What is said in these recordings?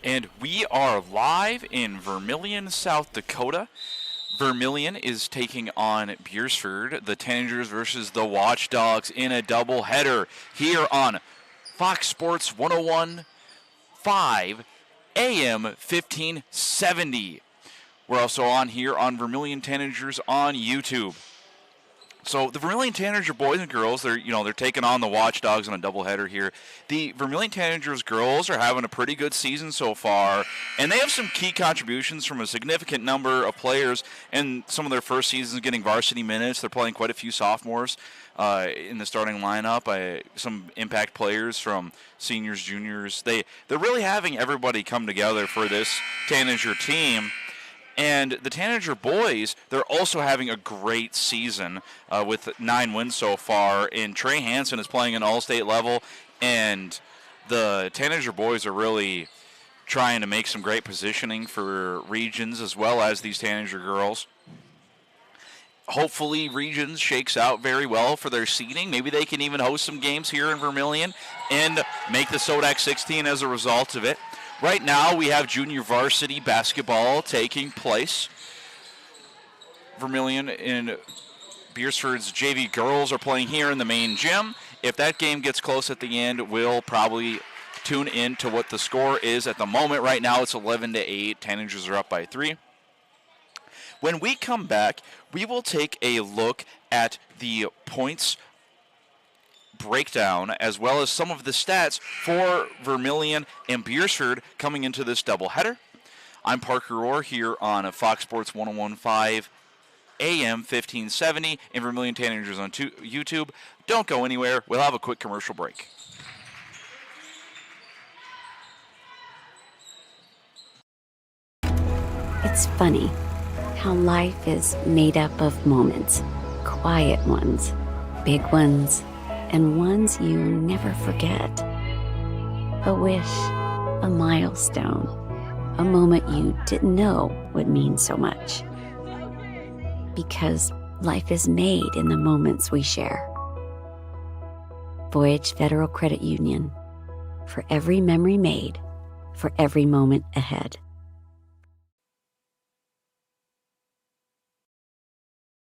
And we are live in Vermillion, South Dakota. Vermillion is taking on Beresford, the Tanagers versus the Watchdogs in a doubleheader here on Fox Sports 101.5 AM 1570. We're also on here on Vermillion Tanagers on YouTube. So the Vermillion Tanager boys and girls, they're taking on the Watchdogs in a doubleheader here. The Vermillion Tanagers girls are having a pretty good season so far, and they have some key contributions from a significant number of players in some of their first seasons getting varsity minutes. They're playing quite a few sophomores in the starting lineup. Some impact players from seniors, juniors. They're really having everybody come together for this Tanager team. And the Tanager boys, they're also having a great season with 9 wins so far. And Trey Hansen is playing an all-state level. And the Tanager boys are really trying to make some great positioning for regions as well as these Tanager girls. Hopefully regions shakes out very well for their seeding. Maybe they can even host some games here in Vermillion and make the SODAC 16 as a result of it. Right now, we have junior varsity basketball taking place. Vermillion and Beresford's JV girls are playing here in the main gym. If that game gets close at the end, we'll probably tune in to what the score is at the moment. Right now, it's 11-8. Tanagers are up by 3. When we come back, we will take a look at the points breakdown as well as some of the stats for Vermillion and Beresford coming into this doubleheader. I'm Parker Orr here on Fox Sports 101.5 AM 1570 and Vermillion Tanagers on YouTube. Don't go anywhere. We'll have a quick commercial break. It's funny how life is made up of moments, quiet ones, big ones, and ones you never forget. A wish, a milestone, a moment you didn't know would mean so much. Because life is made in the moments we share. Voyage Federal Credit Union. For every memory made, for every moment ahead.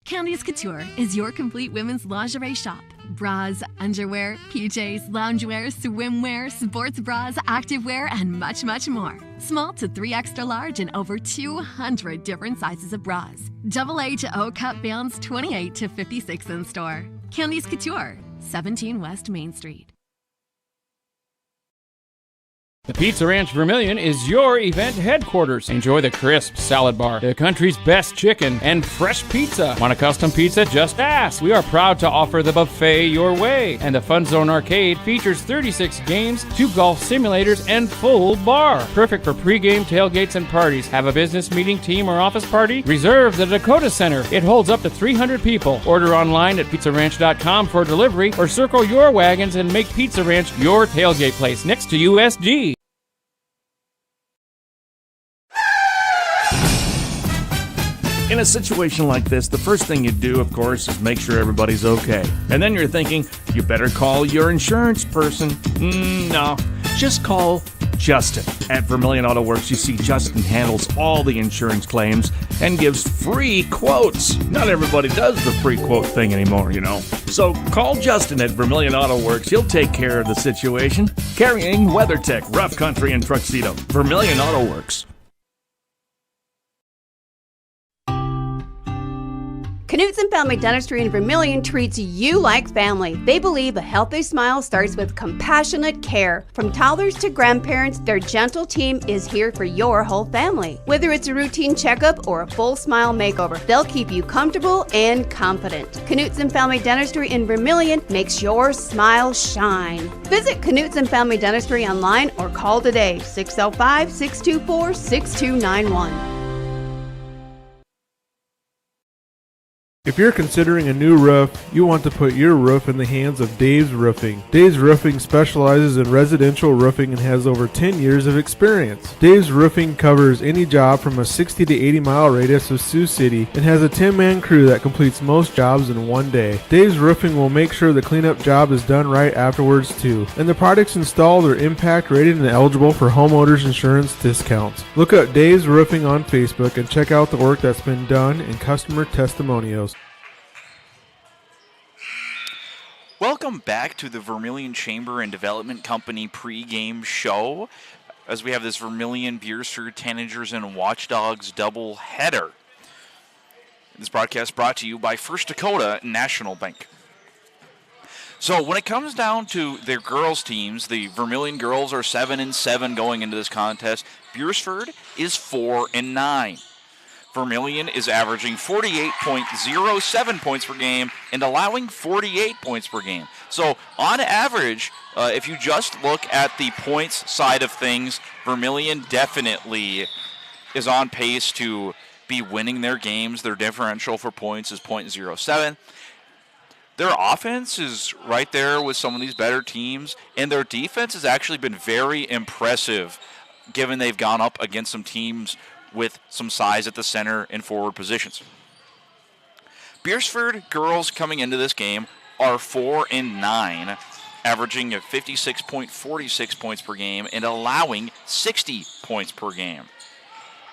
Candice Couture is your complete women's lingerie shop. Bras, underwear, PJs, loungewear, swimwear, sports bras, activewear, and much, much more. Small to 3 extra large and over 200 different sizes of bras. AA to O cup bands 28 to 56 in store. Candice Couture, 17 West Main Street. The Pizza Ranch Vermillion is your event headquarters. Enjoy the crisp salad bar, the country's best chicken, and fresh pizza. Want a custom pizza? Just ask. We are proud to offer the buffet your way. And the Fun Zone Arcade features 36 games, 2 golf simulators, and full bar. Perfect for pregame tailgates and parties. Have a business meeting, team, or office party? Reserve the Dakota Center. It holds up to 300 people. Order online at pizzaranch.com for delivery or circle your wagons and make Pizza Ranch your tailgate place next to USD. In a situation like this, the first thing you do, of course, is make sure everybody's okay. And then you're thinking, you better call your insurance person. No, just call Justin. At Vermillion Auto Works, you see Justin handles all the insurance claims and gives free quotes. Not everybody does the free quote thing anymore, you know. So call Justin at Vermillion Auto Works. He'll take care of the situation. Carrying WeatherTech, Rough Country, and Tuxedo. Vermillion Auto Works. Knutson Family Dentistry in Vermillion treats you like family. They believe a healthy smile starts with compassionate care. From toddlers to grandparents, their gentle team is here for your whole family. Whether it's a routine checkup or a full smile makeover, they'll keep you comfortable and confident. Knutson Family Dentistry in Vermillion makes your smile shine. Visit Knutson Family Dentistry online or call today, 605-624-6291. If you're considering a new roof, you want to put your roof in the hands of Dave's Roofing. Dave's Roofing specializes in residential roofing and has over 10 years of experience. Dave's Roofing covers any job from a 60 to 80 mile radius of Sioux City and has a 10-man crew that completes most jobs in one day. Dave's Roofing will make sure the cleanup job is done right afterwards too. And the products installed are impact rated and eligible for homeowners insurance discounts. Look up Dave's Roofing on Facebook and check out the work that's been done and customer testimonials. Welcome back to the Vermillion Chamber and Development Company pregame show as we have this Vermillion, Beresford, Tanagers, and Watchdogs doubleheader. This broadcast brought to you by First Dakota National Bank. So when it comes down to their girls' teams, the Vermillion girls are 7-7 going into this contest. Beresford is 4-9. Vermillion is averaging 48.07 points per game and allowing 48 points per game. So on average, if you just look at the points side of things, Vermillion definitely is on pace to be winning their games. Their differential for points is .07. Their offense is right there with some of these better teams, and their defense has actually been very impressive given they've gone up against some teams with some size at the center and forward positions. Beresford girls coming into this game are 4-9, averaging at 56.46 points per game and allowing 60 points per game.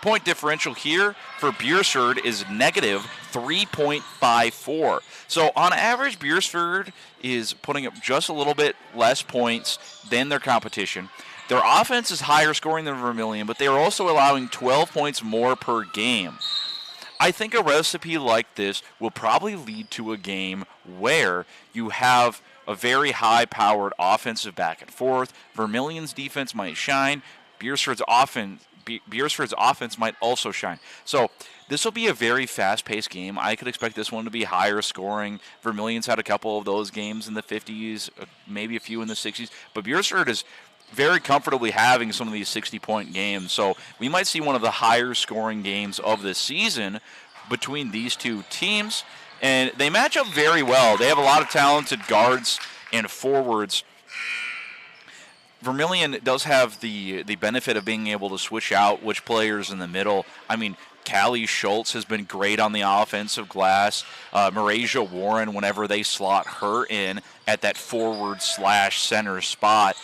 Point differential here for Beresford is negative 3.54. So on average, Beresford is putting up just a little bit less points than their competition. Their offense is higher scoring than Vermillion, but they are also allowing 12 points more per game. I think a recipe like this will probably lead to a game where you have a very high-powered offensive back and forth. Vermillion's defense might shine. Beresford's offense might also shine. So this will be a very fast-paced game. I could expect this one to be higher scoring. Vermillion's had a couple of those games in the 50s, maybe a few in the 60s, but Beresford is very comfortably having some of these 60-point games. So we might see one of the higher scoring games of the season between these two teams. And they match up very well. They have a lot of talented guards and forwards. Vermillion does have the benefit of being able to switch out which players in the middle. I mean, Callie Schultz has been great on the offensive glass. Marasia Warren, whenever they slot her in at that forward/center spot,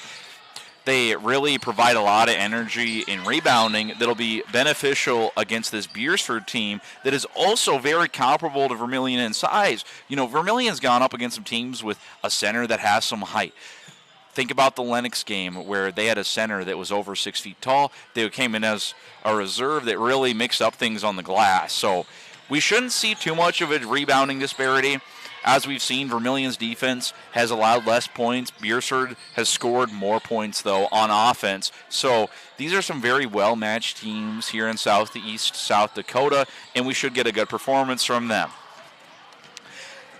they really provide a lot of energy in rebounding that'll be beneficial against this Beresford team that is also very comparable to Vermillion in size. You know, Vermillion's gone up against some teams with a center that has some height. Think about the Lennox game where they had a center that was over 6 feet tall. They came in as a reserve that really mixed up things on the glass. So we shouldn't see too much of a rebounding disparity. As we've seen, Vermillion's defense has allowed less points. Beresford has scored more points, though, on offense. So these are some very well-matched teams here in Southeast South Dakota, and we should get a good performance from them.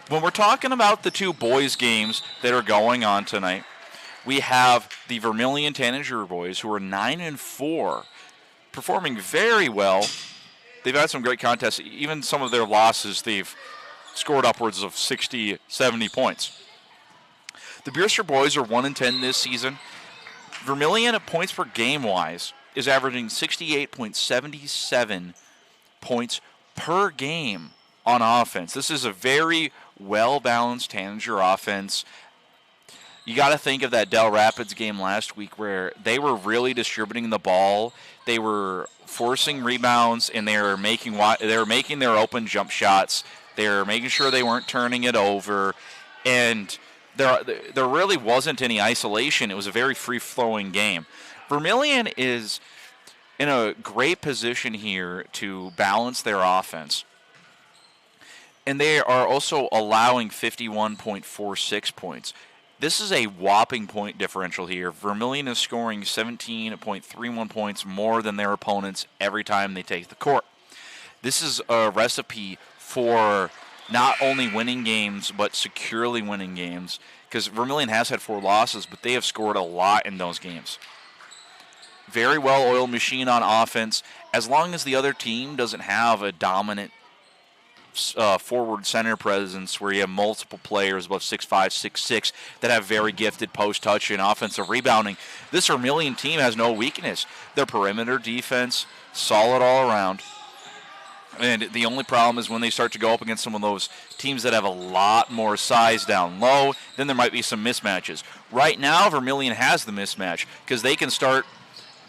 When we're talking about the two boys' games that are going on tonight, we have the Vermillion Tanager boys, who are 9-4, performing very well. They've had some great contests. Even some of their losses, they've scored upwards of 60, 70 points. The Beresford boys are 1-10 this season. Vermillion, at points per game-wise, is averaging 68.77 points per game on offense. This is a very well-balanced Tanager offense. You got to think of that Del Rapids game last week where they were really distributing the ball. They were forcing rebounds, and they were making their open jump shots. They were making sure they weren't turning it over, and there really wasn't any isolation. It was a very free-flowing game. Vermillion is in a great position here to balance their offense, and they are also allowing 51.46 points. This is a whopping point differential here. Vermillion is scoring 17.31 points more than their opponents every time they take the court. This is a recipe for not only winning games, but securely winning games, because Vermillion has had 4 losses, but they have scored a lot in those games. Very well-oiled machine on offense. As long as the other team doesn't have a dominant forward center presence where you have multiple players above 6'5", 6'6", that have very gifted post touch and offensive rebounding. This Vermillion team has no weakness. Their perimeter defense, solid all around. And the only problem is when they start to go up against some of those teams that have a lot more size down low, then there might be some mismatches. Right now, Vermillion has the mismatch because they can start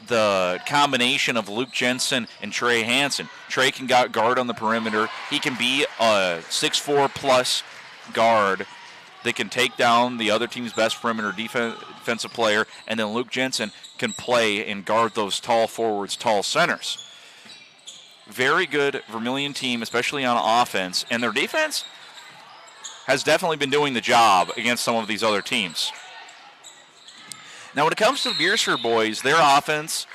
the combination of Luke Jensen and Trey Hansen. Trey can guard on the perimeter. He can be a 6'4 plus guard that can take down the other team's best perimeter defensive player, and then Luke Jensen can play and guard those tall forwards, tall centers. Very good Vermillion team, especially on offense, and their defense has definitely been doing the job against some of these other teams. Now, when it comes to the Beresford boys, their offense,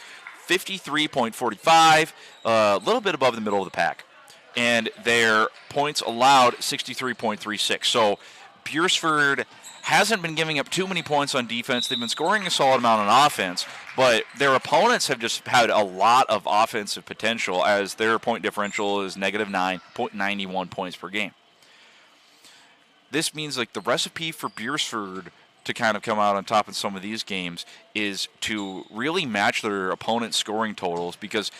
53.45, a little bit above the middle of the pack, and their points allowed, 63.36. So Beresford hasn't been giving up too many points on defense. They've been scoring a solid amount on offense, but their opponents have just had a lot of offensive potential as their point differential is -9.91 points per game. This means like the recipe for Beresford to kind of come out on top in some of these games is to really match their opponent's scoring totals, because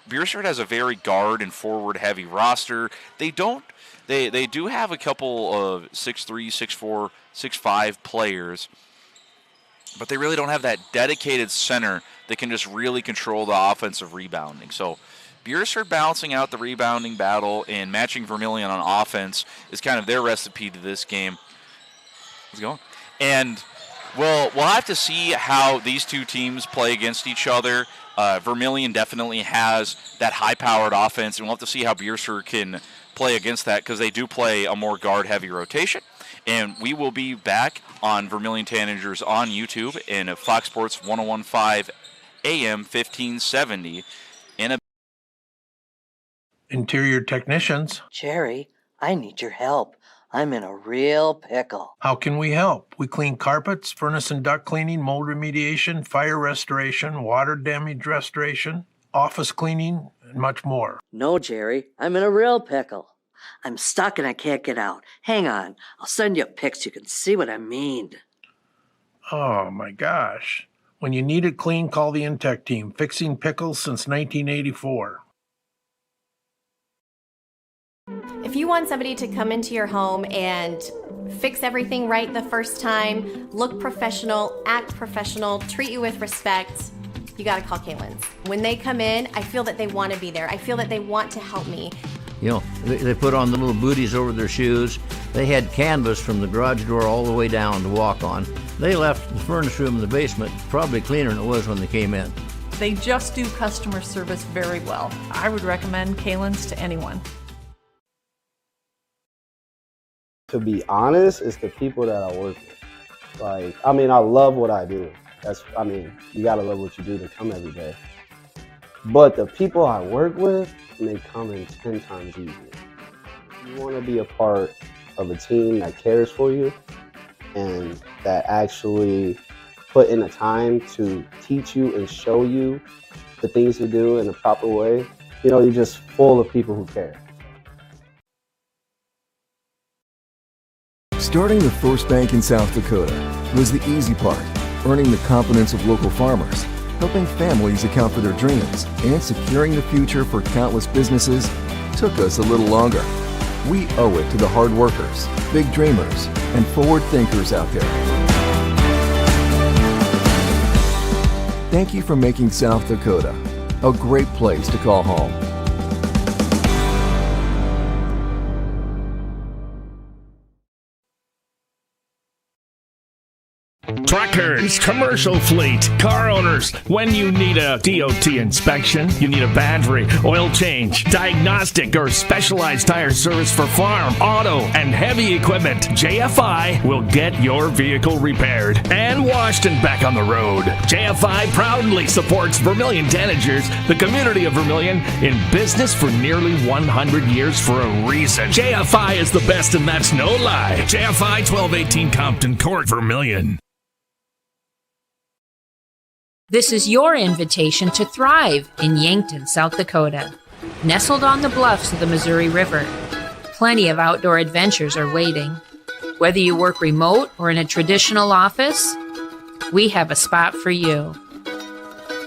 Beresford has a very guard and forward heavy roster. They do have a couple of 6'3", 6'4", 6'5" players, but they really don't have that dedicated center that can just really control the offensive rebounding. So Beresford balancing out the rebounding battle and matching Vermillion on offense is kind of their recipe to this game. How's it going? And we'll have to see how these two teams play against each other. Vermillion definitely has that high-powered offense, and we'll have to see how Beresford can play against that, because they do play a more guard-heavy rotation. And we will be back on Vermillion Tanagers on YouTube and Fox Sports 101.5 AM 1570 in a Interior technicians. Jerry, I need your help. I'm in a real pickle. How can we help? We clean carpets, furnace and duct cleaning, mold remediation, fire restoration, water damage restoration, office cleaning, and much more. No, Jerry, I'm in a real pickle. I'm stuck and I can't get out. Hang on, I'll send you pics so you can see what I mean. Oh my gosh. When you need it clean, call the Intech team. Fixing pickles since 1984. If you want somebody to come into your home and fix everything right the first time, look professional, act professional, treat you with respect, you gotta call Kaylin's. When they come in, I feel that they want to be there. I feel that they want to help me. You know, they put on the little booties over their shoes. They had canvas from the garage door all the way down to walk on. They left the furnace room in the basement probably cleaner than it was when they came in. They just do customer service very well. I would recommend Kaylin's to anyone. To be honest, it's the people that I work with. Like, I mean, I love what I do. You gotta love what you do to come every day. But the people I work with make coming 10 times easier. You wanna be a part of a team that cares for you and that actually put in the time to teach you and show you the things to do in a proper way. You know, you're just full of people who care. Starting the first bank in South Dakota was the easy part, earning the confidence of local farmers, helping families account for their dreams, and securing the future for countless businesses took us a little longer. We owe it to the hard workers, big dreamers, and forward thinkers out there. Thank you for making South Dakota a great place to call home. Truckers, commercial fleet, car owners, when you need a DOT inspection, you need a battery, oil change, diagnostic, or specialized tire service for farm, auto, and heavy equipment, JFI will get your vehicle repaired and washed and back on the road. JFI proudly supports Vermillion Tanagers, the community of Vermillion, in business for nearly 100 years for a reason. JFI is the best, and that's no lie. JFI 1218 Compton Court, Vermillion. This is your invitation to thrive in Yankton, South Dakota. Nestled on the bluffs of the Missouri River, plenty of outdoor adventures are waiting. Whether you work remote or in a traditional office, we have a spot for you.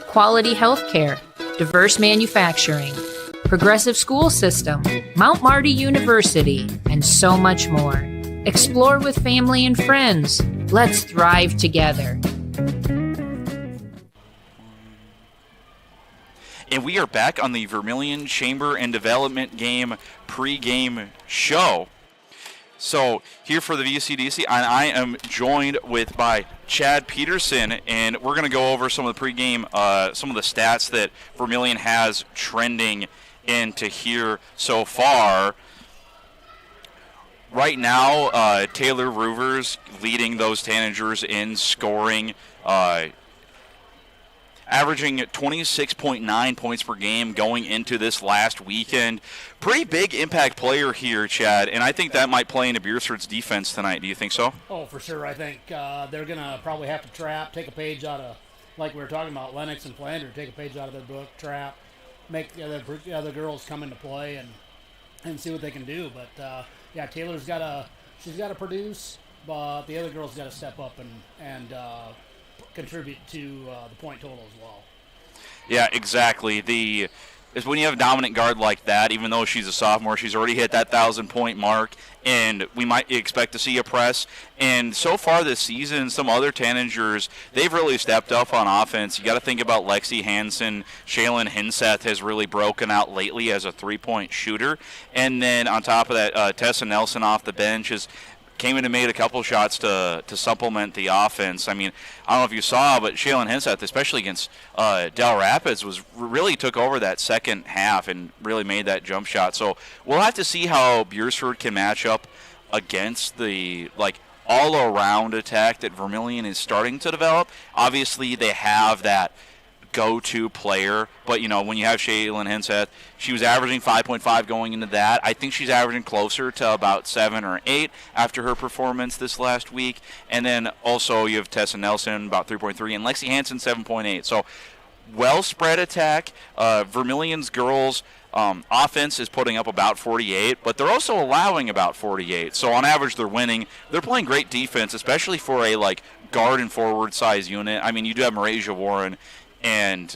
Quality healthcare, diverse manufacturing, progressive school system, Mount Marty University, and so much more. Explore with family and friends. Let's thrive together. And we are back on the Vermillion Chamber and Development Game pre-game show. So here for the VCDC, and I am joined by Chad Peterson, and we're going to go over some of the pregame, some of the stats that Vermillion has trending into here so far. Right now, Taylor Roovers leading those Tanagers in scoring, averaging 26.9 points per game going into this last weekend. Pretty big impact player here, Chad, and I think that might play into Beresford's defense tonight. Do you think so? Oh, for sure. I think they're going to probably have to trap, take a page out of, like we were talking about, Lennox and Flanders, take a page out of their book, trap, make the other girls come into play and see what they can do. But, yeah, Taylor's got to produce, but the other girls got to step up and contribute to the point total as well. Yeah, exactly. Is when you have a dominant guard like that, even though she's a sophomore, she's already hit that 1,000-point mark, and we might expect to see a press. And so far this season, some other Tanagers, they've really stepped up on offense. You got to think about Lexi Hansen. Shaylin Hinseth has really broken out lately as a three-point shooter. And then on top of that, Tessa Nelson off the bench came in and made a couple shots to supplement the offense. I mean, I don't know if you saw, but Shaylin Hinseth, especially against Del Rapids, really took over that second half and really made that jump shot. So we'll have to see how Beresford can match up against the all-around attack that Vermillion is starting to develop. Obviously, they have that go-to player, but when you have Shaylin Hinseth, she was averaging 5.5 going into that. I think she's averaging closer to about 7 or 8 after her performance this last week. And then also you have Tessa Nelson about 3.3 and Lexi Hansen 7.8. So well spread attack. Vermillion's girls offense is putting up about 48, but they're also allowing about 48. So on average they're winning. They're playing great defense, especially for a guard and forward size unit. I mean, you do have Marasia Warren and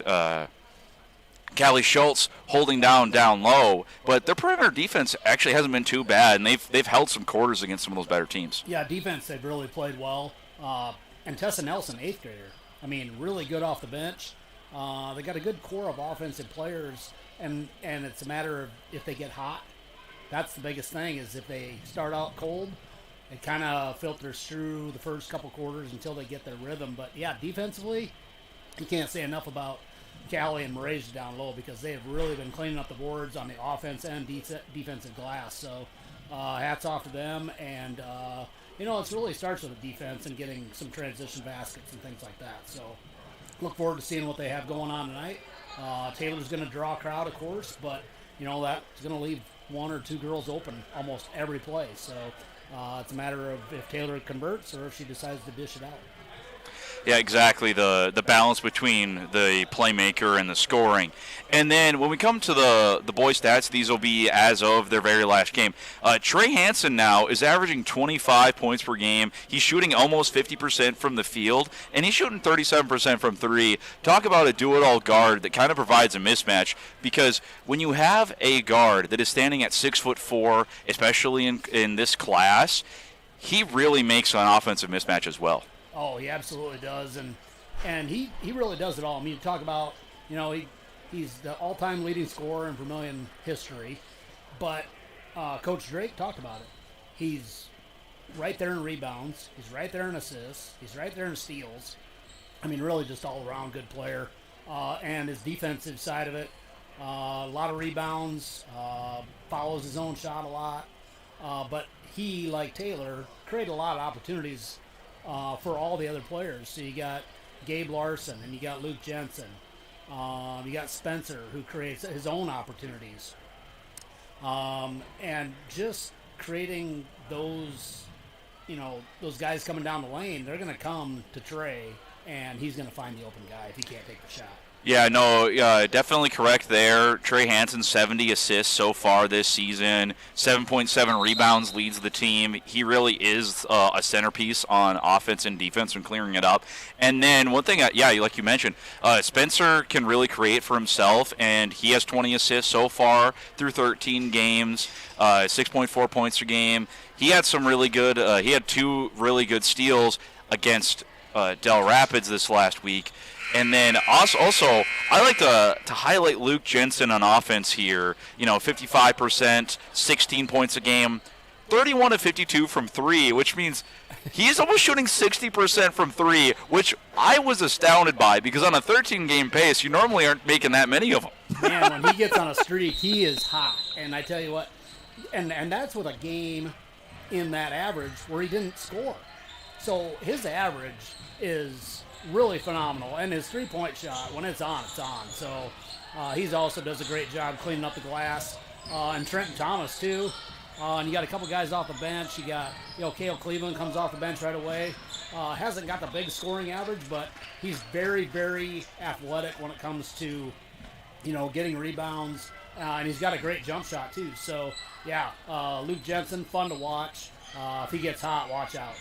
Callie Schultz holding down low, but their perimeter defense actually hasn't been too bad, and they've held some quarters against some of those better teams. Yeah, defense, they've really played well. And Tessa Nelson, 8th grader, I mean, really good off the bench. They got a good core of offensive players, and it's a matter of if they get hot. That's the biggest thing, is if they start out cold, it kind of filters through the first couple quarters until they get their rhythm. But, yeah, defensively, you can't say enough about Callie and Marasia down low, because they have really been cleaning up the boards on the offense and defensive glass. So hats off to them. And, it really starts with the defense and getting some transition baskets and things like that. So look forward to seeing what they have going on tonight. Taylor's going to draw a crowd, of course, but, that's going to leave 1 or 2 girls open almost every play. So it's a matter of if Taylor converts or if she decides to dish it out. Yeah, exactly. The balance between the playmaker and the scoring. And then when we come to the boys' stats, these will be as of their very last game. Trey Hansen now is averaging 25 points per game. He's shooting almost 50% from the field, and he's shooting 37% from 3. Talk about a do-it-all guard that kind of provides a mismatch, because when you have a guard that is standing at 6'4", especially in this class, he really makes an offensive mismatch as well. Oh, he absolutely does, and he really does it all. I mean, you talk about, he's the all-time leading scorer in Vermillion history, but Coach Drake talked about it. He's right there in rebounds. He's right there in assists. He's right there in steals. I mean, really just all-around good player. And his defensive side of it, a lot of rebounds, follows his own shot a lot. But he, like Taylor, created a lot of opportunities for all the other players. So you got Gabe Larson, and you got Luke Jensen. You got Spencer, who creates his own opportunities. And just creating those guys coming down the lane, they're going to come to Trey, and he's going to find the open guy if he can't take the shot. Yeah, no, definitely correct there. Trey Hansen, 70 assists so far this season, 7.7 rebounds, leads the team. He really is a centerpiece on offense and defense and clearing it up. And then one thing, like you mentioned, Spencer can really create for himself, and he has 20 assists so far through 13 games, 6.4 points a game. He had some really good, he had 2 really good steals against Del Rapids this last week. And then also I like to highlight Luke Jensen on offense here. 55%, 16 points a game, 31 of 52 from 3, which means he's almost shooting 60% from 3, which I was astounded by because on a 13-game pace, you normally aren't making that many of them. Man, when he gets on a streak, he is hot. And I tell you what, and that's with a game in that average where he didn't score. So his average is really phenomenal, and his three-point shot, when it's on, it's on. So he's also does a great job cleaning up the glass. And Trenton Thomas, too. And you got a couple guys off the bench. You got, Cale Cleveland comes off the bench right away. Hasn't got the big scoring average, but he's very, very athletic when it comes to, getting rebounds. And he's got a great jump shot, too. So, yeah, Luke Jensen, fun to watch. If he gets hot, watch out.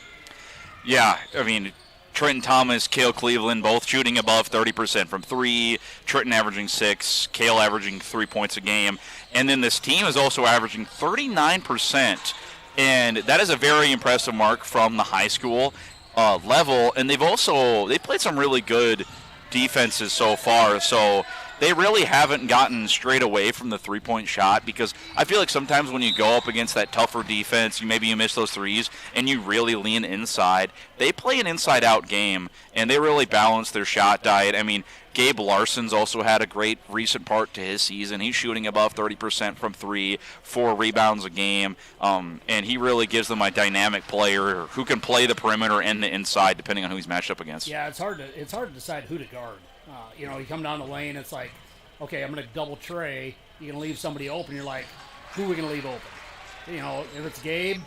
Yeah, I mean, Trenton Thomas, Cale Cleveland, both shooting above 30% from 3. Trenton averaging 6, Cale averaging 3 points a game. And then this team is also averaging 39%. And that is a very impressive mark from the high school level. And they played some really good defenses so far. So they really haven't gotten straight away from the three-point shot because I feel like sometimes when you go up against that tougher defense, you miss those threes and you really lean inside. They play an inside-out game, and they really balance their shot diet. I mean, Gabe Larson's also had a great recent part to his season. He's shooting above 30% from 3, 4 rebounds a game, and he really gives them a dynamic player who can play the perimeter and the inside depending on who he's matched up against. Yeah, it's hard to decide who to guard. You come down the lane, it's like, okay, I'm going to double Trey. You're going to leave somebody open. You're like, who are we going to leave open? If it's Gabe,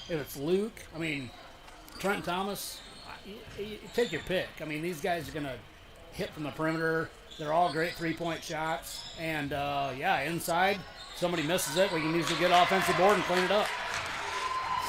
if it's Luke, Trenton Thomas, you take your pick. These guys are going to hit from the perimeter. They're all great three-point shots. And, inside, somebody misses it, we can usually get offensive board and clean it up.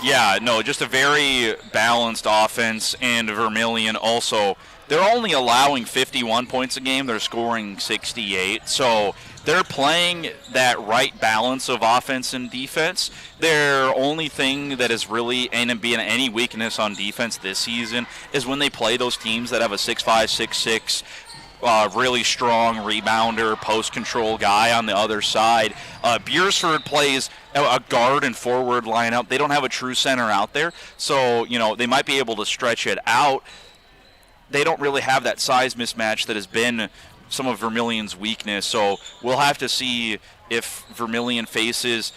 Yeah, no, just a very balanced offense, and Vermillion also, they're only allowing 51 points a game. They're scoring 68. So they're playing that right balance of offense and defense. Their only thing that is really being any weakness on defense this season is when they play those teams that have a 6'5", 6'6", really strong rebounder, post-control guy on the other side. Beresford plays a guard and forward lineup. They don't have a true center out there, so they might be able to stretch it out. They don't really have that size mismatch that has been some of Vermillion's weakness, so we'll have to see if Vermillion faces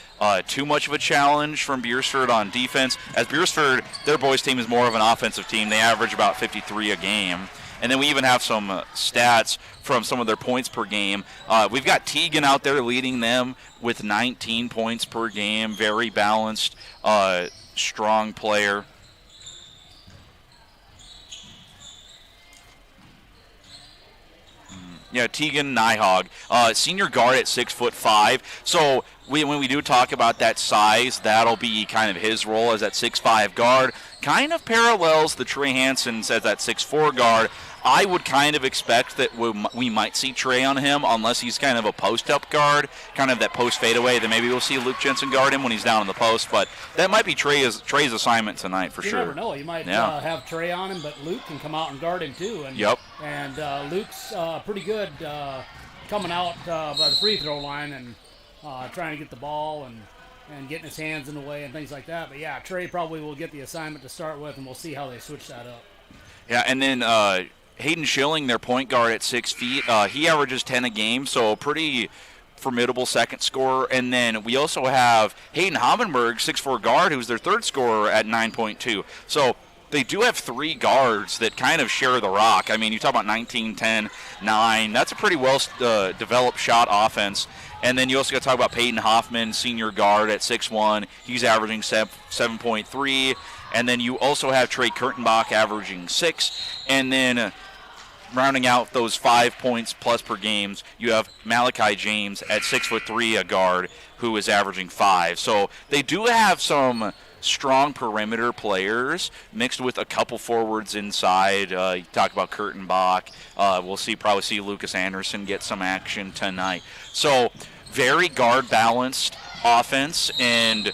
too much of a challenge from Beresford on defense. As Beresford, their boys team is more of an offensive team. They average about 53 a game. And then we even have some stats from some of their points per game. We've got Teagan out there leading them with 19 points per game. Very balanced, strong player. Yeah, Teagan Nyhog, senior guard at 6'5". So when we do talk about that size, that'll be kind of his role as that 6'5" guard. Kind of parallels the Trey Hansen's as that 6'4" guard. I would kind of expect that we might see Trey on him unless he's kind of a post-up guard, kind of that post fadeaway. Then maybe we'll see Luke Jensen guard him when he's down in the post. But that might be Trey's assignment tonight for sure. You never know. You might have Trey on him, but Luke can come out and guard him too. And, yep. And Luke's pretty good coming out by the free throw line and trying to get the ball and getting his hands in the way and things like that. But, yeah, Trey probably will get the assignment to start with, and we'll see how they switch that up. Yeah, and then Hayden Schilling, their point guard at 6 feet, he averages 10 a game, so pretty formidable second scorer. And then we also have Hayden Homenberg, 6'4" guard, who's their third scorer at 9.2. So they do have 3 guards that kind of share the rock. You talk about 19, 10, 9. That's a pretty well-developed shot offense. And then you also got to talk about Peyton Hoffman, senior guard at 6'1". He's averaging 7.3. And then you also have Trey Kurtenbach averaging 6. And then rounding out those 5 points plus per games, you have Malachi James at 6'3", a guard, who is averaging 5. So they do have some strong perimeter players mixed with a couple forwards inside. You talk about Kurtenbach. We'll probably see Lucas Anderson get some action tonight. So very guard-balanced offense, and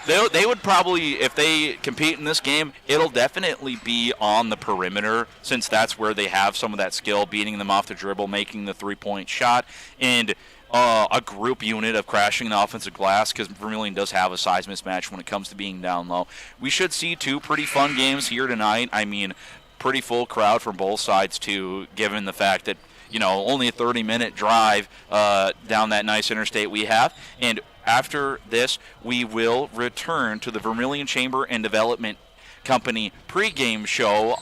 they would probably, if they compete in this game, it'll definitely be on the perimeter, since that's where they have some of that skill, beating them off the dribble, making the three-point shot, and a group unit of crashing the offensive glass, because Vermillion does have a size mismatch when it comes to being down low. We should see 2 pretty fun games here tonight. I mean, pretty full crowd from both sides, too, given the fact that, only a 30-minute drive down that nice interstate we have. And after this, we will return to the Vermillion Chamber and Development Company pregame show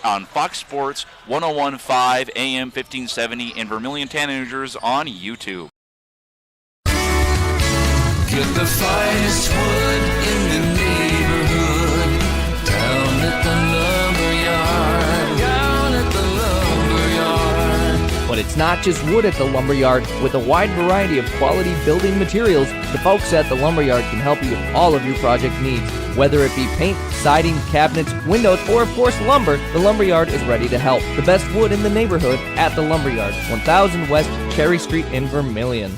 on Fox Sports 101.5 AM 1570 and Vermillion Tanagers on YouTube. Get the finest wood in the neighborhood, down at the lumberyard, down at the lumberyard. But it's not just wood at the lumberyard. With a wide variety of quality building materials, the folks at the lumberyard can help you with all of your project needs. Whether it be paint, siding, cabinets, windows, or of course lumber, the lumberyard is ready to help. The best wood in the neighborhood at the lumberyard, 1000 West Cherry Street in Vermillion.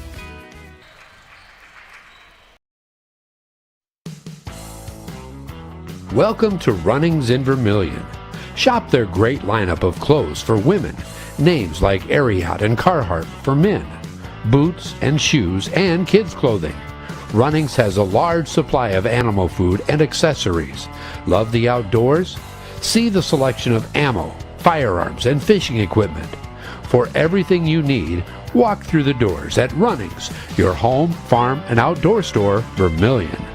Welcome to Runnings in Vermillion. Shop their great lineup of clothes for women. Names like Ariat and Carhartt for men. Boots and shoes and kids' clothing. Runnings has a large supply of animal food and accessories. Love the outdoors? See the selection of ammo, firearms, and fishing equipment. For everything you need, walk through the doors at Runnings, your home, farm, and outdoor store, Vermillion.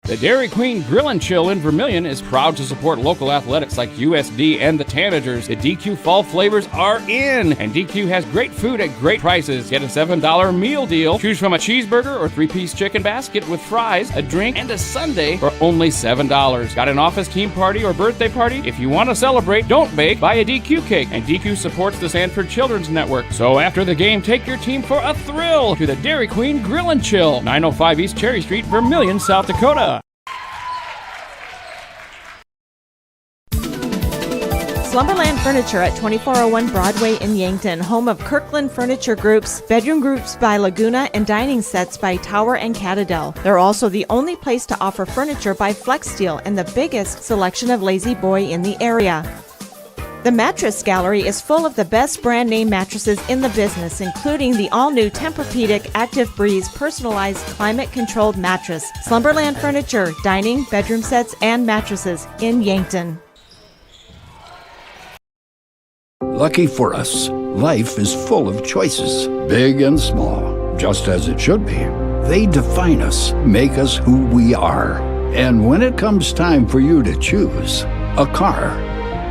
The Dairy Queen Grill and Chill in Vermillion is proud to support local athletics like USD and the Tanagers. The DQ Fall flavors are in, and DQ has great food at great prices. Get a $7 meal deal. Choose from a cheeseburger or 3-piece chicken basket with fries, a drink, and a sundae for only $7. Got an office team party or birthday party? If you want to celebrate, don't bake, buy a DQ cake. And DQ supports the Sanford Children's Network. So after the game, take your team for a thrill to the Dairy Queen Grill and Chill, 905 East Cherry Street, Vermillion, South Dakota. Slumberland Furniture at 2401 Broadway in Yankton, home of Kirkland Furniture Groups, bedroom groups by Laguna, and dining sets by Tower and Catadel. They're also the only place to offer furniture by Flex Steel and the biggest selection of Lazy Boy in the area. The Mattress Gallery is full of the best brand name mattresses in the business, including the all-new Tempur-Pedic Active Breeze personalized climate-controlled mattress. Slumberland Furniture, dining, bedroom sets, and mattresses in Yankton. Lucky for us, life is full of choices, big and small, just as it should be. They define us, make us who we are. And when it comes time for you to choose a car,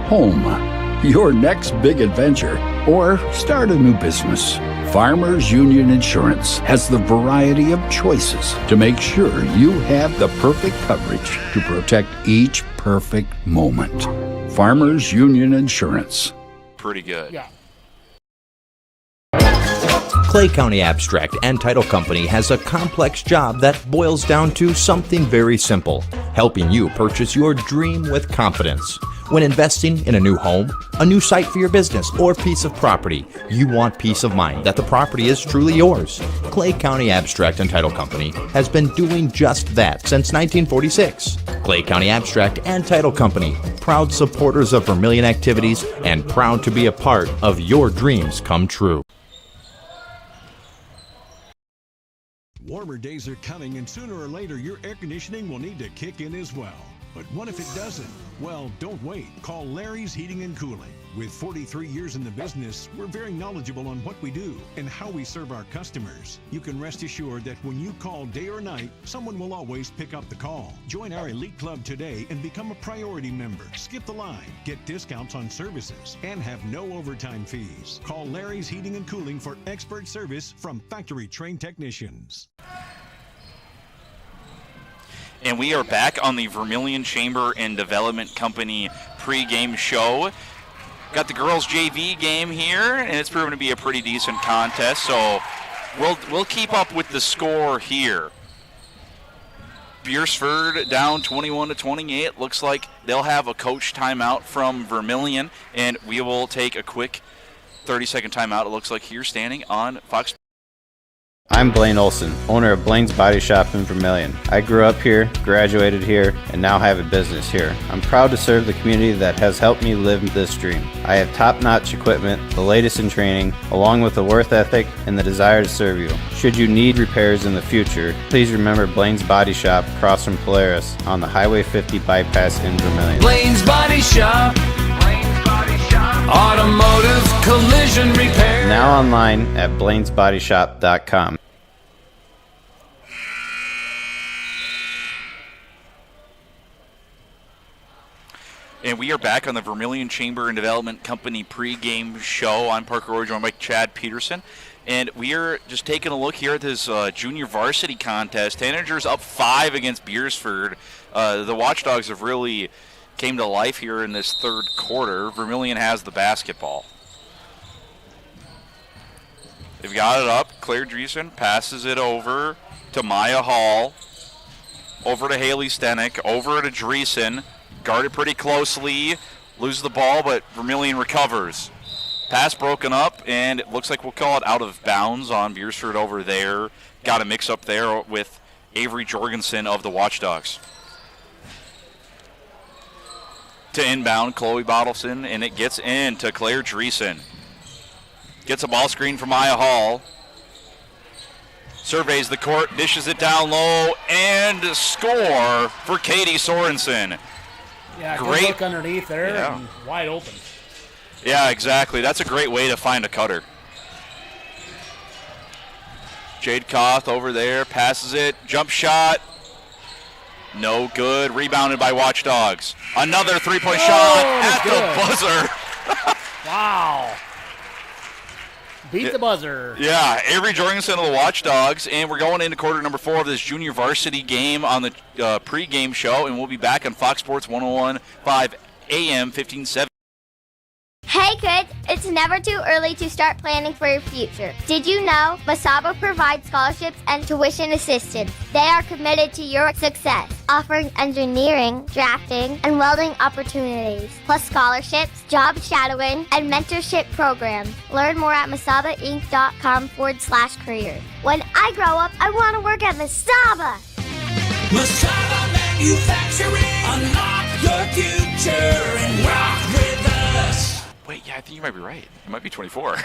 home, your next big adventure, or start a new business, Farmers Union Insurance has the variety of choices to make sure you have the perfect coverage to protect each perfect moment. Farmers Union Insurance. Pretty good. Yeah. Clay County Abstract and Title Company has a complex job that boils down to something very simple: helping you purchase your dream with confidence. When investing in a new home, a new site for your business, or piece of property, you want peace of mind that the property is truly yours. Clay County Abstract and Title Company has been doing just that since 1946. Clay County Abstract and Title Company, proud supporters of Vermillion activities and proud to be a part of your dreams come true. Warmer days are coming, and sooner or later your air conditioning will need to kick in as well. But what if it doesn't? Well, don't wait. Call Larry's Heating and Cooling. With 43 years in the business, we're very knowledgeable on what we do and how we serve our customers. You can rest assured that when you call day or night, someone will always pick up the call. Join our elite club today and become a priority member. Skip the line, get discounts on services, and have no overtime fees. Call Larry's Heating and Cooling for expert service from factory-trained technicians. And we are back on the Vermillion Chamber and Development Company pregame show. got the girls JV game here, and it's proven to be a pretty decent contest. So we'll keep up with the score here. Beresford down 21-28. Looks like they'll have a coach timeout from Vermillion, and we will take a quick 30-second timeout. It looks like here, standing on Fox. I'm Blaine Olson, owner of Blaine's Body Shop in Vermillion. I grew up here, graduated here, and now have a business here. I'm proud to serve the community that has helped me live this dream. I have top-notch equipment, the latest in training, along with a work ethic and the desire to serve you. Should you need repairs in the future, please remember Blaine's Body Shop across from Polaris on the Highway 50 bypass in Vermillion. Blaine's Body Shop. Automotive collision repair. Now online at blainesbodyshop.com. And we are back on the Vermillion Chamber and Development Company pregame show. I'm Parker Roy, joined by Chad Peterson. And we are just taking a look here at this junior varsity contest. Tanagers up 5 against Beresford. The Watchdogs have really came to life here in this third quarter. Vermillion has the basketball. They've got it up. Claire Dreesen passes it over to Maya Hall. Over to Haley Stenek. Over to Dreesen. Guarded pretty closely. Loses the ball, but Vermillion recovers. Pass broken up, and it looks like we'll call it out of bounds on Beresford over there. Got a mix up there with Avery Jorgensen of the Watchdogs. To inbound, Chloe Bottleson, and it gets in to Claire Dreesen. Gets a ball screen from Maya Hall. Surveys the court, dishes it down low, and score for Katie Sorensen. Yeah, great good look underneath there, yeah. And wide open. Yeah, exactly. That's a great way to find a cutter. Jade Koth over there, passes it, jump shot. No good. Rebounded by Watchdogs. Another three-point shot at the buzzer. Wow. Beat the buzzer. Yeah, Avery Jorgensen of the Watchdogs, and we're going into quarter number 4 of this junior varsity game on the pregame show, and we'll be back on Fox Sports 101.5 AM 1570. Hey kids, it's never too early to start planning for your future. Did you know Masaba provides scholarships and tuition assistance? They are committed to your success, offering engineering, drafting, and welding opportunities, plus scholarships, job shadowing, and mentorship programs. Learn more at masabainc.com/careers. When I grow up, I want to work at Masaba. Masaba Manufacturing. Unlock your future and rock with us. Wait, yeah, I think you might be right. It might be 24.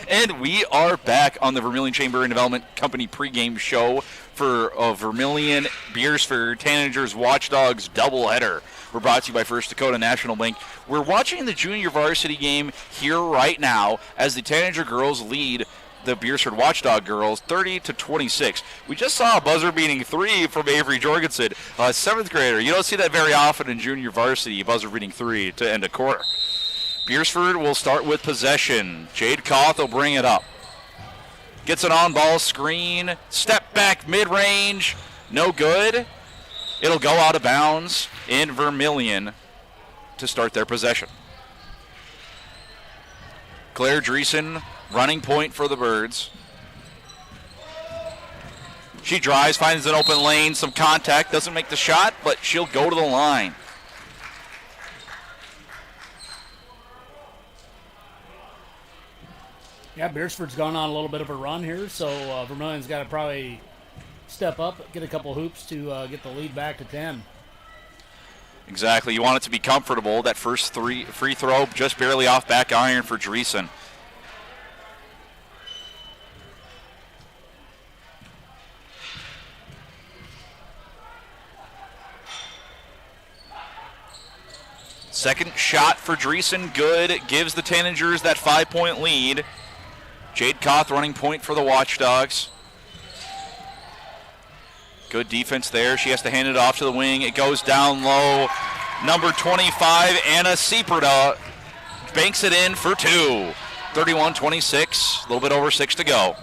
And we are back on the Vermillion Chamber and Development Company pregame show for Vermillion, Beresford, Tanagers, Watchdogs doubleheader. We're brought to you by First Dakota National Bank. We're watching the junior varsity game here right now as the Tanager girls lead the Beresford Watchdog girls 30-26. We just saw a buzzer-beating 3 from Avery Jorgensen, a 7th grader. You don't see that very often in junior varsity, buzzer-beating 3 to end a quarter. Beresford will start with possession. Jade Koth will bring it up. Gets an on-ball screen. Step back mid-range. No good. It'll go out of bounds in Vermillion to start their possession. Claire Dreesen running point for the Birds. She drives, finds an open lane, some contact, doesn't make the shot, but she'll go to the line. Yeah, Beresford's gone on a little bit of a run here, so Vermillion's got to probably step up, get a couple hoops to get the lead back to 10. Exactly. You want it to be comfortable. That first free throw just barely off back iron for Dreesen. Second shot for Dreesen, good. It gives the Tanagers that 5-point lead. Jade Koth running point for the Watchdogs. Good defense there. She has to hand it off to the wing. It goes down low. Number 25, Anna Sieperda, banks it in for 2. 31-26, a little bit over 6 to go.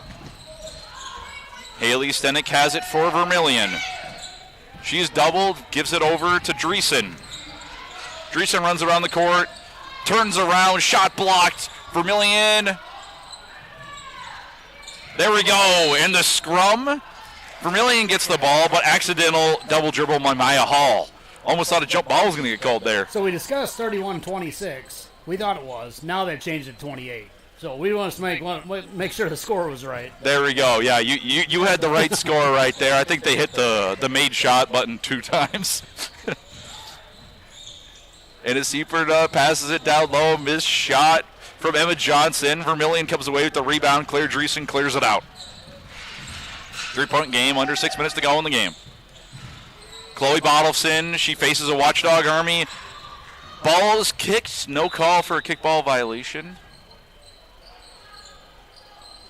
Haley Stenek has it for Vermillion. She's doubled, gives it over to Dreesen. Dreesen runs around the court, Turns around, shot blocked. Vermillion. There we go. In the scrum, Vermillion gets the ball, but accidental double dribble by Maya Hall. Almost thought a jump ball was going to get called there. So we discussed 31-26. We thought it was. Now they've changed it to 28. So we want to make sure the score was right. There we go. Yeah, you had the right score right there. I think they hit the made shot button 2 times. And as Seaford passes it down low, missed shot from Emma Johnson. Vermillion comes away with the rebound. Claire Dreesen clears it out. 3-point game, under 6 minutes to go in the game. Chloe Bottleson, she faces a Watchdog army. Ball is kicked. No call for a kickball violation.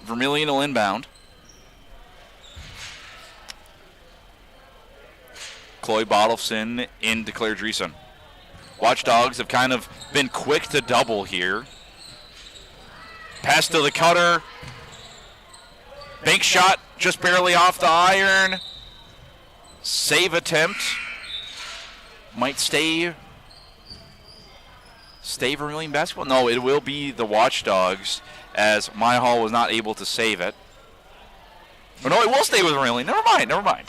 Vermillion will inbound. Chloe Bottleson into Claire Dreesen. Watchdogs have kind of been quick to double here. Pass to the cutter. Bank shot just barely off the iron. Save attempt. Might stay Vermillion basketball? No, it will be the Watchdogs, as My Hall was not able to save it. Oh, no, it will stay with Vermillion. Never mind.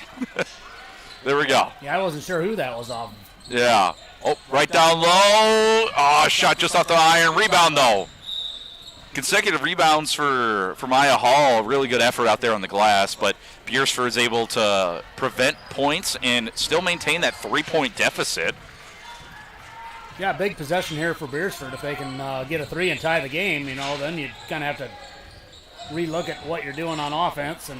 There we go. Yeah, I wasn't sure who that was off. Yeah. Oh, right down low. Oh, shot just off the iron. Rebound, though. Consecutive rebounds for Maya Hall. Really good effort out there on the glass, but Beresford is able to prevent points and still maintain that 3-point deficit. Yeah, big possession here for Beresford. If they can get a 3 and tie the game, then you kind of have to relook at what you're doing on offense.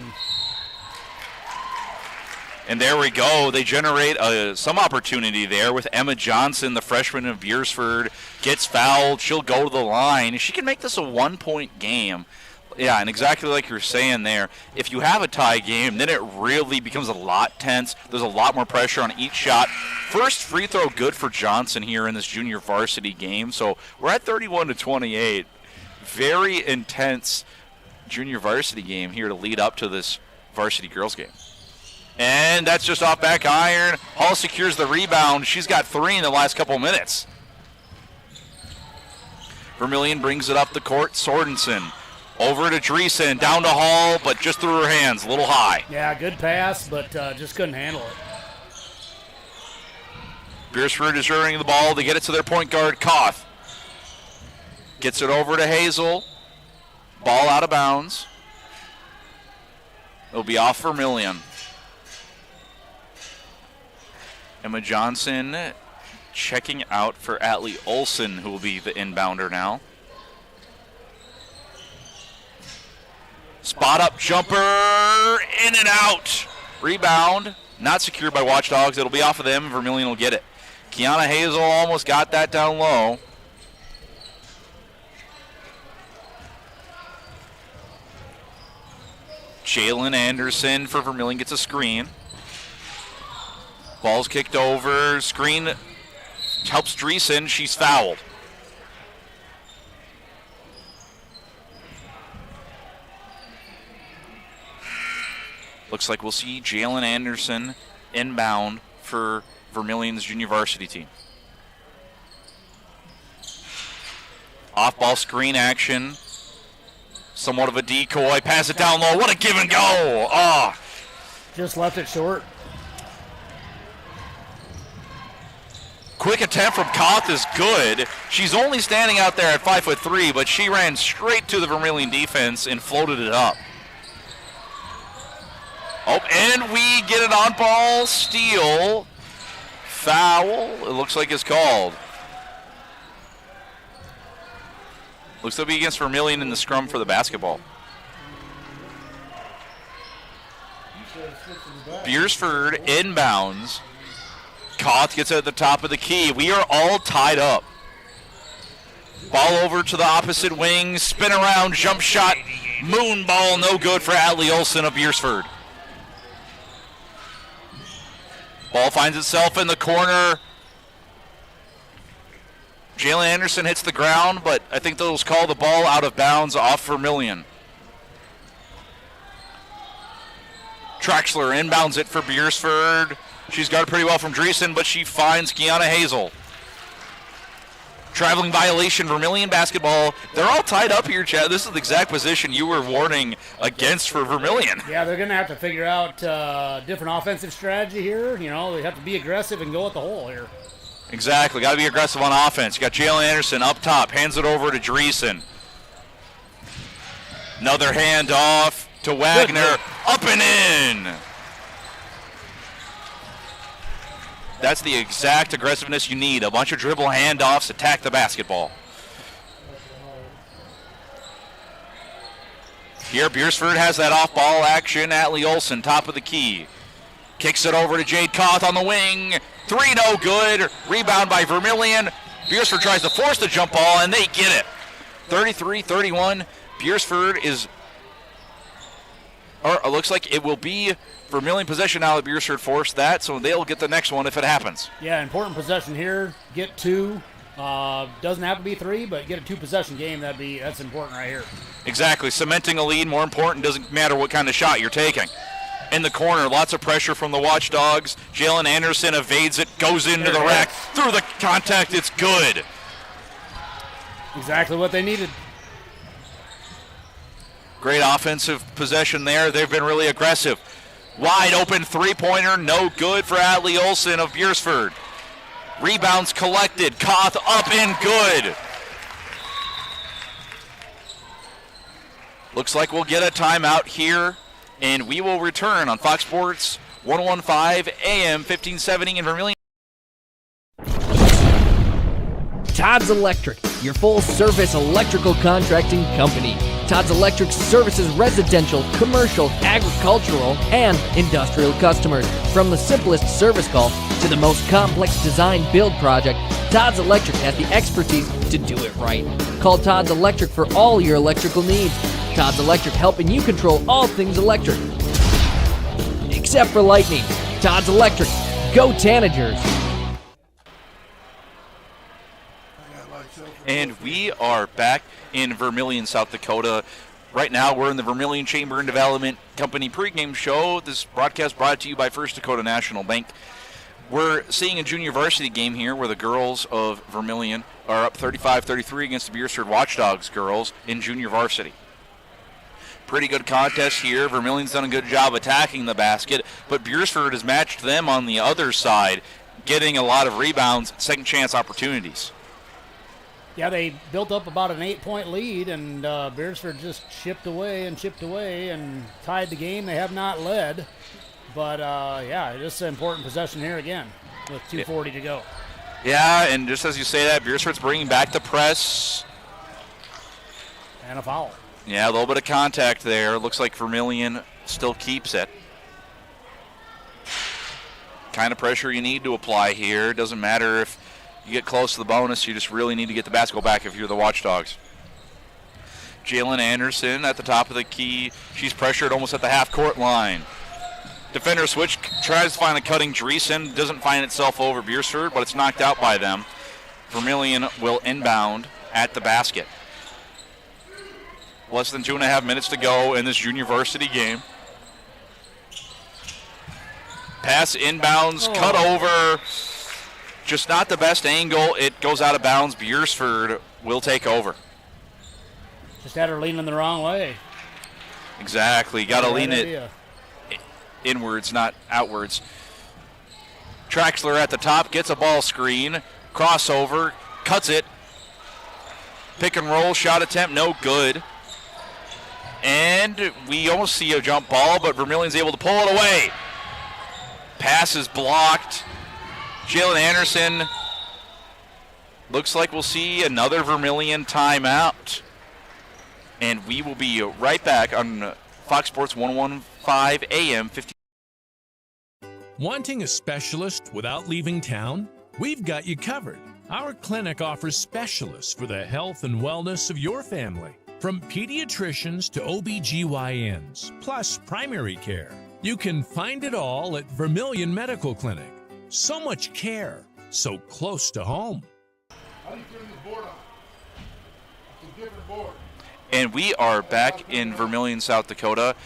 And there we go. They generate some opportunity there with Emma Johnson, the freshman of Beresford, gets fouled. She'll go to the line. She can make this a 1-point game. Yeah, and exactly like you're saying there, if you have a tie game, then it really becomes a lot tense. There's a lot more pressure on each shot. First free throw good for Johnson here in this junior varsity game. So we're at 31-28. Very intense junior varsity game here to lead up to this varsity girls game. And that's just off back iron. Hall secures the rebound. She's got 3 in the last couple minutes. Vermillion brings it up the court. Sorensen over to Dreesen, down to Hall, but just through her hands, a little high. Yeah, good pass, but just couldn't handle it. Beresford is returning the ball. They get it to their point guard, Koth. Gets it over to Hazel. Ball out of bounds. It'll be off Vermillion. Emma Johnson checking out for Atlee Olson, who will be the inbounder now. Spot up jumper, in and out. Rebound, not secured by Watchdogs. It'll be off of them. Vermillion will get it. Kiana Hazel almost got that down low. Jalen Anderson for Vermillion gets a screen. Ball's kicked over. Screen helps Dreesen. She's fouled. Looks like we'll see Jalen Anderson inbound for Vermillion's junior varsity team. Off-ball screen action. Somewhat of a decoy. Pass it down low. What a give and go. Oh. Just left it short. Quick attempt from Koth is good. She's only standing out there at 5'3", but she ran straight to the Vermillion defense and floated it up. Oh, and we get an on-ball steal. Foul, it looks like it's called. Looks to be against Vermillion in the scrum for the basketball. Beresford inbounds. Koth gets it at the top of the key. We are all tied up. Ball over to the opposite wing. Spin around, jump shot. Moon ball, no good for Atlee Olson of Beresford. Ball finds itself in the corner. Jalen Anderson hits the ground, but I think they'll call the ball out of bounds off Vermillion. Traxler inbounds it for Beresford. She's guarded pretty well from Dreesen, but she finds Kiana Hazel. Traveling violation, Vermillion basketball. They're all tied up here, Chad. This is the exact position you were warning against for Vermillion. Yeah, they're going to have to figure out different offensive strategy here. You know, they have to be aggressive and go at the hole here. Exactly. Got to be aggressive on offense. You got Jalen Anderson up top. Hands it over to Dreesen. Another hand off to Wagner. Up and in. That's the exact aggressiveness you need. A bunch of dribble handoffs, attack the basketball. Here, Beresford has that off-ball action. Atlee Olson, top of the key. Kicks it over to Jade Koth on the wing. 3, no good. Rebound by Vermillion. Beresford tries to force the jump ball, and they get it. 33-31. Beresford is... Or it looks like it will be Vermillion possession now that Beresford forced that, so they'll get the next one if it happens. Yeah, important possession here. Get 2. Doesn't have to be 3, but get a 2-possession game. That's important right here. Exactly. Cementing a lead, more important. Doesn't matter what kind of shot you're taking. In the corner, lots of pressure from the Watchdogs. Jalen Anderson evades it, goes into the rack. Through the contact, it's good. Exactly what they needed. Great offensive possession there. They've been really aggressive. Wide open three-pointer, no good for Atlee Olson of Beresford. Rebounds collected. Koth up and good. Looks like we'll get a timeout here, and we will return on Fox Sports 101.5 AM 1570 in Vermillion. Todd's Electric, your full-service electrical contracting company. Todd's Electric services residential, commercial, agricultural, and industrial customers. From the simplest service call to the most complex design build project, Todd's Electric has the expertise to do it right. Call Todd's Electric for all your electrical needs. Todd's Electric, helping you control all things electric. Except for lightning. Todd's Electric. Go Tanagers. And we are back in Vermillion, South Dakota. Right now, we're in the Vermillion Chamber and Development Company pregame show. This broadcast brought to you by First Dakota National Bank. We're seeing a junior varsity game here where the girls of Vermillion are up 35-33 against the Beresford Watchdogs girls in junior varsity. Pretty good contest here. Vermillion's done a good job attacking the basket, but Beresford has matched them on the other side, getting a lot of rebounds, second chance opportunities. Yeah, they built up about an 8-point lead, and Beresford just chipped away and tied the game. They have not led, but yeah, just an important possession here again with 2:40 to go. Yeah, and just as you say that, Beresford's bringing back the press. And a foul. Yeah, a little bit of contact there. Looks like Vermillion still keeps it. Kind of pressure you need to apply here. Doesn't matter if you get close to the bonus, you just really need to get the basketball back if you're the Watchdogs. Jalen Anderson at the top of the key. She's pressured almost at the half-court line. Defender switch, tries to find a cutting Dreesen. Doesn't find itself over Beresford, but it's knocked out by them. Vermillion will inbound at the basket. Less than 2.5 minutes to go in this junior varsity game. Pass inbounds, cut over. Just not the best angle. It goes out of bounds. Beresford will take over. Just had her leaning the wrong way. Exactly. Got to lean it inwards, not outwards. Traxler at the top, gets a ball screen. Crossover, cuts it. Pick and roll, shot attempt, no good. And we almost see a jump ball, but Vermillion's able to pull it away. Pass is blocked. Jalen Anderson, looks like we'll see another Vermillion timeout. And we will be right back on Fox Sports 101.5 AM 15. Wanting a specialist without leaving town? We've got you covered. Our clinic offers specialists for the health and wellness of your family. From pediatricians to OBGYNs, plus primary care. You can find it all at Vermillion Medical Clinic. So much care, so close to home. How do you turn this board on? It's a different board. And we are back in Vermillion, South Dakota.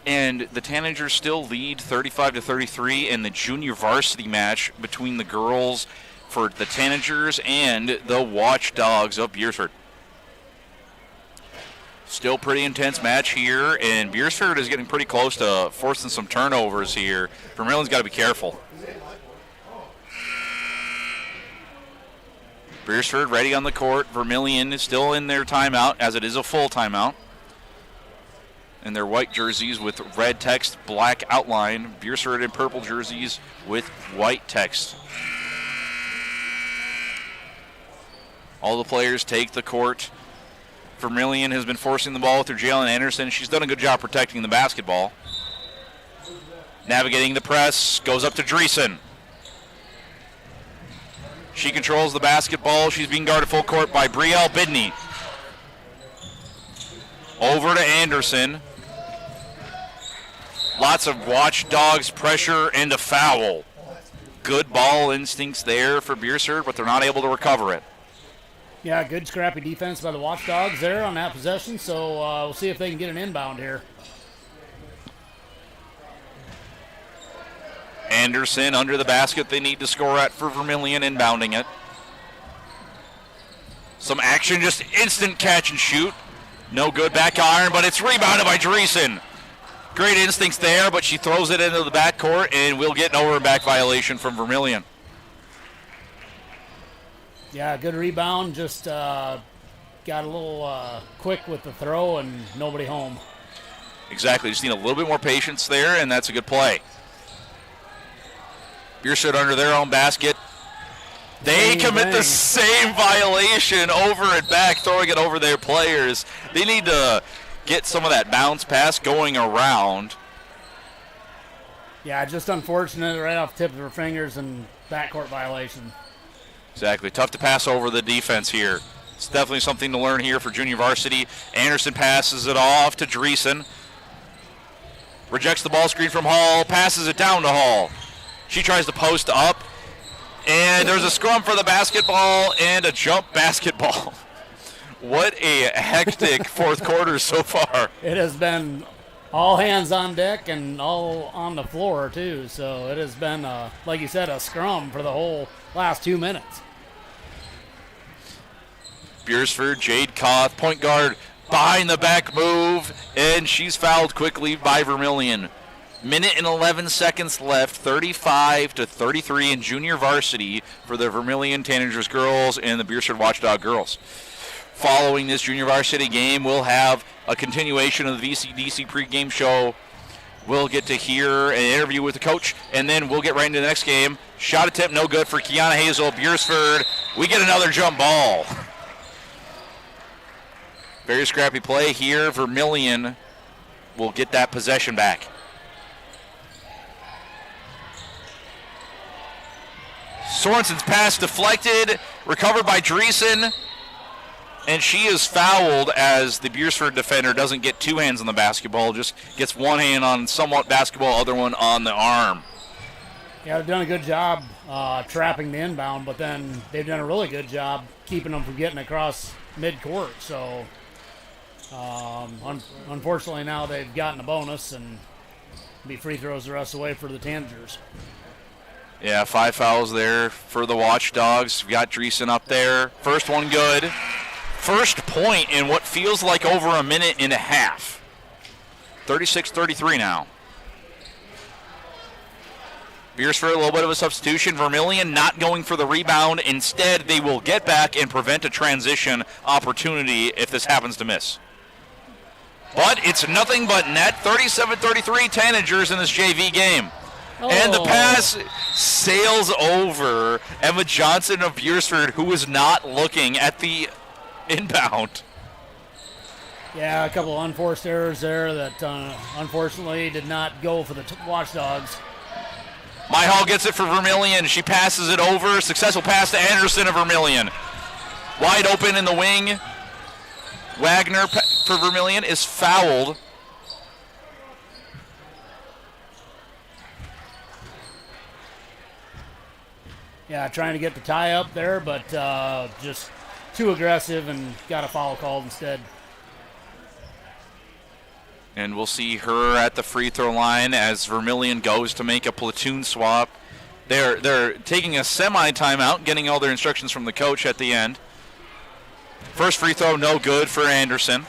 And the Tanagers still lead 35-33 in the junior varsity match between the girls for the Tanagers and the Watchdogs of Beresford. Still pretty intense match here, and Beresford is getting pretty close to forcing some turnovers here. Vermillion's got to be careful. Beresford ready on the court. Vermillion is still in their timeout, as it is a full timeout. In their white jerseys with red text, black outline. Beresford in purple jerseys with white text. All the players take the court. Vermillion has been forcing the ball with her Jalen Anderson. She's done a good job protecting the basketball. Navigating the press, goes up to Dreesen. She controls the basketball. She's being guarded full court by Brielle Bidney. Over to Anderson. Lots of Watchdogs pressure and a foul. Good ball instincts there for Beresford, but they're not able to recover it. Yeah, good scrappy defense by the Watchdogs there on that possession, so we'll see if they can get an inbound here. Anderson under the basket they need to score at for Vermillion, inbounding it. Some action, just instant catch and shoot. No good, back iron, but it's rebounded by Dreesen. Great instincts there, but she throws it into the backcourt, and we'll get an over and back violation from Vermillion. Yeah, good rebound, just got a little quick with the throw and nobody home. Exactly, just need a little bit more patience there, and that's a good play. Beresford under their own basket. They commit the same violation over and back, throwing it over their players. They need to get some of that bounce pass going around. Yeah, just unfortunate right off the tip of her fingers and backcourt violation. Exactly. Tough to pass over the defense here. It's definitely something to learn here for junior varsity. Anderson passes it off to Dreesen. Rejects the ball screen from Hall, passes it down to Hall. She tries to post up, and there's a scrum for the basketball and a jump basketball. What a hectic fourth quarter so far. It has been all hands on deck and all on the floor, too. So it has been, like you said, a scrum for the whole last 2 minutes. Beresford, Jade Koth, point guard, behind the back move, and she's fouled quickly by Vermillion. Minute and 11 seconds left, 35-33 in junior varsity for the Vermillion Tanagers girls and the Beresford Watchdog girls. Following this junior varsity game, we'll have a continuation of the VCDC pregame show. We'll get to hear an interview with the coach, and then we'll get right into the next game. Shot attempt no good for Kiana Hazel. Beresford, we get another jump ball. Very scrappy play here. Vermillion will get that possession back. Sorensen's pass deflected, recovered by Dreesen, and she is fouled as the Beresford defender doesn't get two hands on the basketball, just gets one hand on somewhat basketball, other one on the arm. Yeah, they've done a good job trapping the inbound, but then they've done a really good job keeping them from getting across midcourt. So, unfortunately, now they've gotten a bonus and be free throws the rest of the way for the Tanagers. Yeah, 5 fouls there for the Watchdogs. We've got Dreesen up there. First one good. First point in what feels like over a minute and a half. 36-33 now. Beresford, a little bit of a substitution. Vermillion not going for the rebound. Instead, they will get back and prevent a transition opportunity if this happens to miss. But it's nothing but net. 37-33 Tanagers in this JV game. And the pass sails over Emma Johnson of Beresford, who was not looking at the inbound. Yeah, a couple of unforced errors there that unfortunately did not go for the Watchdogs. Myhall gets it for Vermillion. She passes it over. Successful pass to Anderson of Vermillion. Wide open in the wing. Wagner for Vermillion is fouled. Yeah, trying to get the tie up there, but just too aggressive and got a foul called instead. And we'll see her at the free throw line as Vermillion goes to make a platoon swap. They're taking a semi-timeout, getting all their instructions from the coach at the end. First free throw, no good for Anderson.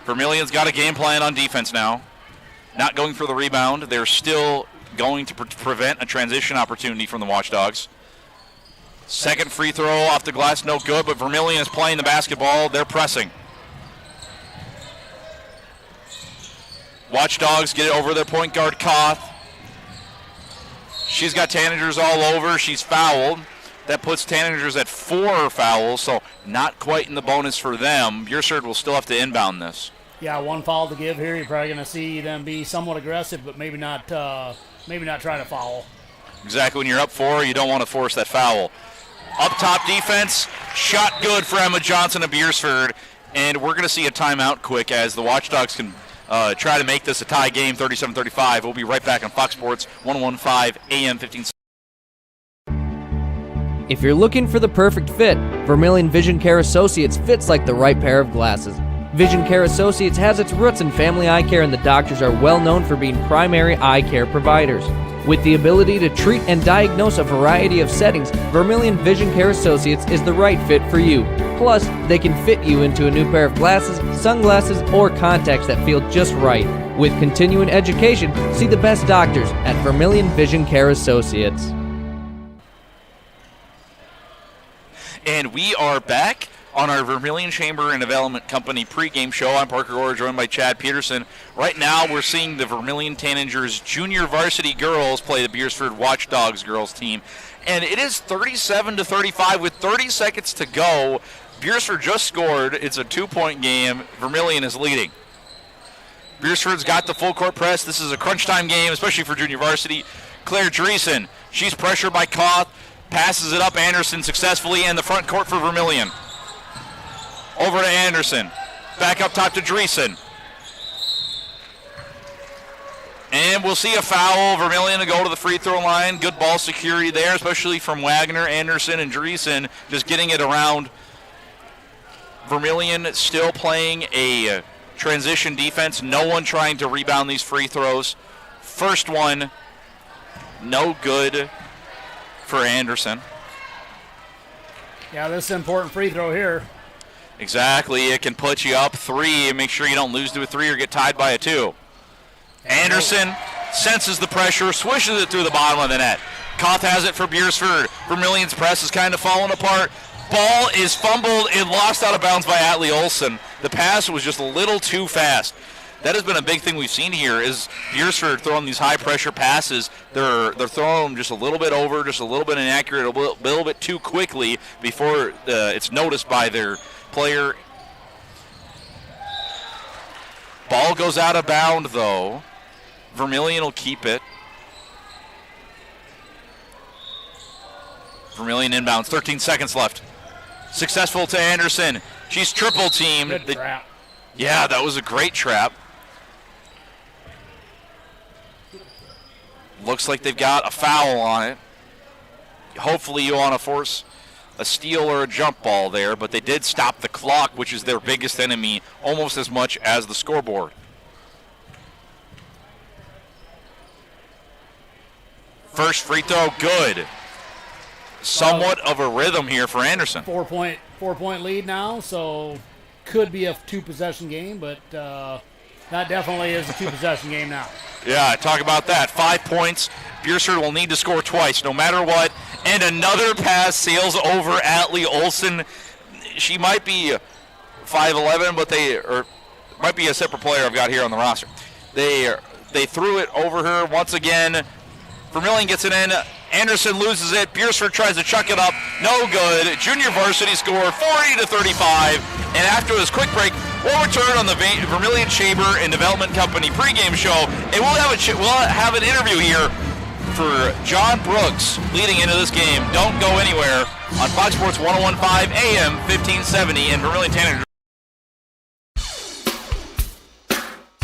Vermillion's got a game plan on defense now. Not going for the rebound. They're still going to prevent a transition opportunity from the Watchdogs. Second free throw off the glass, no good, but Vermillion is playing the basketball. They're pressing. Watchdogs get it over their point guard, Koth. She's got Tanagers all over. She's fouled. That puts Tanagers at 4 fouls, so not quite in the bonus for them. Beresford will still have to inbound this. Yeah, 1 foul to give here. You're probably going to see them be somewhat aggressive, but maybe not try to foul. Exactly. When you're up 4, you don't want to force that foul. Up top defense, shot good for Emma Johnson of Beresford, and we're going to see a timeout quick as the Watchdogs can try to make this a tie game, 37-35. We'll be right back on Fox Sports 115 AM 15. If you're looking for the perfect fit, Vermillion Vision Care Associates fits like the right pair of glasses. Vision Care Associates has its roots in family eye care, and the doctors are well known for being primary eye care providers. With the ability to treat and diagnose a variety of settings, Vermillion Vision Care Associates is the right fit for you. Plus, they can fit you into a new pair of glasses, sunglasses, or contacts that feel just right. With continuing education, see the best doctors at Vermillion Vision Care Associates. And we are back on our Vermillion Chamber and Development Company pregame show. I'm Parker Orr, joined by Chad Peterson. Right now, we're seeing the Vermillion Tanagers junior varsity girls play the Beresford Watchdogs girls team. And it is 37-35 with 30 seconds to go. Beresford just scored. It's a 2-point game. Vermillion is leading. Beresford's got the full court press. This is a crunch time game, especially for junior varsity. Claire Dreesen, she's pressured by Koth. Passes it up Anderson successfully in the front court for Vermillion. Over to Anderson. Back up top to Dreesen. And we'll see a foul. Vermillion to go to the free throw line. Good ball security there, especially from Wagner, Anderson, and Dreesen, just getting it around. Vermillion still playing a transition defense. No one trying to rebound these free throws. First one, no good for Anderson. Yeah, this is an important free throw here. Exactly. It can put you up 3 and make sure you don't lose to a 3 or get tied by a 2. Anderson senses the pressure, swishes it through the bottom of the net. Koth has it for Beresford. Vermillion's press is kind of falling apart. Ball is fumbled and lost out of bounds by Atlee Olsen. The pass was just a little too fast. That has been a big thing we've seen here is Beresford throwing these high-pressure passes. They're throwing them just a little bit over, just a little bit inaccurate, a little bit too quickly before it's noticed by their player. Ball goes out of bound, though. Vermillion will keep it. Vermillion inbounds, 13 seconds left. Successful to Anderson. She's triple-teamed. Good trap. Yeah, that was a great trap. Looks like they've got a foul on it. Hopefully you want to force a steal or a jump ball there, but they did stop the clock, which is their biggest enemy, almost as much as the scoreboard. First free throw, good. Somewhat of a rhythm here for Anderson. 4-point lead now, so could be a 2-possession game, but that definitely is a 2-possession game now. Yeah, talk about that. 5 points. Beresford will need to score twice, no matter what. And another pass sails over Atlee Olsen. She might be 5'11", but might be a separate player I've got here on the roster. They threw it over her once again. Vermillion gets it in. Anderson loses it. Beresford tries to chuck it up. No good. Junior varsity score 40-35. And after this quick break, we'll return on the Vermillion Chamber and Development Company pregame show, and we'll have an interview here for John Brooks leading into this game. Don't go anywhere on Fox Sports 101.5 AM 1570 and Vermillion Tanagers.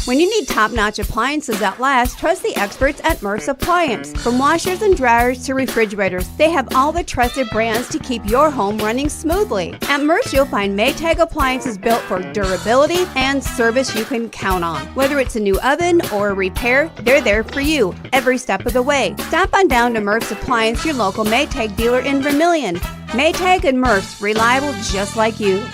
When you need top-notch appliances that last, trust the experts at Murph's Appliance. From washers and dryers to refrigerators, they have all the trusted brands to keep your home running smoothly. At Murph's, you'll find Maytag appliances built for durability and service you can count on. Whether it's a new oven or a repair, they're there for you every step of the way. Stop on down to Murph's Appliance, your local Maytag dealer in Vermillion. Maytag and Murph's, reliable just like you.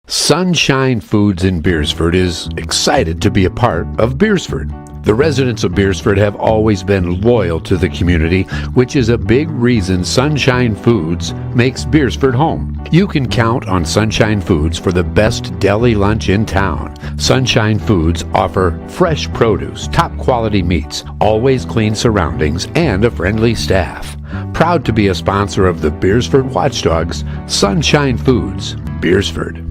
Sunshine Foods in Beresford is excited to be a part of Beresford. The residents of Beresford have always been loyal to the community, which is a big reason Sunshine Foods makes Beresford home. You can count on Sunshine Foods for the best deli lunch in town. Sunshine Foods offer fresh produce, top quality meats, always clean surroundings, and a friendly staff. Proud to be a sponsor of the Beresford Watchdogs, Sunshine Foods, Beresford.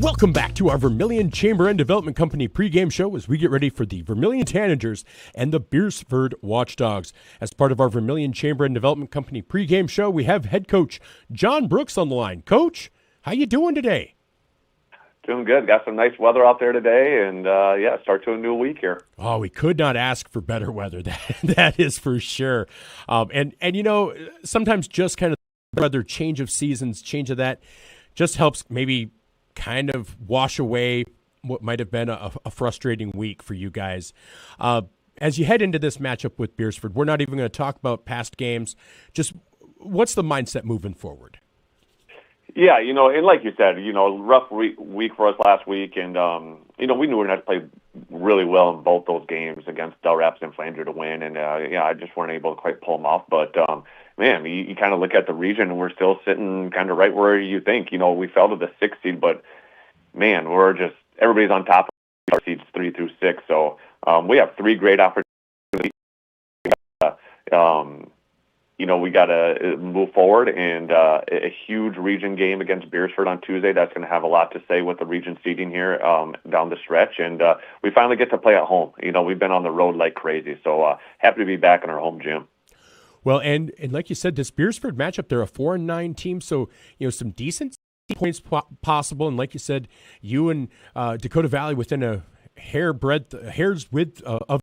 Welcome back to our Vermillion Chamber and Development Company pregame show as we get ready for the Vermillion Tanagers and the Beresford Watchdogs. As part of our Vermillion Chamber and Development Company pregame show, we have head coach John Brooks on the line. Coach, how you doing today? Doing good. Got some nice weather out there today, and start to a new week here. Oh, we could not ask for better weather. That is for sure. And you know, sometimes just kind of weather, change of seasons, change of that, just helps maybe kind of wash away what might have been a frustrating week for you guys. As you head into this matchup with Beresford, we're not even going to talk about past games. Just what's the mindset moving forward? Yeah, and like you said, rough week for us last week, and we knew we were going to play really well in both those games against Del Rapids and Flanger to win, and I just weren't able to quite pull them off. But man, you kind of look at the region, and we're still sitting kind of right where you think. We fell to the 6th seed, but man, everybody's on top of our seeds 3 through 6. So we have 3 great opportunities. We got to move forward, and a huge region game against Beresford on Tuesday. That's going to have a lot to say with the region seeding here down the stretch. And we finally get to play at home. We've been on the road like crazy. So happy to be back in our home gym. Well, and like you said, this Beresford matchup, they're a 4-9 team, so some decent points possible. And like you said, you and Dakota Valley within a hair's width of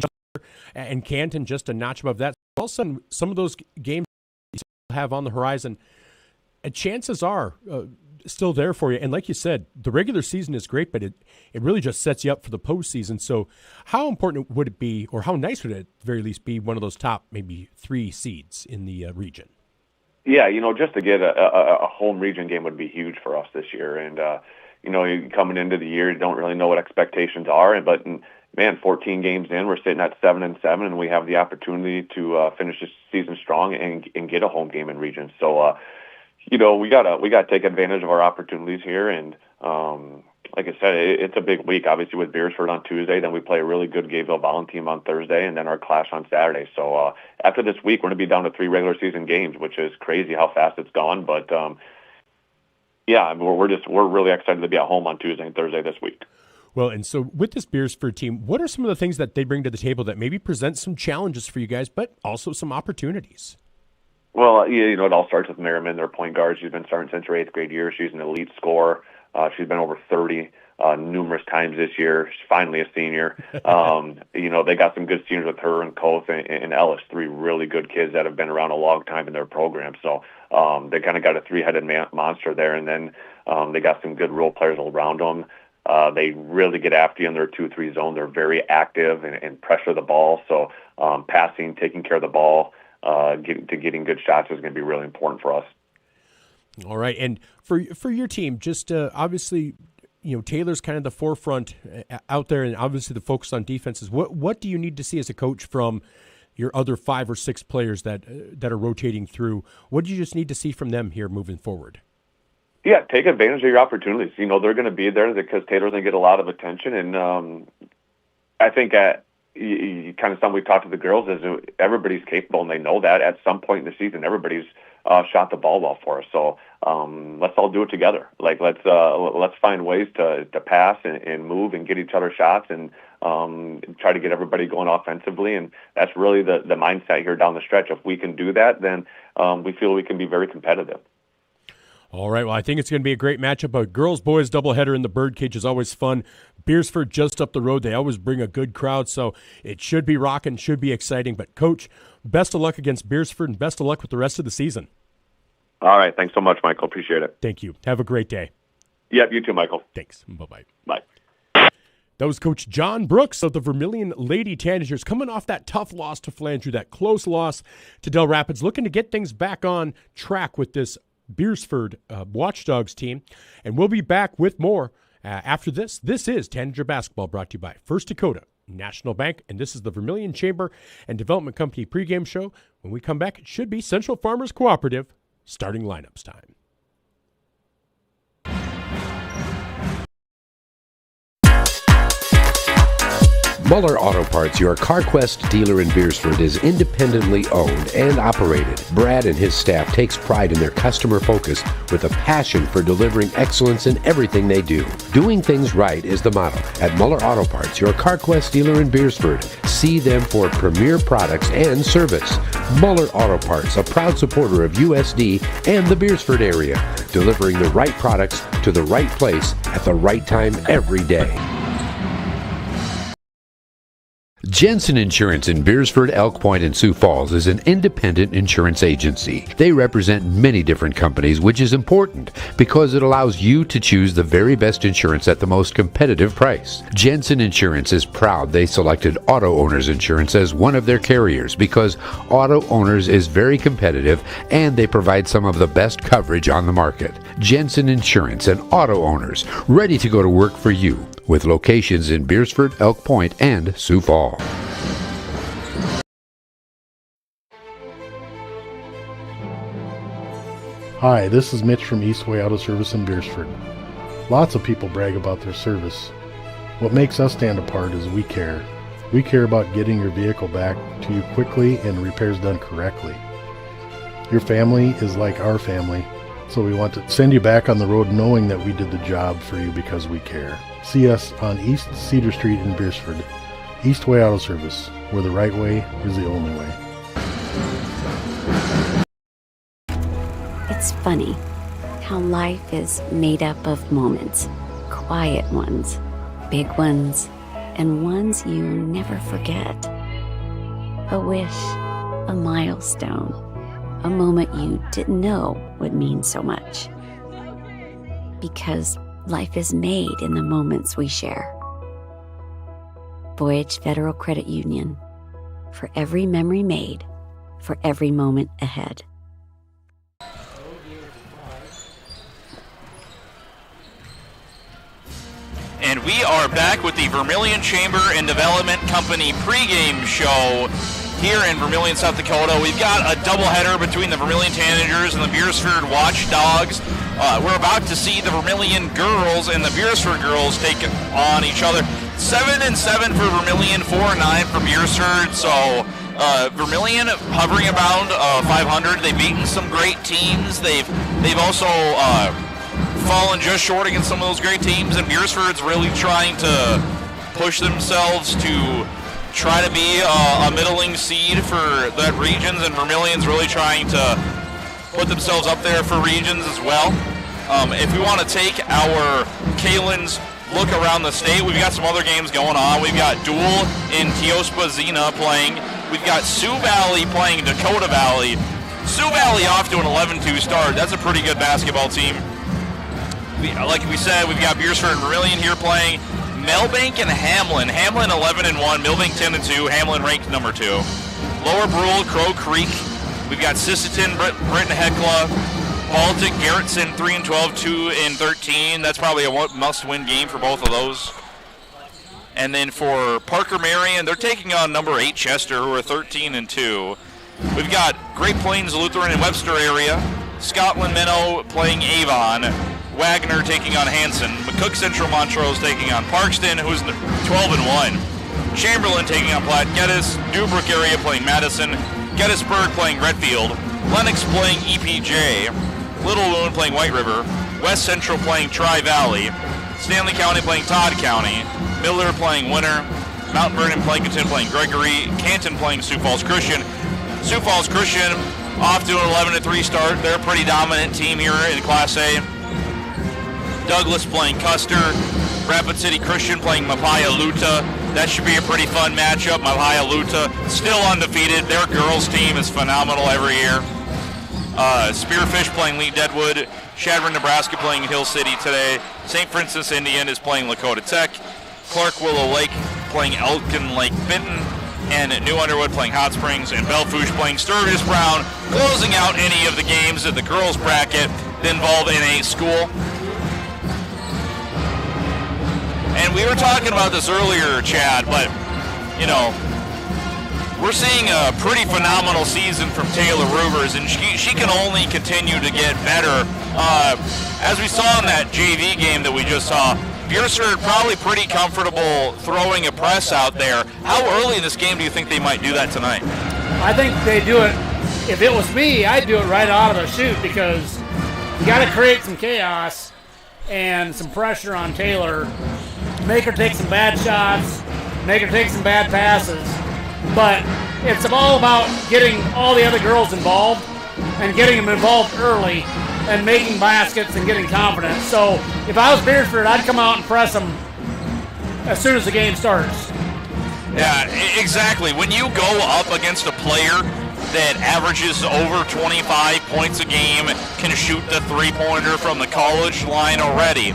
each other, and Canton just a notch above that. All of a sudden, some of those games you have on the horizon, chances are still there for you. And like you said, the regular season is great, but it really just sets you up for the postseason. So how important would it be, or how nice would it at the very least be, one of those top maybe 3 seeds in the region? Yeah, just to get a home region game would be huge for us this year. And, coming into the year, you don't really know what expectations are. But, man, 14 games in, we're sitting at 7-7, and we have the opportunity to finish this season strong and get a home game in region. So, we gotta take advantage of our opportunities here. And, like I said, it's a big week, obviously, with Beresford on Tuesday. Then we play a really good Gayville Volun team on Thursday, and then our clash on Saturday. So after this week, we're going to be down to 3 regular season games, which is crazy how fast it's gone. But, we're really excited to be at home on Tuesday and Thursday this week. Well, and so with this Beresford team, what are some of the things that they bring to the table that maybe present some challenges for you guys, but also some opportunities? Well, it all starts with Merriman, their point guard. She's been starting since her 8th grade year. She's an elite scorer. She's been over 30 numerous times this year. She's finally a senior. They got some good seniors with her and Koth and Ellis, 3 really good kids that have been around a long time in their program. So they kind of got a 3-headed monster there. And then they got some good role players around them. They really get after you in their 2-3 zone. They're very active and pressure the ball. So passing, taking care of the ball, getting good shots is going to be really important for us. All right, and for your team, just obviously, Taylor's kind of the forefront out there, and obviously the focus on defenses. What do you need to see as a coach from your other 5 or 6 players that are rotating through? What do you just need to see from them here moving forward? Yeah, take advantage of your opportunities. They're going to be there because Taylor's going to get a lot of attention, and I think kind of something we've talked to the girls is everybody's capable, and they know that at some point in the season, everybody's shot the ball well for us. So let's all do it together. Like let's find ways to pass and move and get each other shots and try to get everybody going offensively. And that's really the mindset here down the stretch. If we can do that, then we feel we can be very competitive. All right, well, I think it's going to be a great matchup. A girls-boys doubleheader in the Birdcage is always fun. Beresford just up the road. They always bring a good crowd, so it should be rocking, should be exciting. But, Coach, best of luck against Beresford and best of luck with the rest of the season. All right, thanks so much, Michael. Appreciate it. Thank you. Have a great day. Yep, you too, Michael. Thanks. Bye-bye. Bye. That was Coach John Brooks of the Vermillion Lady Tanagers coming off that tough loss to Flandreau, that close loss to Del Rapids, looking to get things back on track with this Beresford Watchdogs team. And we'll be back with more after this. This is Tanager Basketball, brought to you by First Dakota National Bank, and this is the Vermillion Chamber and Development Company pregame show. When we come back, it should be Central Farmers Cooperative starting lineups time. Muller Auto Parts, your CarQuest dealer in Beresford, is independently owned and operated. Brad and his staff takes pride in their customer focus with a passion for delivering excellence in everything they do. Doing things right is the motto. At Muller Auto Parts, your CarQuest dealer in Beresford, see them for premier products and service. Muller Auto Parts, a proud supporter of USD and the Beresford area, delivering the right products to the right place at the right time every day. Jensen Insurance in Beresford, Elk Point, and Sioux Falls is an independent insurance agency. They represent many different companies, which is important because it allows you to choose the very best insurance at the most competitive price. Jensen Insurance is proud they selected Auto Owners Insurance as one of their carriers because Auto Owners is very competitive and they provide some of the best coverage on the market. Jensen Insurance and Auto Owners, ready to go to work for you, with locations in Beresford, Elk Point, and Sioux Falls. Hi, this is Mitch from Eastway Auto Service in Beresford. Lots of people brag about their service. What makes us stand apart is we care. We care about getting your vehicle back to you quickly and repairs done correctly. Your family is like our family, so we want to send you back on the road knowing that we did the job for you because we care. See us on East Cedar Street in Beresford. Eastway Auto Service, where the right way is the only way. It's funny how life is made up of moments. Quiet ones, big ones, and ones you never forget. A wish, a milestone, a moment you didn't know would mean so much. Because life is made in the moments we share. Voyage Federal Credit Union. For every memory made, for every moment ahead. And we are back with the Vermillion Chamber and Development Company pregame show here in Vermillion, South Dakota. We've got a doubleheader between the Vermillion Tanagers and the Beresford Watchdogs. We're about to see the Vermillion girls and the Beresford girls take on each other. 7-7 for Vermillion, 4-9 for Beresford. So Vermillion hovering around 500. They've beaten some great teams. They've also fallen just short against some of those great teams, and Beresford's really trying to push themselves to try to be a middling seed for that regions, and Vermillion's really trying to put themselves up there for regions as well. If we want to take our Kalen's look around the state, we've got some other games going on. We've got Dual in Teospa-Xena playing. We've got Sioux Valley playing Dakota Valley. Sioux Valley off to an 11-2 start. That's a pretty good basketball team. Like we said, we've got Beresford and Vermillion here playing. Melbank and Hamlin. Hamlin 11-1, Milbank 10-2, Hamlin ranked number 2. Lower Brule, Crow Creek. We've got Sisseton, Britton Hecla, Baltic, Garrettson 3-12, 2-13. That's probably a must-win game for both of those. And then for Parker Marion, they're taking on number 8 Chester, who are 13-2. We've got Great Plains Lutheran and Webster area. Scotland Minnow playing Avon. Wagner taking on Hanson. McCook Central Montrose taking on Parkston, who's 12-1. Chamberlain taking on Platte Geddes. Newbrook area playing Madison. Gettysburg playing Redfield. Lennox playing EPJ. Little Loon playing White River, West Central playing Tri-Valley, Stanley County playing Todd County, Miller playing Winter, Mount Vernon Plankinton playing Gregory, Canton playing Sioux Falls Christian. Sioux Falls Christian off to an 11-3 start. They're a pretty dominant team here in Class A. Douglas playing Custer, Rapid City Christian playing Mapaya Luta. That should be a pretty fun matchup. Mapaya Luta still undefeated. Their girls team is phenomenal every year. Spearfish playing Lee Deadwood, Shadron, Nebraska playing Hill City today. St. Francis Indian is playing Lakota Tech. Clark Willow Lake playing Elkin Lake Benton, and New Underwood playing Hot Springs, and Belfouche playing Sturgis Brown, closing out any of the games of the girls bracket that involve in a school. And we were talking about this earlier, Chad, but, you know, we're seeing a pretty phenomenal season from Taylor Rivers, and she can only continue to get better. As we saw in that JV game that we just saw, Beresford probably pretty comfortable throwing a press out there. How early in this game do you think they might do that tonight? I think they do it. If it was me, I'd do it right out of the chute, because you got to create some chaos and some pressure on Taylor. Make her take some bad shots, make her take some bad passes. But it's all about getting all the other girls involved and getting them involved early and making baskets and getting confidence. So if I was Beresford, I'd come out and press them as soon as the game starts. Yeah, exactly. When you go up against a player that averages over 25 points a game, can shoot the three-pointer from the college line already,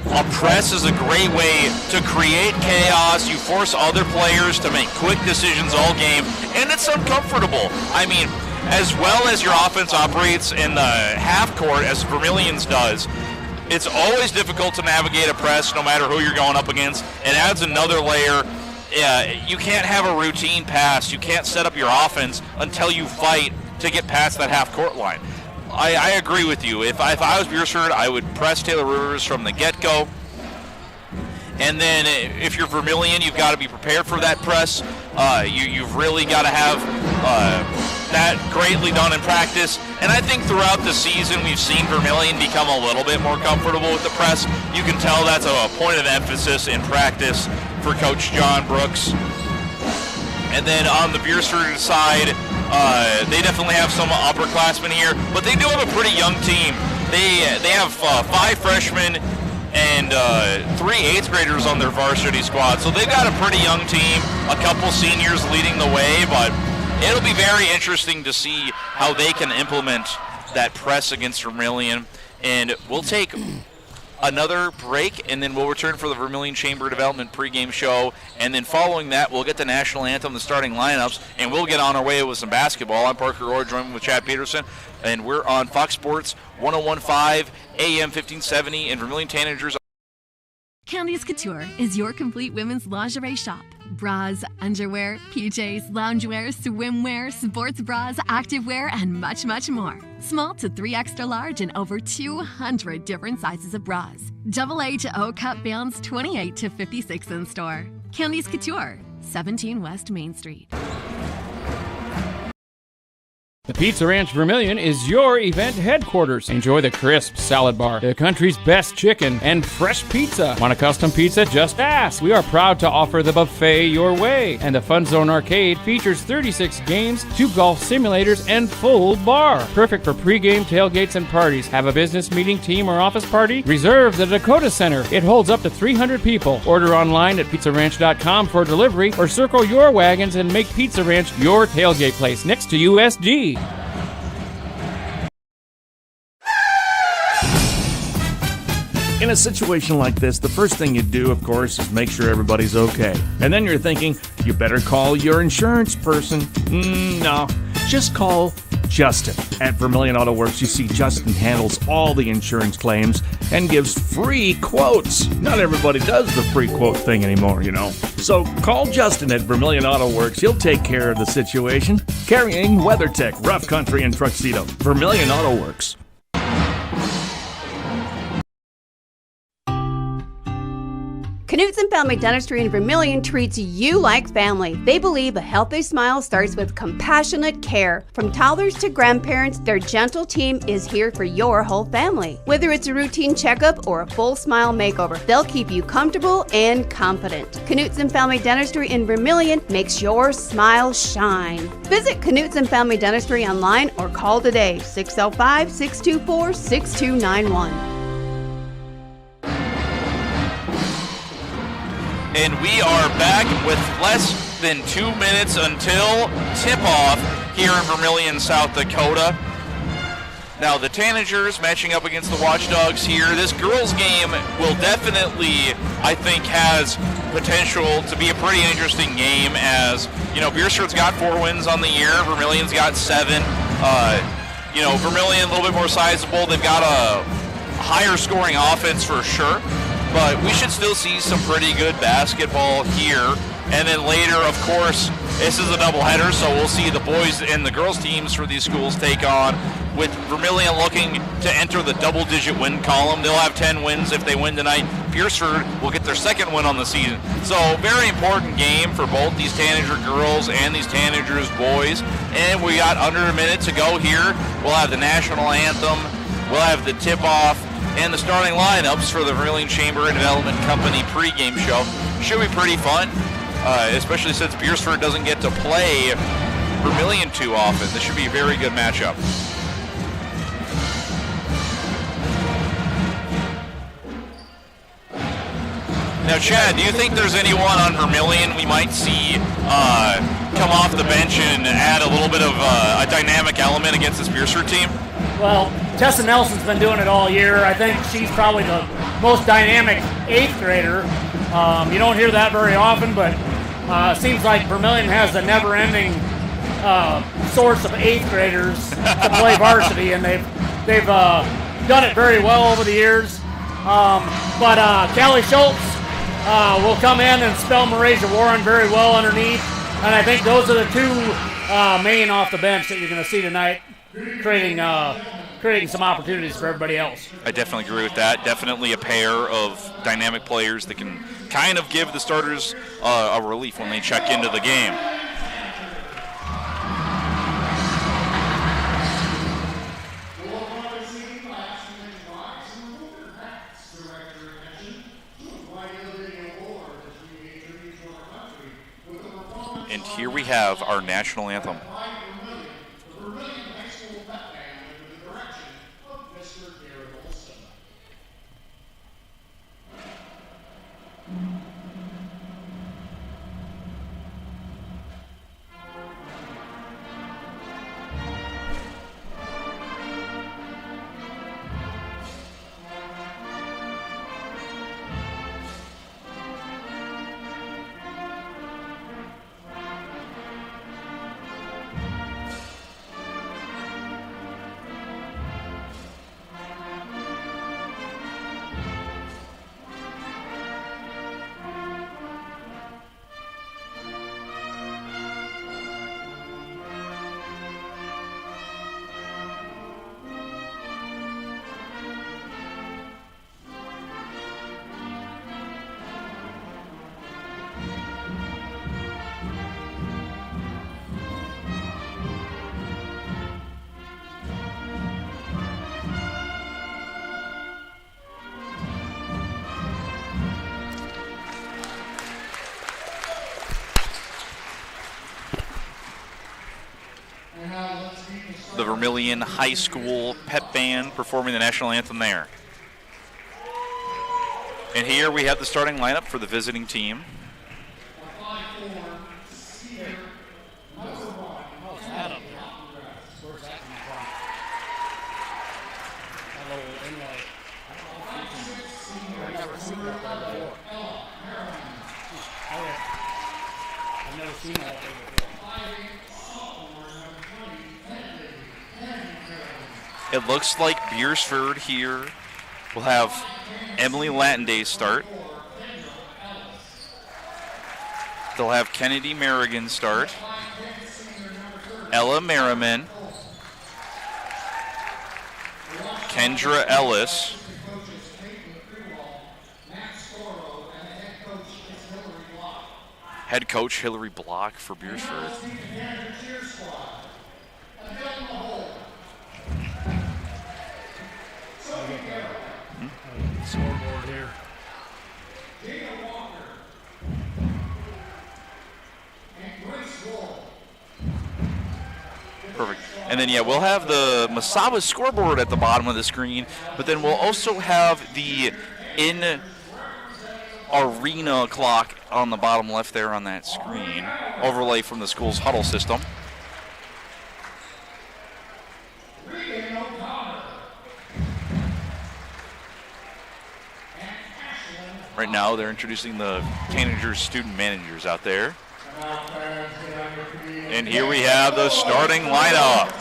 a press is a great way to create chaos. You force other players to make quick decisions all game, and it's uncomfortable. I mean, as well as your offense operates in the half court, as Vermillion's does, it's always difficult to navigate a press no matter who you're going up against. It adds another layer. You can't have a routine pass. You can't set up your offense until you fight to get past that half court line. I agree with you. If I was Beresford, I would press Taylor Rivers from the get-go. And then if you're Vermillion, you've got to be prepared for that press. You've really got to have that greatly done in practice. And I think throughout the season, we've seen Vermillion become a little bit more comfortable with the press. You can tell that's a point of emphasis in practice for Coach John Brooks. And then on the Beresford side, they definitely have some upperclassmen here, but they do have a pretty young team. They have 5 freshmen and 3 8th graders on their varsity squad, so they've got a pretty young team, a couple seniors leading the way, but it'll be very interesting to see how they can implement that press against Vermillion. And we'll take another break, and then we'll return for the Vermillion Chamber Development pregame show. And then following that, we'll get the national anthem, the starting lineups, and we'll get on our way with some basketball. I'm Parker Orr, joined with Chad Peterson, and we're on Fox Sports 101.5 AM 1570 and Vermillion Tanagers. Candice Couture is your complete women's lingerie shop. Bras, underwear, PJs, loungewear, swimwear, sports bras, activewear, and much, much more. Small to 3 extra large and over 200 different sizes of bras. AA to O cup bands 28 to 56 in store. Candice Couture, 17 West Main Street. The Pizza Ranch Vermillion is your event headquarters. Enjoy the crisp salad bar, the country's best chicken, and fresh pizza. Want a custom pizza? Just ask. We are proud to offer the buffet your way. And the Fun Zone Arcade features 36 games, 2 golf simulators, and full bar. Perfect for pregame tailgates and parties. Have a business meeting, team, or office party? Reserve the Dakota Center. It holds up to 300 people. Order online at pizzaranch.com for delivery, or circle your wagons and make Pizza Ranch your tailgate place next to USD. In a situation like this, the first thing you do, of course, is make sure everybody's okay. And then you're thinking, you better call your insurance person. No, just call Justin. At Vermillion Auto Works, you see Justin handles all the insurance claims and gives free quotes. Not everybody does the free quote thing anymore, you know. So call Justin at Vermillion Auto Works. He'll take care of the situation. Carrying WeatherTech, Rough Country, and Tuxedo. Vermillion Auto Works. Knutson Family Dentistry in Vermillion treats you like family. They believe a healthy smile starts with compassionate care. From toddlers to grandparents, their gentle team is here for your whole family. Whether it's a routine checkup or a full smile makeover, they'll keep you comfortable and confident. Knutson Family Dentistry in Vermillion makes your smile shine. Visit Knutson Family Dentistry online or call today, 605-624-6291. And we are back with less than 2 minutes until tip-off here in Vermillion, South Dakota. Now, the Tanagers matching up against the Watchdogs here. This girls' game will definitely, I think, has potential to be a pretty interesting game as, Beresford's got 4 wins on the year. Vermillion's got 7. Vermillion a little bit more sizable. They've got a higher scoring offense for sure. But we should still see some pretty good basketball here. And then later, of course, this is a doubleheader, so we'll see the boys and the girls teams for these schools take on, with Vermillion looking to enter the double-digit win column. They'll have 10 wins if they win tonight. Beresford will get their second win on the season. So very important game for both these Tanager girls and these Tanagers boys. And we got under a minute to go here. We'll have the national anthem. We'll have the tip-off and the starting lineups for the Vermillion Chamber and Development Company pregame show. Should be pretty fun, especially since Beresford doesn't get to play Vermillion too often. This should be a very good matchup. Now, Chad, do you think there's anyone on Vermillion we might see come off the bench and add a little bit of a dynamic element against this Beresford team? Well, Tessa Nelson's been doing it all year. I think she's probably the most dynamic 8th grader. You don't hear that very often, but it seems like Vermillion has a never-ending source of 8th graders to play varsity, and they've done it very well over the years. But Callie Schultz will come in and spell Marasia Warren very well underneath, and I think those are the 2 main off the bench that you're going to see tonight, creating some opportunities for everybody else. I definitely agree with that. Definitely a pair of dynamic players that can kind of give the starters a relief when they check into the game. And here we have our national anthem. The Vermillion High School pep band performing the national anthem there. And here we have the starting lineup for the visiting team. It looks like Beresford here will have Emily Latinday start. They'll have Kennedy Merrigan start. Ella Merriman. Kendra Ellis. head coach Hillary Block for Beresford. Scoreboard here. Perfect. And then, we'll have the Masaba scoreboard at the bottom of the screen, but then we'll also have the in-arena clock on the bottom left there on that screen, overlay from the school's huddle system. Right now, they're introducing the Tanagers student managers out there. And here we have the starting lineup.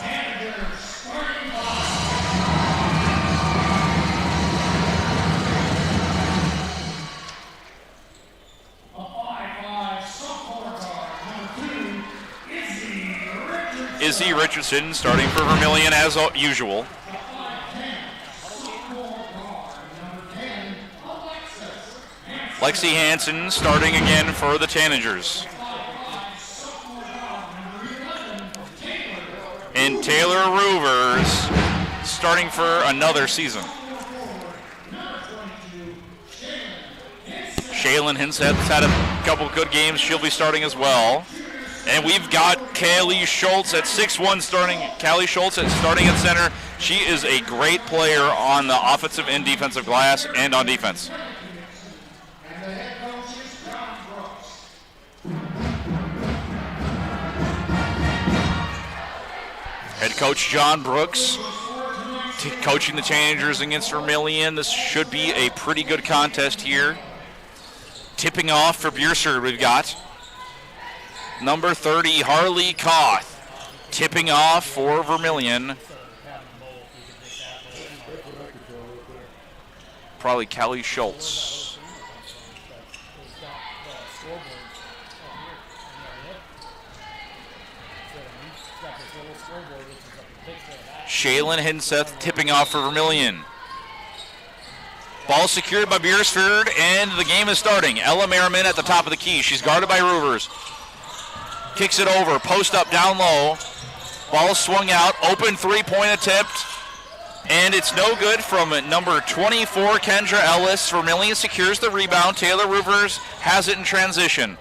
Izzy Richardson starting for Vermillion as usual. Lexi Hansen starting again for the Tanagers. And Taylor Roovers starting for another season. Shaylin Hinset's had a couple good games. She'll be starting as well. And we've got Callie Schultz at 6'1", starting. Callie Schultz starting at center. She is a great player on the offensive and defensive glass and on defense. Head coach John Brooks coaching the Tanagers against Vermillion. This should be a pretty good contest here. Tipping off for Beresford, we've got number 30, Harley Koth. Tipping off for Vermillion. Probably Callie Schultz. Shaylin Hinseth tipping off for Vermillion. Ball secured by Beresford, and the game is starting. Ella Merriman at the top of the key. She's guarded by Roovers. Kicks it over, post up down low. Ball swung out, open three-point attempt, and it's no good from number 24, Kendra Ellis. Vermillion secures the rebound. Taylor Roovers has it in transition.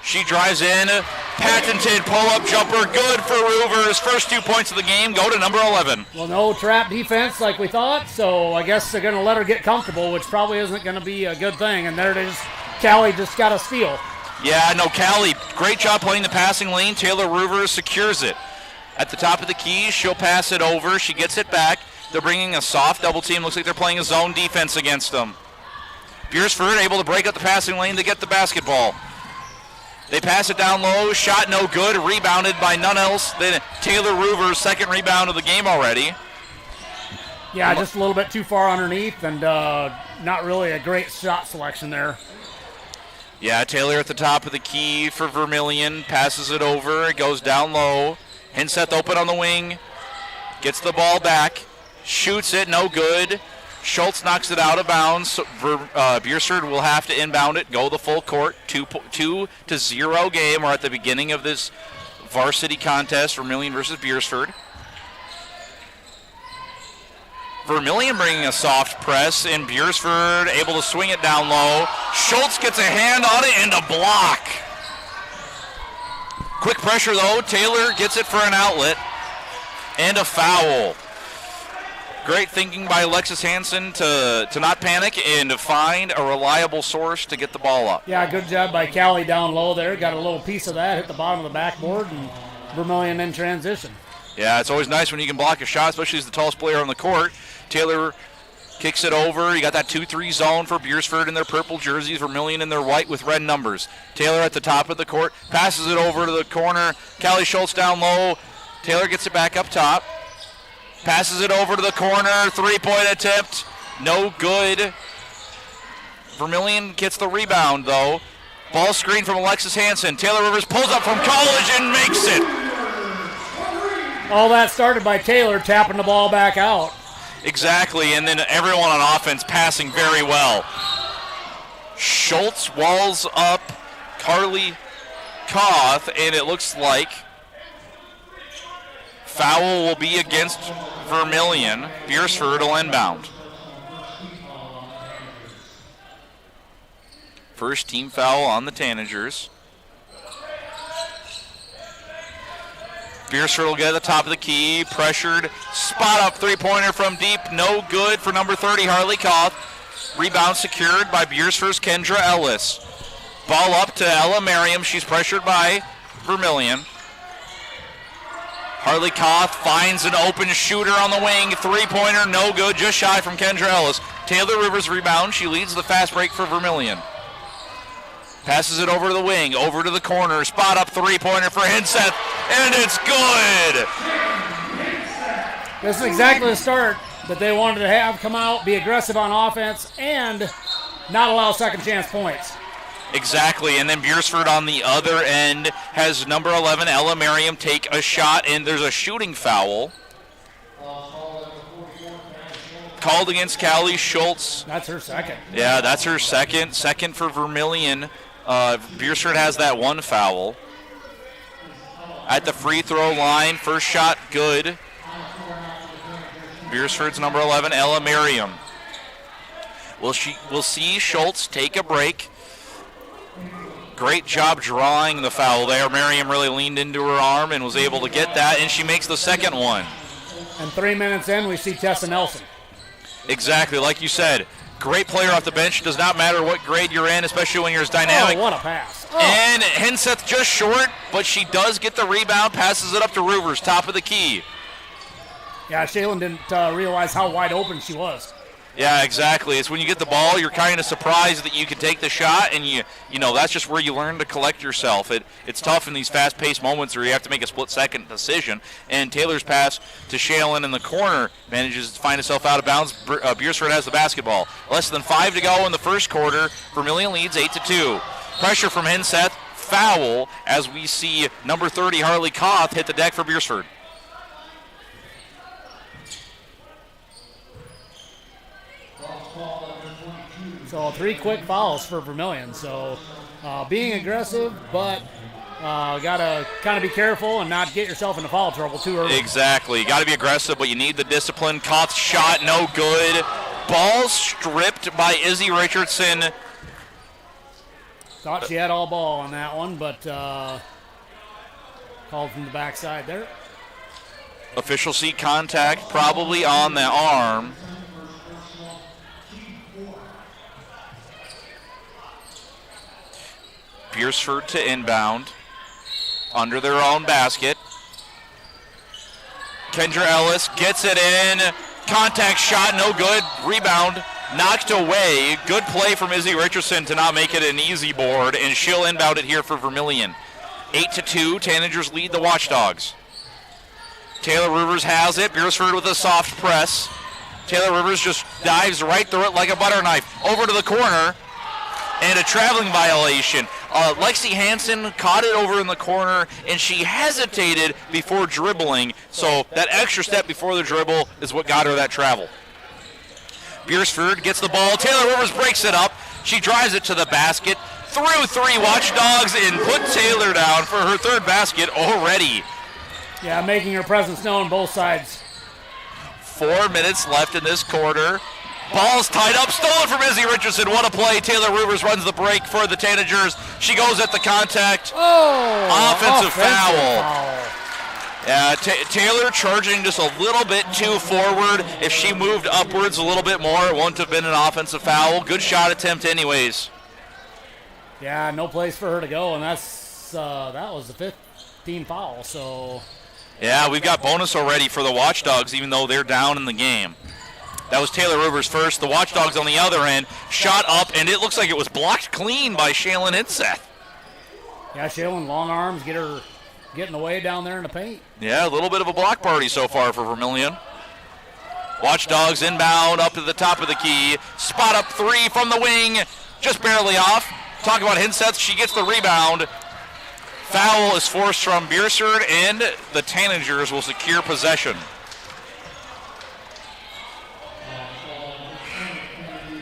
She drives in, patented pull-up jumper, good for Roovers. First 2 points of the game go to number 11. Well, no trap defense like we thought, so I guess they're going to let her get comfortable, which probably isn't going to be a good thing. And there it is. Callie just got a steal. Yeah, no, Callie, great job playing the passing lane. Taylor Roovers secures it. At the top of the key, she'll pass it over. She gets it back. They're bringing a soft double team. Looks like they're playing a zone defense against them. Beresford able to break up the passing lane to get the basketball. They pass it down low, shot no good, rebounded by none else than Taylor Roovers, second rebound of the game already. Yeah, just a little bit too far underneath, and not really a great shot selection there. Yeah, Taylor at the top of the key for Vermillion, passes it over, it goes down low. Hinseth open on the wing, gets the ball back, shoots it, no good. Schultz knocks it out of bounds. Beresford will have to inbound it, go the full court, 2-0 game. We're at the beginning of this varsity contest, Vermillion versus Beresford. Vermillion bringing a soft press, and Beresford able to swing it down low. Schultz gets a hand on it and a block. Quick pressure though, Taylor gets it for an outlet and a foul. Great thinking by Alexis Hansen to not panic and to find a reliable source to get the ball up. Yeah, good job by Callie down low there. Got a little piece of that, hit the bottom of the backboard, and Vermillion in transition. Yeah, it's always nice when you can block a shot, especially as the tallest player on the court. Taylor kicks it over. You got that 2-3 zone for Beresford in their purple jerseys, Vermillion in their white with red numbers. Taylor at the top of the court, passes it over to the corner. Callie Schultz down low. Taylor gets it back up top. Passes it over to the corner, three-point attempt, no good. Vermillion gets the rebound, though. Ball screen from Alexis Hansen. Taylor Roovers pulls up from college and makes it. All that started by Taylor tapping the ball back out. Exactly, and then everyone on offense passing very well. Schultz walls up Carly Koth, and it looks like foul will be against Vermillion. Beresford will inbound. First team foul on the Tanagers. Beresford will get at the top of the key. Pressured. Spot up three-pointer from deep. No good for number 30, Harley Koth. Rebound secured by Beresford's Kendra Ellis. Ball up to Ella Merriam. She's pressured by Vermillion. Harley Koth finds an open shooter on the wing. Three-pointer, no good. Just shy from Kendra Ellis. Taylor Rivers rebound. She leads the fast break for Vermillion. Passes it over to the wing, over to the corner. Spot up three-pointer for Hinseth, and it's good. This is exactly the start that they wanted to have. Come out, be aggressive on offense, and not allow second chance points. Exactly, and then Beresford on the other end has number 11, Ella Merriam, take a shot, and there's a shooting foul called against Callie Schultz. That's her second. Yeah, that's her second. Second for Vermillion. Beresford has that one foul. At the free throw line, first shot good. Beresford's number 11, Ella Merriam. We'll see Schultz take a break. Great job drawing the foul there. Merriam really leaned into her arm and was able to get that, and she makes the second one. And 3 minutes in, we see Tessa Nelson. Exactly, like you said. Great player off the bench. Does not matter what grade you're in, especially when you're as dynamic. Oh, what a pass. Oh. And Hinseth just short, but she does get the rebound, passes it up to Rivers, top of the key. Yeah, Shaylin didn't realize how wide open she was. Yeah, exactly. It's when you get the ball, you're kind of surprised that you can take the shot, and you know that's just where you learn to collect yourself. It's tough in these fast-paced moments where you have to make a split-second decision. And Taylor's pass to Shaylin in the corner manages to find itself out of bounds. Beresford has the basketball. Less than 5 to go in the first quarter. Vermillion leads 8-2. Pressure from Hinseth. Foul as we see number 30 Harley Koth hit the deck for Beresford. So 3 quick fouls for Vermillion. So being aggressive, but got to kind of be careful and not get yourself into foul trouble too early. Exactly. Got to be aggressive, but you need the discipline. Koth's shot, no good. Ball stripped by Izzy Richardson. Thought she had all ball on that one, but called from the backside there. Official seat contact, probably on the arm. Beresford to inbound under their own basket. Kendra Ellis gets it in. Contact shot, no good. Rebound knocked away. Good play from Izzy Richardson to not make it an easy board, and she'll inbound it here for Vermillion. 8-2, Tanagers lead the Watchdogs. Taylor Rivers has it. Beresford with a soft press. Taylor Rivers just dives right through it like a butter knife. Over to the corner. And a traveling violation. Lexi Hansen caught it over in the corner, and she hesitated before dribbling. So that extra step before the dribble is what got her that travel. Beresford gets the ball. Taylor Rivers breaks it up. She drives it to the basket. Through 3 Watchdogs and put Taylor down for her third basket already. Yeah, making her presence known both sides. 4 minutes left in this quarter. Ball's tied up, stolen from Izzy Richardson. What a play. Taylor Rivers runs the break for the Tanagers. She goes at the contact. Oh! Offensive foul. Yeah, Taylor charging just a little bit too forward. If she moved upwards a little bit more, it wouldn't have been an offensive foul. Good shot attempt anyways. Yeah, no place for her to go, and that was the 5th team foul. So. Yeah, we've got bonus already for the Watchdogs, even though they're down in the game. That was Taylor Rivers first. The Watchdogs on the other end shot up, and it looks like it was blocked clean by Shaylin Hinseth. Yeah, Shaylin, long arms, get her getting away down there in the paint. Yeah, a little bit of a block party so far for Vermillion. Watchdogs inbound up to the top of the key. Spot up 3 from the wing, just barely off. Talk about Hinseth, she gets the rebound. Foul is forced from Beresford, and the Tanagers will secure possession.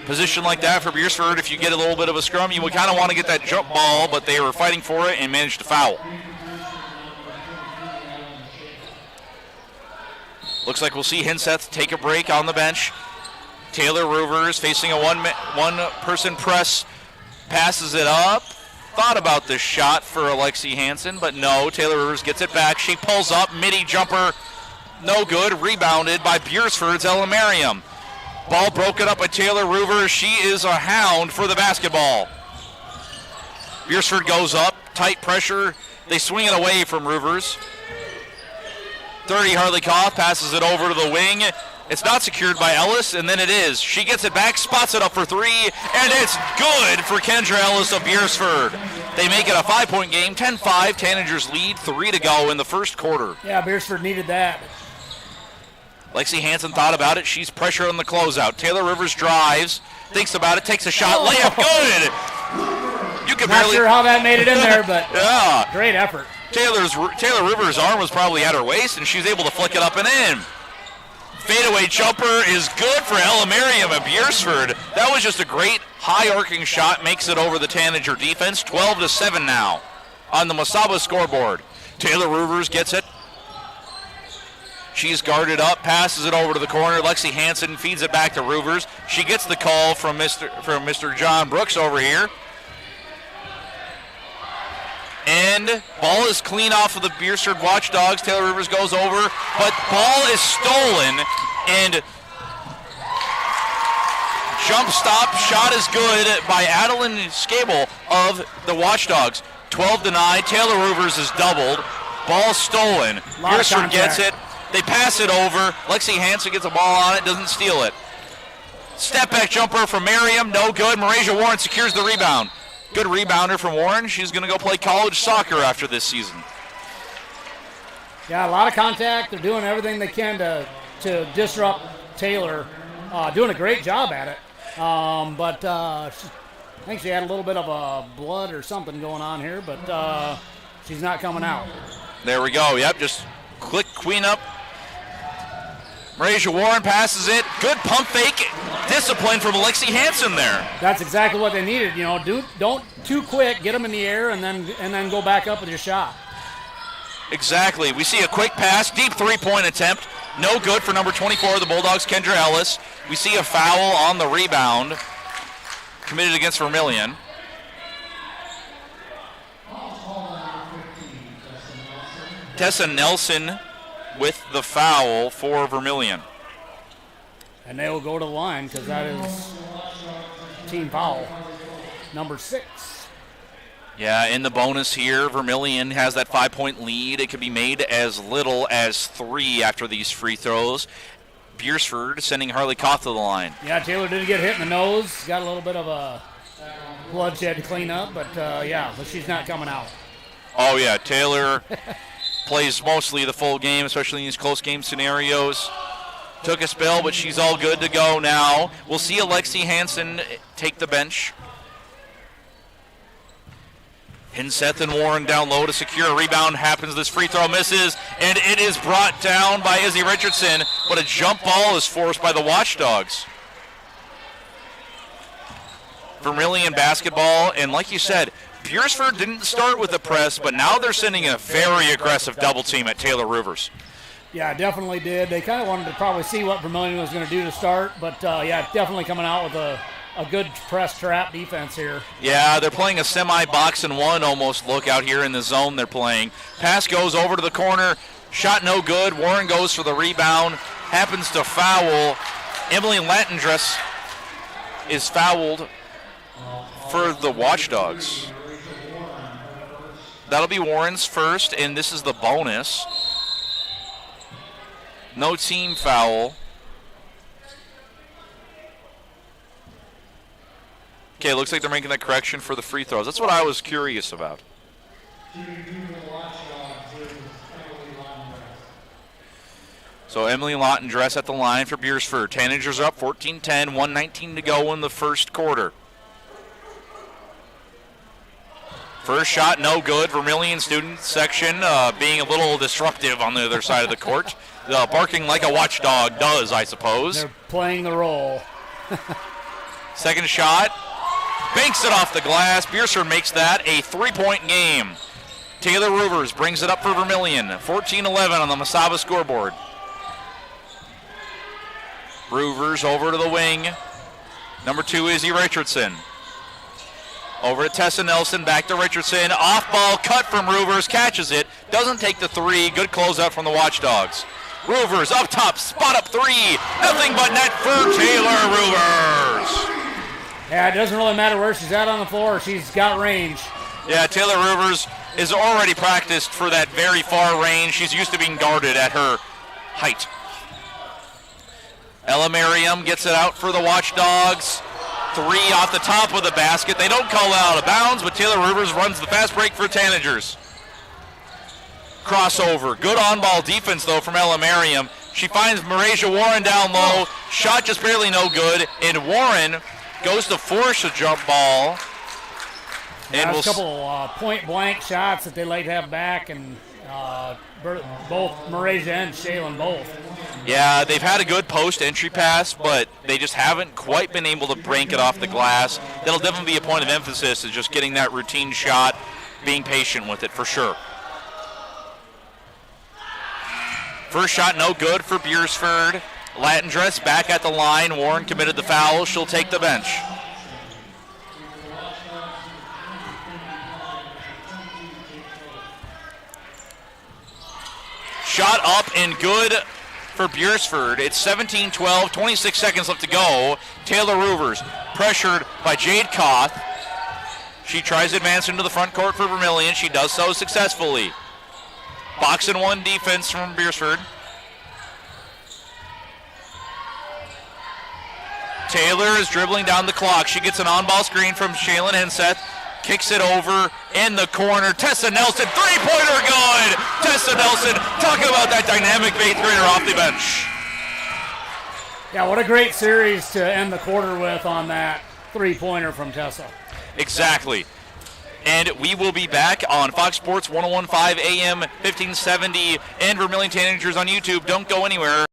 position like that for Beresford, if you get a little bit of a scrum, you would kind of want to get that jump ball, but they were fighting for it and managed to foul. Looks like we'll see Hinseth take a break on the bench. Taylor Ruvers facing a one-person press, passes it up. Thought about this shot for Alexi Hansen, but no. Taylor Rivers gets it back. She pulls up, midi jumper, no good. Rebounded by Beresford's Ella Merriam. Ball broken up by Taylor Rivers. She is a hound for the basketball. Beresford goes up, tight pressure. They swing it away from Rivers. 30 Harley Koff passes it over to the wing. It's not secured by Ellis, and then it is. She gets it back, spots it up for three, and it's good for Kendra Ellis of Beresford. They make it a 5-point game, 10-5. Tanagers lead, 3 to go in the first quarter. Yeah, Beresford needed that. Lexi Hansen thought about it. She's pressure on the closeout. Taylor Rivers drives, thinks about it, takes a shot, layup, good. You can Not barely... sure how that made it in there, but yeah. Great effort. Taylor Rivers' arm was probably at her waist, and she was able to flick it up and in. Fadeaway jumper is good for Ella Merriam at Beresford. That was just a great high-arcing shot, makes it over the Tanager defense. 12-7 now on the Masaba scoreboard. Taylor Rivers gets it. She's guarded up, passes it over to the corner. Lexi Hansen feeds it back to Rivers. She gets the call from Mr. John Brooks over here. And ball is clean off of the Beresford Watchdogs. Taylor Rivers goes over, but ball is stolen, and jump stop shot is good by Adeline Scable of the Watchdogs. 12-9. Taylor Rivers is doubled. Ball stolen. Beresford gets it. They pass it over. Lexi Hansen gets a ball on it, doesn't steal it. Step back jumper from Merriam, no good. Marasia Warren secures the rebound. Good rebounder from Warren. She's going to go play college soccer after this season. Yeah, a lot of contact. They're doing everything they can to disrupt Taylor. Doing a great job at it. But I think she had a little bit of a blood or something going on here, but she's not coming out. There we go. Yep, just click queen up. Marasia Warren passes it. Good pump fake. Discipline from Alexi Hansen there. That's exactly what they needed. You know, don't too quick. Get them in the air and then go back up with your shot. Exactly. We see a quick pass, deep three-point attempt. No good for number 24 of the Bulldogs, Kendra Ellis. We see a foul on the rebound committed against Vermillion. Tessa Nelson with the foul for Vermillion. And they will go to the line because that is team foul number 6. Yeah, in the bonus here, Vermillion has that 5-point lead. It could be made as little as 3 after these free throws. Beresford sending Harley Koth to the line. Yeah, Taylor did get hit in the nose. Got a little bit of a bloodshed to clean up, but she's not coming out. Oh, yeah, Taylor plays mostly the full game, especially in these close game scenarios. Took a spell, but she's all good to go now. We'll see Alexi Hansen take the bench. Hinseth and Warren down low to secure a rebound. Happens, this free throw misses, and it is brought down by Izzy Richardson, but a jump ball is forced by the Watchdogs. Vermillion basketball, and like you said, Beresford didn't start with the press, but now they're sending a very aggressive double team at Taylor Rivers. Yeah, definitely did. They kind of wanted to probably see what Vermillion was going to do to start, but definitely coming out with a good press trap defense here. Yeah, they're playing a semi-box and one almost look out here in the zone they're playing. Pass goes over to the corner. Shot no good. Warren goes for the rebound. Happens to foul. Emily Latendress is fouled for the Watchdogs. That'll be Warren's first, and this is the bonus. No team foul. Okay, looks like they're making that correction for the free throws. That's what I was curious about. So Emily Latendress at the line for Beresford. Tanagers up 14-10, 1:19 to go in the first quarter. First shot, no good. Vermillion student section being a little disruptive on the other side of the court. Barking like a watchdog does, I suppose. They're playing the role. Second shot, banks it off the glass. Beresford makes that a 3-point game. Taylor Ruvers brings it up for Vermillion. 14-11 on the Mesaba scoreboard. Ruvers over to the wing. Number 2, Izzy Richardson. Over to Tessa Nelson, back to Richardson. Off ball, cut from Ruvers, catches it. Doesn't take the 3. Good closeout from the Watchdogs. Ruvers up top, spot up 3. Nothing but net for Taylor Ruvers. Yeah, it doesn't really matter where she's at on the floor. She's got range. Yeah, Taylor Ruvers is already practiced for that very far range. She's used to being guarded at her height. Ella Merriam gets it out for the Watchdogs. 3 off the top of the basket. They don't call it out of bounds, but Taylor Ruvers runs the fast break for Tanagers. Crossover. Good on-ball defense, though, from Ella Merriam. She finds Marasia Warren down low. Shot just barely no good. And Warren goes to force a jump ball. And a couple point-blank shots that they like to have back, and both Marasia and Shaylin both. Yeah, they've had a good post-entry pass, but they just haven't quite been able to break it off the glass. That'll definitely be a point of emphasis, is just getting that routine shot, being patient with it for sure. First shot no good for Beresford. Latin dress back at the line. Warren committed the foul. She'll take the bench. Shot up and good for Beresford. It's 17-12, 26 seconds left to go. Taylor Ruvers pressured by Jade Koth. She tries to advance into the front court for Vermillion. She does so successfully. Box and 1 defense from Beresford. Taylor is dribbling down the clock. She gets an on-ball screen from Shaylin Henseth. Kicks it over in the corner. Tessa Nelson, 3-pointer good. Tessa Nelson, talk about that dynamic 8th grader off the bench. Yeah, what a great series to end the quarter with on that 3-pointer from Tessa. Exactly. And we will be back on Fox Sports 101.5 AM 1570 and Vermillion Tanagers on YouTube. Don't go anywhere.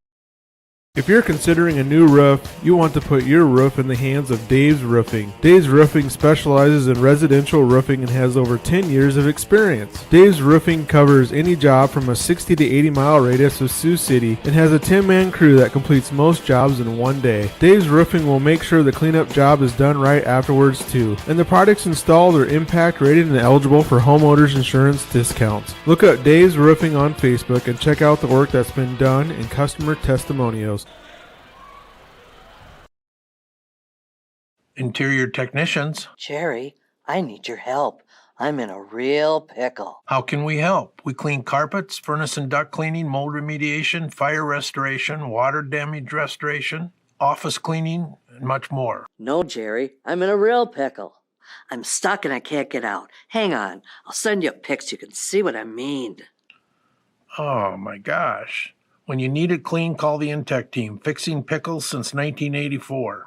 If you're considering a new roof, you want to put your roof in the hands of Dave's Roofing. Dave's Roofing specializes in residential roofing and has over 10 years of experience. Dave's Roofing covers any job from a 60 to 80 mile radius of Sioux City and has a 10-man crew that completes most jobs in one day. Dave's Roofing will make sure the cleanup job is done right afterwards too. And the products installed are impact rated and eligible for homeowners insurance discounts. Look up Dave's Roofing on Facebook and check out the work that's been done and customer testimonials. Interior technicians. Jerry, I need your help. I'm in a real pickle. How can we help? We clean carpets, furnace and duct cleaning, mold remediation, fire restoration, water damage restoration, office cleaning, and much more. No, Jerry, I'm in a real pickle. I'm stuck and I can't get out. Hang on, I'll send you a pic so you can see what I mean. Oh my gosh. When you need it clean, call the Intech team. Fixing pickles since 1984.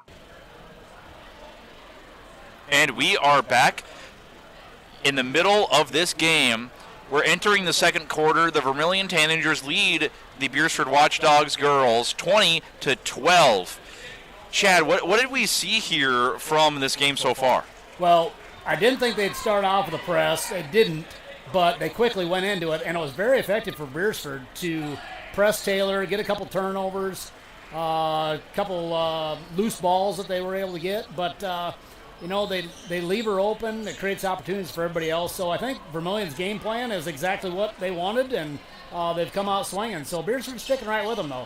And we are back in the middle of this game. We're entering the second quarter. The Vermillion Tanagers lead the Beresford Watchdogs girls 20-12. Chad, what did we see here from this game so far? Well, I didn't think they'd start off with a press. They didn't, but they quickly went into it, and it was very effective for Beresford to press Taylor, get a couple turnovers, a couple loose balls that they were able to get, but they leave her open. It creates opportunities for everybody else. So I think Vermillion's game plan is exactly what they wanted, and they've come out swinging. So Beresford's sticking right with them, though.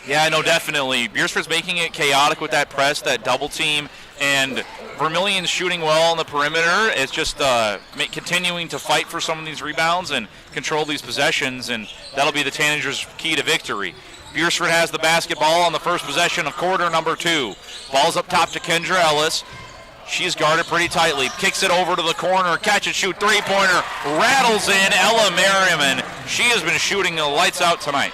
Yeah, no, definitely. Beresford's making it chaotic with that press, that double team, and Vermillion's shooting well on the perimeter. It's just continuing to fight for some of these rebounds and control these possessions, and that'll be the Tanagers' key to victory. Beresford has the basketball on the first possession of quarter number 2. Ball's up top to Kendra Ellis. She's guarded pretty tightly. Kicks it over to the corner. Catch and shoot. 3-pointer. Rattles in. Ella Merriman. She has been shooting the lights out tonight.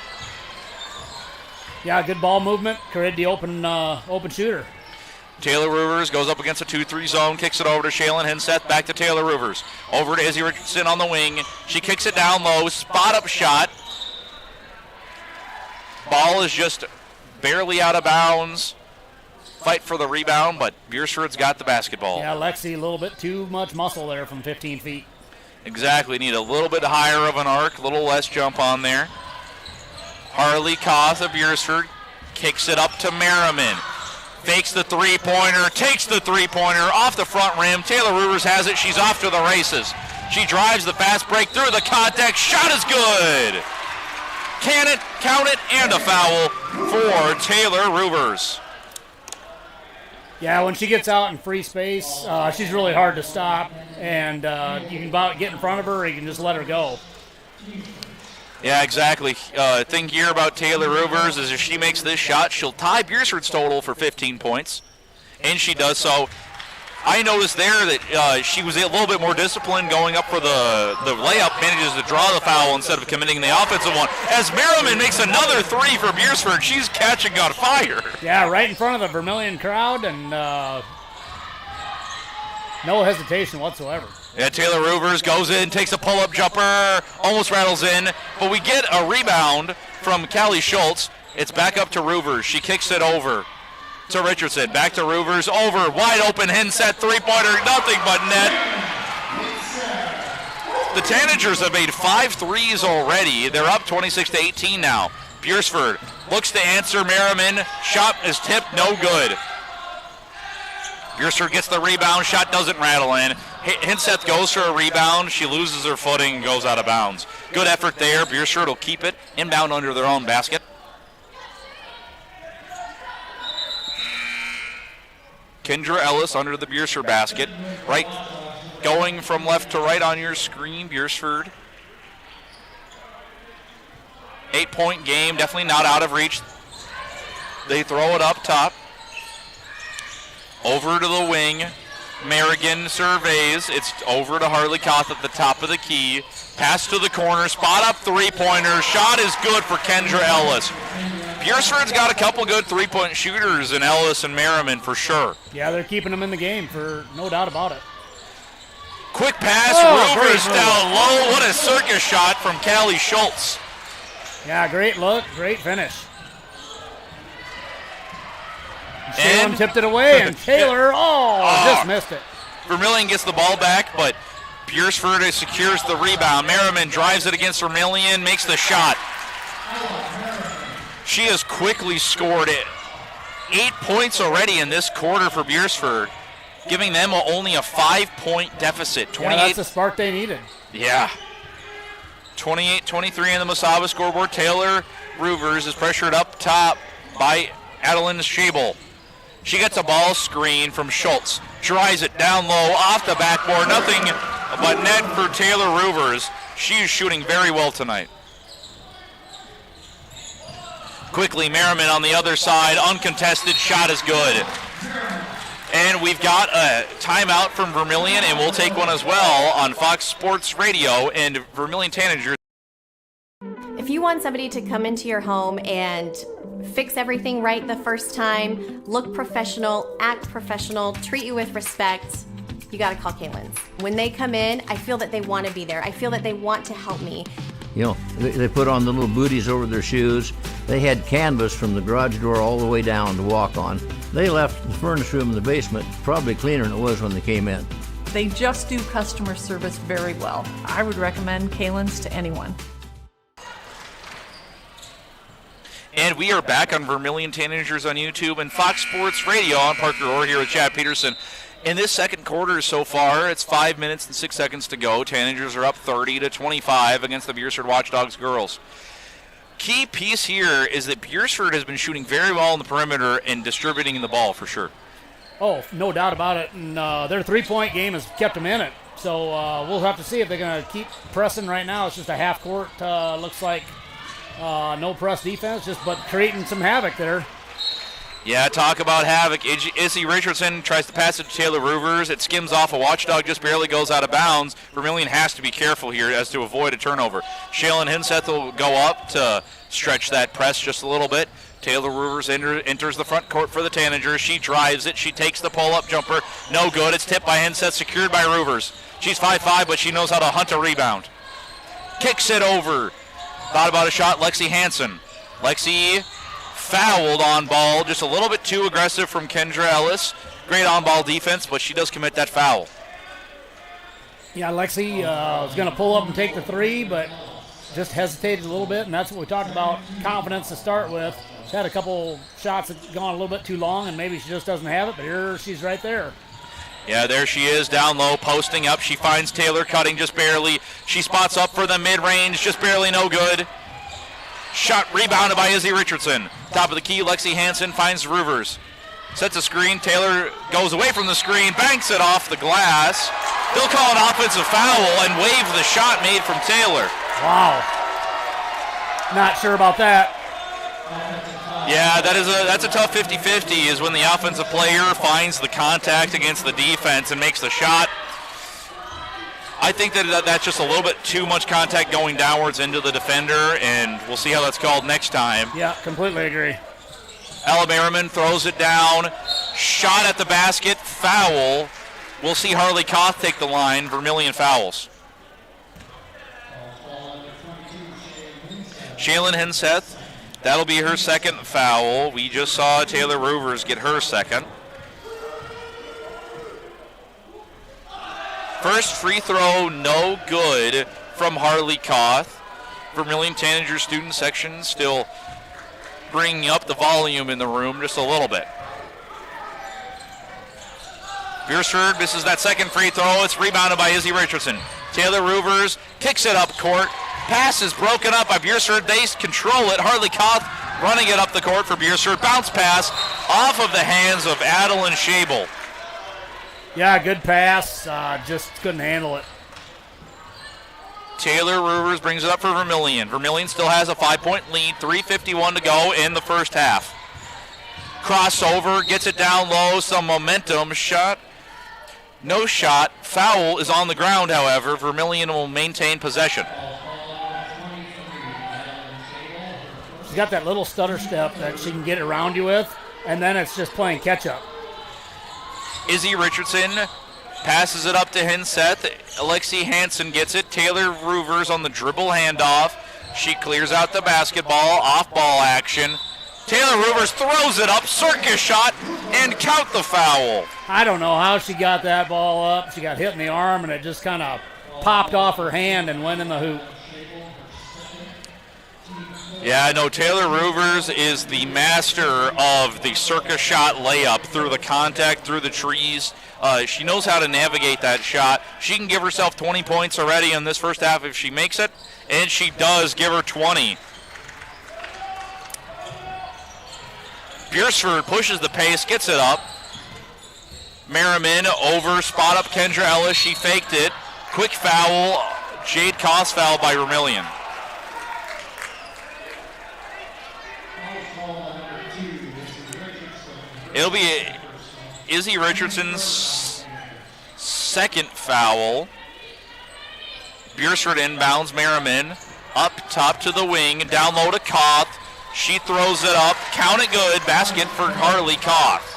Yeah, good ball movement. Created the open shooter. Taylor Ruvers goes up against a 2-3 zone. Kicks it over to Shaylin Henseth. Back to Taylor Ruvers. Over to Izzy Richardson on the wing. She kicks it down low. Spot up shot. Ball is just barely out of bounds. fight for the rebound, but Beresford's got the basketball. Yeah, Lexi, a little bit too much muscle there from 15 feet. Exactly. Need a little bit higher of an arc, a little less jump on there. Harley Koth of Beresford kicks it up to Merriman. Fakes the three-pointer, takes the three-pointer off the front rim. Taylor Rivers has it. She's off to the races. She drives the fast break through the contact. Shot is good. Can it, count it, and a foul for Taylor Rivers. Yeah, when she gets out in free space, she's really hard to stop, and you can get in front of her or you can just let her go. Yeah, exactly. Thing here about Taylor Rivers is if she makes this shot, she'll tie Beresford's total for 15 points, and she does so. I noticed there that she was a little bit more disciplined going up for the layup, manages to draw the foul instead of committing the offensive one. As Merriman makes another three for Beresford, she's catching on fire. Yeah, right in front of the Vermillion crowd, and no hesitation whatsoever. Yeah, Taylor Rivers goes in, takes a pull-up jumper, almost rattles in, but we get a rebound from Callie Schultz. It's back up to Rivers. She kicks it over to Richardson. Back to Rivers, over, wide open, Hinsett, three-pointer, nothing but net. The Tanagers have made 5 threes already. They're up 26-18 now. Beresford looks to answer Merriman. Shot is tipped, no good. Beresford gets the rebound, shot doesn't rattle in. Hinseth goes for a rebound. She loses her footing and goes out of bounds. Good effort there. Beresford will keep it inbound under their own basket. Kendra Ellis under the Beresford basket. Right, going from left to right on your screen, Beresford. 8-point game, definitely not out of reach. They throw it up top. Over to the wing. Merrigan surveys. It's over to Harley Koth at the top of the key. Pass to the corner. Spot up three-pointer. Shot is good for Kendra Ellis. Beresford's got a couple good three-point shooters in Ellis and Merriman for sure. Yeah, they're keeping them in the game for no doubt about it. Quick pass. Rivers down low. What a circus shot from Callie Schultz. Yeah, great look. Great finish. Salem tipped it away, and Taylor, just missed it. Vermillion gets the ball back, but Beresford secures the rebound. Merriman drives it against Vermillion, makes the shot. She has quickly scored 8 points already in this quarter for Beresford, giving them only a 5-point deficit. 28. Yeah, that's the spark they needed. Yeah. 28-23 on the Masaba scoreboard. Taylor Rivers is pressured up top by Adeline Schabel. She gets a ball screen from Schultz. Drives it down low off the backboard. Nothing but net for Taylor Rivers. She is shooting very well tonight. Quickly, Merriman on the other side. Uncontested shot is good. And we've got a timeout from Vermillion, and we'll take one as well on Fox Sports Radio and Vermillion Tanagers. If you want somebody to come into your home and fix everything right the first time, look professional, act professional, treat you with respect, you gotta call Kaylin's. When they come in, I feel that they want to be there. I feel that they want to help me. You know, they put on the little booties over their shoes. They had canvas from the garage door all the way down to walk on. They left the furnace room in the basement probably cleaner than it was when they came in. They just do customer service very well. I would recommend Kaylin's to anyone. And we are back on Vermillion Tanagers on YouTube and Fox Sports Radio. I'm Parker Orr here with Chad Peterson. In this second quarter so far, it's 5 minutes and 6 seconds to go. Tanagers are up 30-25 against the Beresford Watchdogs girls. Key piece here is that Beresford has been shooting very well on the perimeter and distributing the ball for sure. Oh, no doubt about it. And their three-point game has kept them in it. So we'll have to see if they're going to keep pressing right now. It's just a half court, looks like. No press defense, but creating some havoc there. Yeah, talk about havoc. Izzy Richardson tries to pass it to Taylor Rivers. It skims off a Watchdog, just barely goes out of bounds. Vermillion has to be careful here as to avoid a turnover. Shaylin Hinseth will go up to stretch that press just a little bit. Taylor Rivers enters the front court for the Tanagers. She drives it. She takes the pull-up jumper. No good. It's tipped by Hinseth, secured by Rivers. She's 5'5", but she knows how to hunt a rebound. Kicks it over. Thought about a shot, Lexi Hansen. Lexi fouled on ball. Just a little bit too aggressive from Kendra Ellis. Great on-ball defense, but she does commit that foul. Yeah, Lexi was going to pull up and take the three, but just hesitated a little bit, and that's what we talked about, confidence to start with. She's had a couple shots that gone a little bit too long, and maybe she just doesn't have it, but here she's right there. Yeah, there she is, down low, posting up. She finds Taylor cutting just barely. She spots up for the mid-range, just barely no good. Shot rebounded by Izzy Richardson. Top of the key, Lexi Hansen finds Ruvers. Sets a screen. Taylor goes away from the screen, banks it off the glass. They'll call an offensive foul and waive the shot made from Taylor. Wow. Not sure about that. Yeah, that's a tough 50-50 is when the offensive player finds the contact against the defense and makes the shot. I think that's just a little bit too much contact going downwards into the defender, and we'll see how that's called next time. Yeah, completely agree. Ella Merriman throws it down. Shot at the basket. Foul. We'll see Harley Koth take the line. Vermillion fouls. Shaylin Henseth, that'll be her second foul. We just saw Taylor Ruvers get her second. First free throw, no good from Harley Koth. Vermillion Tanager student section still bringing up the volume in the room just a little bit. Beresford misses that second free throw. It's rebounded by Izzy Richardson. Taylor Ruvers kicks it up court. Pass is broken up by Beresford. They control it. Harley Koth running it up the court for Beresford. Bounce pass off of the hands of Adeline Schabel. Yeah, good pass. Just couldn't handle it. Taylor Ruvers brings it up for Vermillion. Vermillion still has a 5-point lead. 3:51 to go in the first half. Crossover, gets it down low. Some momentum. Shot. No shot. Foul is on the ground, however. Vermillion will maintain possession. She's got that little stutter step that she can get around you with, and then it's just playing catch-up. Izzy Richardson passes it up to Henseth. Alexi Hansen gets it. Taylor Ruvers on the dribble handoff. She clears out the basketball. Off-ball action. Taylor Ruvers throws it up. Circus shot, and count the foul. I don't know how she got that ball up. She got hit in the arm, and it just kind of popped off her hand and went in the hoop. Yeah, no, Taylor Ruvers is the master of the circus shot layup through the contact, through the trees. She knows how to navigate that shot. She can give herself 20 points already in this first half if she makes it, and she does give her 20. Beresford pushes the pace, gets it up. Merriman over, spot up Kendra Ellis. She faked it. Quick foul. Jade Koss foul by Vermillion. It'll be Izzy Richardson's second foul. Beresford inbounds. Merriman up top to the wing. Down low to Koth. She throws it up. Count it good. Basket for Harley Koth.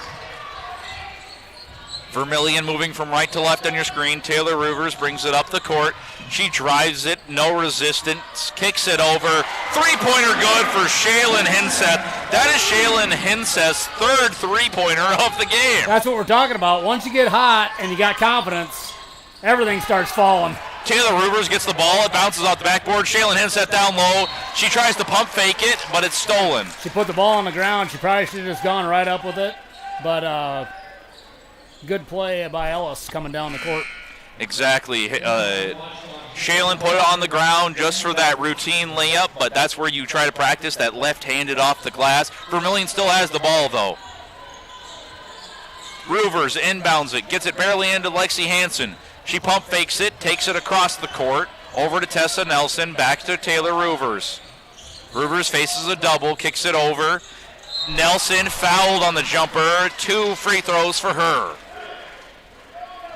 Vermillion moving from right to left on your screen. Taylor Ruvers brings it up the court. She drives it. No resistance. Kicks it over. Three-pointer good for Shaylin Henseth. That is Shaylin Henseth's third three-pointer of the game. That's what we're talking about. Once you get hot and you got confidence, everything starts falling. Taylor Ruvers gets the ball. It bounces off the backboard. Shaylin Henseth down low. She tries to pump fake it, but it's stolen. She put the ball on the ground. She probably should have just gone right up with it. But good play by Ellis coming down the court. Exactly. Shaylin put it on the ground just for that routine layup, but that's where you try to practice that left-handed off the glass. Vermillion still has the ball, though. Ruvers inbounds it. Gets it barely into Lexi Hansen. She pump fakes it, takes it across the court, over to Tessa Nelson, back to Taylor Ruvers. Ruvers faces a double, kicks it over. Nelson fouled on the jumper. 2 free throws for her.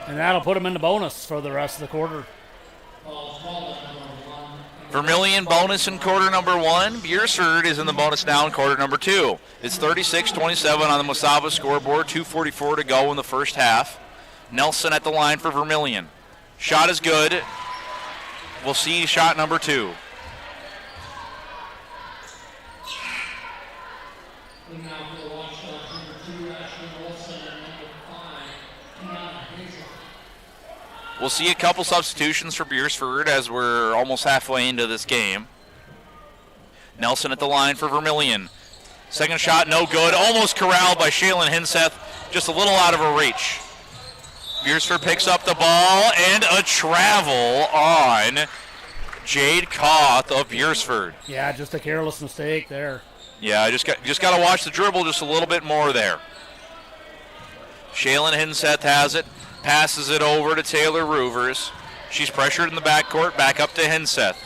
And that'll put them in the bonus for the rest of the quarter. Vermillion bonus in quarter number 1. Beresford is in the bonus now in quarter number 2. It's 36-27 on the Mesaba scoreboard. 2:44 to go in the first half. Nelson at the line for Vermillion. Shot is good. We'll see shot number 2. We'll see a couple substitutions for Beresford as we're almost halfway into this game. Nelson at the line for Vermillion. Second shot, no good. Almost corralled by Shaylin Hinseth, just a little out of her reach. Beresford picks up the ball, and a travel on Jade Koth of Beresford. Yeah, just a careless mistake there. Yeah, just got to watch the dribble just a little bit more there. Shaylin Hinseth has it, passes it over to Taylor Roovers. She's pressured in the backcourt, back up to Hinseth.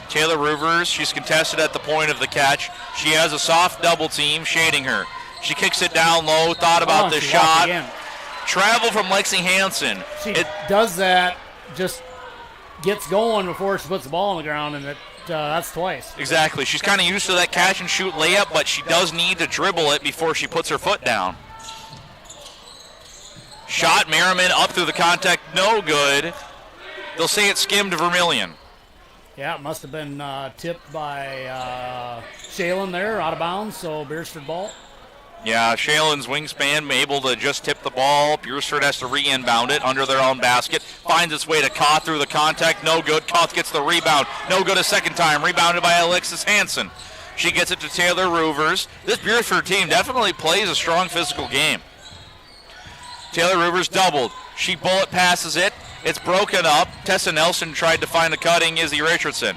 Taylor Roovers, she's contested at the point of the catch. She has a soft double team shading her. She kicks it down low, thought about the shot. Travel from Lexi Hansen. She does that, just gets going before she puts the ball on the ground, and that's twice. Exactly. She's kind of used to that catch and shoot layup, but she does need to dribble it before she puts her foot down. Shot, Merriman up through the contact, no good. They'll say it skimmed Vermillion. Yeah, it must have been tipped by Shaylin there, out of bounds, so Beresford ball. Yeah, Shaylin's wingspan able to just tip the ball. Beresford has to re-inbound it under their own basket. Finds its way to Koth through the contact, no good. Koth gets the rebound, no good a second time. Rebounded by Alexis Hansen. She gets it to Taylor Roovers. This Beresford team definitely plays a strong physical game. Taylor Roovers doubled. She bullet passes it. It's broken up. Tessa Nelson tried to find the cutting Izzy Richardson.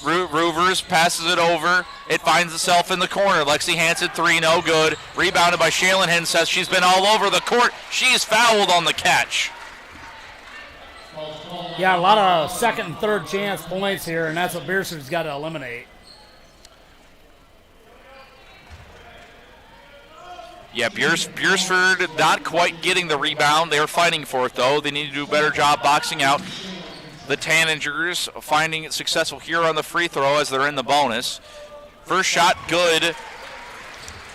Roovers passes it over. It finds itself in the corner. Lexi Hansen, three, no good. Rebounded by Shaylin Hinseth. She's been all over the court. She's fouled on the catch. Yeah, a lot of second and third chance points here, and that's what Beresford's got to eliminate. Yeah, Beresford not quite getting the rebound. They're fighting for it, though. They need to do a better job boxing out. The Tanagers finding it successful here on the free throw as they're in the bonus. First shot, good.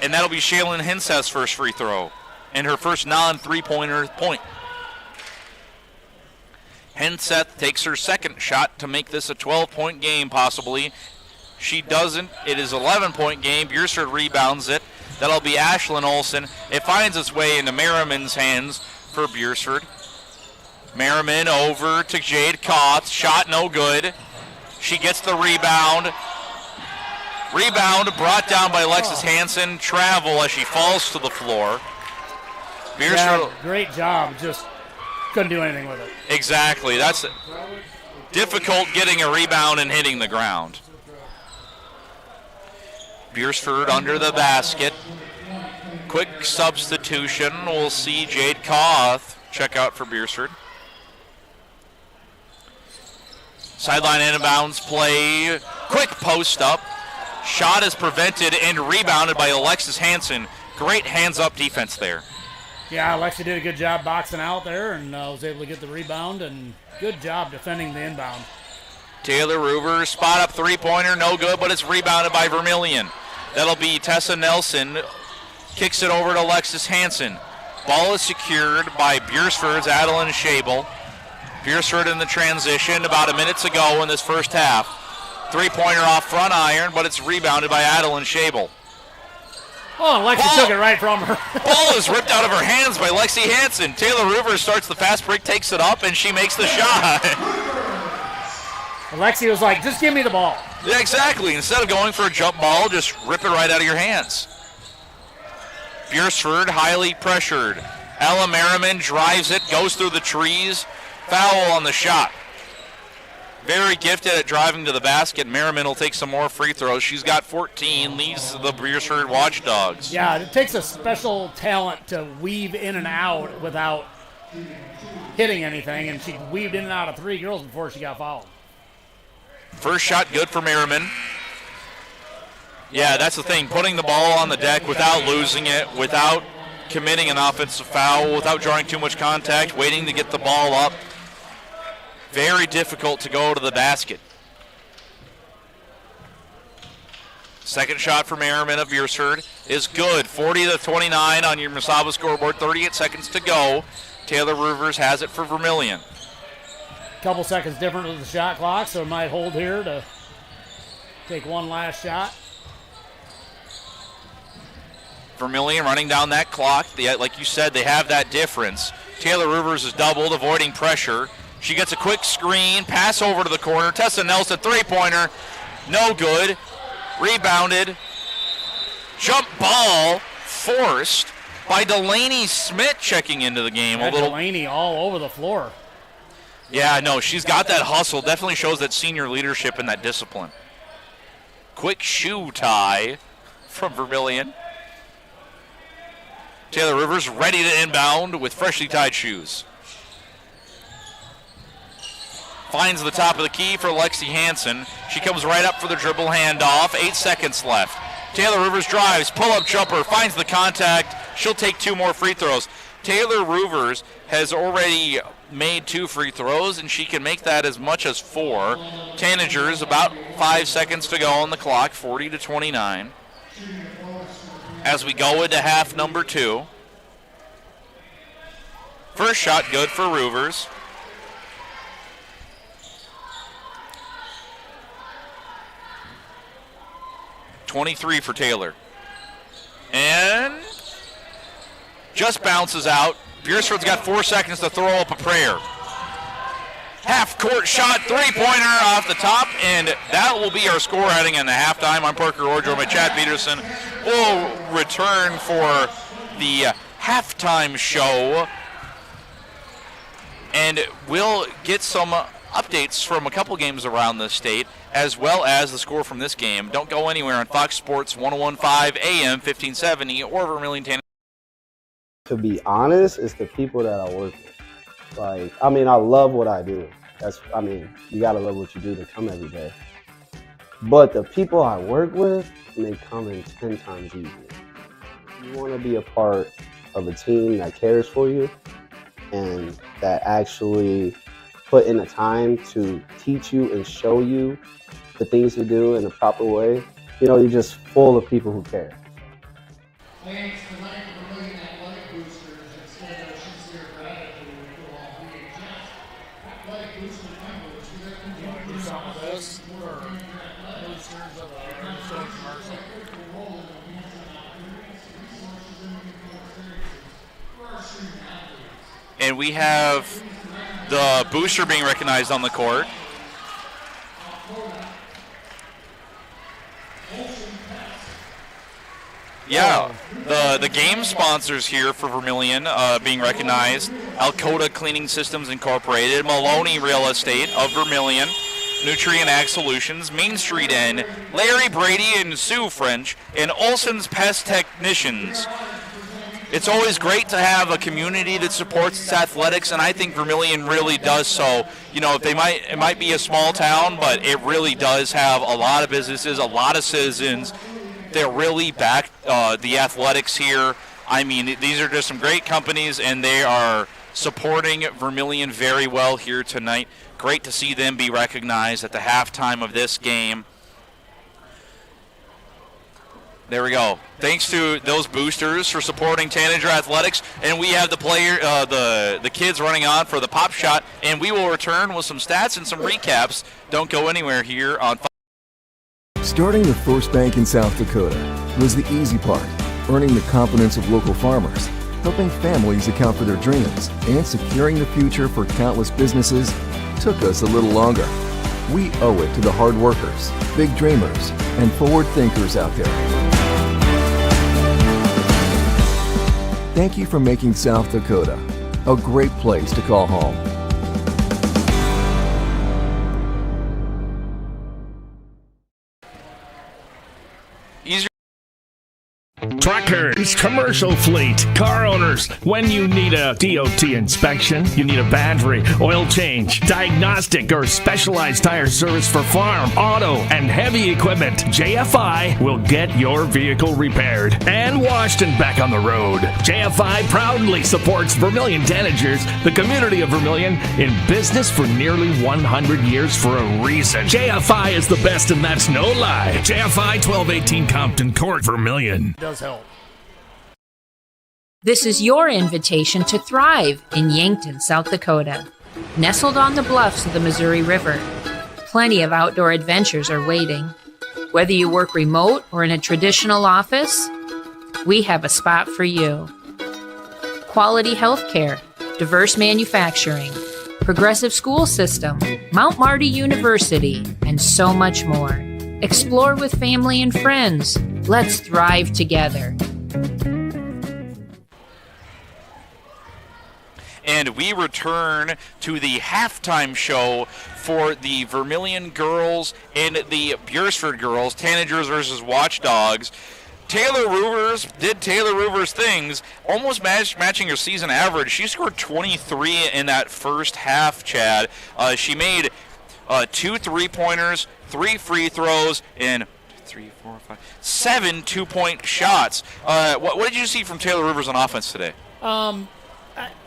And that'll be Shaylin Hinseth's first free throw. And her first non-three-pointer point. Hinseth takes her second shot to make this a 12-point game, possibly. She doesn't. It is an 11-point game. Beresford rebounds it. That'll be Ashlyn Olsen. It finds its way into Merriman's hands for Beresford. Merriman over to Jade Koth. Shot no good. She gets the rebound. Rebound brought down by Alexis Hansen. Travel as she falls to the floor. Beresford. Yeah, great job. Just couldn't do anything with it. Exactly. That's difficult getting a rebound and hitting the ground. Beresford under the basket. Quick substitution. We'll see Jade Koth check out for Beresford. Sideline inbounds play. Quick post up. Shot is prevented and rebounded by Alexis Hansen. Great hands-up defense there. Yeah, Alexi did a good job boxing out there and was able to get the rebound, and good job defending the inbound. Taylor Roovers, spot up three-pointer, no good, but it's rebounded by Vermillion. That'll be Tessa Nelson. Kicks it over to Alexis Hansen. Ball is secured by Beresford's Adeline Schabel. Beresford in the transition about a minute to go in this first half. Three-pointer off front iron, but it's rebounded by Adeline Schabel. Oh, and Lexi took it right from her. Ball is ripped out of her hands by Lexi Hansen. Taylor Roovers starts the fast break, takes it up, and she makes the shot. Alexi was like, just give me the ball. Yeah, exactly. Instead of going for a jump ball, just rip it right out of your hands. Beresford highly pressured. Ella Merriman drives it, goes through the trees. Foul on the shot. Very gifted at driving to the basket. Merriman will take some more free throws. She's got 14, leads the Beresford Watchdogs. Yeah, it takes a special talent to weave in and out without hitting anything, and she weaved in and out of three girls before she got fouled. First shot good for Merriman. Yeah, that's the thing. Putting the ball on the deck without losing it, without committing an offensive foul, without drawing too much contact, waiting to get the ball up. Very difficult to go to the basket. Second shot for Merriman of Beresford is good. 40-29 on your Mesaba scoreboard. 38 seconds to go. Taylor Roovers has it for Vermillion. Couple seconds different with the shot clock, so it might hold here to take one last shot. Vermillion running down that clock. Like you said, they have that difference. Taylor Rivers is doubled, avoiding pressure. She gets a quick screen, pass over to the corner. Tessa Nelson, three-pointer, no good. Rebounded. Jump ball forced by Delaney Smith checking into the game. Delaney all over the floor. Yeah, no, she's got that hustle. Definitely shows that senior leadership and that discipline. Quick shoe tie from Vermillion. Taylor Rivers ready to inbound with freshly tied shoes. Finds the top of the key for Lexi Hansen. She comes right up for the dribble handoff. 8 seconds left. Taylor Rivers drives, pull-up jumper, finds the contact. She'll take 2 more free throws. Taylor Rivers has already made 2 free throws, and she can make that as much as 4. Tanagers, about 5 seconds to go on the clock, 40-29. As we go into half number 2. First shot good for Rivers. .23 for Taylor. And just bounces out. Beresford's got 4 seconds to throw up a prayer. Half-court shot, three-pointer off the top, and that will be our score heading into halftime. I'm Parker Orjo. My Chad Peterson will return for the halftime show, and we'll get some updates from a couple games around the state, as well as the score from this game. Don't go anywhere on Fox Sports 101.5 AM 1570 or Vermillion Tanagers. To be honest, it's the people that I work with. Like, I mean, I love what I do. You gotta love what you do to come every day. But the people I work with make coming 10 times easier. You want to be a part of a team that cares for you and that actually put in the time to teach you and show you the things to do in a proper way. You know, you're just full of people who care. Thanks to like the Vermillion Athletic Boosters instead of sincere gratitude for all being just athletic booster members who have continued to do some of this for boosters of the social commercial. And we have the booster being recognized on the court. Yeah, the game sponsors here for Vermillion being recognized. Alcoda Cleaning Systems Incorporated, Maloney Real Estate of Vermillion, Nutrient Ag Solutions, Main Street Inn, Larry Brady and Sue French, and Olson's Pest Technicians. It's always great to have a community that supports its athletics, and I think Vermillion really does so. You know, it might be a small town, but it really does have a lot of businesses, a lot of citizens that really back the athletics here. I mean, these are just some great companies, and they are supporting Vermillion very well here tonight. Great to see them be recognized at the halftime of this game. There we go. Thanks to those boosters for supporting Tanager Athletics, and we have the kids running on for the pop shot, and we will return with some stats and some recaps. Don't go anywhere here on. Starting the first bank in South Dakota was the easy part, earning the confidence of local farmers, helping families account for their dreams, and securing the future for countless businesses took us a little longer. We owe it to the hard workers, big dreamers, and forward thinkers out there. Thank you for making South Dakota a great place to call home. Truckers, commercial fleet, car owners, when you need a DOT inspection, you need a battery, oil change, diagnostic, or specialized tire service for farm, auto, and heavy equipment, JFI will get your vehicle repaired and washed and back on the road. JFI proudly supports Vermillion Tanagers, the community of Vermillion, in business for nearly 100 years for a reason. JFI is the best, and that's no lie. JFI 1218 Compton Court, Vermillion. Does help. This is your invitation to thrive in Yankton, South Dakota. Nestled on the bluffs of the Missouri River, plenty of outdoor adventures are waiting. Whether you work remote or in a traditional office, we have a spot for you. Quality health care, diverse manufacturing, progressive school system, Mount Marty University, and so much more. Explore with family and friends. Let's thrive together. And we return to the halftime show for the Vermillion girls and the Beresford girls, Tanagers versus Watchdogs. Taylor Ruvers did Taylor Ruvers things, almost matching her season average. She scored 23 in that first half, Chad. She made 2 3-pointers, 3 free throws, and 7 2-point shots. What did you see from Taylor Ruvers on offense today?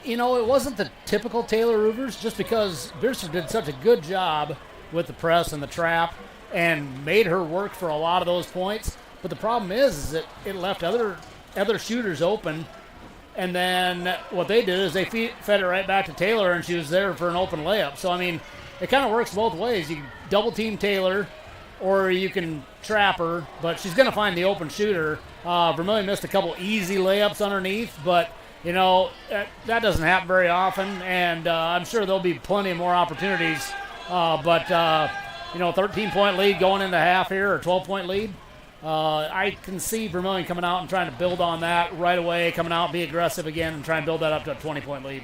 It wasn't the typical Taylor Ruvers, just because Beresford did such a good job with the press and the trap and made her work for a lot of those points. But the problem is that it left other shooters open, and then what they did is they fed it right back to Taylor, and she was there for an open layup. So, I mean, it kind of works both ways. You can double-team Taylor, or you can trap her, but she's going to find the open shooter. Vermillion missed a couple easy layups underneath, but that doesn't happen very often, and I'm sure there'll be plenty more opportunities. But 13-point lead going into half here, or 12-point lead. I can see Vermillion coming out and trying to build on that right away, coming out and be aggressive again and try and build that up to a 20-point lead.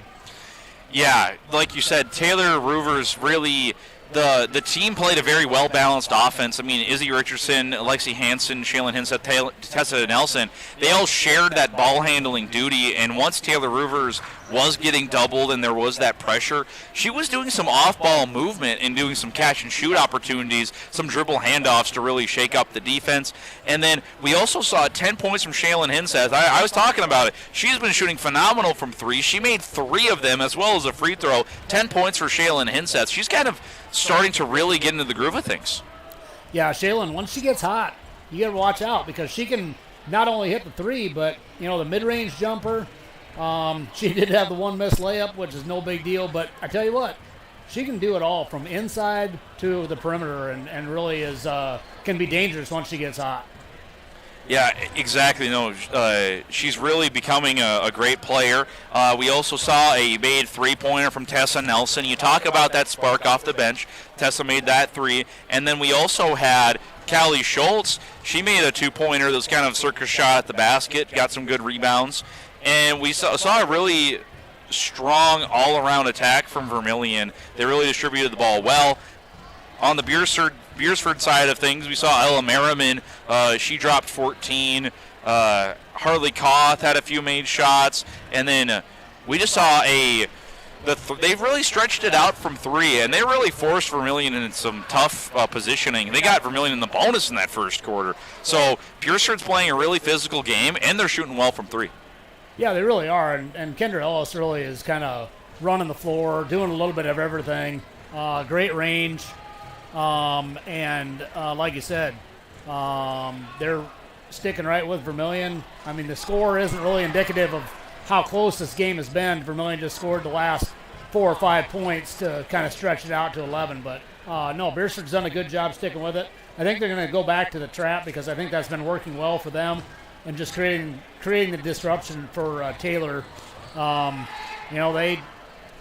Yeah, like you said, Taylor Ruvers really... The team played a very well-balanced offense. I mean, Izzy Richardson, Lexi Hansen, Shaylin Hinsett, Tessa Nelson, they all shared that ball-handling duty, and once Taylor Ruvers was getting doubled and there was that pressure, she was doing some off-ball movement and doing some catch-and-shoot opportunities, some dribble handoffs to really shake up the defense. And then we also saw 10 points from Shaylin Hinsett. I was talking about it. She's been shooting phenomenal from 3. She made 3 of them as well as a free throw. 10 points for Shaylin Hinsett. She's kind of starting to really get into the groove of things. Yeah, Shaylin, once she gets hot, you got to watch out, because she can not only hit the 3, but, the mid-range jumper. She did have the one missed layup, which is no big deal, but I tell you what, she can do it all from inside to the perimeter, and really can be dangerous once she gets hot. Yeah, exactly. No, she's really becoming a great player. We also saw a made 3-pointer from Tessa Nelson. You talk about that spark off the bench. Tessa made that 3. And then we also had Callie Schultz. She made a 2-pointer that was kind of a circus shot at the basket, got some good rebounds. And we saw a really strong all-around attack from Vermillion. They really distributed the ball well. On the Beresford side of things, we saw Ella Merriman. She dropped 14. Harley Koth had a few made shots. And then we just saw they've really stretched it out from 3, and they really forced Vermillion in some tough positioning. They got Vermillion in the bonus in that first quarter. So Beresford's playing a really physical game, and they're shooting well from 3. Yeah, they really are. And Kendra Ellis really is kind of running the floor, doing a little bit of everything. Great range. Like you said, they're sticking right with Vermillion. I mean, the score isn't really indicative of how close this game has been. Vermillion just scored the last 4 or 5 points to kind of stretch it out to 11. But, no, Beresford's done a good job sticking with it. I think they're going to go back to the trap, because I think that's been working well for them, and just creating the disruption for Taylor. They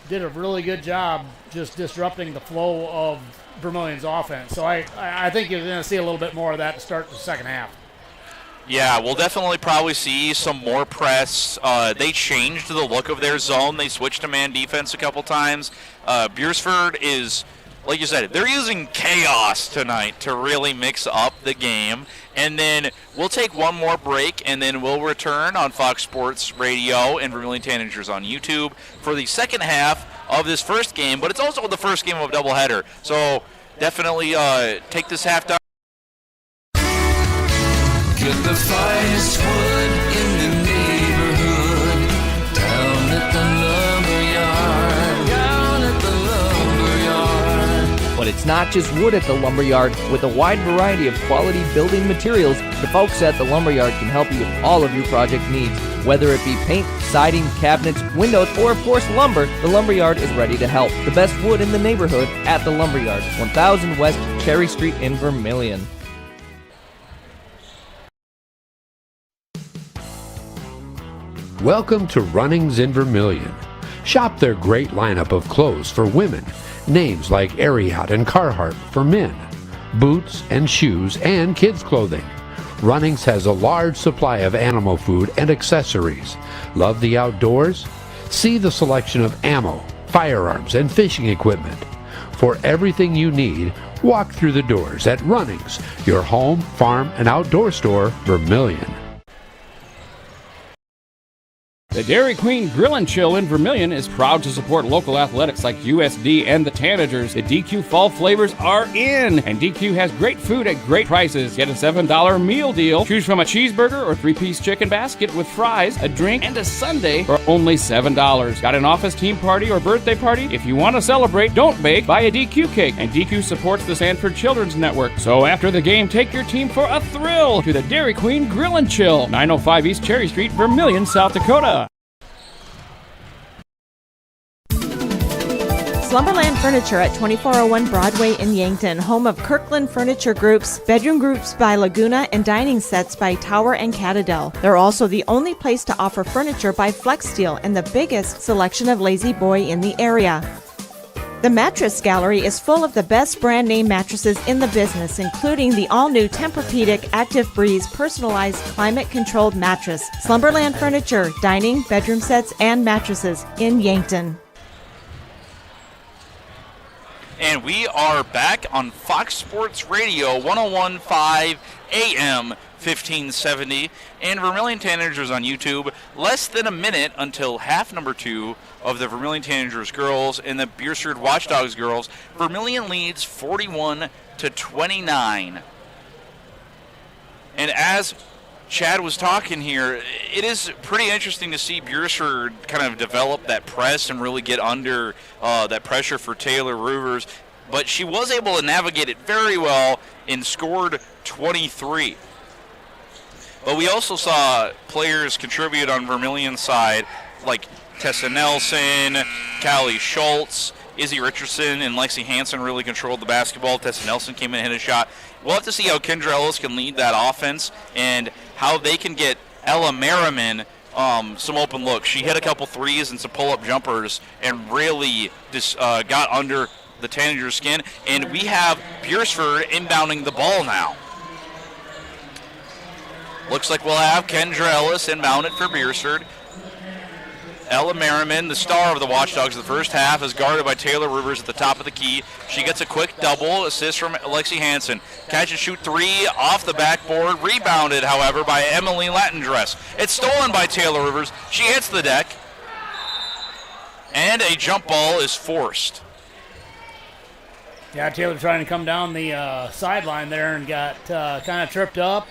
did a really good job just disrupting the flow of Vermillion's offense. So I think you're going to see a little bit more of that to start the second half. Yeah, we'll definitely probably see some more press. They changed the look of their zone. They switched to man defense a couple times. Beresford is, like you said, they're using chaos tonight to really mix up the game. And then we'll take one more break, and then we'll return on Fox Sports Radio and Vermillion Tanagers on YouTube for the second half of this first game, but it's also the first game of a doubleheader. So definitely take this halftime. Get the finest wood in the neighborhood, down at the lumberyard. But it's not just wood at the lumberyard. With a wide variety of quality building materials, the folks at the lumberyard can help you with all of your project needs. Whether it be paint, siding, cabinets, windows, or of course lumber, the lumberyard is ready to help. The best wood in the neighborhood at the lumberyard, 1000 West Cherry Street in Vermillion. Welcome to Runnings in Vermillion. Shop their great lineup of clothes for women. Names like Ariat and Carhartt for men. Boots and shoes and kids' clothing. Runnings has a large supply of animal food and accessories. Love the outdoors? See the selection of ammo, firearms, and fishing equipment. For everything you need, walk through the doors at Runnings, your home, farm, and outdoor store, Vermillion. The Dairy Queen Grill and Chill in Vermillion is proud to support local athletics like USD and the Tanagers. The DQ fall flavors are in, and DQ has great food at great prices. Get a $7 meal deal. Choose from a cheeseburger or 3-piece chicken basket with fries, a drink, and a sundae for only $7. Got an office team party or birthday party? If you want to celebrate, don't bake, buy a DQ cake. And DQ supports the Sanford Children's Network. So after the game, take your team for a thrill to the Dairy Queen Grill and Chill, 905 East Cherry Street, Vermillion, South Dakota. Slumberland Furniture at 2401 Broadway in Yankton, home of Kirkland Furniture Groups, bedroom groups by Laguna, and dining sets by Tower and Catadel. They're also the only place to offer furniture by Flex Steel and the biggest selection of Lazy Boy in the area. The Mattress Gallery is full of the best brand name mattresses in the business, including the all-new Tempur-Pedic Active Breeze personalized climate-controlled mattress. Slumberland Furniture, dining, bedroom sets, and mattresses in Yankton. And we are back on Fox Sports Radio 101.5 AM 1570 and Vermillion Tanagers on YouTube. Less than a minute until half number 2 of the Vermillion Tanagers girls and the Beresford Watchdogs girls. Vermillion leads 41-29. And as Chad was talking here, it is pretty interesting to see Beresford kind of develop that press and really get under that pressure for Taylor Ruvers. But she was able to navigate it very well and scored 23. But we also saw players contribute on Vermillion's side, like Tessa Nelson, Callie Schultz, Izzy Richardson, and Lexi Hansen really controlled the basketball. Tessa Nelson came in and hit a shot. We'll have to see how Kendra Ellis can lead that offense and how they can get Ella Merriman some open looks. She hit a couple threes and some pull-up jumpers and really just got under the Tanagers' skin. And we have Beresford inbounding the ball now. Looks like we'll have Kendra Ellis inbound it for Beresford. Ella Merriman, the star of the Watchdogs in the first half, is guarded by Taylor Rivers at the top of the key. She gets a quick double assist from Lexi Hansen. Catch and shoot three off the backboard. Rebounded, however, by Emily Latendress. It's stolen by Taylor Rivers. She hits the deck. And a jump ball is forced. Yeah, Taylor trying to come down the sideline there and got kind of tripped up.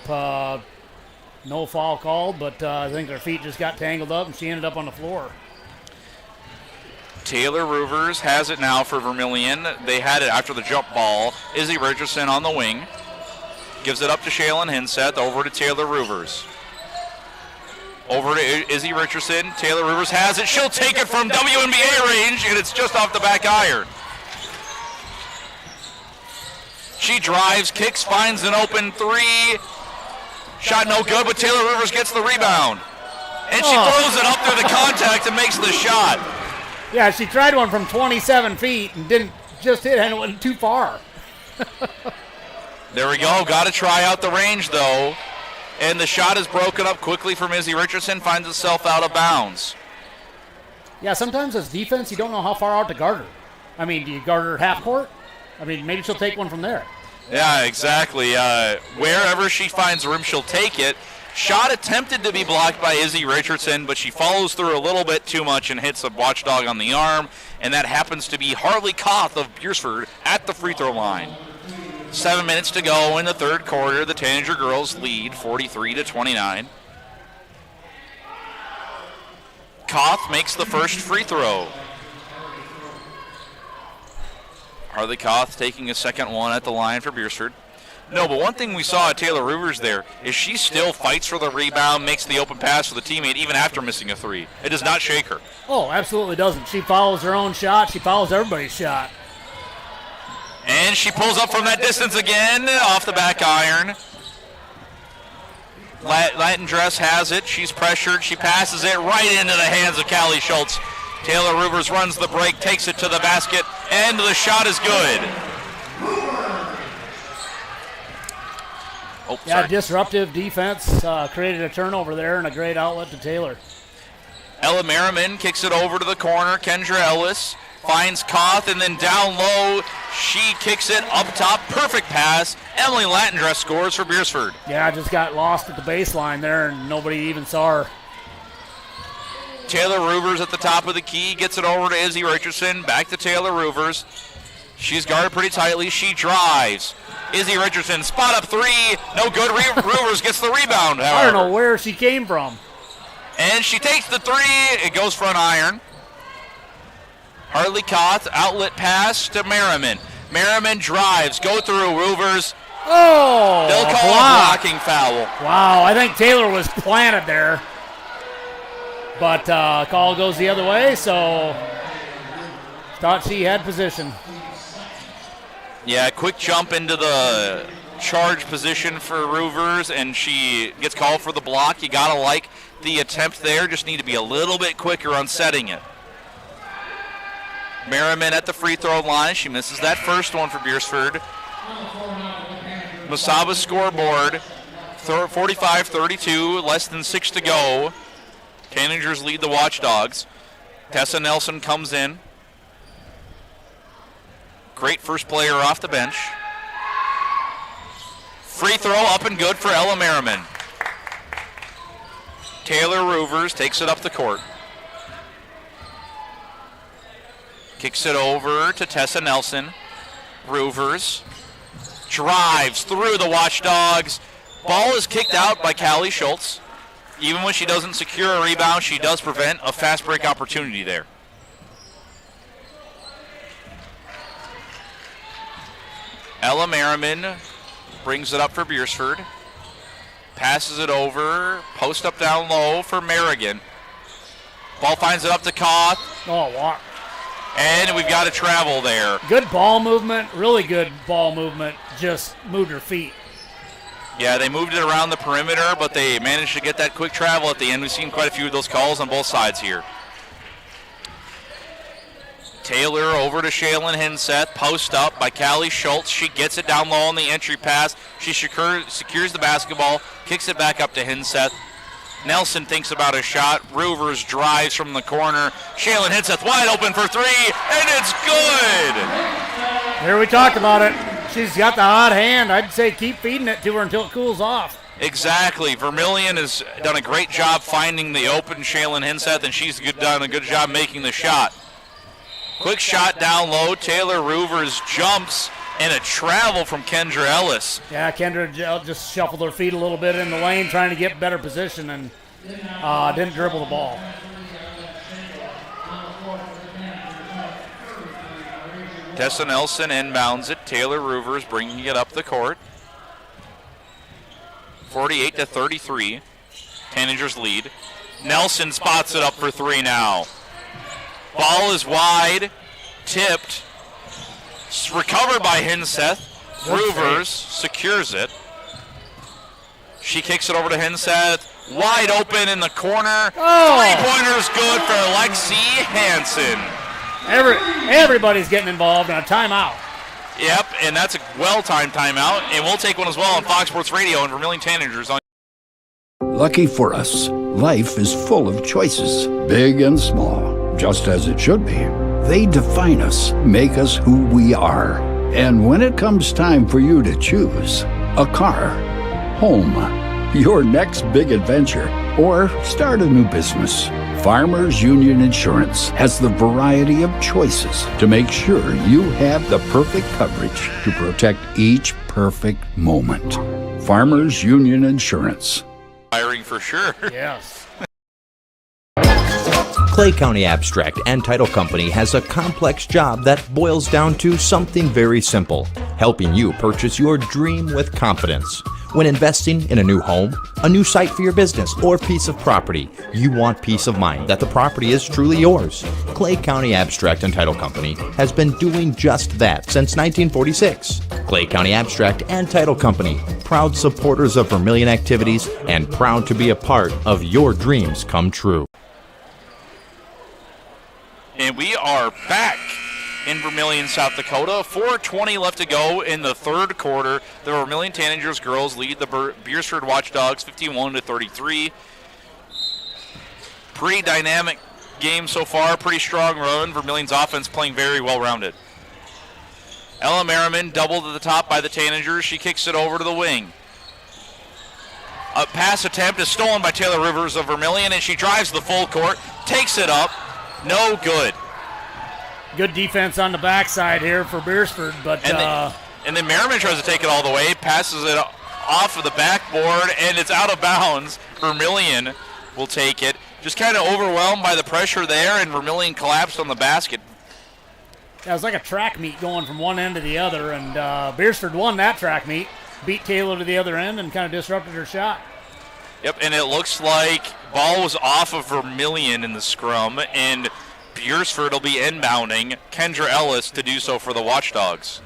No foul called, but I think their feet just got tangled up and she ended up on the floor. Taylor Rivers has it now for Vermillion. They had it after the jump ball. Izzy Richardson on the wing. Gives it up to Shaylin Hinseth, over to Taylor Rivers. Over to Izzy Richardson. Taylor Rivers has it. She'll take it from WNBA range, and it's just off the back iron. She drives, kicks, finds an open three. Shot no good, but Taylor Rivers gets the rebound. And she throws it up through the contact and makes the shot. Yeah, she tried one from 27 feet and didn't just hit, and it went too far. There we go. Got to try out the range, though. And the shot is broken up quickly from Izzy Richardson, finds itself out of bounds. Yeah, sometimes as defense, you don't know how far out to guard her. I mean, do you guard her half court? I mean, maybe she'll take one from there. Yeah, exactly. Wherever she finds room, she'll take it. Shot attempted to be blocked by Izzy Richardson, but she follows through a little bit too much and hits a Watchdog on the arm, and that happens to be Harley Koth of Beresford at the free throw line. 7 minutes to go in the third quarter. The Tanager girls lead 43-29. Koth makes the first free throw. Harley Koth taking a second one at the line for Beresford. No, but one thing we saw at Taylor Rivers there is she still fights for the rebound, makes the open pass for the teammate even after missing a three. It does not shake her. Oh, absolutely doesn't. She follows her own shot. She follows everybody's shot. And she pulls up from that distance again, off the back iron. Latin Dress has it. She's pressured. She passes it right into the hands of Callie Schultz. Taylor Ruvers runs the break, takes it to the basket, and the shot is good. Oh, yeah, disruptive defense created a turnover there and a great outlet to Taylor. Ella Merriman kicks it over to the corner. Kendra Ellis finds Koth, and then down low, she kicks it up top. Perfect pass. Emily Latendress scores for Beresford. Yeah, just got lost at the baseline there, and nobody even saw her. Taylor Ruvers at the top of the key, gets it over to Izzy Richardson. Back to Taylor Ruvers. She's guarded pretty tightly. She drives. Izzy Richardson, spot up three. No good. Ruvers gets the rebound, however. I don't know where she came from. And she takes the three. It goes front iron. Hartley Koth, outlet pass to Merriman. Merriman drives, go through Ruvers. Oh! They'll call a blocking foul. Wow, I think Taylor was planted there. But call goes the other way, so thought she had position. Yeah, quick jump into the charge position for Ruvers, and she gets called for the block. You got to like the attempt there. Just need to be a little bit quicker on setting it. Merriman at the free throw line. She misses that first one for Beresford. Masaba's scoreboard, 45-32, less than 6 to go. Tanagers lead the Watchdogs. Tessa Nelson comes in. Great first player off the bench. Free throw up and good for Ella Merriman. Taylor Ruvers takes it up the court. Kicks it over to Tessa Nelson. Ruvers drives through the Watchdogs. Ball is kicked out by Callie Schultz. Even when she doesn't secure a rebound, she does prevent a fast break opportunity there. Ella Merriman brings it up for Beresford. Passes it over. Post up down low for Merrigan. Ball finds it up to Koth. Oh, wow. And we've got a travel there. Good ball movement, really good ball movement. Just moved her feet. Yeah, they moved it around the perimeter, but they managed to get that quick travel at the end. We've seen quite a few of those calls on both sides here. Taylor over to Shaylin Hinseth. Post up by Callie Schultz. She gets it down low on the entry pass. She secures the basketball, kicks it back up to Hinseth. Nelson thinks about a shot. Ruvers drives from the corner. Shaylin Hinseth wide open for three, and it's good. Here we talked about it. She's got the hot hand. I'd say keep feeding it to her until it cools off. Exactly. Vermillion has done a great job finding the open Shaylin Hinseth, and she's done a good job making the shot. Quick shot down low. Taylor Ruvers jumps, and a travel from Kendra Ellis. Yeah, Kendra just shuffled her feet a little bit in the lane, trying to get better position, and didn't dribble the ball. Tessa Nelson inbounds it. Taylor Ruvers bringing it up the court. 48-33. Tanagers lead. Nelson spots it up for three now. Ball is wide. Tipped. Recovered by Hinseth. Ruvers secures it. She kicks it over to Hinseth. Wide open in the corner. Oh. Three-pointer's good for Lexi Hansen. Everybody's getting involved in a timeout. Yep, and that's a well-timed timeout. And we'll take one as well on Fox Sports Radio and Vermillion Tanagers on. Lucky for us, life is full of choices, big and small, just as it should be. They define us, make us who we are. And when it comes time for you to choose a car, home, your next big adventure, or start a new business, Farmers Union Insurance has the variety of choices to make sure you have the perfect coverage to protect each perfect moment. Farmers Union Insurance. Firing for sure. Yes. Clay County Abstract and Title Company has a complex job that boils down to something very simple: helping you purchase your dream with confidence. When investing in a new home, a new site for your business, or piece of property, you want peace of mind that the property is truly yours. Clay County Abstract and Title Company has been doing just that since 1946. Clay County Abstract and Title Company, proud supporters of Vermillion activities and proud to be a part of your dreams come true. And we are back in Vermillion, South Dakota. 4:20 left to go in the third quarter. The Vermillion Tanagers girls lead the Beresford Watchdogs 51-33. Pretty dynamic game so far. Pretty strong run. Vermillion's offense playing very well-rounded. Ella Merriman doubled at the top by the Tanagers. She kicks it over to the wing. A pass attempt is stolen by Taylor Rivers of Vermillion, and she drives the full court, takes it up. No good. Good defense on the backside here for Beresford, but and then Merriman tries to take it all the way, passes it off of the backboard, and it's out of bounds. Vermillion will take it. Just kind of overwhelmed by the pressure there, and Vermillion collapsed on the basket. It was like a track meet going from one end to the other, and Beresford won that track meet, beat Taylor to the other end, and kind of disrupted her shot. Yep, and it looks like ball was off of Vermillion in the scrum, and Beresford will be inbounding Kendra Ellis to do so for the Watchdogs.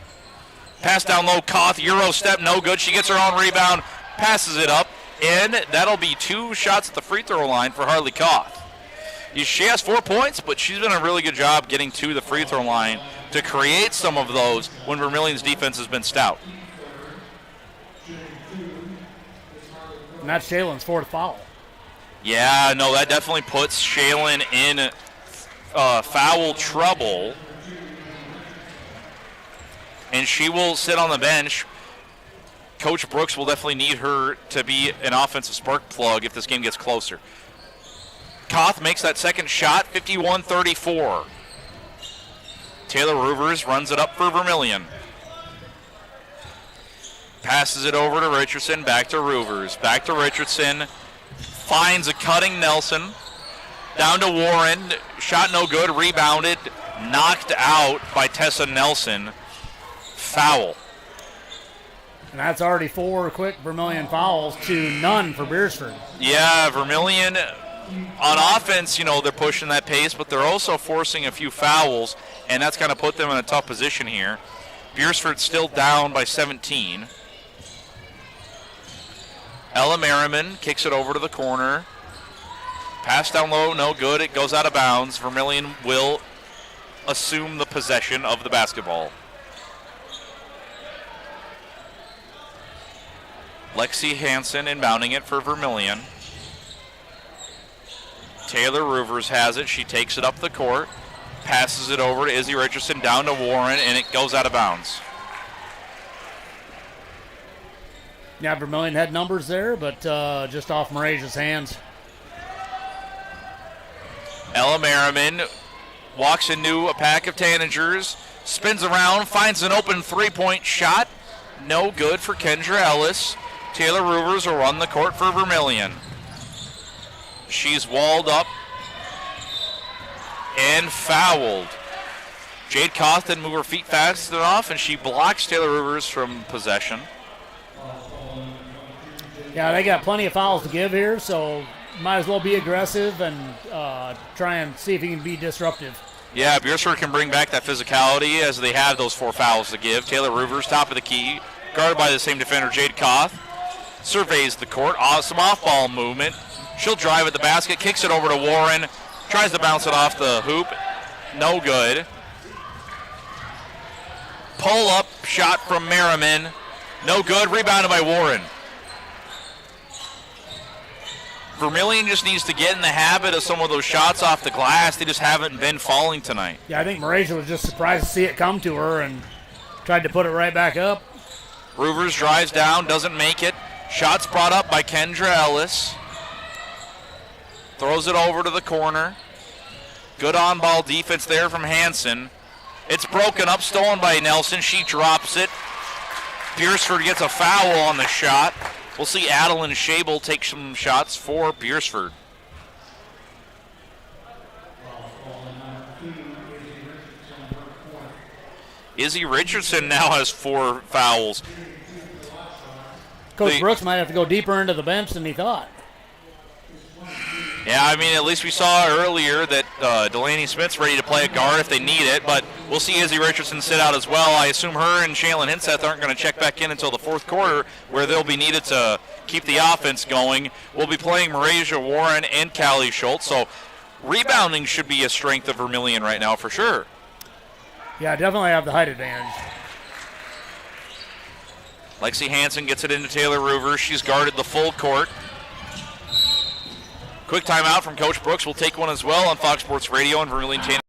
Pass down low, Koth, Euro step, no good. She gets her own rebound, passes it up, and that'll be 2 shots at the free throw line for Harley Koth. She has 4 points, but she's done a really good job getting to the free throw line to create some of those when Vermillion's defense has been stout. And that's Shaylin's 4th foul. Yeah, no, that definitely puts Shaylin in foul trouble, and she will sit on the bench. Coach Brooks will definitely need her to be an offensive spark plug if this game gets closer. Koth makes that second shot, 51-34. Taylor Rivers runs it up for Vermillion. Passes it over to Richardson, back to Rivers, back to Richardson. Finds a cutting Nelson. Down to Warren, shot no good, rebounded, knocked out by Tessa Nelson. Foul. And that's already 4 quick Vermillion fouls to none for Beresford. Yeah, Vermillion on offense, they're pushing that pace, but they're also forcing a few fouls, and that's kind of put them in a tough position here. Beresford's still down by 17. Ella Merriman kicks it over to the corner. Pass down low, no good. It goes out of bounds. Vermillion will assume the possession of the basketball. Lexi Hansen inbounding it for Vermillion. Taylor Rivers has it. She takes it up the court. Passes it over to Izzy Richardson, down to Warren, and it goes out of bounds. Yeah, Vermillion had numbers there, but just off Maraja's hands. Ella Merriman walks into a pack of Tanagers, spins around, finds an open three-point shot. No good for Kendra Ellis. Taylor Rivers will run the court for Vermillion. She's walled up and fouled. Jade Koth didn't move her feet fast enough, and she blocks Taylor Rivers from possession. Yeah, they got plenty of fouls to give here, so might as well be aggressive and try and see if he can be disruptive. Yeah, Beresford can bring back that physicality as they have those 4 fouls to give. Taylor Rivers, top of the key, guarded by the same defender, Jade Koth. Surveys the court. Awesome off-ball movement. She'll drive at the basket, kicks it over to Warren, tries to bounce it off the hoop. No good. Pull-up shot from Merriman. No good. Rebounded by Warren. Vermillion just needs to get in the habit of some of those shots off the glass. They just haven't been falling tonight. Yeah, I think Maraja was just surprised to see it come to her and tried to put it right back up. Rivers drives down, doesn't make it. Shots brought up by Kendra Ellis. Throws it over to the corner. Good on-ball defense there from Hansen. It's broken up, stolen by Nelson. She drops it. Beresford gets a foul on the shot. We'll see Adeline Schabel take some shots for Beresford. Izzy Richardson now has 4 fouls. Coach Brooks might have to go deeper into the bench than he thought. Yeah, I mean, at least we saw earlier that Delaney Smith's ready to play a guard if they need it, but we'll see Izzy Richardson sit out as well. I assume her and Shaylin Hinseth aren't going to check back in until the fourth quarter, where they'll be needed to keep the offense going. We'll be playing Marasia Warren and Callie Schultz, so rebounding should be a strength of Vermillion right now for sure. Yeah, definitely have the height advantage. Lexi Hansen gets it into Taylor Ruvers. She's guarded the full court. Quick timeout from Coach Brooks. We'll take one as well on Fox Sports Radio and Vermillion Tanagers.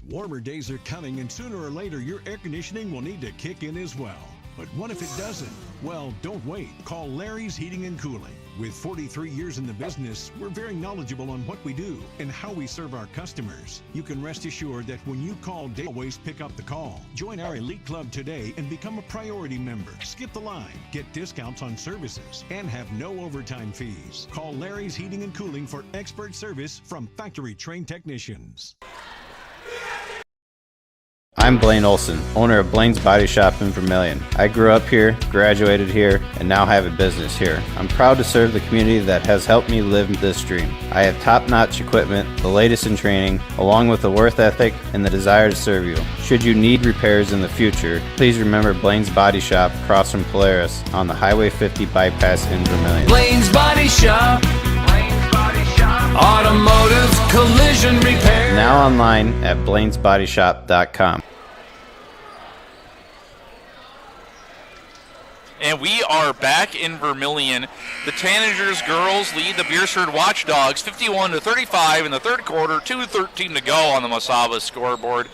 Warmer days are coming, and sooner or later your air conditioning will need to kick in as well. But what if it doesn't? Well, don't wait. Call Larry's Heating and Cooling. With 43 years in the business, we're very knowledgeable on what we do and how we serve our customers. You can rest assured that when you call, they always pick up the call. Join our elite club today and become a priority member. Skip the line, get discounts on services, and have no overtime fees. Call Larry's Heating and Cooling for expert service from factory-trained technicians. I'm Blaine Olson, owner of Blaine's Body Shop in Vermillion. I grew up here, graduated here, and now have a business here. I'm proud to serve the community that has helped me live this dream. I have top-notch equipment, the latest in training, along with a work ethic and the desire to serve you. Should you need repairs in the future, please remember Blaine's Body Shop across from Polaris on the Highway 50 bypass in Vermillion. Blaine's Body Shop. Automotive collision repair. Now online at blainesbodyshop.com. And we are back in Vermillion. The Tanagers girls lead the Beresford Watchdogs 51-35 in the third quarter, 2:13 to go on the Masaba scoreboard.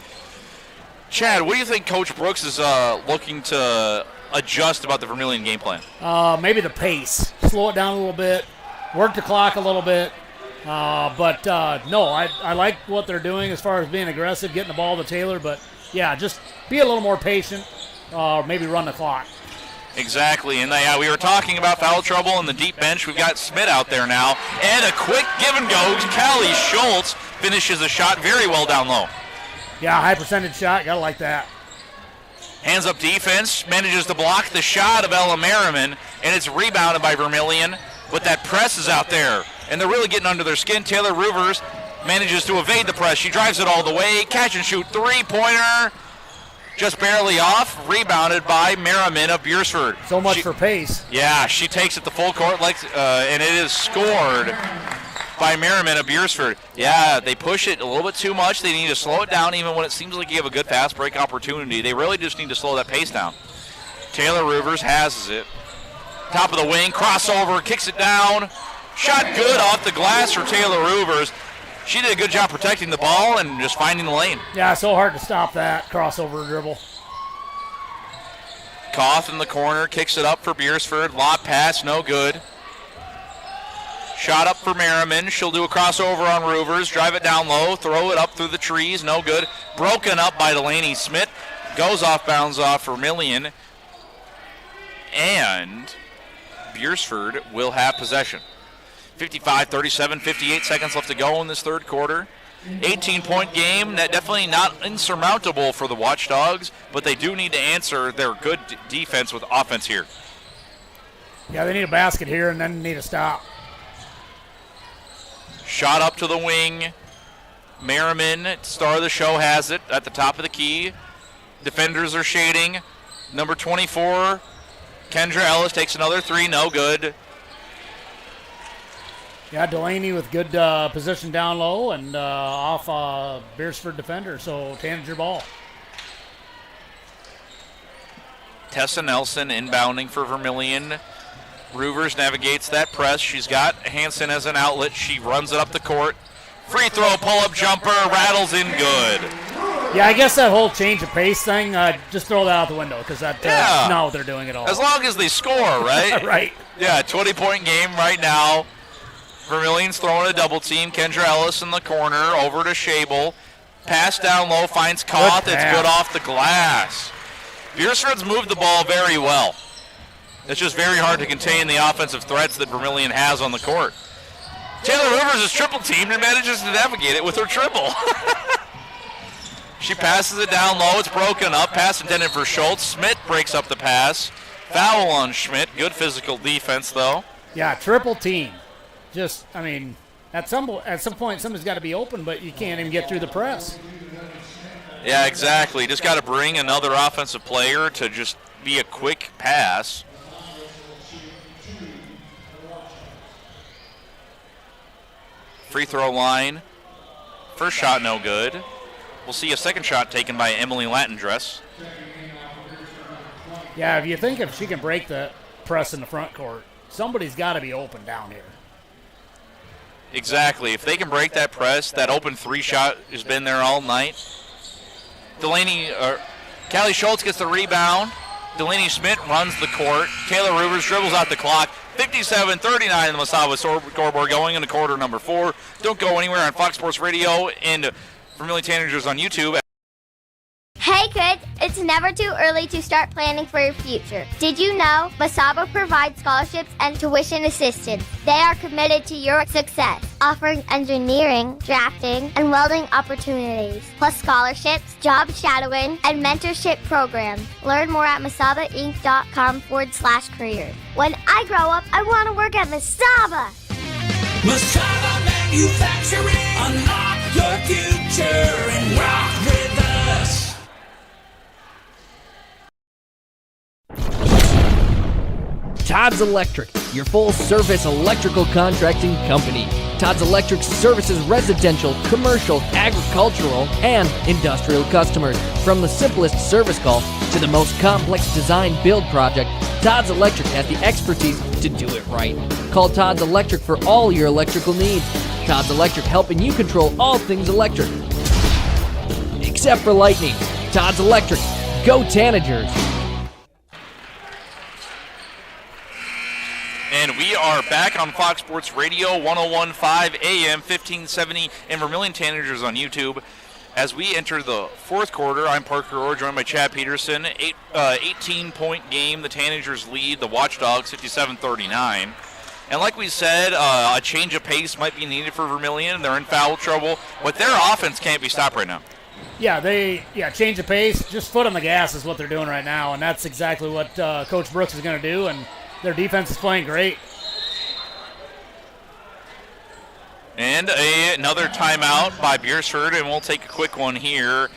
Chad, what do you think Coach Brooks is looking to adjust about the Vermillion game plan? Maybe the pace. Slow it down a little bit. Work the clock a little bit. No, I like what they're doing as far as being aggressive, getting the ball to Taylor. But, yeah, just be a little more patient, maybe run the clock. Exactly, and we were talking about foul trouble in the deep bench. We've got Smith out there now, and a quick give and go. Callie Schultz finishes a shot very well down low. Yeah, high percentage shot. Gotta like that. Hands up defense, manages to block the shot of Ella Merriman, and it's rebounded by Vermillion, but that press is out there, and they're really getting under their skin. Taylor Ruvers manages to evade the press. She drives it all the way. Catch and shoot three-pointer. Just barely off, rebounded by Merriman of Beresford. So much for pace. Yeah, she takes it to full court, and it is scored by Merriman of Beresford. Yeah, they push it a little bit too much. They need to slow it down even when it seems like you have a good fast break opportunity. They really just need to slow that pace down. Taylor Ruvers has it. Top of the wing, crossover, kicks it down. Shot good off the glass for Taylor Ruvers. She did a good job protecting the ball and just finding the lane. Yeah, so hard to stop that crossover dribble. Koth in the corner, kicks it up for Beresford. Lob pass, no good. Shot up for Merriman. She'll do a crossover on Ruvers, drive it down low, throw it up through the trees, no good. Broken up by Delaney Smith. Goes off bounds off Vermillion. And Beresford will have possession. 55-37, 58 seconds left to go in this third quarter. 18-point game, definitely not insurmountable for the Watchdogs, but they do need to answer their good defense with offense here. Yeah, they need a basket here and then need a stop. Shot up to the wing. Merriman, star of the show, has it at the top of the key. Defenders are shading. Number 24, Kendra Ellis takes another three, no good. Yeah, Delaney with good position down low and off Beresford defender, so Tanager ball. Tessa Nelson inbounding for Vermillion. Ruvers navigates that press. She's got Hansen as an outlet. She runs it up the court. Free throw, pull-up jumper, rattles in good. Yeah, I guess that whole change of pace thing, just throw that out the window because that's not what they're doing at all. As long as they score, right? Right. Yeah, 20-point game right now. Vermillion's throwing a double team. Kendra Ellis in the corner, over to Shable. Pass down low, finds Koth. It's good off the glass. Beresford's moved the ball very well. It's just very hard to contain the offensive threats that Vermillion has on the court. Taylor Rivers is triple teamed and manages to navigate it with her triple. She passes it down low. It's broken up. Pass intended for Schultz. Smith breaks up the pass. foul on Schmidt. Good physical defense, though. Yeah, triple team. Just, I mean, at some point, somebody's got to be open, but you can't even get through the press. Yeah, exactly. Just got to bring another offensive player to just be a quick pass. Free throw line. First shot, no good. We'll see a second shot taken by Emily Latendress. Yeah, if you think if she can break the press in the front court, somebody's got to be open down here. Exactly. If they can break that press, that open three shot has been there all night. Callie Schultz gets the rebound. Delaney Schmidt runs the court. Taylor Rivers dribbles out the clock. 57-39 in the Masaba scoreboard going into quarter number 4. Don't go anywhere on Fox Sports Radio and Vermillion Tanagers on YouTube. Hey kids, it's never too early to start planning for your future. Did you know Masaba provides scholarships and tuition assistance? They are committed to your success, offering engineering, drafting, and welding opportunities, plus scholarships, job shadowing, and mentorship programs. Learn more at masabainc.com/careers. When I grow up, I want to work at Masaba. Masaba Manufacturing. Unlock your future and rock with us. Todd's Electric, your full-service electrical contracting company. Todd's Electric services residential, commercial, agricultural, and industrial customers. From the simplest service call to the most complex design-build project, Todd's Electric has the expertise to do it right. Call Todd's Electric for all your electrical needs. Todd's Electric, helping you control all things electric. Except for lightning. Todd's Electric. Go Tanagers! And we are back on Fox Sports Radio, 101.5 AM, 1570, and Vermillion Tanagers on YouTube. As we enter the fourth quarter, I'm Parker Orr, joined by Chad Peterson. 18-point game, the Tanagers lead the Watchdogs 57-39. And like we said, a change of pace might be needed for Vermillion. They're in foul trouble, but their offense can't be stopped right now. Yeah, change of pace, just foot on the gas is what they're doing right now, and that's exactly what Coach Brooks is going to do, and their defense is playing great. And another timeout by Beresford, and we'll take a quick one here.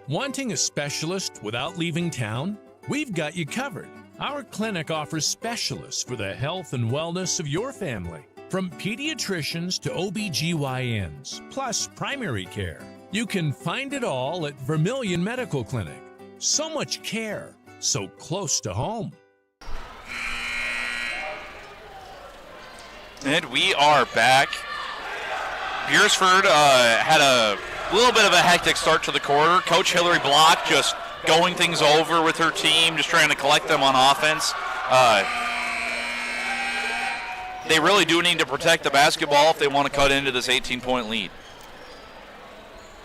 Wanting a specialist without leaving town? We've got you covered. Our clinic offers specialists for the health and wellness of your family. From pediatricians to OBGYNs, plus primary care. You can find it all at Vermillion Medical Clinic. So much care, so close to home. And we are back. Beresford had a little bit of a hectic start to the quarter. Coach Hillary Block just going things over with her team, just trying to collect them on offense. They really do need to protect the basketball if they want to cut into this 18-point lead.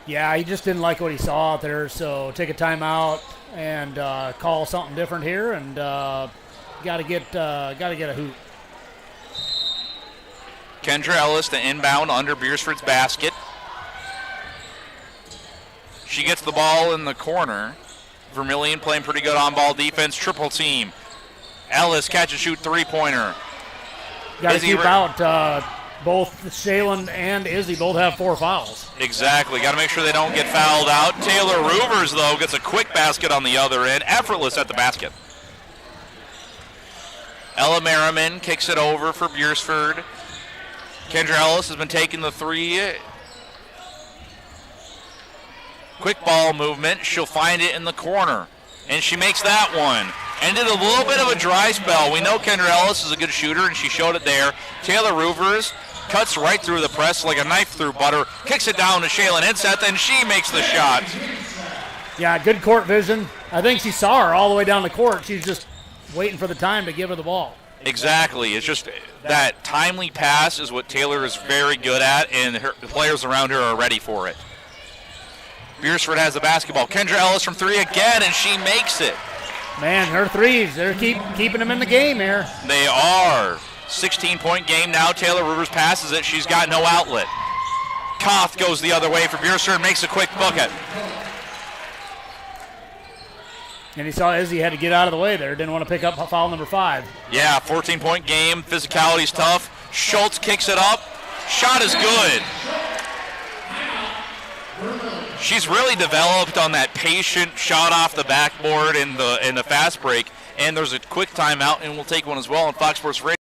Yeah, he just didn't like what he saw out there, so take a timeout and call something different here, and got to get a hoop. Kendra Ellis to inbound under Beresford's basket. She gets the ball in the corner. Vermillion playing pretty good on-ball defense, triple team. Ellis catch and shoot three-pointer. Got to keep out. Both Shaylin and Izzy both have 4 fouls. Exactly. Got to make sure they don't get fouled out. Taylor Ruvers, though, gets a quick basket on the other end. Effortless at the basket. Ella Merriman kicks it over for Beresford. Kendra Ellis has been taking the three. Quick ball movement. She'll find it in the corner. And she makes that one. Ended a little bit of a dry spell. We know Kendra Ellis is a good shooter, and she showed it there. Taylor Ruvers cuts right through the press like a knife through butter. Kicks it down to Shaylin Hinseth, and she makes the shot. Yeah, good court vision. I think she saw her all the way down the court. She's just waiting for the time to give her the ball. Exactly. It's just that timely pass is what Taylor is very good at, and the players around her are ready for it. Beresford has the basketball. Kendra Ellis from three again, and she makes it. Man, her threes, they're keeping them in the game here. They are. 16-point game now. Taylor Rivers passes it. She's got no outlet. Koth goes the other way for Beresford, makes a quick bucket. And he saw Izzy had to get out of the way there. Didn't want to pick up foul number 5. Yeah, 14-point game. Physicality's tough. Schultz kicks it up. Shot is good. She's really developed on that patient shot off the backboard in the fast break. And there's a quick timeout, and we'll take one as well on Fox Sports Radio.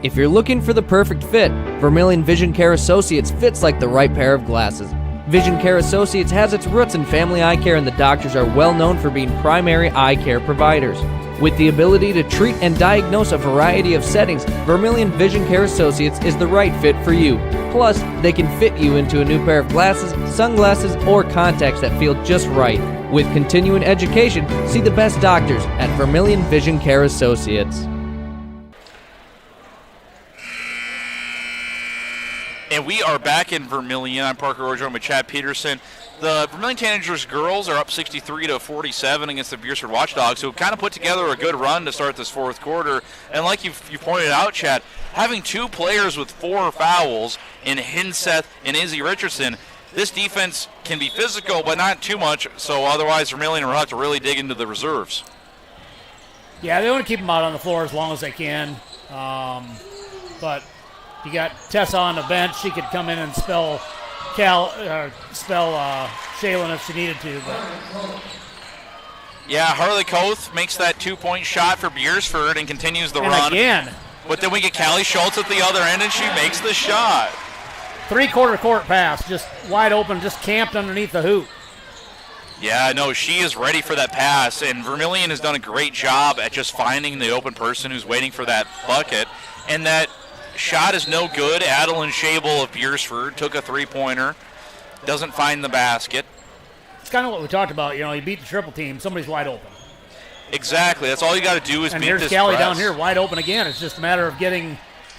If you're looking for the perfect fit, Vermillion Vision Care Associates fits like the right pair of glasses. Vision Care Associates has its roots in family eye care, and the doctors are well known for being primary eye care providers. With the ability to treat and diagnose a variety of settings, Vermillion Vision Care Associates is the right fit for you. Plus, they can fit you into a new pair of glasses, sunglasses, or contacts that feel just right. With continuing education, see the best doctors at Vermillion Vision Care Associates. And we are back in Vermillion. I'm Parker Orgeron with Chad Peterson. The Vermillion Tanagers girls are up 63-47 against the Beresford Watchdogs, who kind of put together a good run to start this fourth quarter. And like you pointed out, Chad, having 2 players with 4 fouls in Hinseth and Izzy Richardson, this defense can be physical, but not too much. So otherwise, Vermillion will have to really dig into the reserves. Yeah, they want to keep them out on the floor as long as they can. But you got Tessa on the bench. She could come in and spell Shaylin if she needed to. But yeah, Harley Koth makes that 2-point shot for Beresford and continues the run. Again. But then we get Callie Schultz at the other end, and she makes the shot. 3-quarter court pass, just wide open, just camped underneath the hoop. Yeah, no, she is ready for that pass, and Vermillion has done a great job at just finding the open person who's waiting for that bucket. And that shot is no good. Adeline Shable of Beresford took a 3-pointer, doesn't find the basket. It's kind of what we talked about. You beat the triple team, somebody's wide open. Exactly. That's all you got to do is beat this press. And here's Callie down here, wide open again. It's just a matter of getting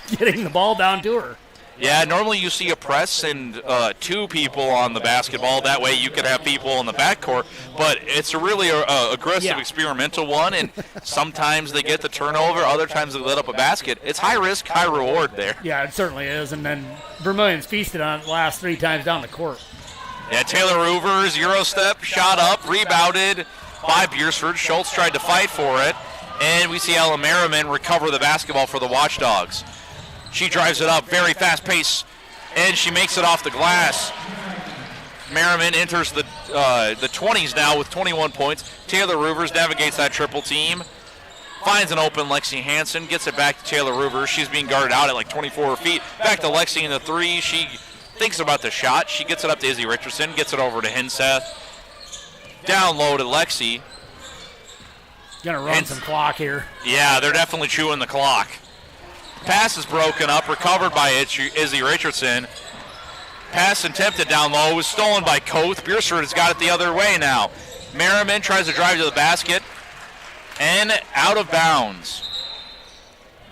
the ball down to her. Yeah, normally you see a press and 2 people on the basketball. That way you could have people in the backcourt. But it's a really aggressive, experimental one, and sometimes they get the turnover, other times they let up a basket. It's high risk, high reward there. Yeah, it certainly is. And then Vermillion's feasted on it the last 3 times down the court. Yeah, Taylor Roovers, Euro step, shot up, rebounded by Beresford. Schultz tried to fight for it, and we see Ella Merriman recover the basketball for the Watchdogs. She drives it up, very fast pace, and she makes it off the glass. Merriman enters the 20s now with 21 points. Taylor Roovers navigates that triple team, finds an open Lexi Hansen, gets it back to Taylor Roovers. She's being guarded out at like 24 feet. Back to Lexi in the 3. She thinks about the shot. She gets it up to Izzy Richardson, gets it over to Hinseth. Down low to Lexi. Gonna run some clock here. Yeah, they're definitely chewing the clock. Pass is broken up, recovered by Izzy Richardson. Pass attempted down low, was stolen by Koth. Beresford has got it the other way now. Merriman tries to drive to the basket, and out of bounds.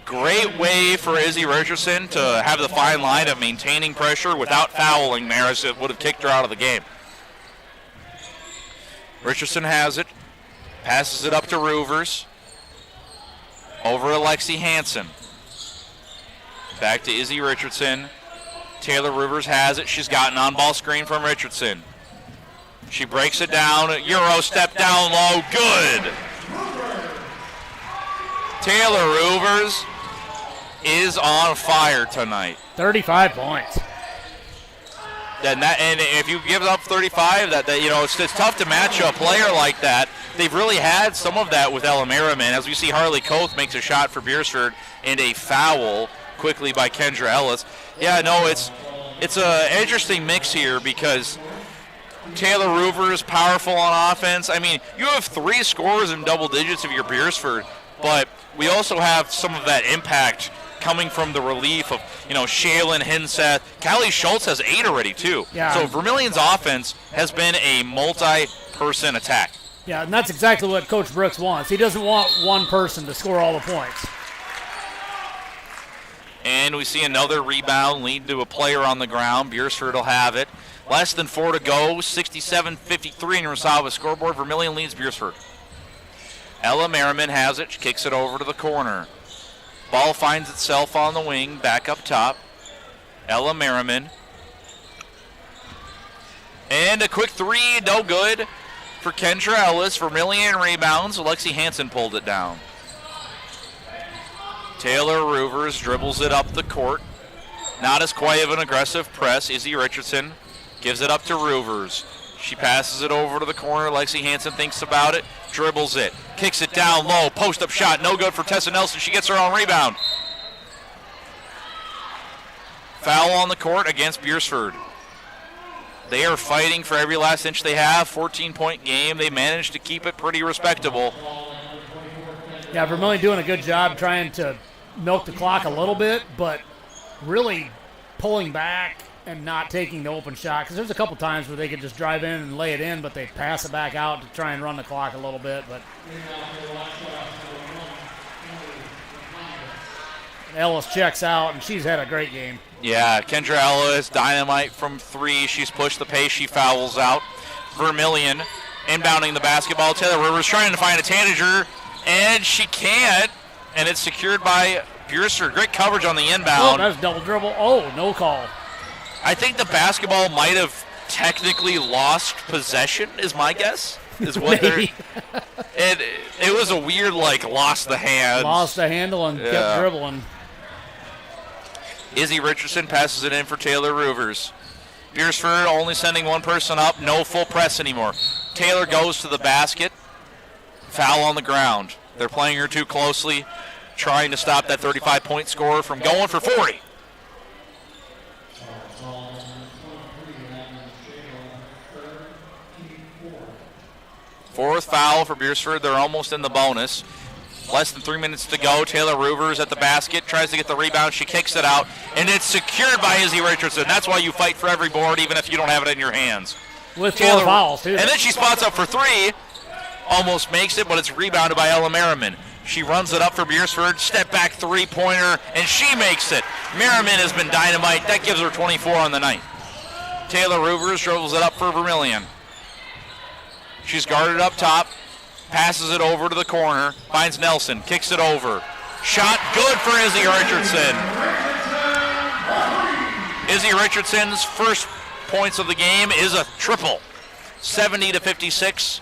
Great way for Izzy Richardson to have the fine line of maintaining pressure without fouling there, as it would have kicked her out of the game. Richardson has it, passes it up to Roovers. Over to Lexi Hansen. Back to Izzy Richardson. Taylor Roovers has it. She's got an on-ball screen from Richardson. She breaks it down. Euro step down low. Good. Taylor Roovers is on fire tonight. 35 points. And if you give up 35, it's tough to match a player like that. They've really had some of that with Ella Merriman. As we see, Harley Koth makes a shot for Beresford and a foul quickly by Kendra Ellis. Yeah, no, it's an interesting mix here because Taylor Roovers is powerful on offense. I mean, you have 3 scorers in double digits if you're Beresford, but we also have some of that impact coming from the relief of, Shaylin, Hinseth. Callie Schultz has 8 already, too. Yeah. So Vermillion's offense has been a multi-person attack. Yeah, and that's exactly what Coach Brooks wants. He doesn't want one person to score all the points. And we see another rebound lead to a player on the ground. Beresford will have it. Less than 4 to go, 67-53 in Rosawa scoreboard. Vermillion leads Beresford. Ella Merriman has it. She kicks it over to the corner. Ball finds itself on the wing, back up top. Ella Merriman. And a quick 3, no good. for Kendra Ellis. Vermillion rebounds. Lexi Hansen pulled it down. Taylor Ruvers dribbles it up the court. Not as quite of an aggressive press. Izzy Richardson gives it up to Ruvers. She passes it over to the corner. Lexi Hansen thinks about it, dribbles it, kicks it down low, post-up shot, no good for Tessa Nelson. She gets her own rebound. Foul on the court against Beresford. They are fighting for every last inch they have. 14-point game. They managed to keep it pretty respectable. Yeah, Vermillion doing a good job trying to milk the clock a little bit, but really pulling back and not taking the open shot, because there's a couple times where they could just drive in and lay it in, but they pass it back out to try and run the clock a little bit. But Ellis checks out, and she's had a great game. Yeah, Kendra Ellis, dynamite from three. She's pushed the pace. She fouls out. Vermillion inbounding the basketball. Taylor Rivers trying to find a Tanager, and she can't, and it's secured by Beresford. Great coverage on the inbound. Oh, that's double dribble. Oh, no call. I think the basketball might have technically lost possession, is my guess. Is what they're. It was a weird, lost the hand. Lost the handle and kept dribbling. Izzy Richardson passes it in for Taylor Ruvers. Beresford only sending one person up, no full press anymore. Taylor goes to the basket. Foul on the ground. They're playing her too closely, trying to stop that 35-point scorer from going for 40. Fourth foul for Beresford. They're almost in the bonus. Less than 3 minutes to go. Taylor Ruvers at the basket, tries to get the rebound. She kicks it out, and it's secured by Izzy Richardson. That's why you fight for every board, even if you don't have it in your hands. With Taylor, 4 fouls, too. And then she spots up for three. Almost makes it, but it's rebounded by Ella Merriman. She runs it up for Beresford. Step back three-pointer, and she makes it. Merriman has been dynamite. That gives her 24 on the night. Taylor Ruvers dribbles it up for Vermillion. She's guarded up top. Passes it over to the corner. Finds Nelson. Kicks it over. Shot good for Izzy Richardson. Izzy Richardson's first points of the game is a triple. 70-56.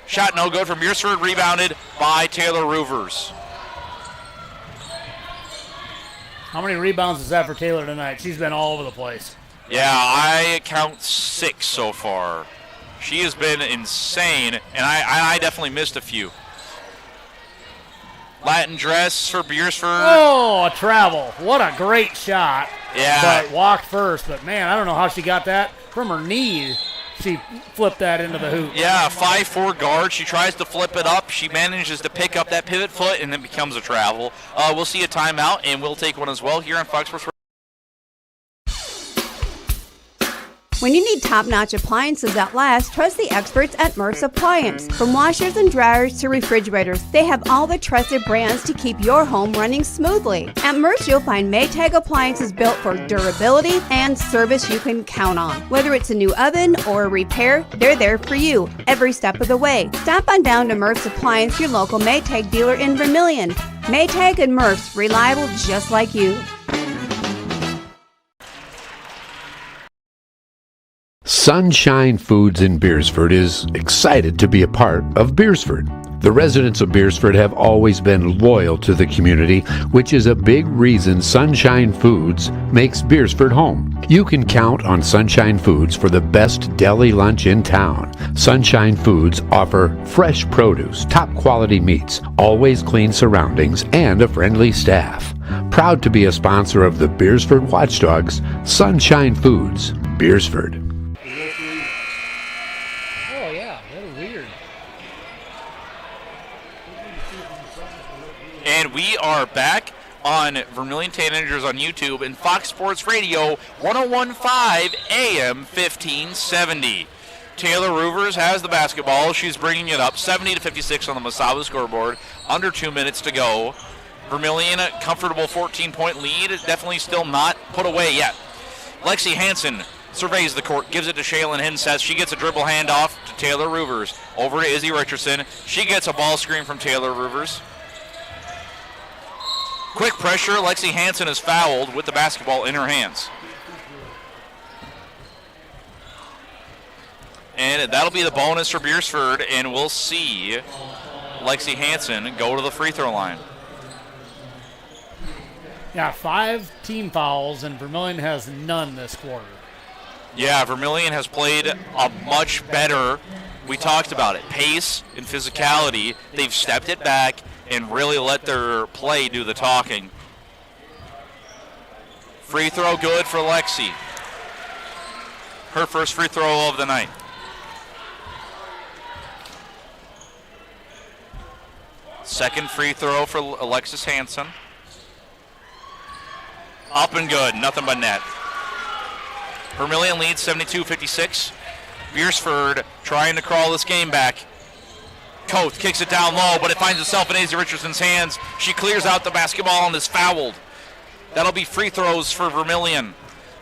Shot no good from Beresford. Rebounded by Taylor Ruvers. How many rebounds is that for Taylor tonight? She's been all over the place. Yeah, I count 6 so far. She has been insane, and I definitely missed a few. Latin dress for Beresford. Oh, a travel. What a great shot. Yeah. But walked first, but man, I don't know how she got that. From her knee, she flipped that into the hoop. Yeah, 5'4" guard. She tries to flip it up. She manages to pick up that pivot foot, and then becomes a travel. We'll see a timeout, and we'll take one as well here on Fox Sports. When you need top-notch appliances that last, trust the experts at Murph's Appliance. From washers and dryers to refrigerators, they have all the trusted brands to keep your home running smoothly. At Murph's, you'll find Maytag appliances built for durability and service you can count on. Whether it's a new oven or a repair, they're there for you every step of the way. Stop on down to Murph's Appliance, your local Maytag dealer in Vermillion. Maytag and Murph's, reliable just like you. Sunshine Foods in Beresford is excited to be a part of Beresford. The residents of Beresford have always been loyal to the community, which is a big reason Sunshine Foods makes Beresford home. You can count on Sunshine Foods for the best deli lunch in town. Sunshine Foods offer fresh produce, top quality meats, always clean surroundings, and a friendly staff. Proud to be a sponsor of the Beresford Watchdogs, Sunshine Foods, Beresford. And we are back on Vermillion Tanagers on YouTube and Fox Sports Radio 101.5 AM 1570. Taylor Ruvers has the basketball. She's bringing it up 70-56 on the Masaba scoreboard. Under 2 minutes to go. Vermillion, a comfortable 14-point lead. Definitely still not put away yet. Lexi Hansen surveys the court, gives it to Shaylin Henseth. She gets a dribble handoff to Taylor Ruvers. Over to Izzy Richardson. She gets a ball screen from Taylor Ruvers. Quick pressure. Lexi Hansen is fouled with the basketball in her hands. And that'll be the bonus for Beresford, and we'll see Lexi Hansen go to the free throw line. Yeah, 5 team fouls, and Vermillion has none this quarter. Yeah, Vermillion has played a much better, we talked about it, pace and physicality. They've stepped it back and really let their play do the talking. Free throw good for Lexi. Her first free throw of the night. Second free throw for Alexis Hansen. Up and good, nothing but net. Vermillion leads 72-56. Beresford trying to crawl this game back. Koth kicks it down low, but it finds itself in Izzy Richardson's hands. She clears out the basketball and is fouled. That'll be free throws for Vermillion.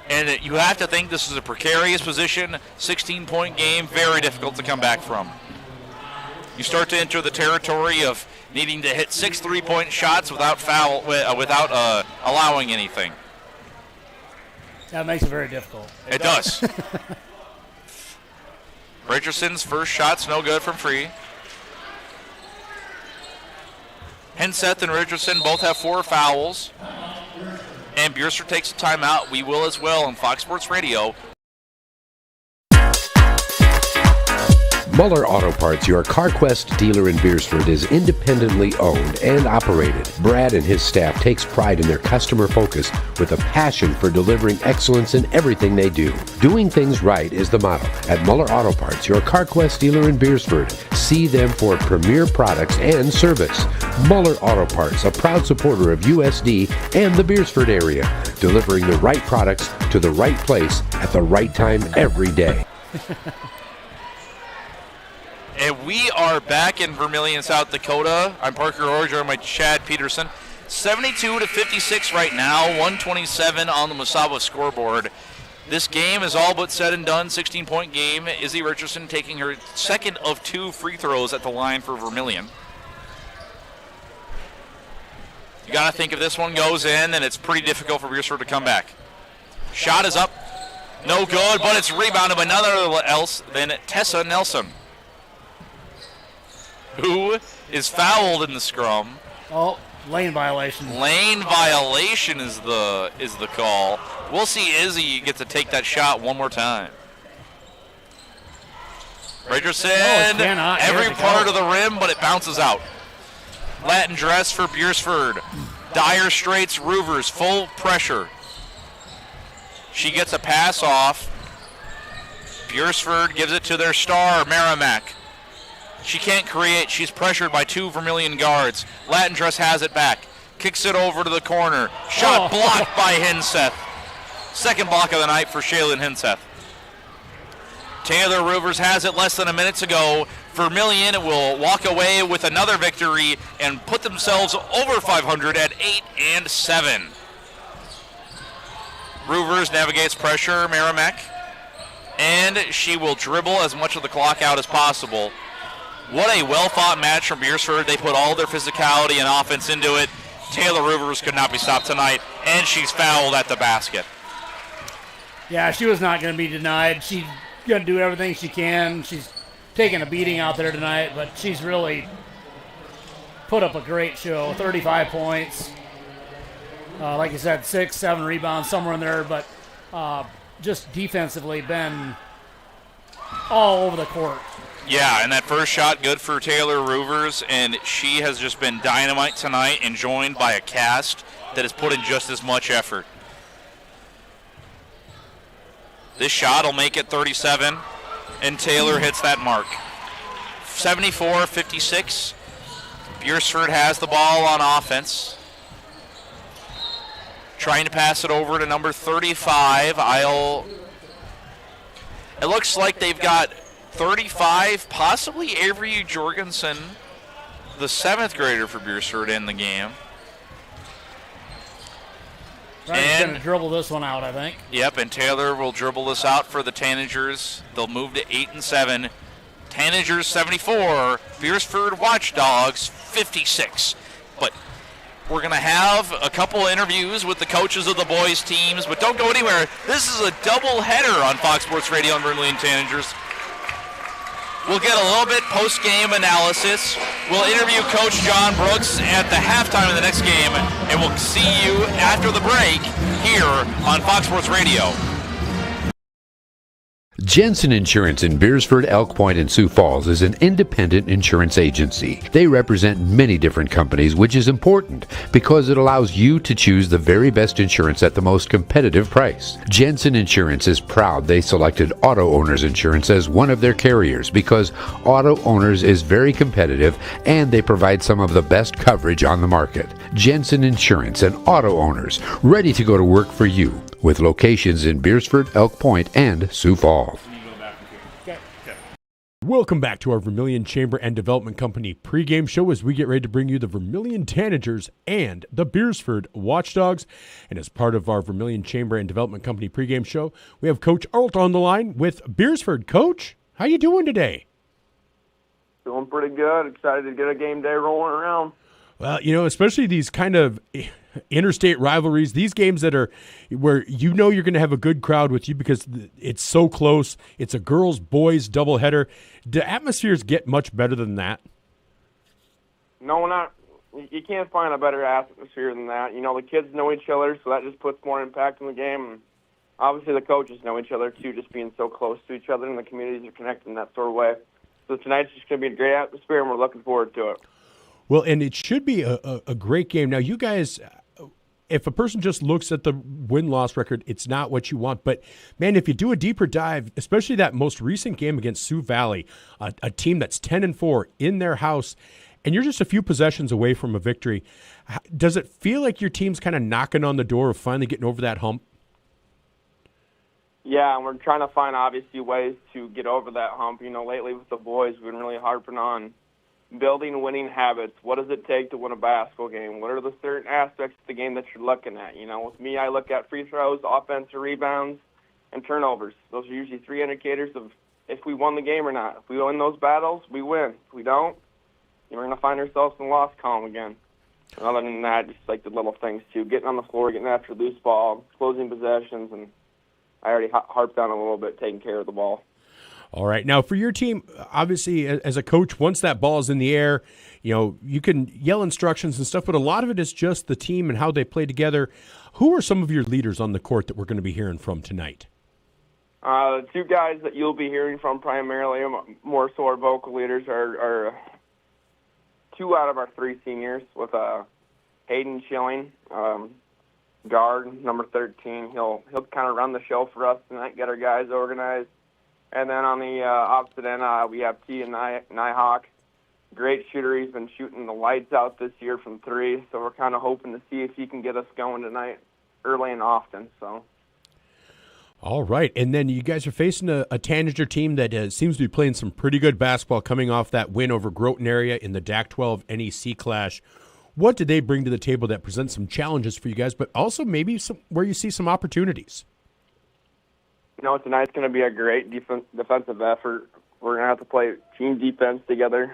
And you have to think this is a precarious position, 16-point game, very difficult to come back from. You start to enter the territory of needing to hit 6 3-point shots without allowing anything. That makes it very difficult. It does. Richardson's first shot's no good from free. Henseth and Richardson both have 4 fouls. And Beresford takes a timeout. We will as well on Fox Sports Radio. Muller Auto Parts, your CarQuest dealer in Beresford, is independently owned and operated. Brad and his staff takes pride in their customer focus with a passion for delivering excellence in everything they do. Doing things right is the motto. At Muller Auto Parts, your CarQuest dealer in Beresford, see them for premier products and service. Muller Auto Parts, a proud supporter of USD and the Beresford area, delivering the right products to the right place at the right time every day. And we are back in Vermillion, South Dakota. I'm Parker Orger, my Chad Peterson. 72-56 right now, 127 on the Masaba scoreboard. This game is all but said and done, 16-point game. Izzy Richardson taking her second of 2 free throws at the line for Vermillion. You got to think if this one goes in, then it's pretty difficult for Beresford to come back. Shot is up, no good, but it's rebounded by none else than Tessa Nelson, who is fouled in the scrum. Oh, lane violation. Lane violation is the call. We'll see Izzy get to take that shot one more time. Richardson, every part of the rim, but it bounces out. Latin dress for Beresford. Dire Straits Roovers, full pressure. She gets a pass off. Beresford gives it to their star, Merrimack. She can't create. She's pressured by 2 Vermillion guards. Latin dress has it back. Kicks it over to the corner. Shot blocked by Henseth. Second block of the night for Shaylin Henseth. Taylor Roovers has it less than a minute to go. Vermillion will walk away with another victory and put themselves over 500 at 8-7. Roovers navigates pressure, Merrimack, and she will dribble as much of the clock out as possible. What a well-fought match from Beresford. They put all their physicality and offense into it. Taylor Roovers could not be stopped tonight, and she's fouled at the basket. Yeah, she was not going to be denied. She's going to do everything she can. She's taking a beating out there tonight, but she's really put up a great show. 35 points. Like you said, 6, 7 rebounds, somewhere in there, but just defensively been all over the court. Yeah, and that first shot good for Taylor Roovers, and she has just been dynamite tonight and joined by a cast that has put in just as much effort. This shot will make it 37, and Taylor hits that mark. 74-56. Beresford has the ball on offense. Trying to pass it over to number 35. It looks like they've got 35, possibly Avery Jorgensen, the 7th grader for Beresford, in the game. Ryan's going to dribble this one out, I think. Yep, and Taylor will dribble this out for the Tanagers. They'll move to 8-7. Tanagers 74, Beresford Watchdogs 56. But we're going to have a couple interviews with the coaches of the boys' teams, but don't go anywhere. This is a double header on Fox Sports Radio and Vermillion Tanagers. We'll get a little bit post-game analysis. We'll interview Coach John Brooks at the halftime of the next game, and we'll see you after the break here on Fox Sports Radio. Jensen Insurance in Beresford, Elk Point, and Sioux Falls is an independent insurance agency. They represent many different companies, which is important because it allows you to choose the very best insurance at the most competitive price. Jensen Insurance is proud they selected Auto Owners Insurance as one of their carriers because Auto Owners is very competitive and they provide some of the best coverage on the market. Jensen Insurance and Auto Owners, ready to go to work for you, with locations in Beresford, Elk Point, and Sioux Falls. Welcome back to our Vermillion Chamber and Development Company pregame show as we get ready to bring you the Vermillion Tanagers and the Beresford Watchdogs. And as part of our Vermillion Chamber and Development Company pregame show, we have Coach Arlt on the line with Beresford. Coach, how you doing today? Doing pretty good. Excited to get a game day rolling around. Well, you know, especially these kind of interstate rivalries, these games that are where you know you're going to have a good crowd with you because it's so close. It's a girls-boys doubleheader. Do atmospheres get much better than that? No, not. You can't find a better atmosphere than that. You know, the kids know each other, so that just puts more impact in the game. And obviously the coaches know each other, too, just being so close to each other, and the communities are connected in that sort of way. So tonight's just going to be a great atmosphere, and we're looking forward to it. Well, and it should be a great game. Now, you guys, if a person just looks at the win-loss record, it's not what you want. But, man, if you do a deeper dive, especially that most recent game against Sioux Valley, a team that's 10-4 in their house, and you're just a few possessions away from a victory, does it feel like your team's kind of knocking on the door of finally getting over that hump? Yeah, and we're trying to find, obviously, ways to get over that hump. You know, lately with the boys, we've been really harping on building winning habits. What does it take to win a basketball game? What are the certain aspects of the game that you're looking at? You know, with me, I look at free throws, offensive rebounds, and turnovers. Those are usually three indicators of if we won the game or not. If we win those battles, we win. If we don't, we're going to find ourselves in the loss column again. And other than that, just like the little things, too. Getting on the floor, getting after loose ball, closing possessions, and I already harped on a little bit, taking care of the ball. All right. Now, for your team, obviously, as a coach, once that ball is in the air, you know, you can yell instructions and stuff, but a lot of it is just the team and how they play together. Who are some of your leaders on the court that we're going to be hearing from tonight? The two guys that you'll be hearing from primarily, more so our vocal leaders, are two out of our three seniors with Hayden Schilling, guard, number 13. He'll kind of run the show for us tonight, get our guys organized. And then on the opposite end, we have T and Nyhawk. Great shooter. He's been shooting the lights out this year from three, so we're kind of hoping to see if he can get us going tonight early and often. So. All right. And then you guys are facing a Tanager team that seems to be playing some pretty good basketball coming off that win over Groton area in the DAC-12 NEC clash. What do they bring to the table that presents some challenges for you guys, but also maybe where you see some opportunities? You know, tonight's going to be a great defensive effort. We're going to have to play team defense together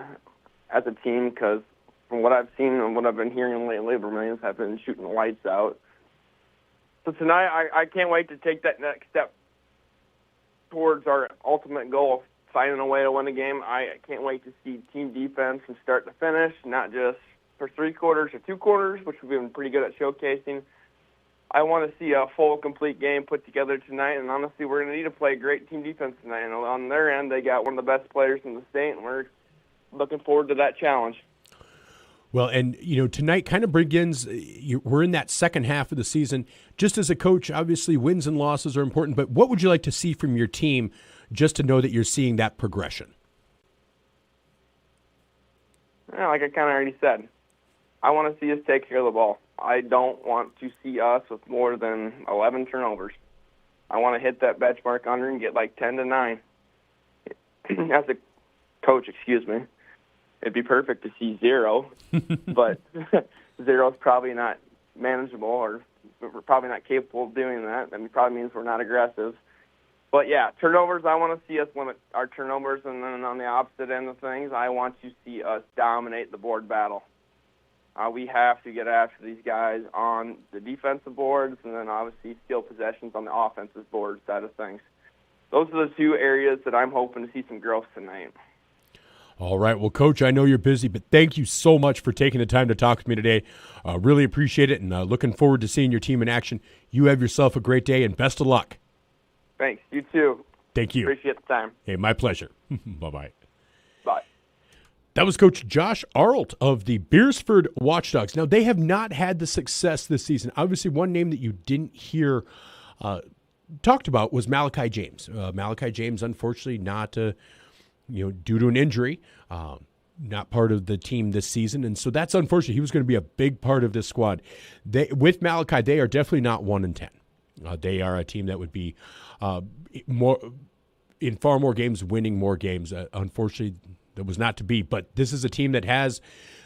as a team because from what I've seen and what I've been hearing lately, Vermillions have been shooting the lights out. So tonight, I can't wait to take that next step towards our ultimate goal of finding a way to win a game. I can't wait to see team defense from start to finish, not just for 3 quarters or 2 quarters, which we've been pretty good at showcasing. I want to see a full, complete game put together tonight, and honestly, we're going to need to play great team defense tonight. And on their end, they got one of the best players in the state, and we're looking forward to that challenge. Well, and, you know, tonight kind of begins, we're in that second half of the season. Just as a coach, obviously wins and losses are important, but what would you like to see from your team just to know that you're seeing that progression? Yeah, like I kind of already said, I want to see us take care of the ball. I don't want to see us with more than 11 turnovers. I want to hit that benchmark under and get like 10-9. As a coach, it'd be perfect to see 0, but 0 is probably not manageable, or we're probably not capable of doing that. That probably means we're not aggressive. But, yeah, turnovers, I want to see us limit our turnovers, and then on the opposite end of things, I want to see us dominate the board battle. We have to get after these guys on the defensive boards and then obviously steal possessions on the offensive board side of things. Those are the 2 areas that I'm hoping to see some growth tonight. All right. Well, Coach, I know you're busy, but thank you so much for taking the time to talk with me today. Really appreciate it, and looking forward to seeing your team in action. You have yourself a great day, and best of luck. Thanks. You too. Thank you. Appreciate the time. Hey, my pleasure. Bye-bye. Bye. That was Coach Josh Arlt of the Beresford Watchdogs. Now, they have not had the success this season. Obviously, one name that you didn't hear talked about was Malachi James. Malachi James, unfortunately, not due to an injury, not part of the team this season. And so that's unfortunate. He was going to be a big part of this squad. With Malachi, they are definitely not 1-10. They are a team that would be more in far more games, winning more games. Unfortunately, that was not to be. But this is a team that has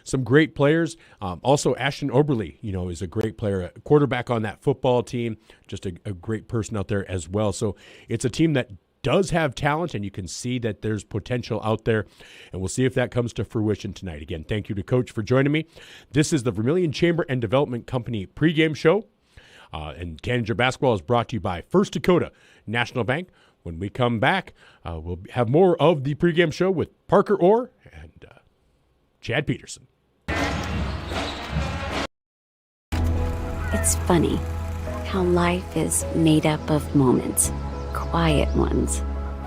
some great players. Also, Ashton Oberle, is a great player, a quarterback on that football team, just a great person out there as well. So it's a team that does have talent, and you can see that there's potential out there, and we'll see if that comes to fruition tonight. Again, thank you to Coach for joining me. This is the Vermillion Chamber and Development Company pregame show, and Tanager Basketball is brought to you by First Dakota National Bank. When we come back, we'll have more of the pregame show with Parker Orr and Chad Peterson. It's funny how life is made up of moments. Quiet ones,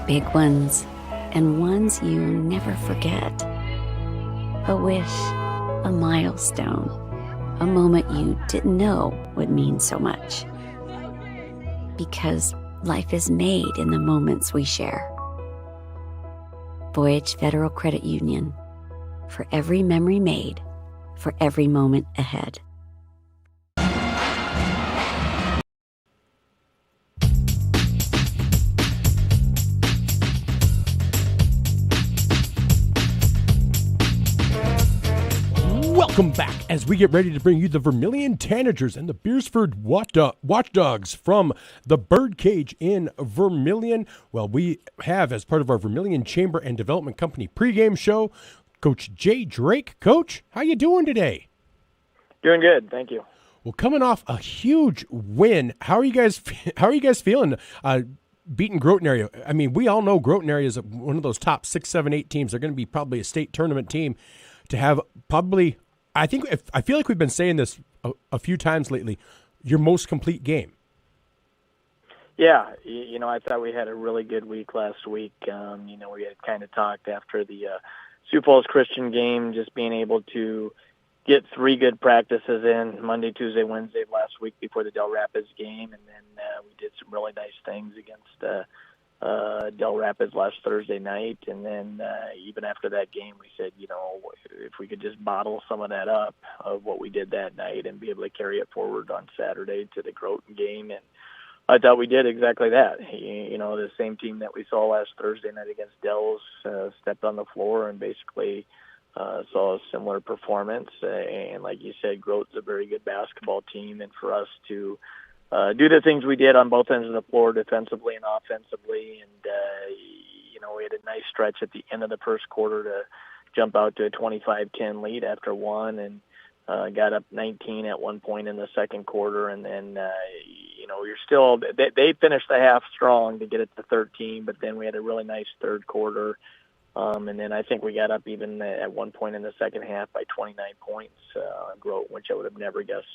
big ones, and ones you never forget. A wish, a milestone, a moment you didn't know would mean so much. Because life is made in the moments we share. Voyage Federal Credit Union. For every memory made, for every moment ahead. Welcome back as we get ready to bring you the Vermillion Tanagers and the Beresford Watchdogs from the Birdcage in Vermillion. Well, we have, as part of our Vermillion Chamber and Development Company pregame show, Coach Jay Drake. Coach, how you doing today? Doing good, thank you. Well, coming off a huge win, how are you guys feeling? Beating Groton area. I mean, we all know Groton area is one of those top 6, 7, 8 teams. They're going to be probably a state tournament team. To have probably, I feel like we've been saying this a few times lately, your most complete game. Yeah, I thought we had a really good week last week. We had kind of talked after the Sioux Falls Christian game, just being able to get 3 good practices in Monday, Tuesday, Wednesday of last week before the Del Rapids game, and then we did some really nice things against Del Rapids last Thursday night, and then even after that game, we said, if we could just bottle some of that up of what we did that night and be able to carry it forward on Saturday to the Groton game, and I thought we did exactly that. The same team that we saw last Thursday night against Dells stepped on the floor and basically saw a similar performance, and like you said, Groton's a very good basketball team, and for us to do the things we did on both ends of the floor, defensively and offensively. And, we had a nice stretch at the end of the first quarter to jump out to a 25-10 lead after one, and got up 19 at one point in the second quarter. And then, you're still – they finished the half strong to get it to 13, but then we had a really nice third quarter. And then I think we got up even at one point in the second half by 29 points on Groton, which I would have never guessed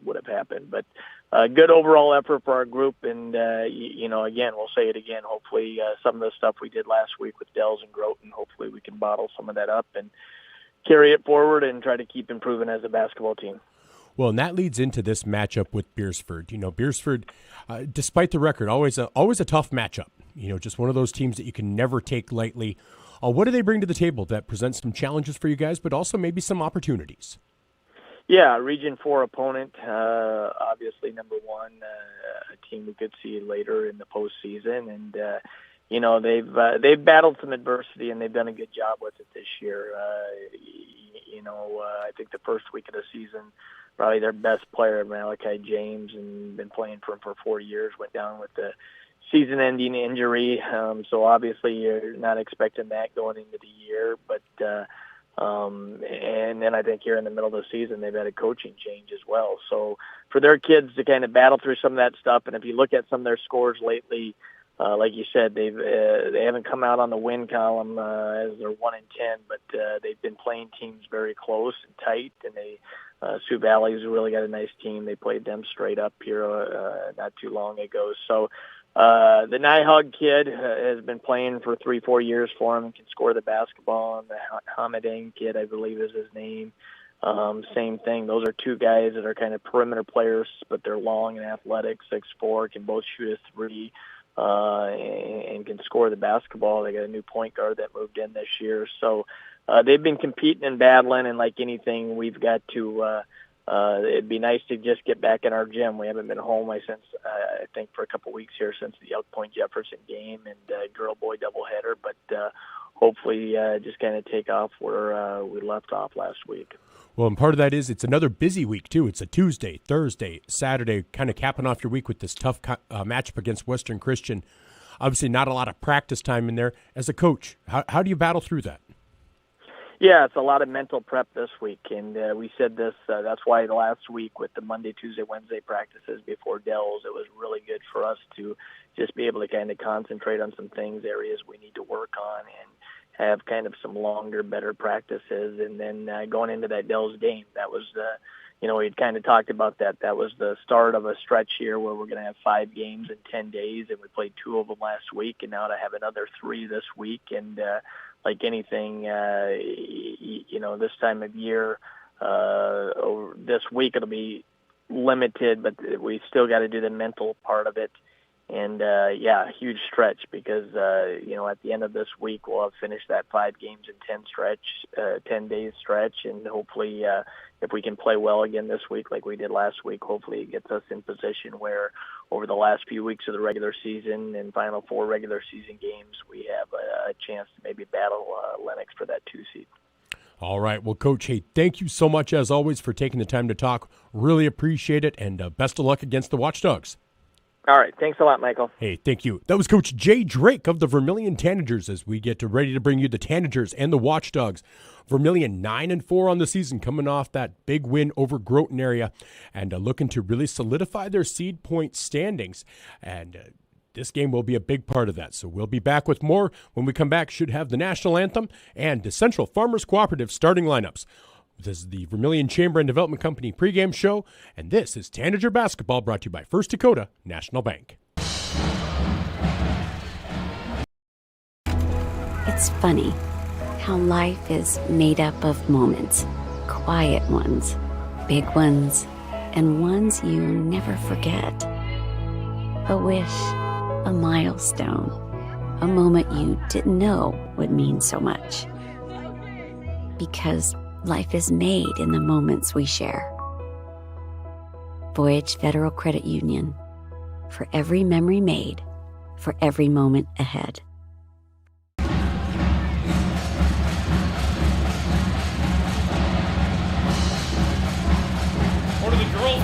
would have happened. But good overall effort for our group. And, again, we'll say it again. Hopefully some of the stuff we did last week with Dells and Groton, hopefully we can bottle some of that up and carry it forward and try to keep improving as a basketball team. Well, and that leads into this matchup with Beresford. Beresford, despite the record, always a tough matchup. Just one of those teams that you can never take lightly. What do they bring to the table that presents some challenges for you guys, but also maybe some opportunities? Yeah, Region 4 opponent, obviously number one, a team we could see later in the postseason, and they've battled some adversity and they've done a good job with it this year. I think the first week of the season, probably their best player, Malachi James, and been playing for him for 4 years, went down with the season-ending injury, so obviously you're not expecting that going into the year. But and then I think here in the middle of the season they've had a coaching change as well. So for their kids to kind of battle through some of that stuff, and if you look at some of their scores lately, like you said, they haven't come out on the win column as they're 1-10, but they've been playing teams very close and tight, and Sioux Valley's really got a nice team. They played them straight up here not too long ago. So the Nyhug kid has been playing for 3-4 years for him and can score the basketball, and the Hamadang kid, I believe is his name. Same thing. Those are two guys that are kind of perimeter players, but they're long and athletic, 6'4", can both shoot a three, and can score the basketball. They got a new point guard that moved in this year. So they've been competing and battling, and like anything, we've got to it'd be nice to just get back in our gym. We haven't been home I think for a couple weeks here since the Elk Point Jefferson game and girl-boy doubleheader, but hopefully just kind of take off where we left off last week. Well, and part of that is it's another busy week, too. It's a Tuesday, Thursday, Saturday, kind of capping off your week with this tough matchup against Western Christian. Obviously, not a lot of practice time in there. As a coach, how do you battle through that? Yeah, it's a lot of mental prep this week, and we said this. That's why the last week with the Monday, Tuesday, Wednesday practices before Dells, it was really good for us to just be able to kind of concentrate on some things, areas we need to work on, and have kind of some longer, better practices. And then going into that Dells game, that was we'd kind of talked about that. That was the start of a stretch here where we're going to have 5 games in 10 days, and we played 2 of them last week, and now to have another 3 this week. And like anything, this time of year, over this week it'll be limited, but we still got to do the mental part of it. And, huge stretch because, at the end of this week, we'll have finished that 5 games in 10 days stretch. And hopefully, if we can play well again this week, like we did last week, hopefully it gets us in position where over the last few weeks of the regular season and final 4 regular season games, we have a chance to maybe battle Lennox for that 2 seed. All right. Well, Coach, hey, thank you so much, as always, for taking the time to talk. Really appreciate it, and best of luck against the Watchdogs. All right. Thanks a lot, Michael. Hey, thank you. That was Coach Jay Drake of the Vermillion Tanagers as we get ready to bring you the Tanagers and the Watchdogs. Vermillion 9-4 on the season, coming off that big win over Groton area and looking to really solidify their seed point standings. And this game will be a big part of that. So we'll be back with more when we come back. Should have the national anthem and the Central Farmers Cooperative starting lineups. This is the Vermillion Chamber and Development Company pregame show, and this is Tanager Basketball brought to you by First Dakota National Bank. It's funny how life is made up of moments, quiet ones, big ones, and ones you never forget. A wish, a milestone, a moment you didn't know would mean so much. Because life is made in the moments we share. Voyage Federal Credit Union. For every memory made, for every moment ahead. What are the girls?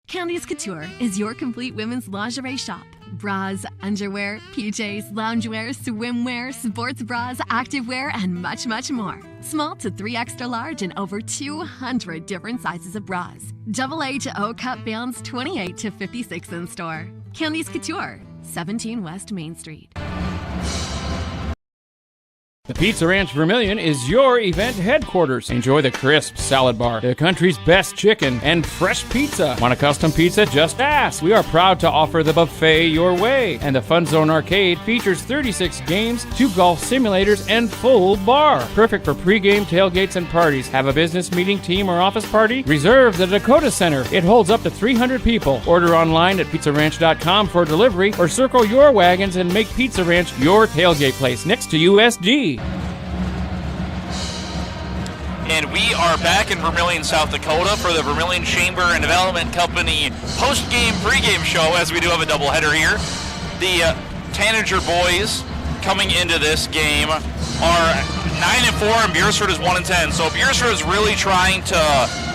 Candice Couture is your complete women's lingerie shop. Bras, underwear, PJs, loungewear, swimwear, sports bras, activewear, and much, much more. Small to 3 extra large and over 200 different sizes of bras. AA to O cup bands 28 to 56 in store. Candice Couture, 17 West Main Street. The Pizza Ranch Vermillion is your event headquarters. Enjoy the crisp salad bar, the country's best chicken, and fresh pizza. Want a custom pizza? Just ask. We are proud to offer the buffet your way. And the Fun Zone Arcade features 36 games, 2 golf simulators, and full bar. Perfect for pregame tailgates and parties. Have a business meeting, team, or office party? Reserve the Dakota Center. It holds up to 300 people. Order online at pizzaranch.com for delivery, or circle your wagons and make Pizza Ranch your tailgate place next to USG. And we are back in Vermillion, South Dakota for the Vermillion Chamber and Development Company post-game, pregame show, as we do have a doubleheader here. The Tanager boys coming into this game are 9-4 and Beresford is 1-10. So Beresford is really trying to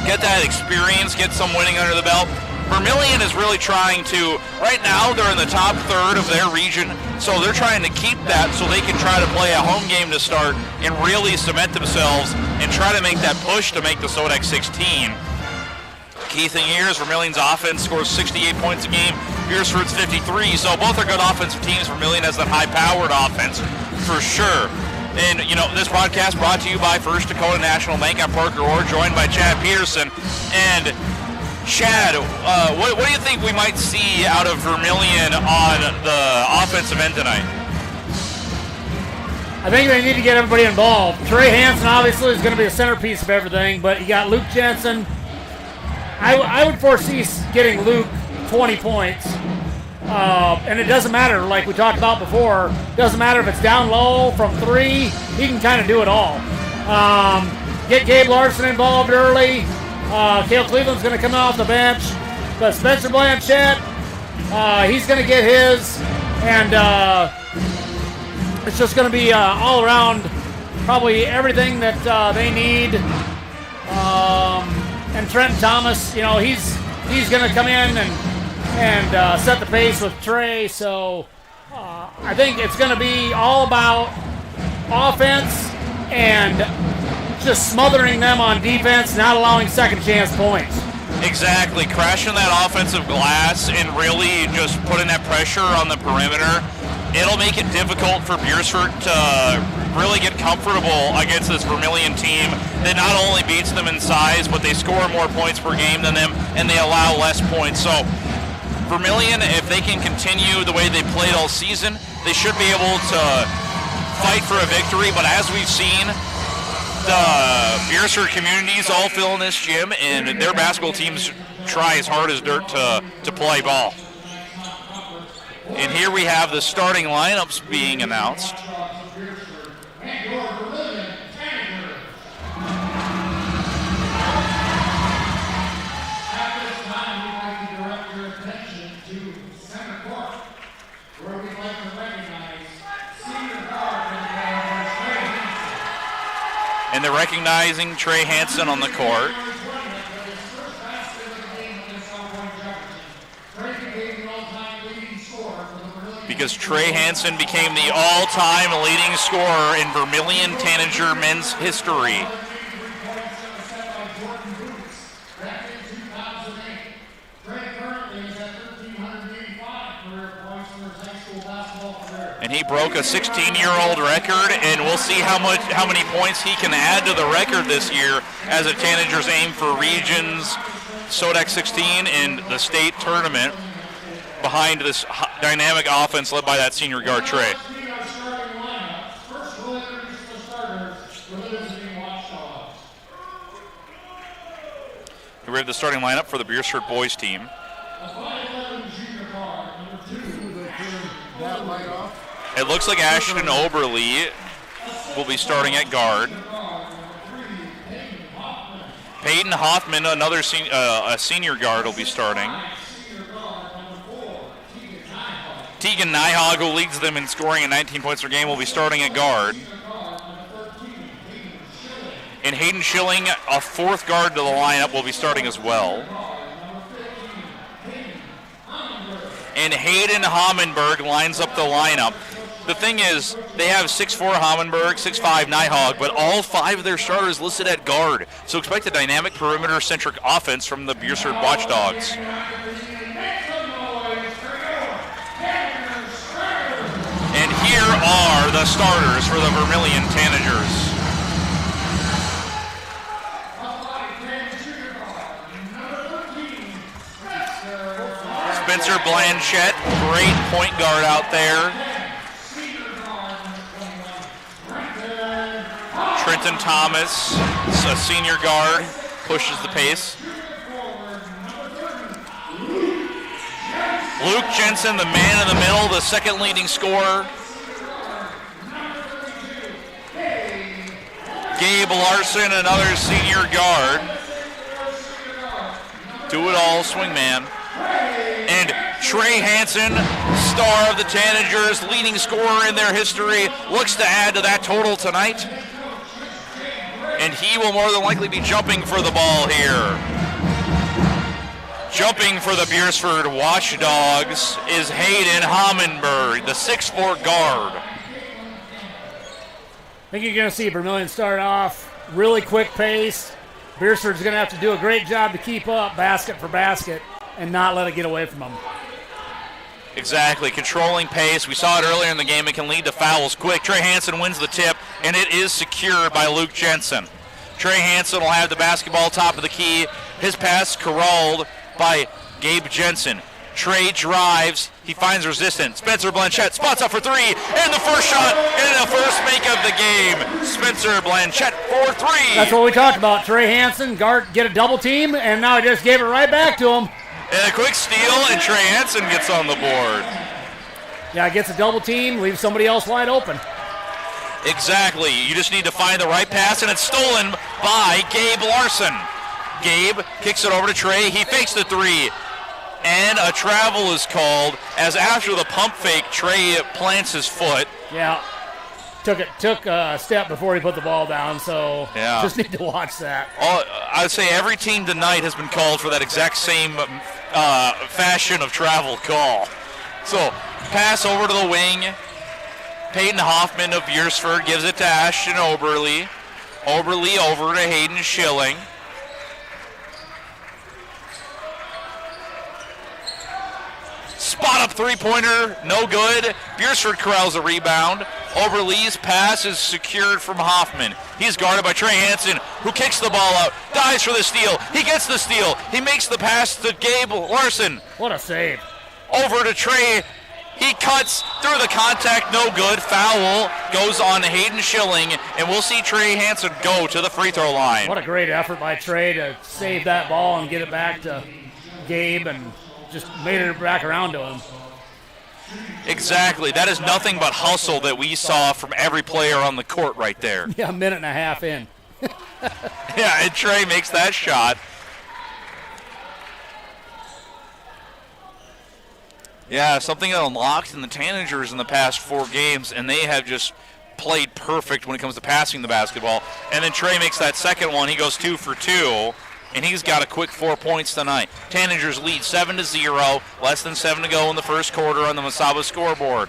get that experience, get some winning under the belt. Vermillion is really trying to, right now they're in the top third of their region, so they're trying to keep that so they can try to play a home game to start and really cement themselves and try to make that push to make the Sodex 16. Key thing here is Vermillion's offense scores 68 points a game. Beresford's 53. So both are good offensive teams. Vermillion has that high-powered offense for sure. And, this podcast brought to you by First Dakota National Bank. I'm Parker Orr, joined by Chad Peterson. And, Chad, what do you think we might see out of Vermillion on the offensive end tonight? I think they need to get everybody involved. Trey Hansen obviously is going to be the centerpiece of everything, but you got Luke Jensen. I would foresee getting Luke 20 points. And it doesn't matter, like we talked about before, it doesn't matter if it's down low from 3, he can kind of do it all. Get Gabe Larson involved early. Cale Cleveland's going to come off the bench. But Spencer Blanchette, he's going to get his. And it's just going to be all around probably everything that they need. And Trent Thomas, he's going to come in and set the pace with Trey. So I think it's going to be all about offense and just smothering them on defense, not allowing second chance points. Exactly. Crashing that offensive glass and really just putting that pressure on the perimeter. It'll make it difficult for Beresford to really get comfortable against this Vermillion team that not only beats them in size, but they score more points per game than them, and they allow less points. So Vermillion, if they can continue the way they played all season, they should be able to fight for a victory. But as we've seen, the Beresford communities all fill in this gym, and their basketball teams try as hard as dirt to play ball. And here we have the starting lineups being announced. And they're recognizing Trey Hansen on the court. Because Trey Hansen became the all-time leading scorer in Vermillion Tanager men's history. And he broke a 16-year-old record, and we'll see how many points he can add to the record this year as the Tanagers aim for Regions, SODAC 16, and the state tournament behind this dynamic offense led by that senior guard, Trey. Here we have the starting lineup for the Beresford boys team. It looks like Ashton Oberle will be starting at guard. Peyton Hoffman, another senior guard, will be starting. Tegan Nyhog, who leads them in scoring at 19 points per game, will be starting at guard. And Hayden Schilling, a fourth guard to the lineup, will be starting as well. And Hayden Hommenberg lines up the lineup. The thing is, they have 6'4" Hommenberg, 6'5" Nyhog, but all 5 of their starters listed at guard. So expect a dynamic perimeter-centric offense from the Beresford Watchdogs. And here are the starters for the Vermillion Tanagers. Spencer Blanchette, great point guard out there. Trenton Thomas, a senior guard, pushes the pace. Luke Jensen, the man in the middle, the second leading scorer. Gabe Larson, another senior guard. Do-it-all swingman. And Trey Hansen, star of the Tanagers, leading scorer in their history, looks to add to that total tonight. And he will more than likely be jumping for the ball here. Jumping for the Beresford Watchdogs is Hayden Hommenberg, the 6'4" guard. I think you're going to see Vermillion start off really quick pace. Beresford's going to have to do a great job to keep up basket for basket and not let it get away from them. Exactly, controlling pace. We saw it earlier in the game. It can lead to fouls quick. Trey Hansen wins the tip, and it is secured by Luke Jensen. Trey Hansen will have the basketball top of the key. His pass corralled by Gabe Jensen. Trey drives. He finds resistance. Spencer Blanchette spots up for three, and the first shot, and the first make of the game. Spencer Blanchette for three. That's what we talked about. Trey Hansen, guard, get a double team, and now he just gave it right back to him. And a quick steal, and Trey Hansen gets on the board. Yeah, gets a double team, leaves somebody else wide open. Exactly. You just need to find the right pass, and it's stolen by Gabe Larson. Gabe kicks it over to Trey. He fakes the three, and a travel is called as after the pump fake, Trey plants his foot. Yeah. Took a step before he put the ball down, so just need to watch that. I would say every team tonight has been called for that exact same fashion of travel call. So, pass over to the wing. Peyton Hoffman of Beresford gives it to Ashton Oberly. Oberly over to Hayden Schilling. Spot up three-pointer, no good. Beresford corrals a rebound. Oberly's pass is secured from Hoffman. He's guarded by Trey Hansen, who kicks the ball out, dives for the steal. He gets the steal. He makes the pass to Gabe Larson. What a save. Over to Trey. He cuts through the contact, no good. Foul goes on Hayden Schilling, and we'll see Trey Hansen go to the free throw line. What a great effort by Trey to save that ball and get it back to Gabe, and just made it back around to him. Exactly. That is nothing but hustle that we saw from every player on the court right there. Yeah, a minute and a half in. Yeah, and Trey makes that shot. Yeah, something that unlocked in the Tanagers in the past 4 games, and they have just played perfect when it comes to passing the basketball. And then Trey makes that second one. He goes 2 for 2. And he's got a quick 4 points tonight. Tanagers lead 7-0. Less than 7 to go in the first quarter on the Masaba scoreboard.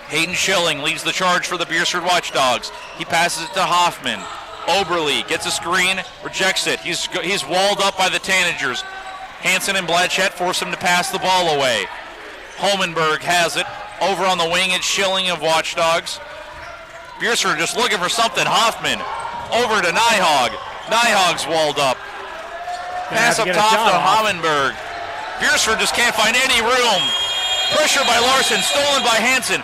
Hayden Schilling leads the charge for the Beresford Watchdogs. He passes it to Hoffman. Oberly gets a screen, rejects it. He's walled up by the Tanagers. Hansen and Blanchette force him to pass the ball away. Holmenberg has it. Over on the wing, it's Schilling of Watchdogs. Beresford just looking for something. Hoffman over to Nyhog. Nyhog's walled up. Pass up top to Holmenberg. Beresford just can't find any room. Pressure by Larson, stolen by Hansen.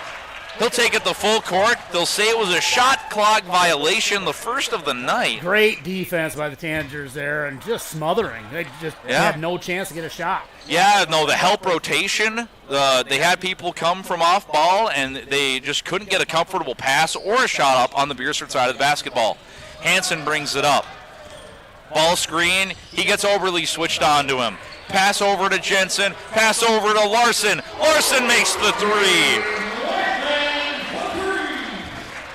He'll take it the full court. They'll say it was a shot clock violation, the first of the night. Great defense by the Tanagers there, and just smothering. They just had no chance to get a shot. Yeah, no, the help rotation, they had people come from off ball, and they just couldn't get a comfortable pass or a shot up on the Beresford side of the basketball. Hansen brings it up. Ball screen, he gets Oberly switched on to him. Pass over to Jensen, pass over to Larson. Larson makes the three.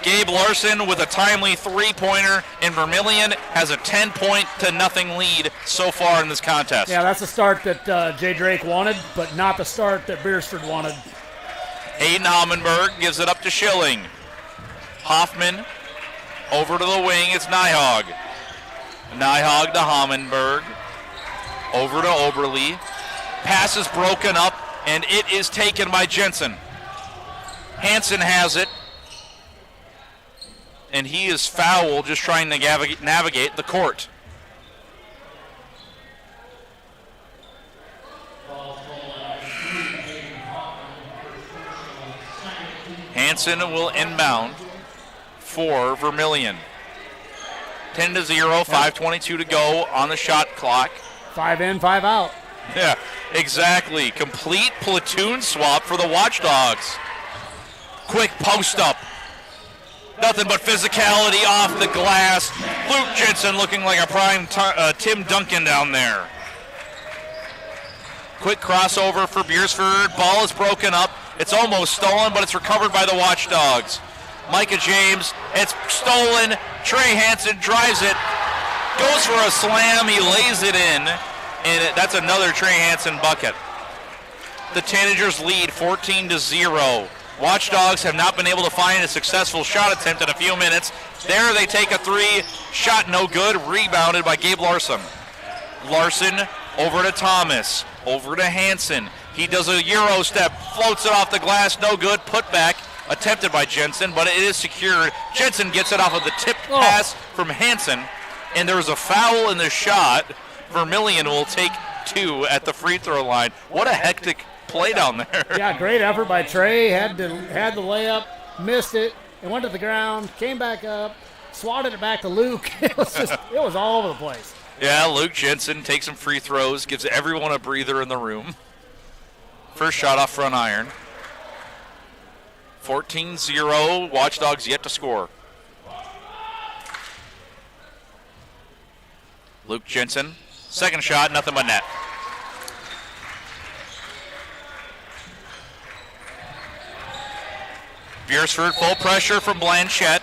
Gabe Larson with a timely three-pointer, and Vermillion has a 10-0 lead so far in this contest. Yeah, that's the start that Jay Drake wanted, but not the start that Beresford wanted. Hayden Holmenberg gives it up to Schilling. Hoffman over to the wing, it's Nyhog. Nyhog to Holmenberg. Over to Oberly. Pass is broken up, and it is taken by Jensen. Hansen has it. And he is foul, just trying to navigate the court. Hansen will inbound for Vermillion. 10-0, 5:22 to go on the shot clock. 5 in, 5 out. Yeah, exactly. Complete platoon swap for the Watchdogs. Quick post up. Nothing but physicality off the glass. Luke Jensen looking like a prime Tim Duncan down there. Quick crossover for Beresford. Ball is broken up. It's almost stolen, but it's recovered by the Watchdogs. Micah James, it's stolen. Trey Hansen drives it. Goes for a slam. He lays it in. And that's another Trey Hansen bucket. The Tanagers lead 14-0. Watchdogs have not been able to find a successful shot attempt in a few minutes. There they take a three. Shot no good. Rebounded by Gabe Larson. Larson over to Thomas. Over to Hansen. He does a Euro step, floats it off the glass, no good. Put back, attempted by Jensen, but it is secured. Jensen gets it off of the tip pass from Hansen, and there was a foul in the shot. Vermillion will take 2 at the free throw line. What a hectic play down there. Yeah, great effort by Trey. Had the layup, missed it, and went to the ground, came back up, swatted it back to Luke. It was all over the place. Yeah, Luke Jensen takes some free throws, gives everyone a breather in the room. First shot off front iron. 14-0, Watchdogs yet to score. Luke Jensen, second shot, nothing but net. Beresford, full pressure from Blanchette.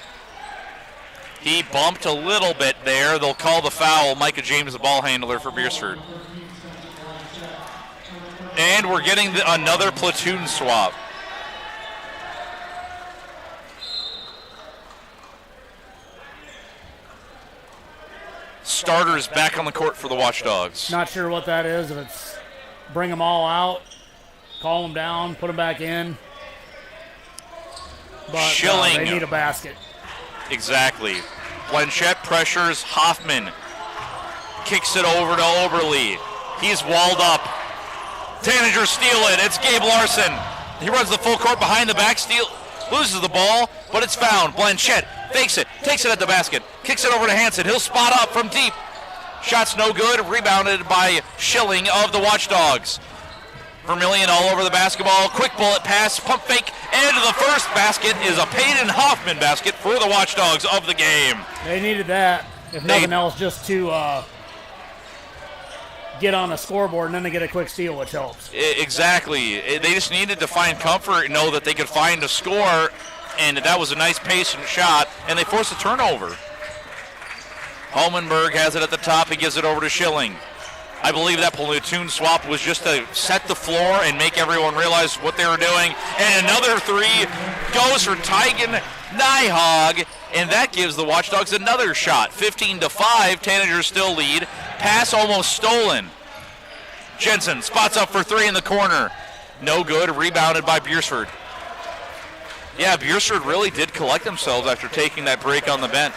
He bumped a little bit there. They'll call the foul. Micah James, the ball handler for Beresford. And we're getting another platoon swap. Starters back on the court for the Watchdogs. Not sure what that is. If it's bring them all out, call them down, put them back in. But Schilling. They need a basket. Exactly. Blanchette pressures Hoffman. Kicks it over to Oberle. He's walled up. Tanagers steal it. It's Gabe Larson. He runs the full court behind the back, loses the ball, but it's found. Blanchette fakes it, takes it at the basket, kicks it over to Hansen. He'll spot up from deep. Shot's no good. Rebounded by Schilling of the Watchdogs. Vermillion all over the basketball. Quick bullet pass, pump fake, and the first basket is a Peyton Hoffman basket for the Watchdogs of the game. They needed that, if nothing else, just to get on the scoreboard, and then they get a quick steal, which helps. Exactly. They just needed to find comfort and know that they could find a score, and that was a nice patient shot, and they forced a turnover. Holmenberg has it at the top. He gives it over to Schilling. I believe that platoon swap was just to set the floor and make everyone realize what they were doing. And another three goes for Tygan Nyhog, and that gives the Watchdogs another shot. 15-5, Tanagers still lead. Pass almost stolen. Jensen spots up for three in the corner. No good, rebounded by Beresford. Yeah, Beresford really did collect themselves after taking that break on the bench.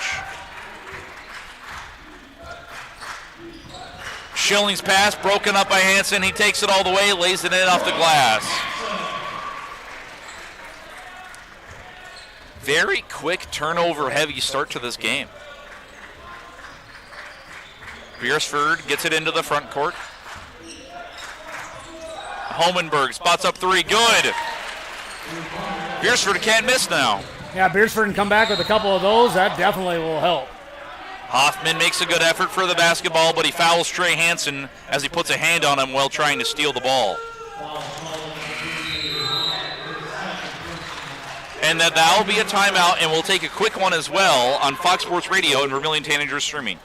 Schilling's pass broken up by Hansen. He takes it all the way, lays it in off the glass. Very quick turnover-heavy start to this game. Beresford gets it into the front court. Holmenberg spots up three. Good. Beresford can't miss now. Yeah, Beresford can come back with a couple of those. That definitely will help. Hoffman makes a good effort for the basketball, but he fouls Trey Hansen as he puts a hand on him while trying to steal the ball. And that'll be a timeout, and we'll take a quick one as well on Fox Sports Radio and Vermillion Tanagers streaming.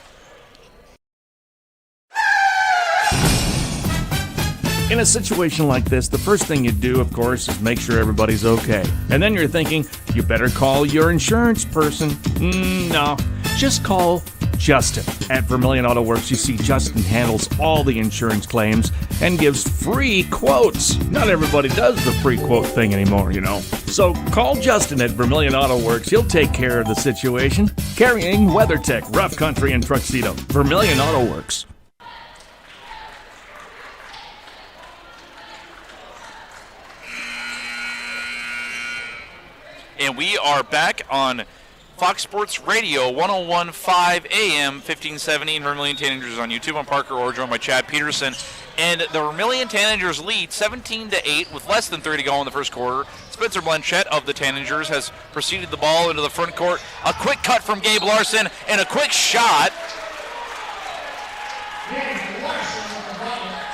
In a situation like this, the first thing you do, of course, is make sure everybody's okay. And then you're thinking, you better call your insurance person. No, just call Justin. At Vermillion Auto Works, you see Justin handles all the insurance claims and gives free quotes. Not everybody does the free quote thing anymore, you know. So call Justin at Vermillion Auto Works. He'll take care of the situation. Carrying WeatherTech, Rough Country, and Tuxedo. Vermillion Auto Works. And we are back on Fox Sports Radio, 101.5 AM, 1570, and Vermillion Tanagers on YouTube. I'm Parker Orr, joined by Chad Peterson. And the Vermillion Tanagers lead 17-8 with less than 3 to go in the first quarter. Spencer Blanchette of the Tanagers has proceeded the ball into the front court. A quick cut from Gabe Larson and a quick shot.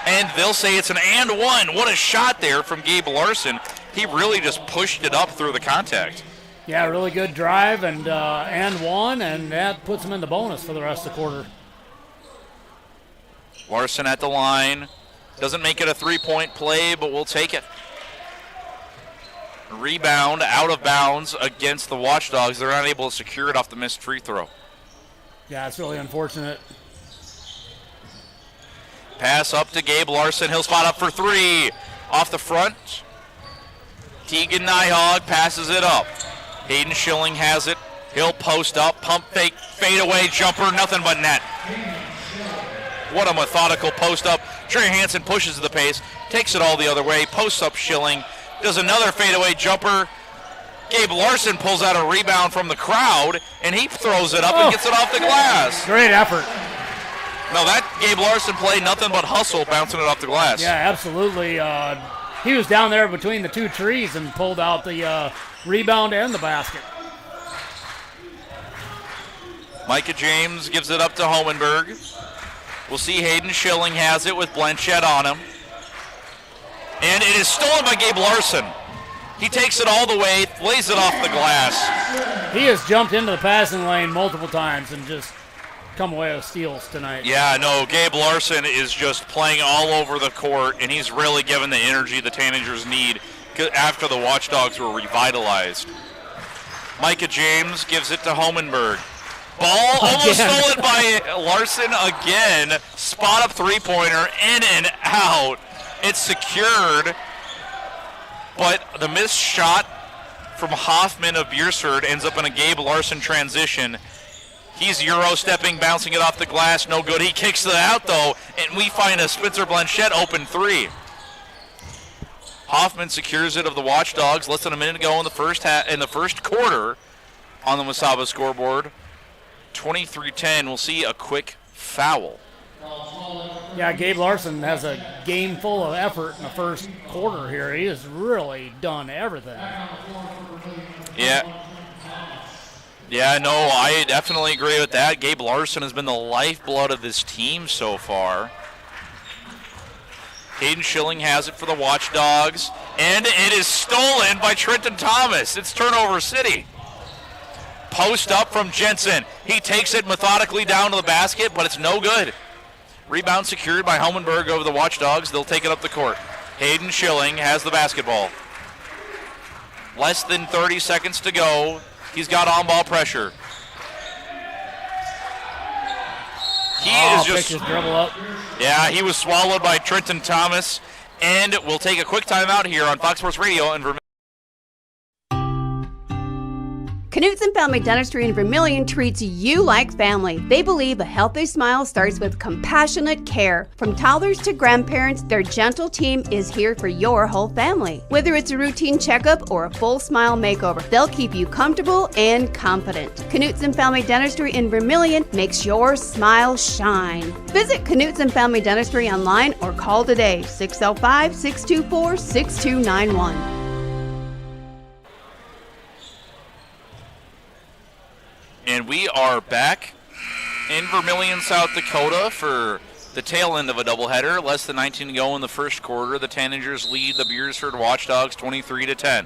And they'll say it's an and one. What a shot there from Gabe Larson. He really just pushed it up through the contact. Yeah, really good drive and one, and that puts him in the bonus for the rest of the quarter. Larson at the line. Doesn't make it a three-point play, but we'll take it. Rebound out of bounds against the Watchdogs. They're not able to secure it off the missed free throw. Yeah, it's really unfortunate. Pass up to Gabe Larson. He'll spot up for three. off the front. Tegan Nyhog passes it up. Hayden Schilling has it. He'll post up, pump fake, fadeaway jumper, nothing but net. What a methodical post up. Trey Hansen pushes the pace, takes it all the other way, posts up Schilling, does another fadeaway jumper. Gabe Larson pulls out a rebound from the crowd, and he throws it up and gets it off the glass. Great effort. No, that Gabe Larson play, nothing but hustle, bouncing it off the glass. Yeah, absolutely. He was down there between the two trees and pulled out the rebound and the basket. Micah James gives it up to Homenberg. We'll see Hayden Schilling has it with Blanchette on him. And it is stolen by Gabe Larson. He takes it all the way, lays it off the glass. He has jumped into the passing lane multiple times and just come away with steals tonight. Yeah, no, Gabe Larson is just playing all over the court, and he's really given the energy the Tanagers need after the Watchdogs were revitalized. Micah James gives it to Homenberg. Ball almost stolen by Larson again. Spot up three-pointer, in and out. It's secured, but the missed shot from Hoffman of Beresford ends up in a Gabe Larson transition. He's Euro-stepping, bouncing it off the glass, no good. He kicks it out, though, and we find a Spencer Blanchette open three. Hoffman secures it of the Watchdogs. Less than a minute to go in the first quarter on the Mesaba scoreboard. 23-10. We'll see a quick foul. Yeah, Gabe Larson has a game full of effort in the first quarter here. He has really done everything. Yeah, no, I definitely agree with that. Gabe Larson has been the lifeblood of this team so far. Hayden Schilling has it for the Watchdogs, and it is stolen by Trenton Thomas. It's turnover city. Post up from Jensen. He takes it methodically down to the basket, but it's no good. Rebound secured by Homenberg over the Watchdogs. They'll take it up the court. Hayden Schilling has the basketball. Less than 30 seconds to go. He's got on-ball pressure. He is just his dribble up. Yeah, he was swallowed by Trenton Thomas. And we'll take a quick timeout here on Fox Sports Radio and Vermillion. Knutson Family Dentistry in Vermillion treats you like family. They believe a healthy smile starts with compassionate care. From toddlers to grandparents, their gentle team is here for your whole family. Whether it's a routine checkup or a full smile makeover, they'll keep you comfortable and confident. Knutson Family Dentistry in Vermillion makes your smile shine. Visit Knutson Family Dentistry online or call today, 605-624-6291. And we are back in Vermillion, South Dakota for the tail end of a doubleheader. Less than 19 to go in the first quarter. The Tanagers lead the Beresford Watchdogs 23-10.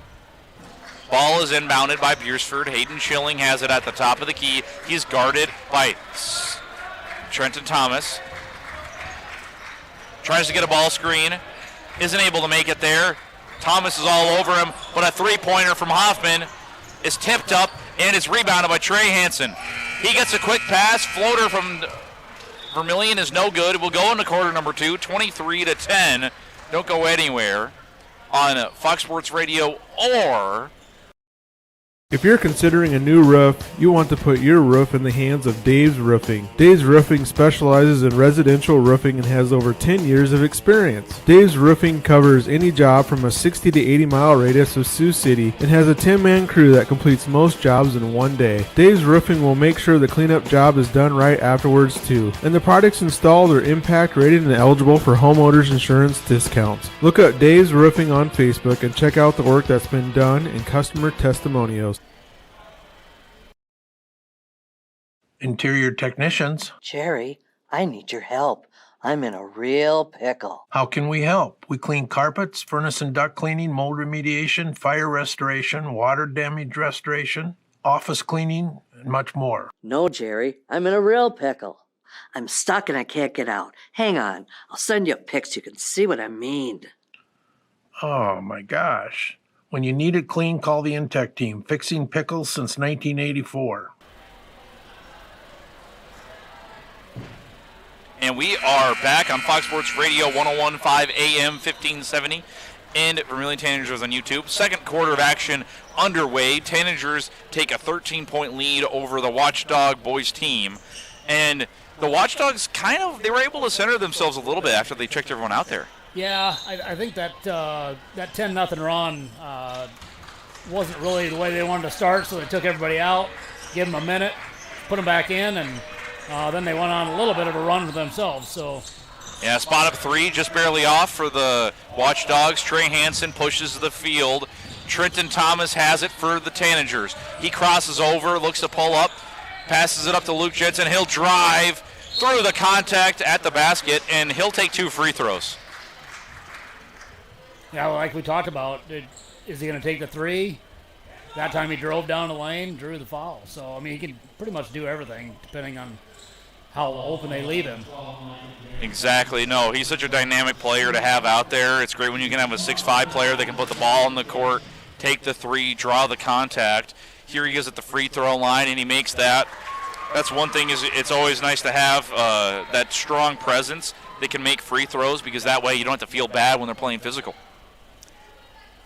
Ball is inbounded by Beresford. Hayden Schilling has it at the top of the key. He's guarded by Trenton Thomas. Tries to get a ball screen. Isn't able to make it there. Thomas is all over him, but a three-pointer from Hoffman is tipped up, and it's rebounded by Trey Hansen. He gets a quick pass. Floater from Vermillion is no good. We'll go into quarter number 2, 23-10. Don't go anywhere on Fox Sports Radio or... If you're considering a new roof, you want to put your roof in the hands of Dave's Roofing. Dave's Roofing specializes in residential roofing and has over 10 years of experience. Dave's Roofing covers any job from a 60 to 80 mile radius of Sioux City and has a 10-man crew that completes most jobs in one day. Dave's Roofing will make sure the cleanup job is done right afterwards too. And the products installed are impact rated and eligible for homeowners insurance discounts. Look up Dave's Roofing on Facebook and check out the work that's been done and customer testimonials. Interior technicians. Jerry, I need your help. I'm in a real pickle. How can we help? We clean carpets, furnace and duct cleaning, mold remediation, fire restoration, water damage restoration, office cleaning, and much more. No, Jerry, I'm in a real pickle. I'm stuck and I can't get out. Hang on, I'll send you a pic so you can see what I mean. Oh my gosh. When you need it clean, call the Intech team. Fixing pickles since 1984. And we are back on Fox Sports Radio 101.5 AM 1570 and Vermillion Tanagers on YouTube. Second quarter of action underway. Tanagers take a 13-point lead over the Watchdog boys team. And the Watchdogs they were able to center themselves a little bit after they checked everyone out there. Yeah, I think that 10-0 run wasn't really the way they wanted to start, so they took everybody out, gave them a minute, put them back in, and then they went on a little bit of a run for themselves. So, yeah, spot up 3, just barely off for the Watchdogs. Trey Hansen pushes to the field. Trenton Thomas has it for the Tanagers. He crosses over, looks to pull up, passes it up to Luke Jensen. He'll drive through the contact at the basket, and he'll take 2 free throws. Yeah, like we talked about, is he going to take the 3? That time he drove down the lane, drew the foul. So, I mean, he can pretty much do everything depending on how open they leave him. Exactly. No, he's such a dynamic player to have out there. It's great when you can have a 6'5" player that can put the ball on the court, take the 3, draw the contact. Here he is at the free throw line, and he makes that. That's one thing, is it's always nice to have that strong presence that can make free throws, because that way you don't have to feel bad when they're playing physical.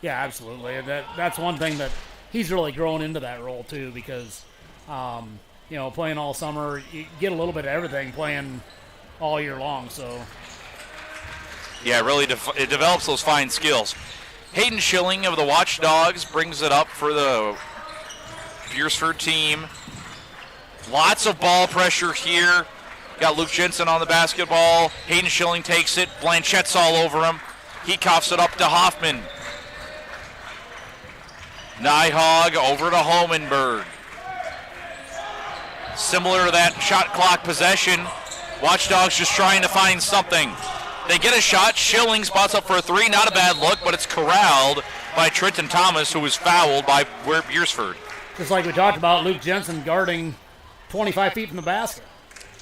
Yeah, absolutely. That's one thing that he's really grown into that role too, because playing all summer, you get a little bit of everything playing all year long. So yeah, really it develops those fine skills. Hayden Schilling of the Watchdogs brings it up for the Beresford team. Lots of ball pressure here. Got Luke Jensen on the basketball. Hayden Schilling takes it. Blanchette's all over him. He coughs it up to Hoffman. Nyhog over to Homenberg. Similar to that shot clock possession, Watchdogs just trying to find something. They get a shot. Schilling spots up for a 3. Not a bad look, but it's corralled by Trenton Thomas, who was fouled by Beresford. Just like we talked about, Luke Jensen guarding 25 feet from the basket.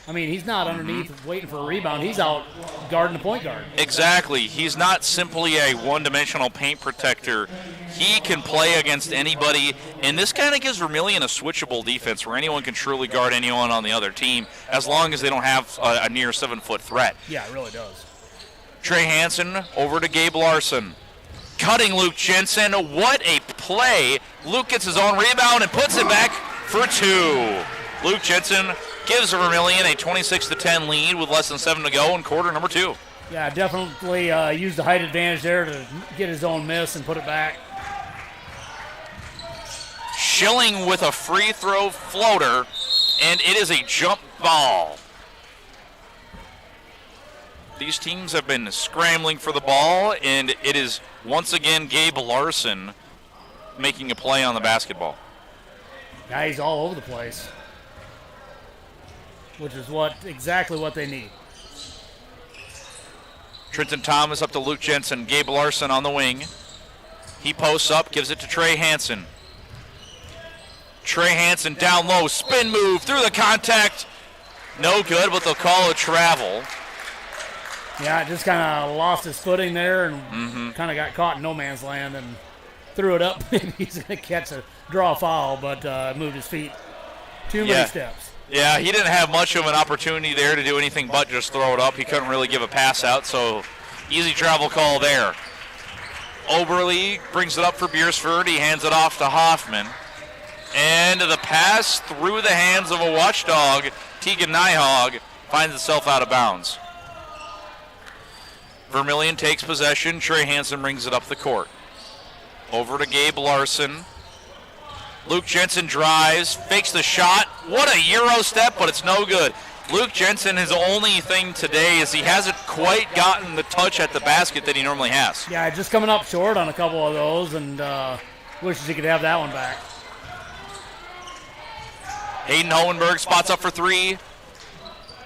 I mean, he's not underneath waiting for a rebound. He's out guarding the point guard. Exactly. He's not simply a one-dimensional paint protector. He can play against anybody, and this kind of gives Vermillion a switchable defense where anyone can truly guard anyone on the other team as long as they don't have a near 7-foot threat. Yeah, it really does. Trey Hansen over to Gabe Larson. Cutting Luke Jensen. What a play. Luke gets his own rebound and puts it back for 2. Luke Jensen gives Vermillion a 26-10 lead with less than 7 to go in quarter number 2. Yeah, definitely used the height advantage there to get his own miss and put it back. Schilling with a free throw floater, and it is a jump ball. These teams have been scrambling for the ball, and it is once again Gabe Larson making a play on the basketball. Yeah, he's all over the place, which is exactly what they need. Trenton Thomas up to Luke Jensen. Gabe Larson on the wing. He posts up, gives it to Trey Hansen. Trey Hansen down low, spin move through the contact. No good, but they'll call it travel. Yeah, just kind of lost his footing there and kind of got caught in no man's land and threw it up. He's going to draw a foul, but moved his feet too many steps. Yeah, he didn't have much of an opportunity there to do anything but just throw it up. He couldn't really give a pass out, so easy travel call there. Oberle brings it up for Beresford. He hands it off to Hoffman. And the pass through the hands of a Watchdog, Tegan Nyhog, finds itself out of bounds. Vermillion takes possession. Trey Hansen brings it up the court. Over to Gabe Larson. Luke Jensen drives, fakes the shot. What a Euro step, but it's no good. Luke Jensen, his only thing today is he hasn't quite gotten the touch at the basket that he normally has. Yeah, just coming up short on a couple of those, and wishes he could have that one back. Hayden Hohenberg spots up for 3.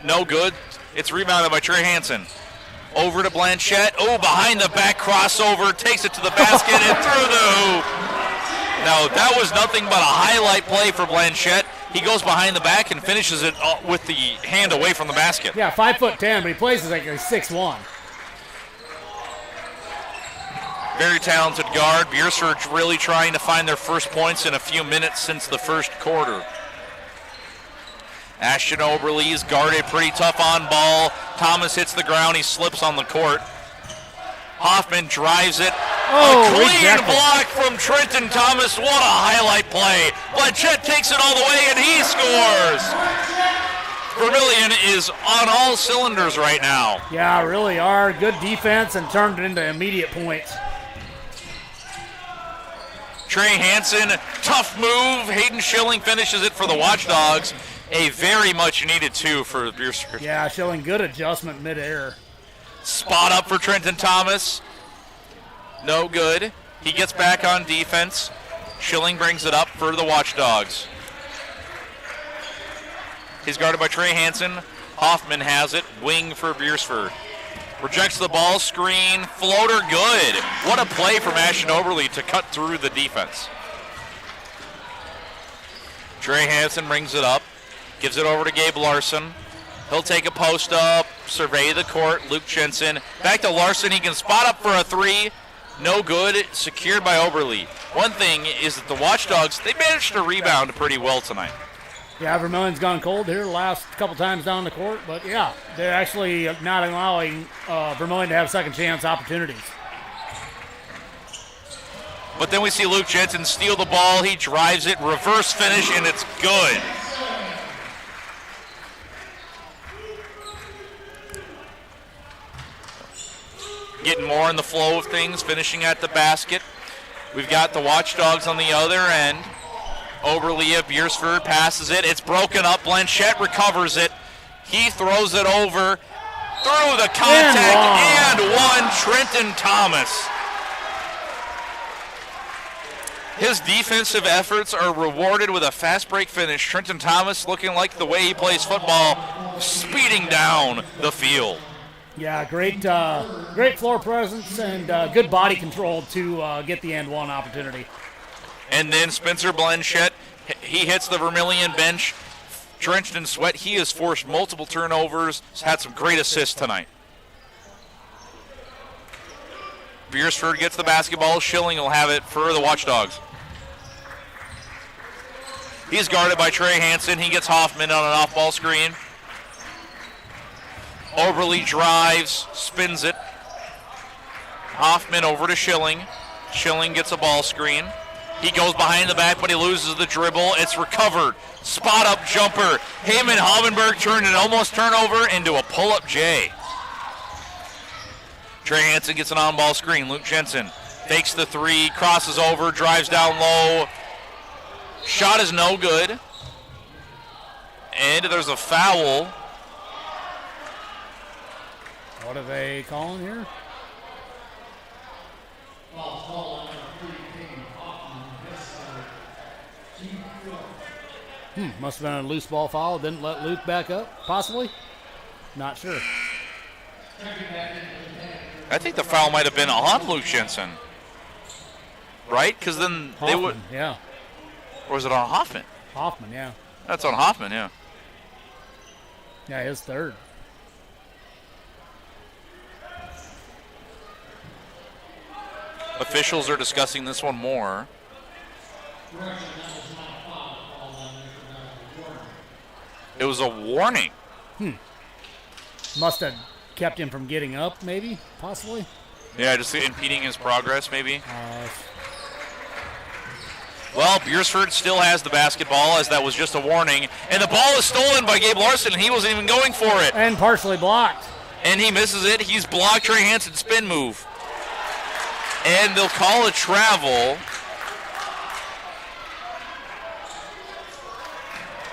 No good. It's rebounded by Trey Hansen. Over to Blanchette. Oh, behind the back crossover. Takes it to the basket and through the hoop. Now, that was nothing but a highlight play for Blanchette. He goes behind the back and finishes it with the hand away from the basket. Yeah, 5'10", but he plays like a 6'1". Very talented guard. Beresford really trying to find their first points in a few minutes since the first quarter. Ashton Oberle is guarded pretty tough on ball. Thomas hits the ground. He slips on the court. Hoffman drives it, A clean block from Trenton Thomas. What a highlight play. Blanchette takes it all the way, and he scores. Vermillion is on all cylinders right now. Yeah, really are. Good defense and turned it into immediate points. Trey Hansen, tough move. Hayden Schilling finishes it for the Watchdogs. A very much needed two for Beresford. Yeah, showing good adjustment midair. Spot up for Trenton Thomas. No good. He gets back on defense. Schilling brings it up for the Watchdogs. He's guarded by Trey Hansen. Hoffman has it. Wing for Beresford. Rejects the ball. Screen. Floater good. What a play from Ashton Oberle to cut through the defense. Trey Hansen brings it up. Gives it over to Gabe Larson. He'll take a post up. Survey the court. Luke Jensen. Back to Larson. He can spot up for a three. No good. Secured by Oberle. One thing is that the Watchdogs, they managed to rebound pretty well tonight. Yeah, Vermillion's gone cold here the last couple times down the court, but yeah, they're actually not allowing Vermillion to have second chance opportunities. But then we see Luke Jensen steal the ball. He drives it, reverse finish, and it's good. Getting more in the flow of things, finishing at the basket. We've got the Watchdogs on the other end. Oberle of Beresford passes it. It's broken up. Blanchette recovers it. He throws it over through the contact and one. Trenton Thomas. His defensive efforts are rewarded with a fast break finish. Trenton Thomas looking like the way he plays football, speeding down the field. Yeah, great floor presence and good body control to get the and one opportunity. And then Spencer Blanchette, he hits the Vermillion bench, drenched in sweat. He has forced multiple turnovers, has had some great assists tonight. Beresford gets the basketball. Schilling will have it for the Watchdogs. He's guarded by Trey Hansen. He gets Hoffman on an off-ball screen. Oberle drives, spins it. Hoffman over to Schilling. Schilling gets a ball screen. He goes behind the back, but he loses the dribble. It's recovered. Spot-up jumper. Heyman Hovenberg turned an almost turnover into a pull-up J. Trey Hansen gets an on-ball screen. Luke Jensen fakes the three, crosses over, drives down low. Shot is no good. And there's a foul. What are they calling here? Must have been a loose ball foul. Didn't let Luke back up, possibly? Not sure. I think the foul might have been on Luke Jensen. Right? Because then Hoffman, they would. Yeah. Or was it on Hoffman? Hoffman, yeah. That's on Hoffman, yeah. Yeah, his third. Officials are discussing this one more. It was a warning. Must have kept him from getting up, maybe, possibly. Yeah, just impeding his progress, maybe. Well, Beresford still has the basketball, as that was just a warning. And the ball is stolen by Gabe Larson, and he wasn't even going for it. And partially blocked. And he misses it. He's blocked Trey Hansen's spin move. And they'll call a travel.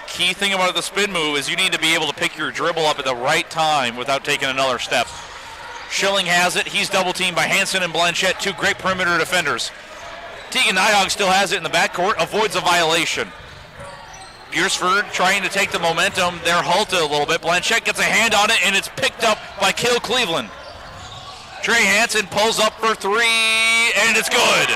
Key thing about the spin move is you need to be able to pick your dribble up at the right time without taking another step. Schilling has it. He's double teamed by Hansen and Blanchette, two great perimeter defenders. Tegan Nyhog still has it in the backcourt, avoids a violation. Beresford trying to take the momentum. They're halted a little bit. Blanchette gets a hand on it, and it's picked up by Cale Cleveland. Trey Hansen pulls up for three, and it's good.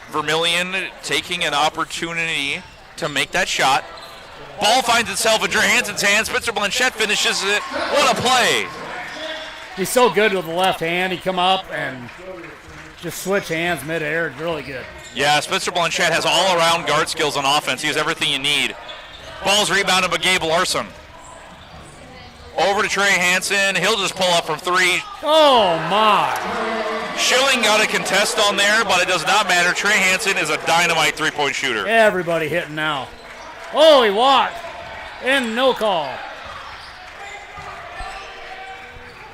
Vermillion taking an opportunity to make that shot. Ball finds itself in Trey Hansen's hands. Spencer Blanchette finishes it. What a play. He's so good with the left hand. He come up and just switch hands midair. It's really good. Yeah, Spencer Blanchette has all-around guard skills on offense. He has everything you need. Ball's rebounded by Gabe Larson. Over to Trey Hansen. He'll just pull up from 3. Oh, my. Schilling got a contest on there, but it does not matter. Trey Hansen is a dynamite three-point shooter. Everybody hitting now. Oh, he walked. And no call.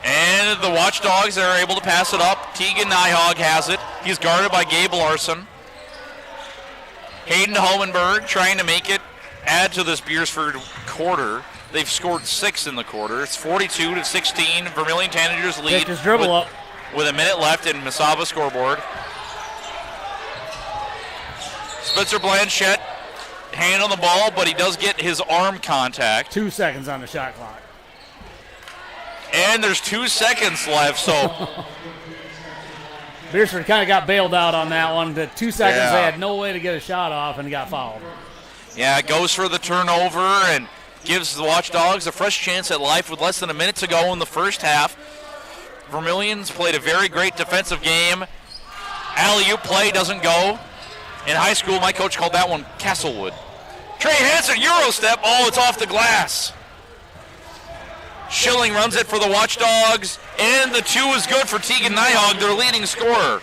And the Watchdogs are able to pass it up. Tegan Nyhog has it. He's guarded by Gabe Larson. Hayden Homenberg trying to make it add to this Beresford quarter. They've scored 6 in the quarter. It's 42-16. Vermillion Tanagers lead. Picked his dribble up. With a minute left in Mesaba scoreboard. Spencer Blanchette hand on the ball, but he does get his arm contact. 2 seconds on the shot clock. And there's 2 seconds left, so Beresford kind of got bailed out on that one. The 2 seconds, Yeah. they had no way to get a shot off and got fouled. yeah, it goes for the turnover and gives the Watchdogs a fresh chance at life with less than a minute to go in the first half. Vermillion's played a very great defensive game. Alley-oop play doesn't go. In high school, my coach called that one Castlewood. Trey Hansen, Euro step. Oh, it's off the glass. Schilling runs it for the Watchdogs, and the 2 is good for Tegan Nyhog, their leading scorer.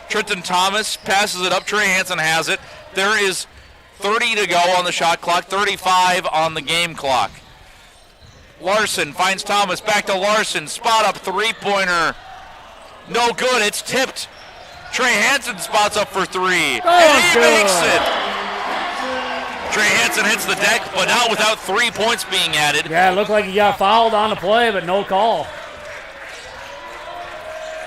Trenton Thomas passes it up. Trey Hansen has it. There is 30 to go on the shot clock, 35 on the game clock. Larson finds Thomas, back to Larson, spot up three-pointer. No good, it's tipped. Trey Hansen spots up for 3, and he makes it. Trey Hansen hits the deck, but not without 3 points being added. Yeah, it looked like he got fouled on the play, but no call.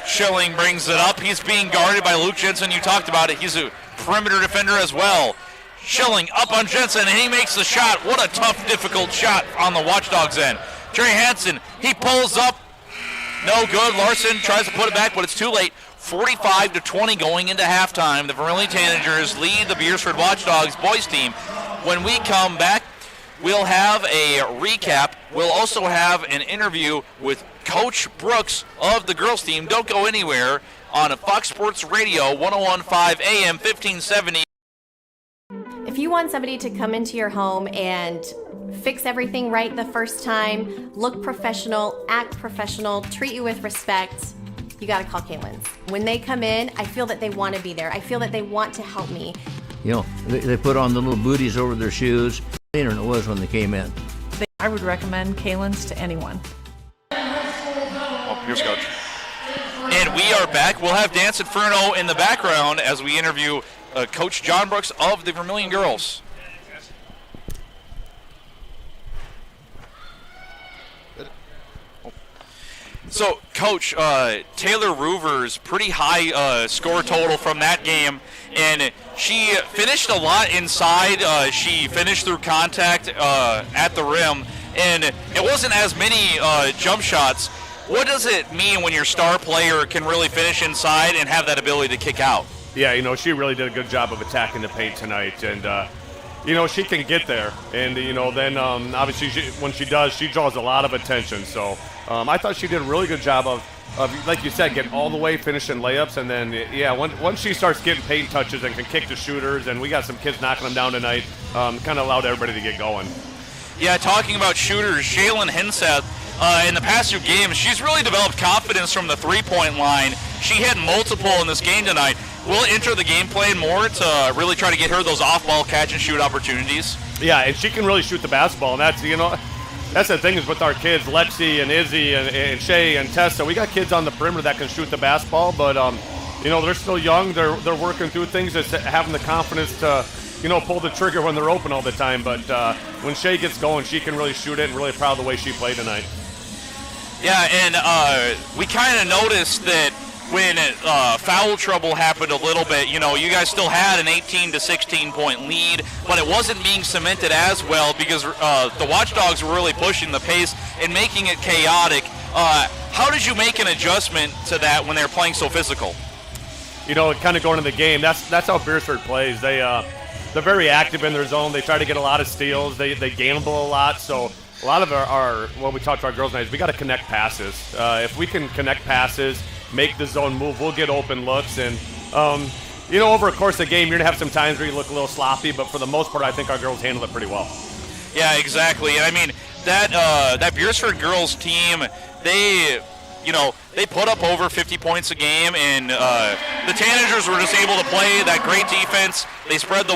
Schilling brings it up. He's being guarded by Luke Jensen. You talked about it. He's a perimeter defender as well. Schilling up on Jensen, and he makes the shot. What a tough, difficult shot on the Watchdogs end. Trey Hansen, he pulls up. No good. Larson tries to put it back, but it's too late. 45-20 going into halftime. The Vermillion Tanagers lead the Beresford Watchdogs boys team. When we come back, we'll have a recap. We'll also have an interview with Coach Brooks of the girls team. Don't go anywhere on Fox Sports Radio, 101.5 AM, 1570. If you want somebody to come into your home and fix everything right the first time, look professional, act professional, treat you with respect, you got to call Kaylin's. When they come in, I feel that they want to be there. I feel that they want to help me. You know, they put on the little booties over their shoes. Cleaner than it was when they came in. I would recommend Kaylin's to anyone. Oh, here's Coach. And we are back. We'll have Dance Inferno in the background as we interview Coach John Brooks of the Vermillion girls. So, Coach, Taylor Roover's pretty high score total from that game, and she finished a lot inside. She finished through contact at the rim, and it wasn't as many jump shots. What does it mean when your star player can really finish inside and have that ability to kick out? Yeah, you know, she really did a good job of attacking the paint tonight, and you know, she can get there, and you know, then obviously when she does, she draws a lot of attention. So I thought she did a really good job of like you said, getting all the way, finishing layups, and then yeah, once she starts getting paint touches and can kick the shooters, and we got some kids knocking them down tonight, kind of allowed everybody to get going. Yeah, talking about shooters, Shaylin Hinseth, in the past 2 games, she's really developed confidence from the three-point line. She hit multiple in this game tonight. We'll enter the game plan more to really try to get her those off-ball catch-and-shoot opportunities. Yeah, and she can really shoot the basketball, and that's, you know, that's the thing is with our kids, Lexi and Izzy and Shay and Tessa, we got kids on the perimeter that can shoot the basketball, but, you know, they're still young. They're working through things, just having the confidence to, you know, pull the trigger when they're open all the time. But when Shay gets going, she can really shoot it, and really proud of the way she played tonight. Yeah, and we kind of noticed that when foul trouble happened a little bit, you know, you guys still had an 18 to 16 point lead, but it wasn't being cemented as well because the Watchdogs were really pushing the pace and making it chaotic. How did you make an adjustment to that when they're playing so physical? You know, kind of going into the game, that's how Beresford plays. They're very active in their zone. They try to get a lot of steals. They gamble a lot. So a lot of our what we talk to our girls tonight is we got to connect passes. If we can connect passes, make the zone move, we'll get open looks. And, you know, over the course of the game, you're going to have some times where you look a little sloppy, but for the most part, I think our girls handle it pretty well. Yeah, exactly. I mean, that Beresford girls team, they put up over 50 points a game, and the Tanagers were just able to play that great defense. They spread the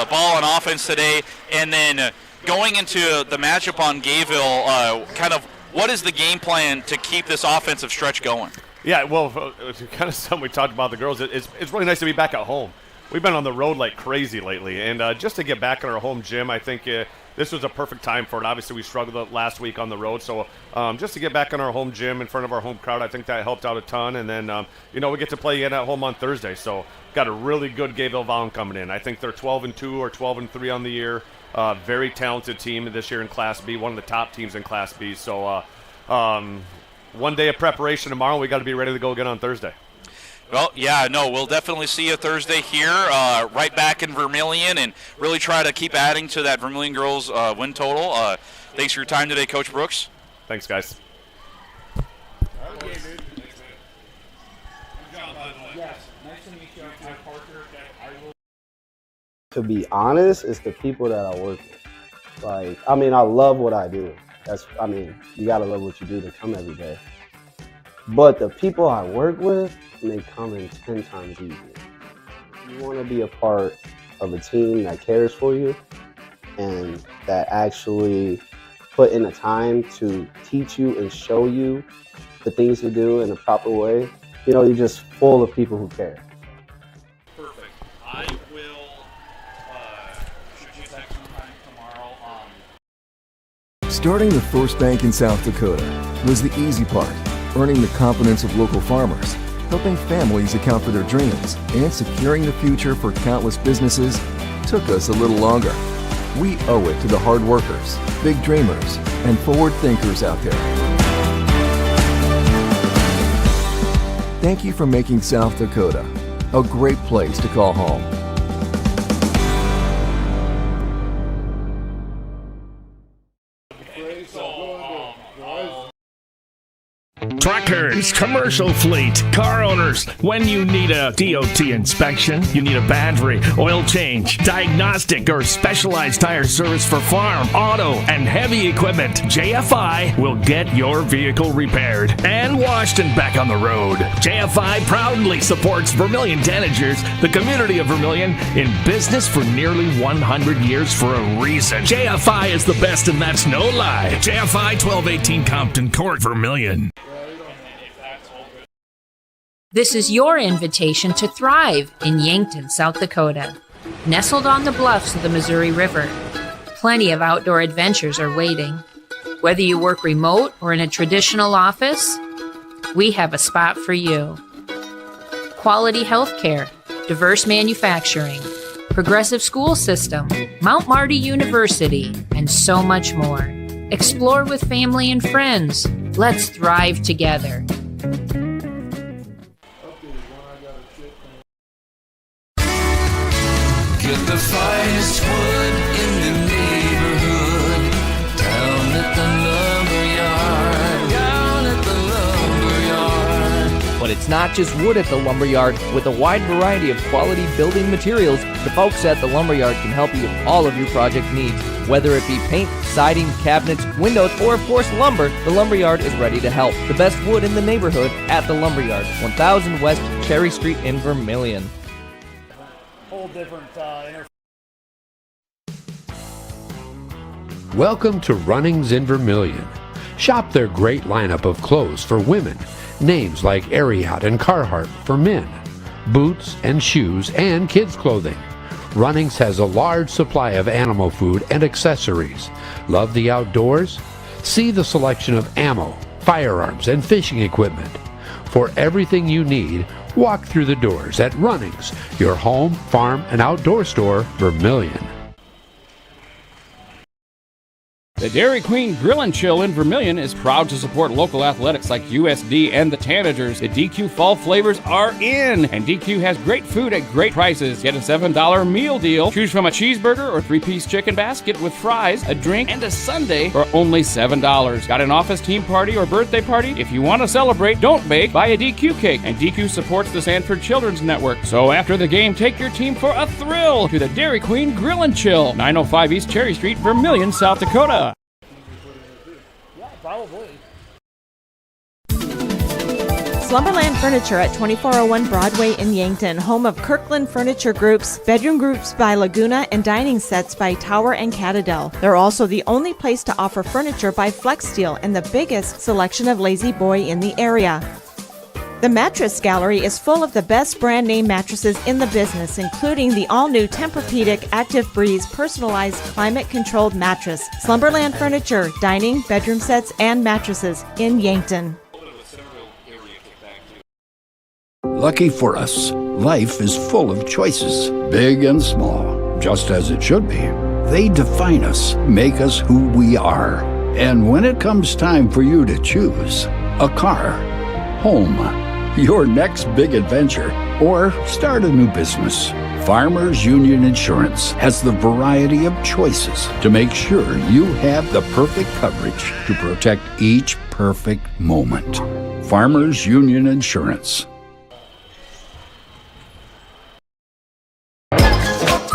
ball on offense today, and then going into the matchup on Gayville, kind of what is the game plan to keep this offensive stretch going? Yeah, well, it's kind of something we talked about the girls. It's really nice to be back at home. We've been on the road like crazy lately, and just to get back in our home gym, I think this was a perfect time for it. Obviously, we struggled last week on the road, so just to get back in our home gym in front of our home crowd, I think that helped out a ton. And then, we get to play again at home on Thursday, so got a really good Gayville Valley coming in. I think they're 12-2 or 12-3 on the year. Very talented team this year in Class B, one of the top teams in Class B. So one day of preparation tomorrow. We got to be ready to go again on Thursday. Well, yeah, no, we'll definitely see you Thursday here, right back in Vermillion, and really try to keep adding to that Vermillion girls win total. Thanks for your time today, Coach Brooks. Thanks, guys. To be honest, it's the people that I work with. I love what I do. You gotta love what you do to come every day. But the people I work with make coming 10 times easier. You want to be a part of a team that cares for you and that actually put in the time to teach you and show you the things to do in a proper way. You're just full of people who care. Perfect. I will shoot you a text sometime tomorrow. Starting the first bank in South Dakota was the easy part. Earning the confidence of local farmers, helping families account for their dreams, and securing the future for countless businesses took us a little longer. We owe it to the hard workers, big dreamers, and forward thinkers out there. Thank you for making South Dakota a great place to call home. Truckers, commercial fleet, car owners, when you need a DOT inspection, you need a battery, oil change, diagnostic, or specialized tire service for farm, auto, and heavy equipment, JFI will get your vehicle repaired and washed and back on the road. JFI proudly supports Vermillion Tanagers, the community of Vermillion, in business for nearly 100 years for a reason. JFI is the best, and that's no lie. JFI 1218 Compton Court, Vermillion. This is your invitation to thrive in Yankton, South Dakota. Nestled on the bluffs of the Missouri River, plenty of outdoor adventures are waiting. Whether you work remote or in a traditional office, we have a spot for you. Quality health care, diverse manufacturing, progressive school system, Mount Marty University, and so much more. Explore with family and friends. Let's thrive together. Get the finest wood in the neighborhood. Down at the lumberyard. But it's not just wood at the lumberyard. With a wide variety of quality building materials, the folks at the lumberyard can help you with all of your project needs. Whether it be paint, siding, cabinets, windows, or of course lumber, the lumberyard is ready to help. The best wood in the neighborhood at the lumberyard, 1000 West Cherry Street in Vermillion. Whole different Welcome to Runnings in Vermillion. Shop their great lineup of clothes for women. Names like Ariat and Carhartt for men. Boots and shoes and kids clothing. Runnings has a large supply of animal food and accessories. Love the outdoors? See the selection of ammo, firearms, and fishing equipment. For everything you need, walk through the doors at Runnings, your home, farm, and outdoor store, Vermillion. The Dairy Queen Grill and Chill in Vermillion is proud to support local athletics like USD and the Tanagers. The DQ Fall flavors are in, and DQ has great food at great prices. Get a $7 meal deal. Choose from a cheeseburger or 3-piece chicken basket with fries, a drink, and a sundae for only $7. Got an office team party or birthday party? If you want to celebrate, don't bake, buy a DQ cake. And DQ supports the Sanford Children's Network. So after the game, take your team for a thrill to the Dairy Queen Grill and Chill, 905 East Cherry Street, Vermillion, South Dakota. Slumberland Furniture at 2401 Broadway in Yankton, home of Kirkland Furniture Groups, bedroom groups by Laguna, and dining sets by Tower and Catadel. They're also the only place to offer furniture by Flex Steel and the biggest selection of Lazy Boy in the area. The Mattress Gallery is full of the best brand name mattresses in the business, including the all-new Tempur-Pedic Active Breeze personalized climate-controlled mattress. Slumberland Furniture, dining, bedroom sets, and mattresses in Yankton. Lucky for us, life is full of choices, big and small, just as it should be. They define us, make us who we are. And when it comes time for you to choose, a car, home, your next big adventure, or start a new business, Farmers Union Insurance has the variety of choices to make sure you have the perfect coverage to protect each perfect moment. Farmers Union Insurance.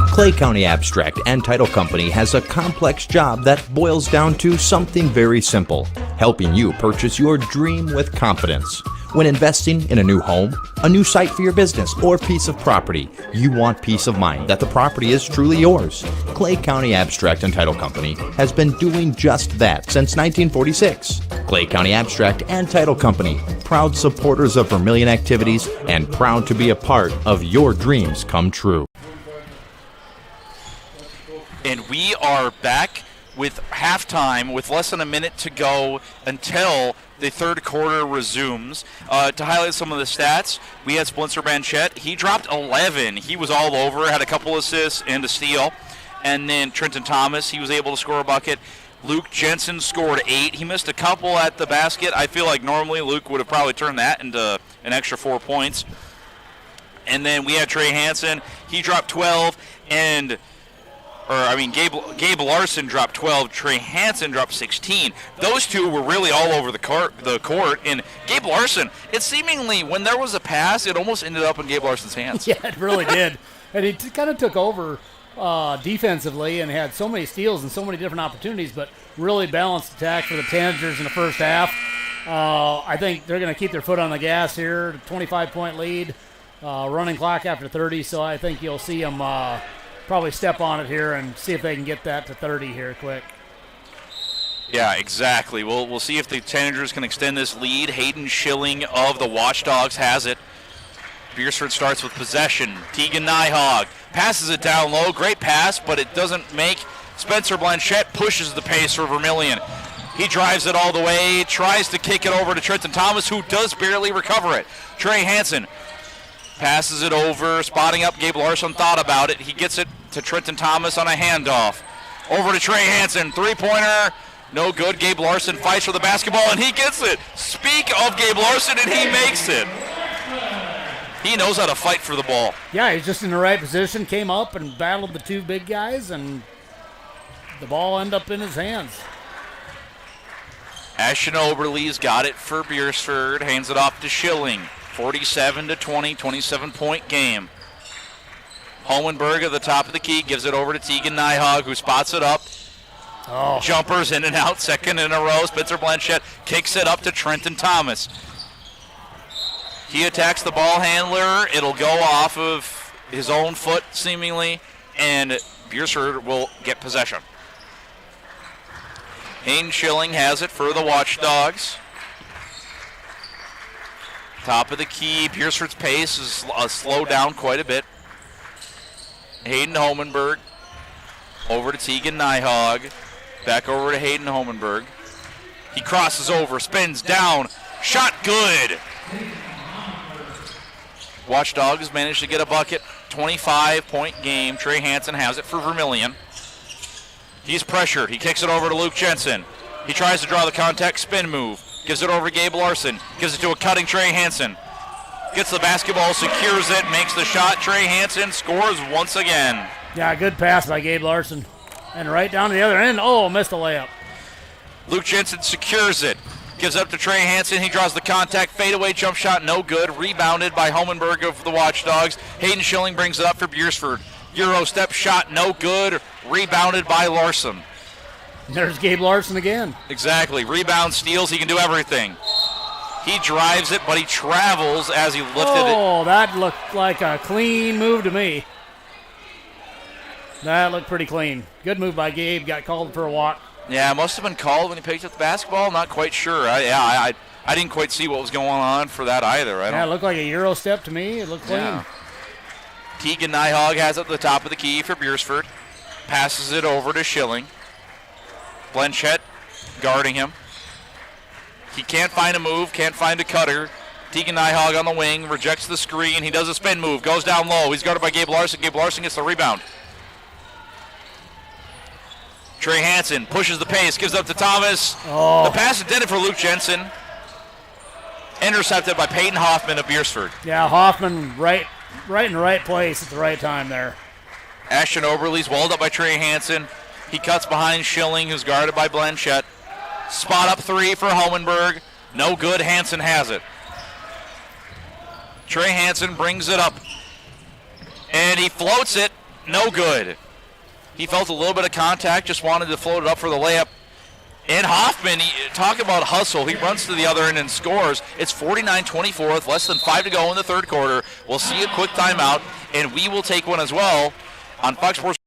Clay County Abstract and Title Company has a complex job that boils down to something very simple: helping you purchase your dream with confidence. When investing in a new home, a new site for your business, or piece of property, you want peace of mind that the property is truly yours. Clay County Abstract and Title Company has been doing just that since 1946. Clay County Abstract and Title Company, proud supporters of Vermillion activities and proud to be a part of your dreams come true. And we are back with halftime with less than a minute to go until the third quarter resumes. To highlight some of the stats, we had Spencer Banchette. He dropped 11. He was all over, had a couple assists and a steal. And then Trenton Thomas, he was able to score a bucket. Luke Jensen scored 8. He missed a couple at the basket. I feel like normally Luke would have probably turned that into an extra 4 points. And then we had Trey Hansen. He dropped 12. Gabe Larson dropped 12. Trey Hansen dropped 16. Those two were really all over the court. And Gabe Larson, it seemingly, when there was a pass, it almost ended up in Gabe Larson's hands. Yeah, it really did. And he kind of took over defensively and had so many steals and so many different opportunities, but really balanced attack for the Tanagers in the first half. I think they're going to keep their foot on the gas here. 25-point lead, running clock after 30, so I think you'll see them probably step on it here and see if they can get that to 30 here quick. Yeah, exactly. We'll see if the Tanagers can extend this lead. Hayden Schilling of the Watchdogs has it. Beresford starts with possession. Tegan Nyhog passes it down low. Great pass, but it doesn't make. Spencer Blanchette pushes the pace for Vermillion. He drives it all the way, tries to kick it over to Trenton Thomas, who does barely recover it. Trey Hansen passes it over, spotting up. Gabe Larson thought about it. He gets it to Trenton Thomas on a handoff. Over to Trey Hansen, three-pointer, no good. Gabe Larson fights for the basketball, and he gets it. Speak of Gabe Larson, and he makes it. He knows how to fight for the ball. Yeah, he's just in the right position, came up and battled the two big guys, and the ball ended up in his hands. Ashton Oberle's got it for Beresford, hands it off to Schilling. 47-20, 27-point game. Hohenberg at the top of the key gives it over to Tegan Nyhog, who spots it up. Oh. Jumpers in and out, second in a row. Spencer Blanchette kicks it up to Trenton Thomas. He attacks the ball handler. It'll go off of his own foot, seemingly, and Beresford will get possession. Hayden Schilling has it for the Watchdogs. Top of the key. Beresford's pace is slowed down quite a bit. Hayden Hohenberg over to Tegan Nyhog. Back over to Hayden Hohenberg. He crosses over, spins down. Shot good. Watchdogs managed to get a bucket. 25-point game. Trey Hansen has it for Vermillion. He's pressured. He kicks it over to Luke Jensen. He tries to draw the contact spin move. Gives it over to Gabe Larson. Gives it to a cutting Trey Hansen. Gets the basketball, secures it, makes the shot. Trey Hansen scores once again. Yeah, good pass by Gabe Larson. And right down to the other end. Oh, missed the layup. Luke Jensen secures it. Gives up to Trey Hansen. He draws the contact. Fadeaway jump shot, no good. Rebounded by Hohenberg of the Watchdogs. Hayden Schilling brings it up for Beresford. Euro step shot, no good. Rebounded by Larson. There's Gabe Larson again. Exactly. Rebound, steals, he can do everything. He drives it, but he travels as he lifted it. Oh, that looked like a clean move to me. That looked pretty clean. Good move by Gabe. Got called for a walk. Yeah, it must have been called when he picked up the basketball. Not quite sure. I didn't quite see what was going on for that either. It looked like a Euro step to me. It looked clean. Yeah. Tegan Nyhog has it at the top of the key for Beresford. Passes it over to Schilling. Blanchett guarding him. He can't find a move, can't find a cutter. Tegan Nyhog on the wing, rejects the screen. He does a spin move, goes down low. He's guarded by Gabe Larson. Gabe Larson gets the rebound. Trey Hansen pushes the pace, gives up to Thomas. Oh. The pass intended for Luke Jensen. Intercepted by Peyton Hoffman of Beresford. Yeah, Hoffman right in the right place at the right time there. Ashton Oberle's walled up by Trey Hansen. He cuts behind Schilling, who's guarded by Blanchett. Spot up three for Hohenberg. No good. Hansen has it. Trey Hansen brings it up. And he floats it. No good. He felt a little bit of contact, just wanted to float it up for the layup. And Hoffman, talk about hustle. He runs to the other end and scores. It's 49-24 with less than 5 to go in the third quarter. We'll see a quick timeout, and we will take one as well on Fox Sports.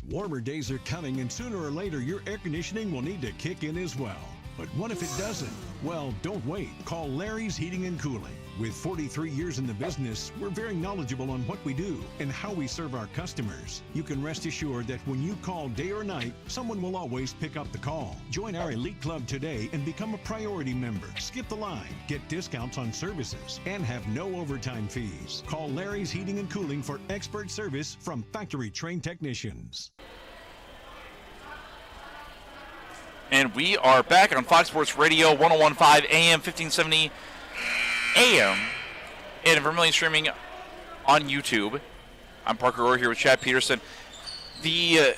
Warmer days are coming, and sooner or later your air conditioning will need to kick in as well. But what if it doesn't? Well, don't wait. Call Larry's Heating and Cooling. With 43 years in the business, we're very knowledgeable on what we do and how we serve our customers. You can rest assured that when you call day or night, someone will always pick up the call. Join our elite club today and become a priority member. Skip the line, get discounts on services, and have no overtime fees. Call Larry's Heating and Cooling for expert service from factory-trained technicians. And we are back on Fox Sports Radio, 101.5 AM, 1570 AM, and Vermillion streaming on YouTube. I'm Parker Orr here with Chad Peterson. The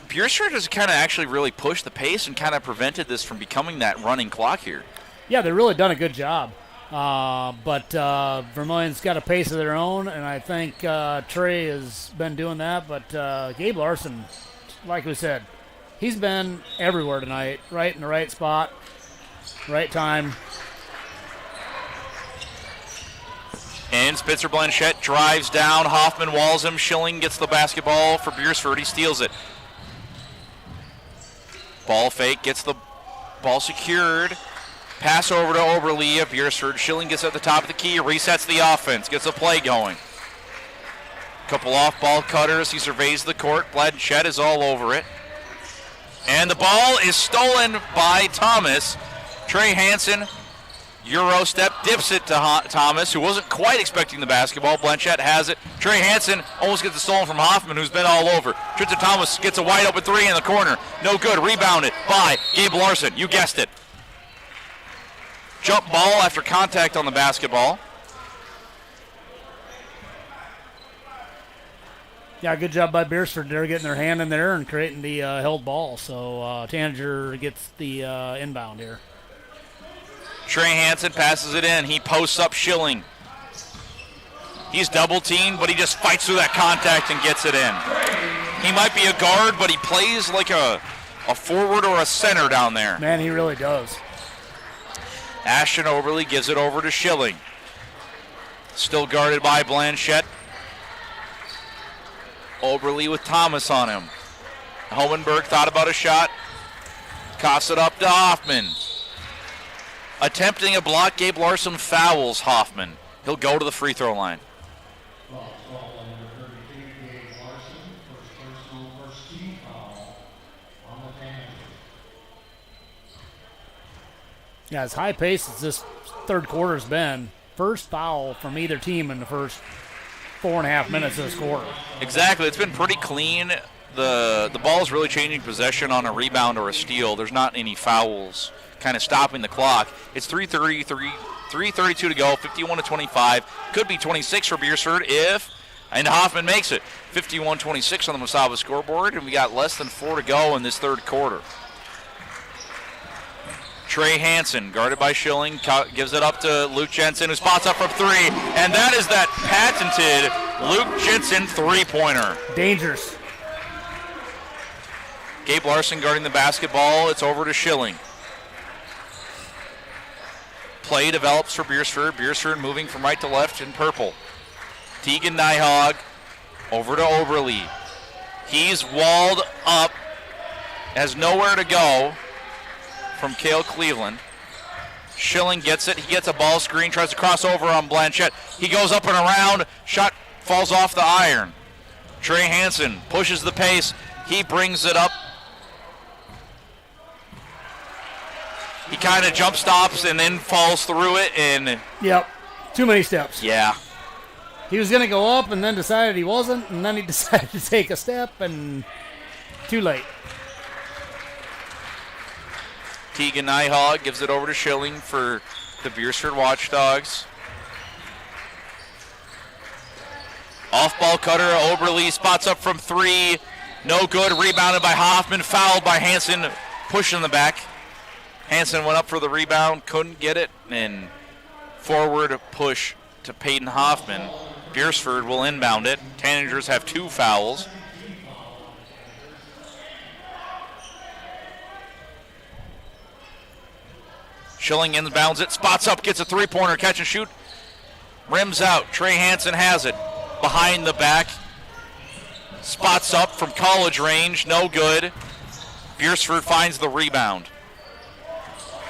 Beresford has kind of actually really pushed the pace and kind of prevented this from becoming that running clock here. Yeah, they've really done a good job. But Vermillion's got a pace of their own, and I think Trey has been doing that. But Gabe Larson, like we said, he's been everywhere tonight, right in the right spot, right time. And Spitzer Blanchett drives down. Hoffman walls him. Schilling gets the basketball for Beresford. He steals it. Ball fake, gets the ball secured. Pass over to Oberle of Beresford. Schilling gets at the top of the key, resets the offense, gets a play going. Couple off-ball cutters. He surveys the court. Blanchett is all over it. And the ball is stolen by Thomas. Trey Hansen, Euro step, dips it to Thomas, who wasn't quite expecting the basketball. Blanchett has it. Trey Hansen almost gets it stolen from Hoffman, who's been all over. Tristan Thomas gets a wide open three in the corner. No good. Rebounded by Gabe Larson. You guessed it. Jump ball after contact on the basketball. Yeah, good job by Beresford. They're getting their hand in there and creating the held ball. So Tanager gets the inbound here. Trey Hansen passes it in. He posts up Schilling. He's double-teamed, but he just fights through that contact and gets it in. He might be a guard, but he plays like a forward or a center down there. Man, he really does. Ashton Oberle gives it over to Schilling. Still guarded by Blanchett. Oberle with Thomas on him. Hohenberg thought about a shot. Coughs it up to Hoffman. Attempting a block, Gabe Larson fouls Hoffman. He'll go to the free throw line. Yeah, as high pace as this third quarter's been, first foul from either team in the first 4.5 minutes of this quarter. Exactly. It's been pretty clean. The ball's really changing possession on a rebound or a steal. There's not any fouls kind of stopping the clock. It's 3:32 to go, 51-25. Could be 26 for Beresford and Hoffman makes it. 51-26 on the Masaba scoreboard, and we got less than 4 to go in this third quarter. Trey Hansen, guarded by Schilling, gives it up to Luke Jensen, who spots up from three, and that is that patented Luke Jensen three-pointer. Dangerous. Gabe Larson guarding the basketball. It's over to Schilling. Play develops for Beresford. Beresford moving from right to left in purple. Tegan Nyhog over to Oberle. He's walled up, has nowhere to go from Cale Cleveland. Schilling gets it. He gets a ball screen, tries to cross over on Blanchette. He goes up and around. Shot falls off the iron. Trey Hansen pushes the pace. He brings it up. He kind of jump stops and then falls through it. And yep, too many steps. Yeah. He was going to go up and then decided he wasn't, and then he decided to take a step, and too late. Tegan Nyhog gives it over to Schilling for the Beresford Watchdogs. Off-ball cutter, Oberle spots up from 3. No good, rebounded by Hoffman, fouled by Hansen, push in the back. Hansen went up for the rebound, couldn't get it, and forward push to Peyton Hoffman. Beresford will inbound it. Tanagers have 2 fouls. Schilling inbounds it, spots up, gets a 3-pointer, catch and shoot. Rims out, Trey Hansen has it. Behind the back. Spots up from college range, no good. Beresford finds the rebound.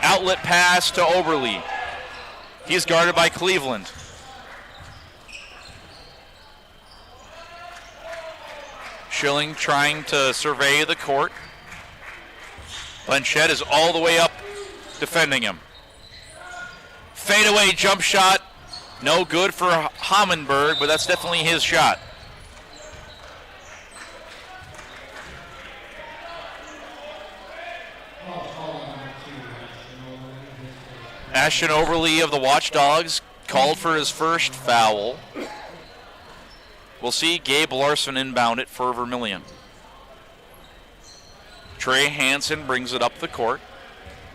Outlet pass to Oberle. He's guarded by Cleveland. Schilling trying to survey the court. Blanchette is all the way up defending him. Fadeaway jump shot. No good for Hammenberg, but that's definitely his shot. Ashton Oberle of the Watchdogs called for his first foul. We'll see Gabe Larson inbound it for Vermillion. Trey Hansen brings it up the court.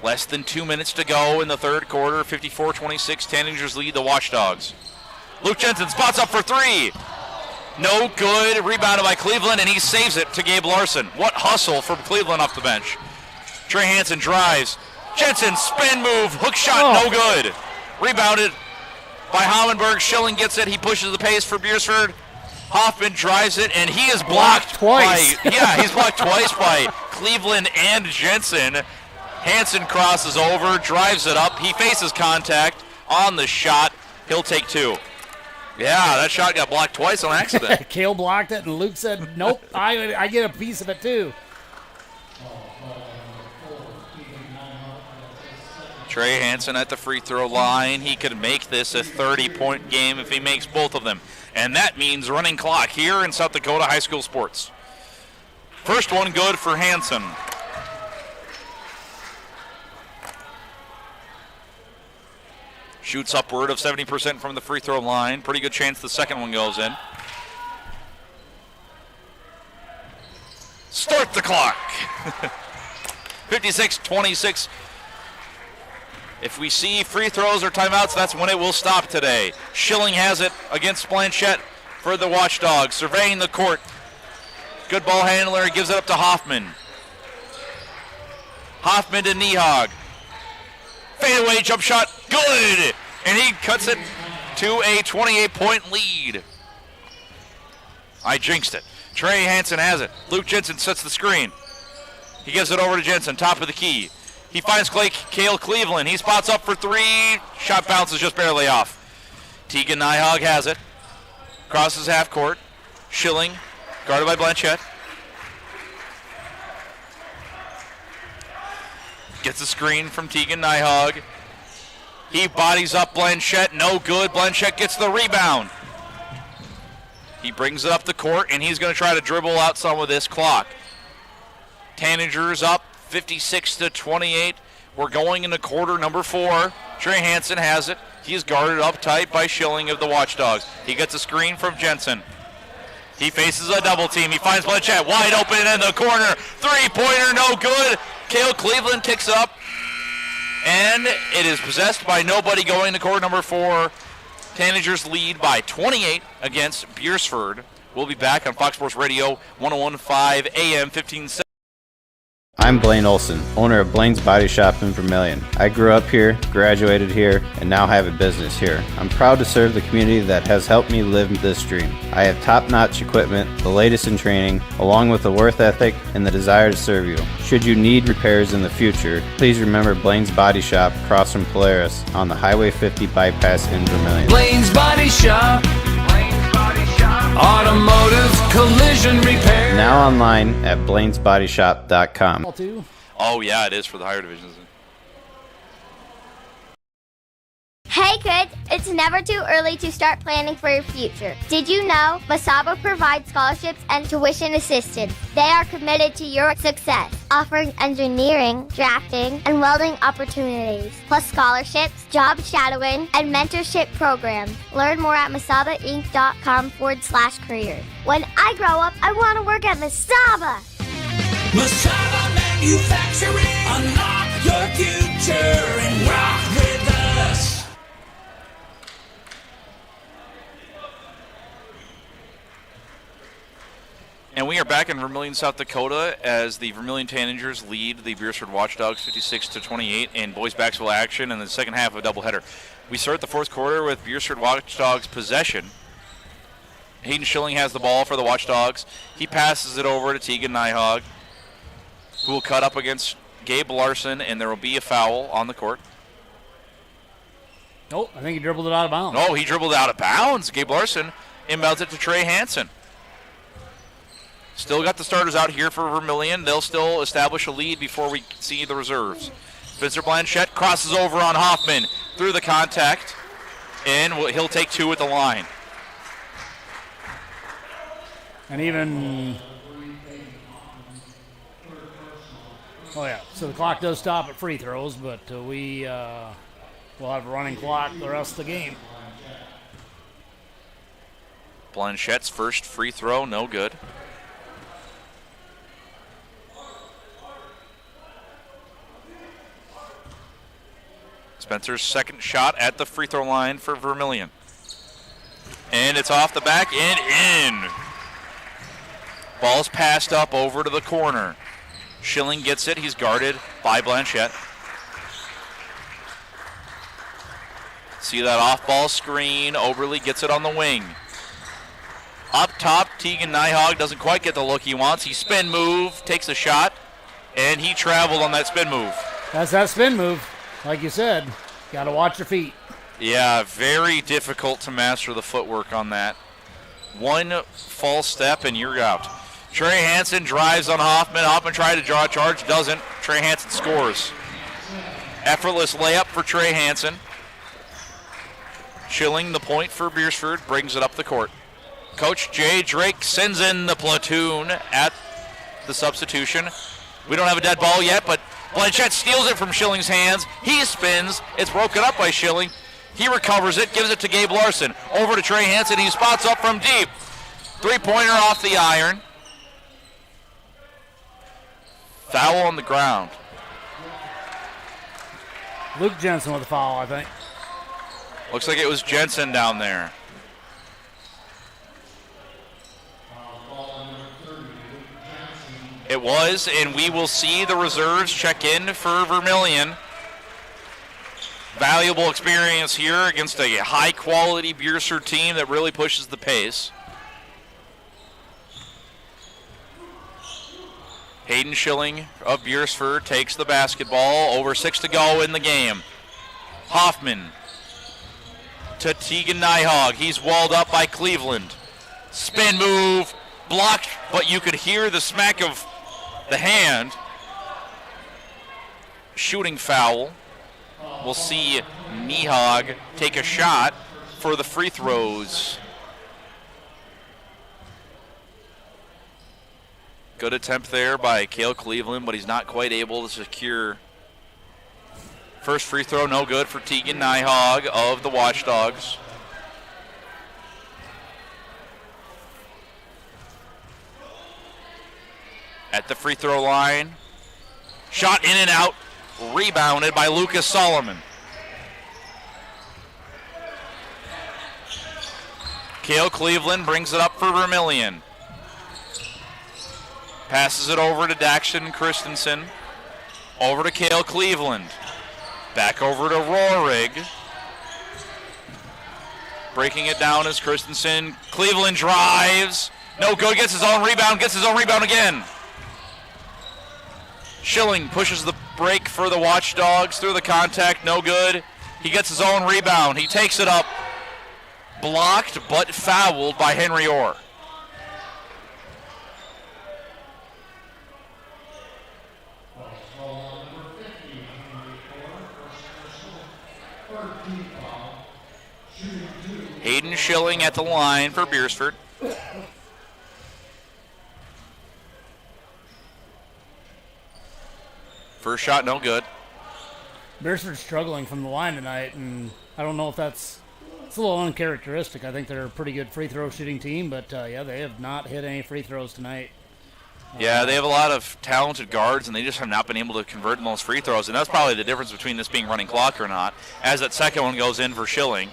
Less than 2 minutes to go in the third quarter. 54-26, Tanagers lead the Watchdogs. Luke Jensen spots up for 3. No good. Rebounded by Cleveland, and he saves it to Gabe Larson. What hustle from Cleveland off the bench. Trey Hansen drives. Jensen, spin move, hook shot, no good. Rebounded by Hammenberg. Schilling gets it. He pushes the pace for Beresford. Hoffman drives it, and he is blocked twice. He's blocked twice by Cleveland and Jensen. Hansen crosses over, drives it up. He faces contact on the shot. He'll take 2. Yeah, that shot got blocked twice on accident. Cale blocked it, and Luke said, nope, I get a piece of it too. Trey Hansen at the free throw line. He could make this a 30-point game if he makes both of them. And that means running clock here in South Dakota high school sports. First one good for Hansen. Shoots upward of 70% from the free throw line. Pretty good chance the second one goes in. Start the clock. 56-26. If we see free throws or timeouts, that's when it will stop today. Schilling has it against Blanchette for the Watchdogs. Surveying the court. Good ball handler. Gives it up to Hoffman. Hoffman to Nyhog. Fadeaway jump shot. Good! And he cuts it to a 28-point lead. I jinxed it. Trey Hansen has it. Luke Jensen sets the screen. He gives it over to Jensen, top of the key. He finds Cale Cleveland. He spots up for 3. Shot bounces just barely off. Tegan Nyhog has it. Crosses half court. Schilling, guarded by Blanchette. Gets a screen from Tegan Nyhog. He bodies up Blanchette. No good. Blanchette gets the rebound. He brings it up the court, and he's going to try to dribble out some of this clock. Tanagers up 56-28. We're going into quarter number 4. Trey Hansen has it. He's guarded up tight by Schilling of the Watchdogs. He gets a screen from Jensen. He faces a double team. He finds Blanchette wide open in the corner. 3-pointer, no good. Cale Cleveland kicks up. And it is possessed by nobody going to quarter number 4. Tanagers lead by 28 against Beresford. We'll be back on Fox Sports Radio 101.5 AM 1570. I'm Blaine Olson, owner of Blaine's Body Shop in Vermillion. I grew up here, graduated here, and now have a business here. I'm proud to serve the community that has helped me live this dream. I have top-notch equipment, the latest in training, along with a work ethic and the desire to serve you. Should you need repairs in the future, please remember Blaine's Body Shop across from Polaris on the Highway 50 bypass in Vermillion. Blaine's Body Shop. Automotive collision repair. Now online at blainesbodyshop.com. Oh, yeah, it is for the higher divisions. Hey kids, it's never too early to start planning for your future. Did you know Masaba provides scholarships and tuition assistance? They are committed to your success, offering engineering, drafting, and welding opportunities, plus scholarships, job shadowing, and mentorship programs. Learn more at masabainc.com/career. When I grow up, I want to work at Masaba. Masaba Manufacturing. Unlock your future and rock with us. And we are back in Vermillion, South Dakota, as the Vermillion Tanagers lead the Beresford Watchdogs 56-28 in boys basketball action in the second half of a doubleheader. We start the fourth quarter with Beresford Watchdogs possession. Hayden Schilling has the ball for the Watchdogs. He passes it over to Tegan Nyhog, who will cut up against Gabe Larson, and there will be a foul on the court. Oh, I think he dribbled it out of bounds. No, he dribbled out of bounds. Gabe Larson inbounds it to Trey Hansen. Still got the starters out here for Vermillion. They'll still establish a lead before we see the reserves. Spencer Blanchette crosses over on Hoffman through the contact, and he'll take two at the line. And even... Oh, yeah. So the clock does stop at free throws, but we'll have a running clock the rest of the game. Blanchette's first free throw, no good. Spencer's second shot at the free throw line for Vermillion. And it's off the back and in. Ball's passed up over to the corner. Schilling gets it. He's guarded by Blanchette. See that off-ball screen. Oberle gets it on the wing. Up top, Tegan Nyhog doesn't quite get the look he wants. He spin move, takes a shot, and he traveled on that spin move. That's that spin move. Like you said, got to watch your feet. Yeah, very difficult to master the footwork on that. One false step and you're out. Trey Hansen drives on Hoffman. Hoffman tried to draw a charge, doesn't. Trey Hansen scores. Effortless layup for Trey Hansen. Schilling the point for Beresford, brings it up the court. Coach Jay Drake sends in the platoon at the substitution. We don't have a dead ball yet, but Blanchette steals it from Schilling's hands. He spins. It's broken up by Schilling. He recovers it, gives it to Gabe Larson. Over to Trey Hansen. He spots up from deep. Three-pointer off the iron. Foul on the ground. Luke Jensen with a foul, I think. Looks like it was Jensen down there. It was, and we will see the reserves check in for Vermillion. Valuable experience here against a high-quality Beresford team that really pushes the pace. Hayden Schilling of Beresford takes the basketball. Over 6 to go in the game. Hoffman to Tegan Nyhog. He's walled up by Cleveland. Spin move, blocked, but you could hear the smack of the hand. Shooting foul. We'll see Nyhog take a shot for the free throws. Good attempt there by Cale Cleveland, but he's not quite able to secure. First free throw, no good for Tegan Nyhog of the Watchdogs. At the free throw line. Shot in and out. Rebounded by Lucas Solomon. Cale Cleveland brings it up for Vermillion. Passes it over to Daxton Christensen. Over to Cale Cleveland. Back over to Rohrig. Breaking it down is Christensen. Cleveland drives. No good. Gets his own rebound. Gets his own rebound again. Schilling pushes the break for the Watchdogs through the contact. No good. He gets his own rebound. He takes it up. Blocked but fouled by Henry Orr. Hayden Schilling at the line for Beresford. First shot, no good. Beresford's struggling from the line tonight, and I don't know if it's a little uncharacteristic. I think they're a pretty good free throw shooting team, but yeah, they have not hit any free throws tonight. Yeah, they have a lot of talented guards, and they just have not been able to convert those free throws, and that's probably the difference between this being running clock or not, as that second one goes in for Schilling.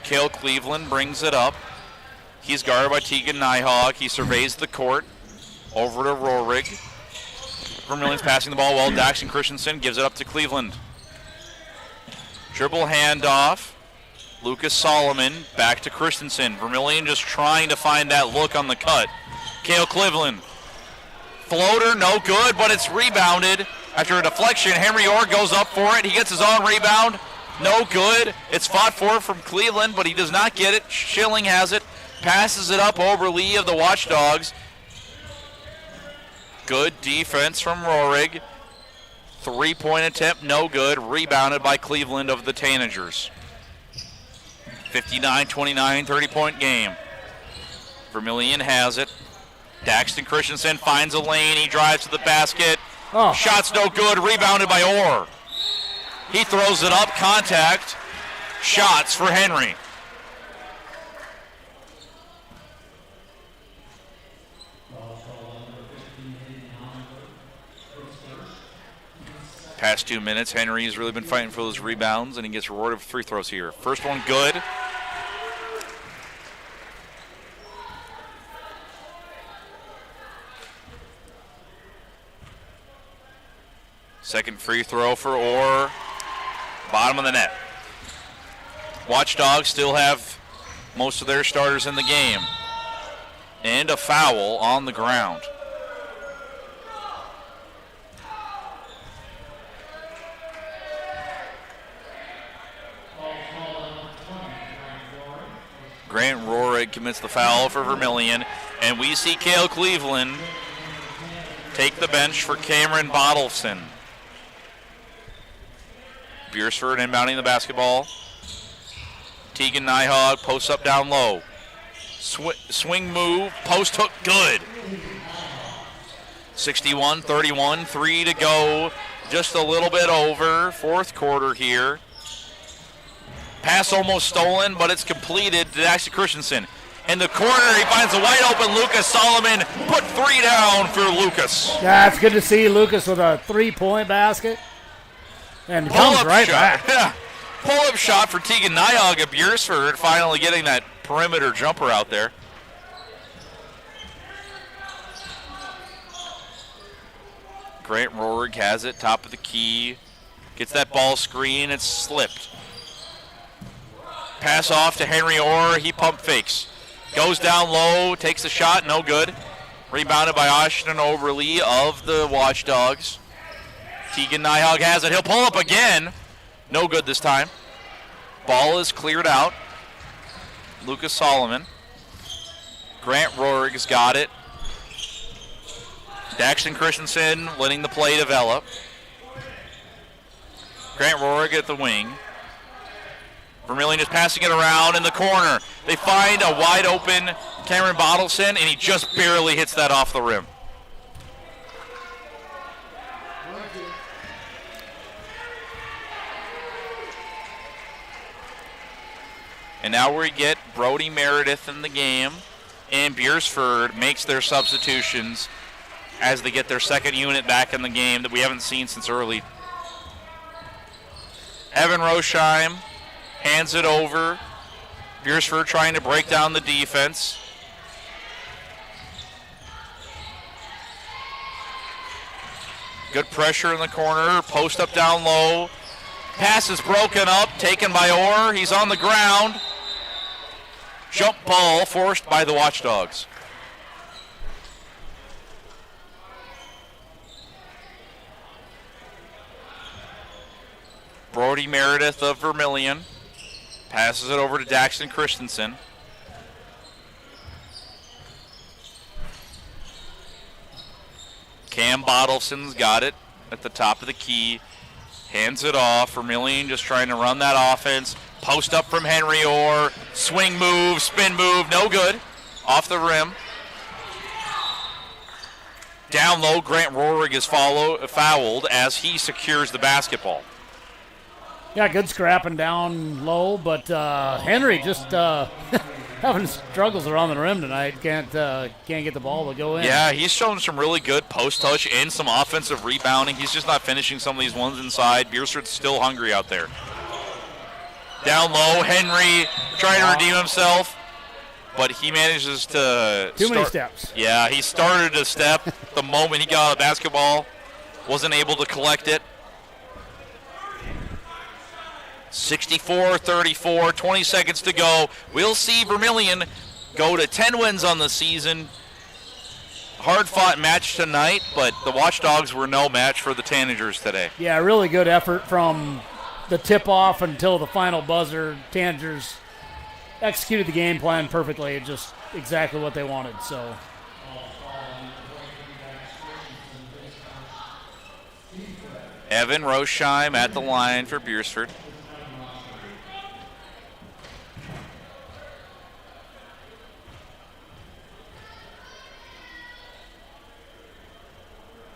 Cale Cleveland brings it up. He's guarded by Tegan Nyhawk. He surveys the court. Over to Rohrig. Vermillion's passing the ball well. Daxton Christensen gives it up to Cleveland. Dribble handoff. Lucas Solomon back to Christensen. Vermillion just trying to find that look on the cut. Cale Cleveland. Floater, no good, but it's rebounded. After a deflection, Henry Orr goes up for it. He gets his own rebound. No good. It's fought for from Cleveland, but he does not get it. Schilling has it. Passes it up over Lee of the Watchdogs. Good defense from Rohrig. Three-point attempt, no good. Rebounded by Cleveland of the Tanagers. 59-29, 30-point game. Vermillion has it. Daxton Christensen finds a lane. He drives to the basket. Oh. Shot's no good. Rebounded by Orr. He throws it up. Contact. Shots for Henry. Past 2 minutes, Henry's really been fighting for those rebounds, and he gets rewarded with free throws here. First one good. Second free throw for Orr. Bottom of the net. Watchdogs still have most of their starters in the game. And a foul on the ground. Grant Rohrig commits the foul for Vermillion, and we see Cale Cleveland take the bench for Cameron Bottleson. Beresford inbounding the basketball. Tegan Nyhawk posts up down low. Swing move, post hook, good. 61-31, 3 to go. Just a little bit over. Fourth quarter here. Pass almost stolen, but it's completed to Daxton Christensen. In the corner, he finds a wide open Lucas Solomon. Put 3 down for Lucas. Yeah, it's good to see Lucas with a 3-point basket. And he comes right back. Yeah. Pull-up shot for Tegan Nyhawk at Beresford, finally getting that perimeter jumper out there. Grant Rohrig has it, top of the key. Gets that ball screen, it's slipped. Pass off to Henry Orr, he pump fakes. Goes down low, takes the shot, no good. Rebounded by Ashton Overly of the Watchdogs. Tegan Nyhawk has it, he'll pull up again. No good this time. Ball is cleared out. Lucas Solomon. Grant Rohrig's got it. Daxton Christensen letting the play develop. Grant Rohrig at the wing. Vermillion is passing it around in the corner. They find a wide open Cameron Bottleson, and he just barely hits that off the rim. And now we get Brody Meredith in the game, and Beresford makes their substitutions as they get their second unit back in the game that we haven't seen since early. Evan Rosheim hands it over. Beresford trying to break down the defense. Good pressure in the corner. Post up down low. Pass is broken up, taken by Orr. He's on the ground. Jump ball forced by the Watchdogs. Brody Meredith of Vermillion passes it over to Daxton Christensen. Cam Bottleson's got it at the top of the key. Hands it off. Vermillion just trying to run that offense. Post up from Henry Orr. Swing move, spin move, no good. Off the rim. Down low, Grant Rohrig is fouled as he secures the basketball. Yeah, good scrapping down low, but Henry just having struggles around the rim tonight. Can't get the ball to go in. Yeah, he's shown some really good post touch and some offensive rebounding. He's just not finishing some of these ones inside. Beresford's still hungry out there. Down low, Henry trying to redeem himself, but he manages to Too many steps. Yeah, he started to step the moment he got the basketball. Wasn't able to collect it. 64-34, 20 seconds to go. We'll see Vermillion go to 10 wins on the season. Hard-fought match tonight, but the Watchdogs were no match for the Tanagers today. Yeah, really good effort from the tip-off until the final buzzer. Tanagers executed the game plan perfectly, just exactly what they wanted. So, Evan Rosheim at the line for Beresford.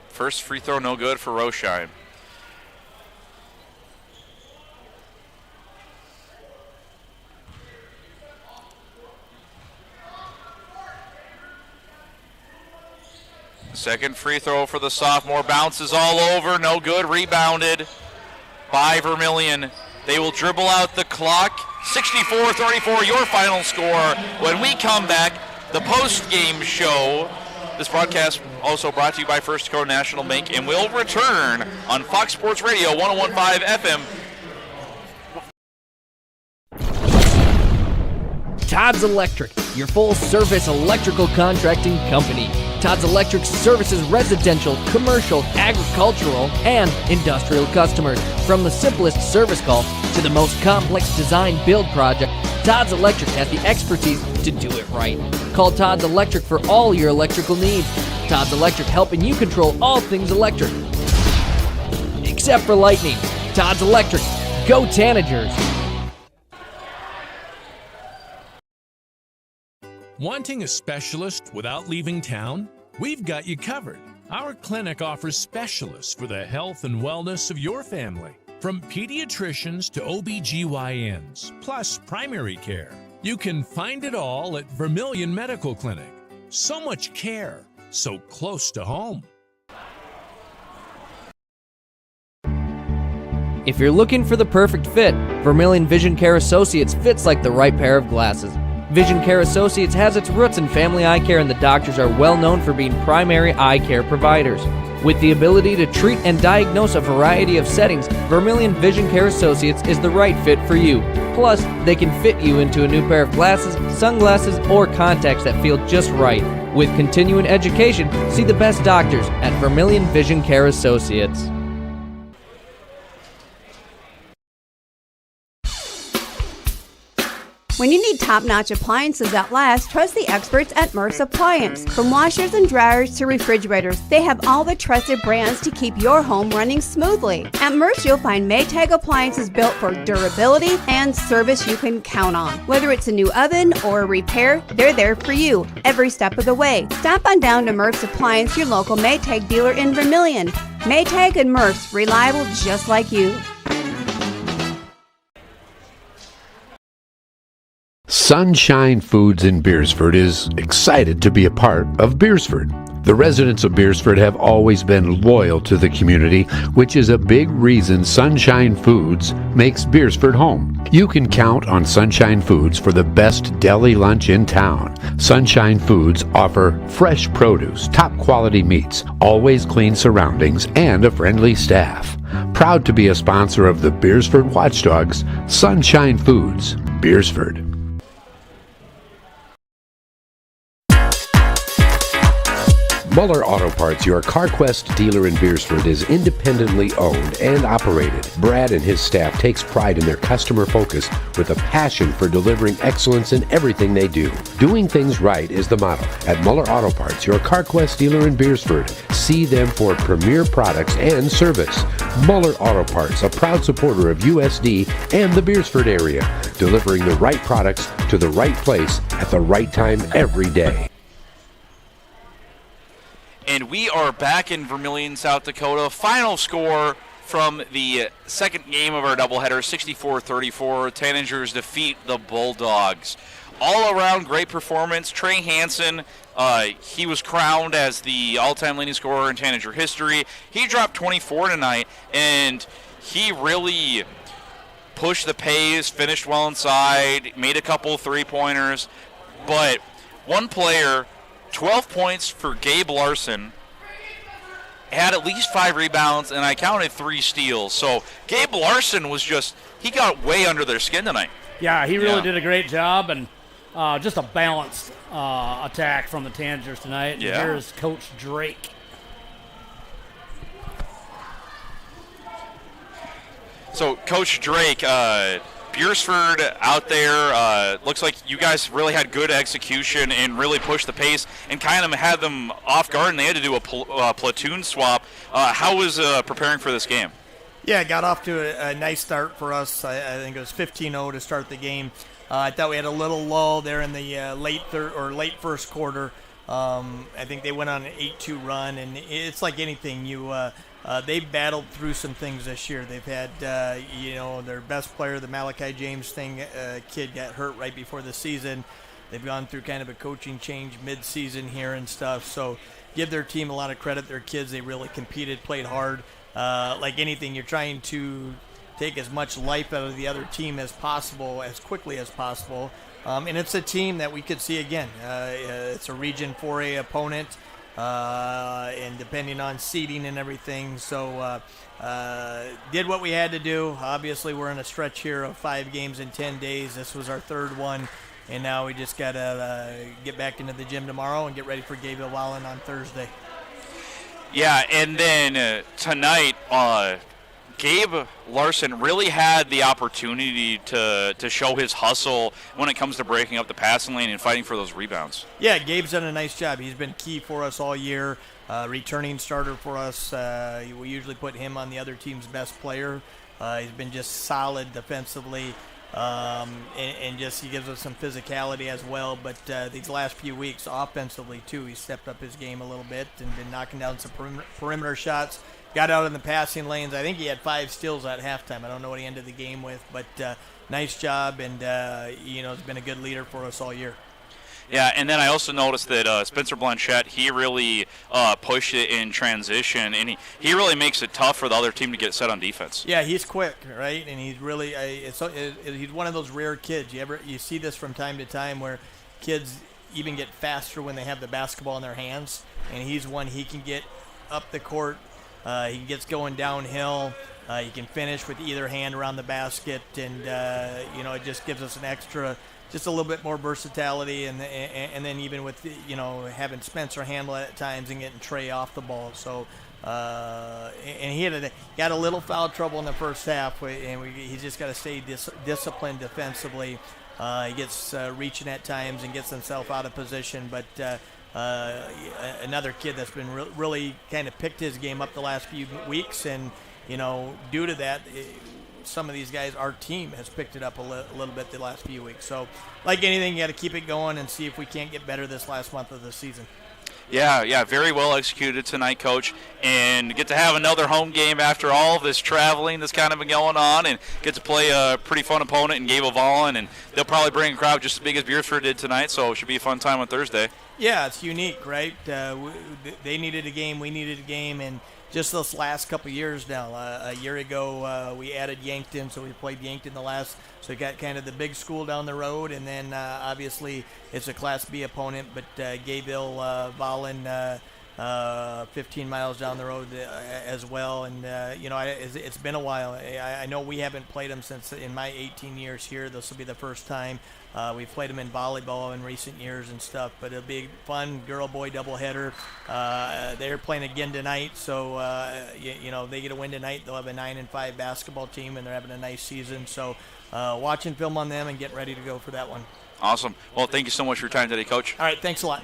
First free throw no good for Rosheim. Second free throw for the sophomore. Bounces all over. No good. Rebounded by Vermillion. They will dribble out the clock. 64-34, your final score. When we come back, the post-game show. This broadcast also brought to you by First Dakota National Bank and will return on Fox Sports Radio 101.5 FM. Todd's Electric, your full-service electrical contracting company. Todd's Electric services residential, commercial, agricultural, and industrial customers. From the simplest service call to the most complex design build project, Todd's Electric has the expertise to do it right. Call Todd's Electric for all your electrical needs. Todd's Electric, helping you control all things electric. Except for lightning. Todd's Electric. Go Tanagers! Wanting a specialist without leaving town? We've got you covered. Our clinic offers specialists for the health and wellness of your family. From pediatricians to OBGYNs, plus primary care. You can find it all at Vermillion Medical Clinic. So much care, so close to home. If you're looking for the perfect fit, Vermillion Vision Care Associates fits like the right pair of glasses. Vision Care Associates has its roots in family eye care, and the doctors are well known for being primary eye care providers. With the ability to treat and diagnose a variety of settings, Vermillion Vision Care Associates is the right fit for you. Plus, they can fit you into a new pair of glasses, sunglasses, or contacts that feel just right. With continuing education, see the best doctors at Vermillion Vision Care Associates. When you need top-notch appliances that last, trust the experts at Murph's Appliance. From washers and dryers to refrigerators, they have all the trusted brands to keep your home running smoothly. At Murph's, you'll find Maytag appliances built for durability and service you can count on. Whether it's a new oven or a repair, they're there for you every step of the way. Stop on down to Murph's Appliance, your local Maytag dealer in Vermillion. Maytag and Murph's, reliable just like you. Sunshine Foods in Beresford is excited to be a part of Beresford. The residents of Beresford have always been loyal to the community, which is a big reason Sunshine Foods makes Beresford home. You can count on Sunshine Foods for the best deli lunch in town. Sunshine Foods offer fresh produce, top quality meats, always clean surroundings, and a friendly staff. Proud to be a sponsor of the Beresford Watchdogs, Sunshine Foods, Beresford. Muller Auto Parts, your CarQuest dealer in Beresford, is independently owned and operated. Brad and his staff takes pride in their customer focus with a passion for delivering excellence in everything they do. Doing things right is the motto. At Muller Auto Parts, your CarQuest dealer in Beresford, see them for premier products and service. Muller Auto Parts, a proud supporter of USD and the Beresford area, delivering the right products to the right place at the right time every day. And we are back in Vermillion, South Dakota. Final score from the second game of our doubleheader, 64-34. Tanagers defeat the Bulldogs. All around great performance. Trey Hansen, he was crowned as the all-time leading scorer in Tanager history. He dropped 24 tonight, and he really pushed the pace, finished well inside, made a couple three-pointers. But one player, 12 points for Gabe Larson, had at least 5 rebounds, and I counted 3 steals. So Gabe Larson was he got way under their skin tonight. Yeah, he really did a great job, and just a balanced attack from the Tanagers tonight. Yeah. And here's Coach Drake. So Coach Drake, Beresford out there, looks like you guys really had good execution and really pushed the pace and kind of had them off guard, and they had to do a platoon swap. How was preparing for this game? Yeah, it got off to a nice start for us. I think it was 15-0 to start the game. I thought we had a little lull there in the late first quarter. I think they went on an 8-2 run, and it's like anything. They've battled through some things this year. They've had, their best player, the Malachi James kid, got hurt right before the season. They've gone through kind of a coaching change mid-season here and stuff. So give their team a lot of credit. Their kids, they really competed, played hard. Like anything, you're trying to take as much life out of the other team as possible, as quickly as possible. And it's a team that we could see again. It's a Region 4A opponent. And depending on seeding and everything. So did what we had to do. Obviously, we're in a stretch here of 5 games in 10 days. This was our 3rd one. And now we just got to get back into the gym tomorrow and get ready for Gable Wallen on Thursday. Yeah, and then tonight, Gabe Larson really had the opportunity to show his hustle when it comes to breaking up the passing lane and fighting for those rebounds. Yeah, Gabe's done a nice job. He's been key for us all year, returning starter for us. We usually put him on the other team's best player. He's been just solid defensively, and just he gives us some physicality as well. But these last few weeks, offensively too, he stepped up his game a little bit and been knocking down some perimeter shots. Got out in the passing lanes. I think he had 5 steals at halftime. I don't know what he ended the game with, but nice job, and has been a good leader for us all year. Yeah, and then I also noticed that Spencer Blanchette, he really pushed it in transition, and he really makes it tough for the other team to get set on defense. Yeah, he's quick, right? And he's really he's one of those rare kids. You see this from time to time where kids even get faster when they have the basketball in their hands, and he's one. He can get up the court. He gets going downhill. He can finish with either hand around the basket, and it just gives us an extra, just a little bit more versatility, and then even with having Spencer handle it at times and getting Trey off the ball. So and he got a little foul trouble in the first half, and he's just got to stay disciplined defensively. He gets reaching at times and gets himself out of position, but. Another kid that's been really kind of picked his game up the last few weeks, and due to that, some of these guys, our team has picked it up a little bit the last few weeks. So, like anything, you got to keep it going and see if we can't get better this last month of the season. Yeah, very well executed tonight, Coach, and get to have another home game after all of this traveling that's kind of been going on, and get to play a pretty fun opponent in Gable Wallen, and they'll probably bring a crowd just as big as Beresford did tonight, so it should be a fun time on Thursday. Yeah, it's unique, right? They needed a game, we needed a game, and just this last couple of years now. A year ago, we added Yankton, so we played Yankton the last. So we got kind of the big school down the road, and then obviously it's a Class B opponent, but Gayville, Volin, 15 miles down the road as well. And it's been a while. I know we haven't played them since in my 18 years here. This will be the first time. We've played them in volleyball in recent years and stuff, but it'll be fun girl-boy doubleheader. They're playing again tonight, so they get a win tonight. They'll have a 9-5 basketball team, and they're having a nice season. So watching film on them and getting ready to go for that one. Awesome. Well, thank you so much for your time today, Coach. All right, thanks a lot.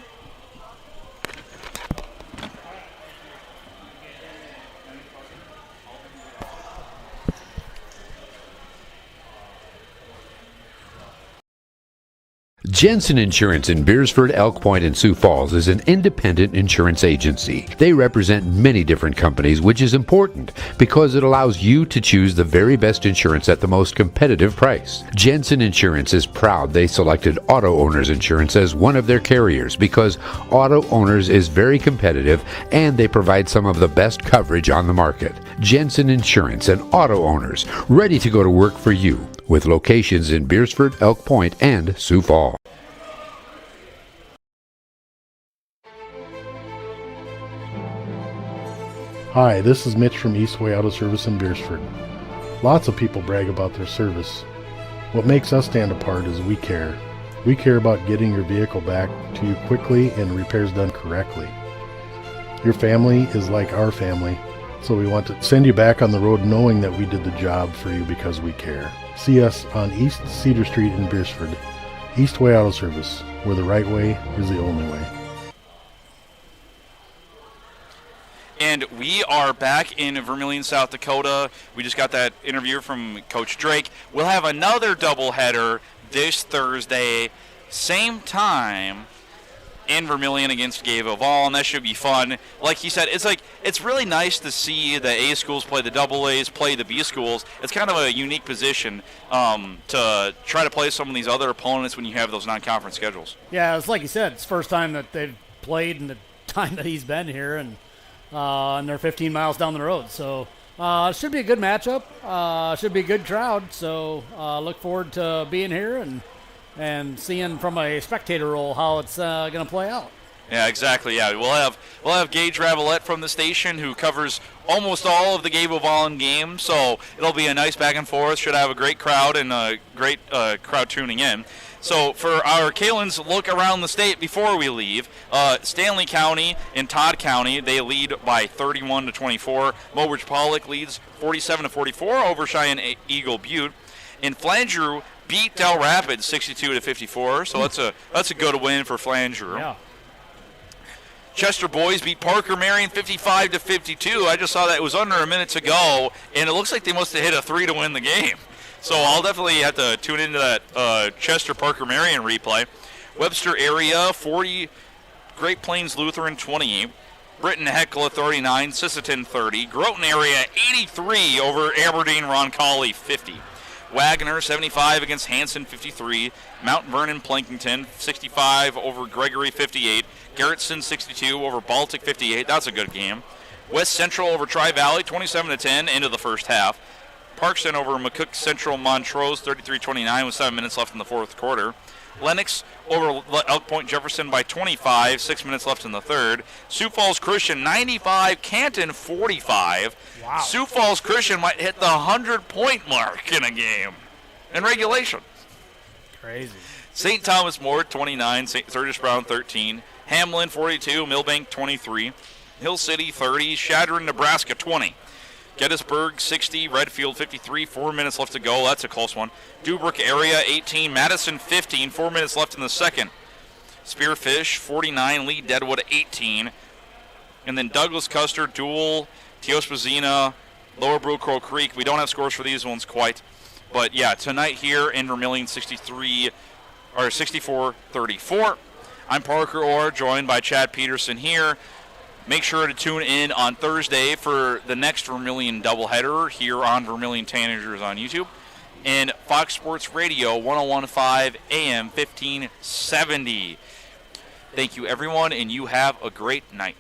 Jensen Insurance in Beresford, Elk Point, and Sioux Falls is an independent insurance agency. They represent many different companies, which is important because it allows you to choose the very best insurance at the most competitive price. Jensen Insurance is proud they selected Auto Owners Insurance as one of their carriers because Auto Owners is very competitive and they provide some of the best coverage on the market. Jensen Insurance and Auto Owners, ready to go to work for you, with locations in Beresford, Elk Point, and Sioux Falls. Hi, this is Mitch from Eastway Auto Service in Beresford. Lots of people brag about their service. What makes us stand apart is we care. We care about getting your vehicle back to you quickly and repairs done correctly. Your family is like our family, so we want to send you back on the road knowing that we did the job for you because we care. See us on East Cedar Street in Beresford. Eastway Auto Service, where the right way is the only way. And we are back in Vermillion, South Dakota. We just got that interview from Coach Drake. We'll have another doubleheader this Thursday, same time, in Vermillion against Gayville, and that should be fun. Like he said, it's really nice to see the A schools play the double A's, play the B schools. It's kind of a unique position to try to play some of these other opponents when you have those non-conference schedules. Yeah, it's like you said, it's the first time that they've played in the time that he's been here, and they're 15 miles down the road. So it should be a good matchup. Should be a good crowd. So look forward to being here and seeing from a spectator role how it's going to play out. Yeah, exactly. Yeah, we'll have Gage Ravelette from the station who covers almost all of the Gayville games. So it'll be a nice back and forth. Should have a great crowd and a great crowd tuning in. So for our Kalins look around the state before we leave, Stanley County and Todd County, they lead by 31-24. Mowbridge Pollock leads 47-44 over Cheyenne Eagle Butte. And Flanger beat Del Rapids 62-54. So that's a good win for Flanger. Yeah. Chester boys beat Parker Marion 55-52. I just saw that it was under a minute to go, and it looks like they must have hit a 3 to win the game. So I'll definitely have to tune into that Chester Parker Marion replay. Webster area 40, Great Plains Lutheran 28, Britton Hecla 39, Sisseton 30, Groton area 83 over Aberdeen Roncalli 50. Wagner 75 against Hanson 53, Mount Vernon Plankington 65 over Gregory 58, Garrettson 62 over Baltic 58. That's a good game. West Central over Tri-Valley 27-10 into the first half. Parkston over McCook Central Montrose 33-29 with 7 minutes left in the fourth quarter. Lennox over Elk Point Jefferson by 25, 6 minutes left in the third. Sioux Falls Christian 95, Canton 45. Wow. Sioux Falls Christian might hit the 100-point mark in a game in regulation. Crazy. St. Thomas More 29, St. Sturgis Brown 13, Hamlin 42, Millbank 23, Hill City 30, Shadron, Nebraska 20. Gettysburg 60, Redfield 53, 4 minutes left to go. That's a close one. Dubrook area 18, Madison 15, 4 minutes left in the second. Spearfish 49, Lee Deadwood 18. And then Douglas Custer, Dual, Teosposina, Lower Blue Crow Creek. We don't have scores for these ones quite. But yeah, tonight here in Vermillion 64-34. I'm Parker Orr, joined by Chad Peterson here. Make sure to tune in on Thursday for the next Vermillion doubleheader here on Vermillion Tanagers on YouTube. And Fox Sports Radio 101.5 AM 1570. Thank you, everyone, and you have a great night.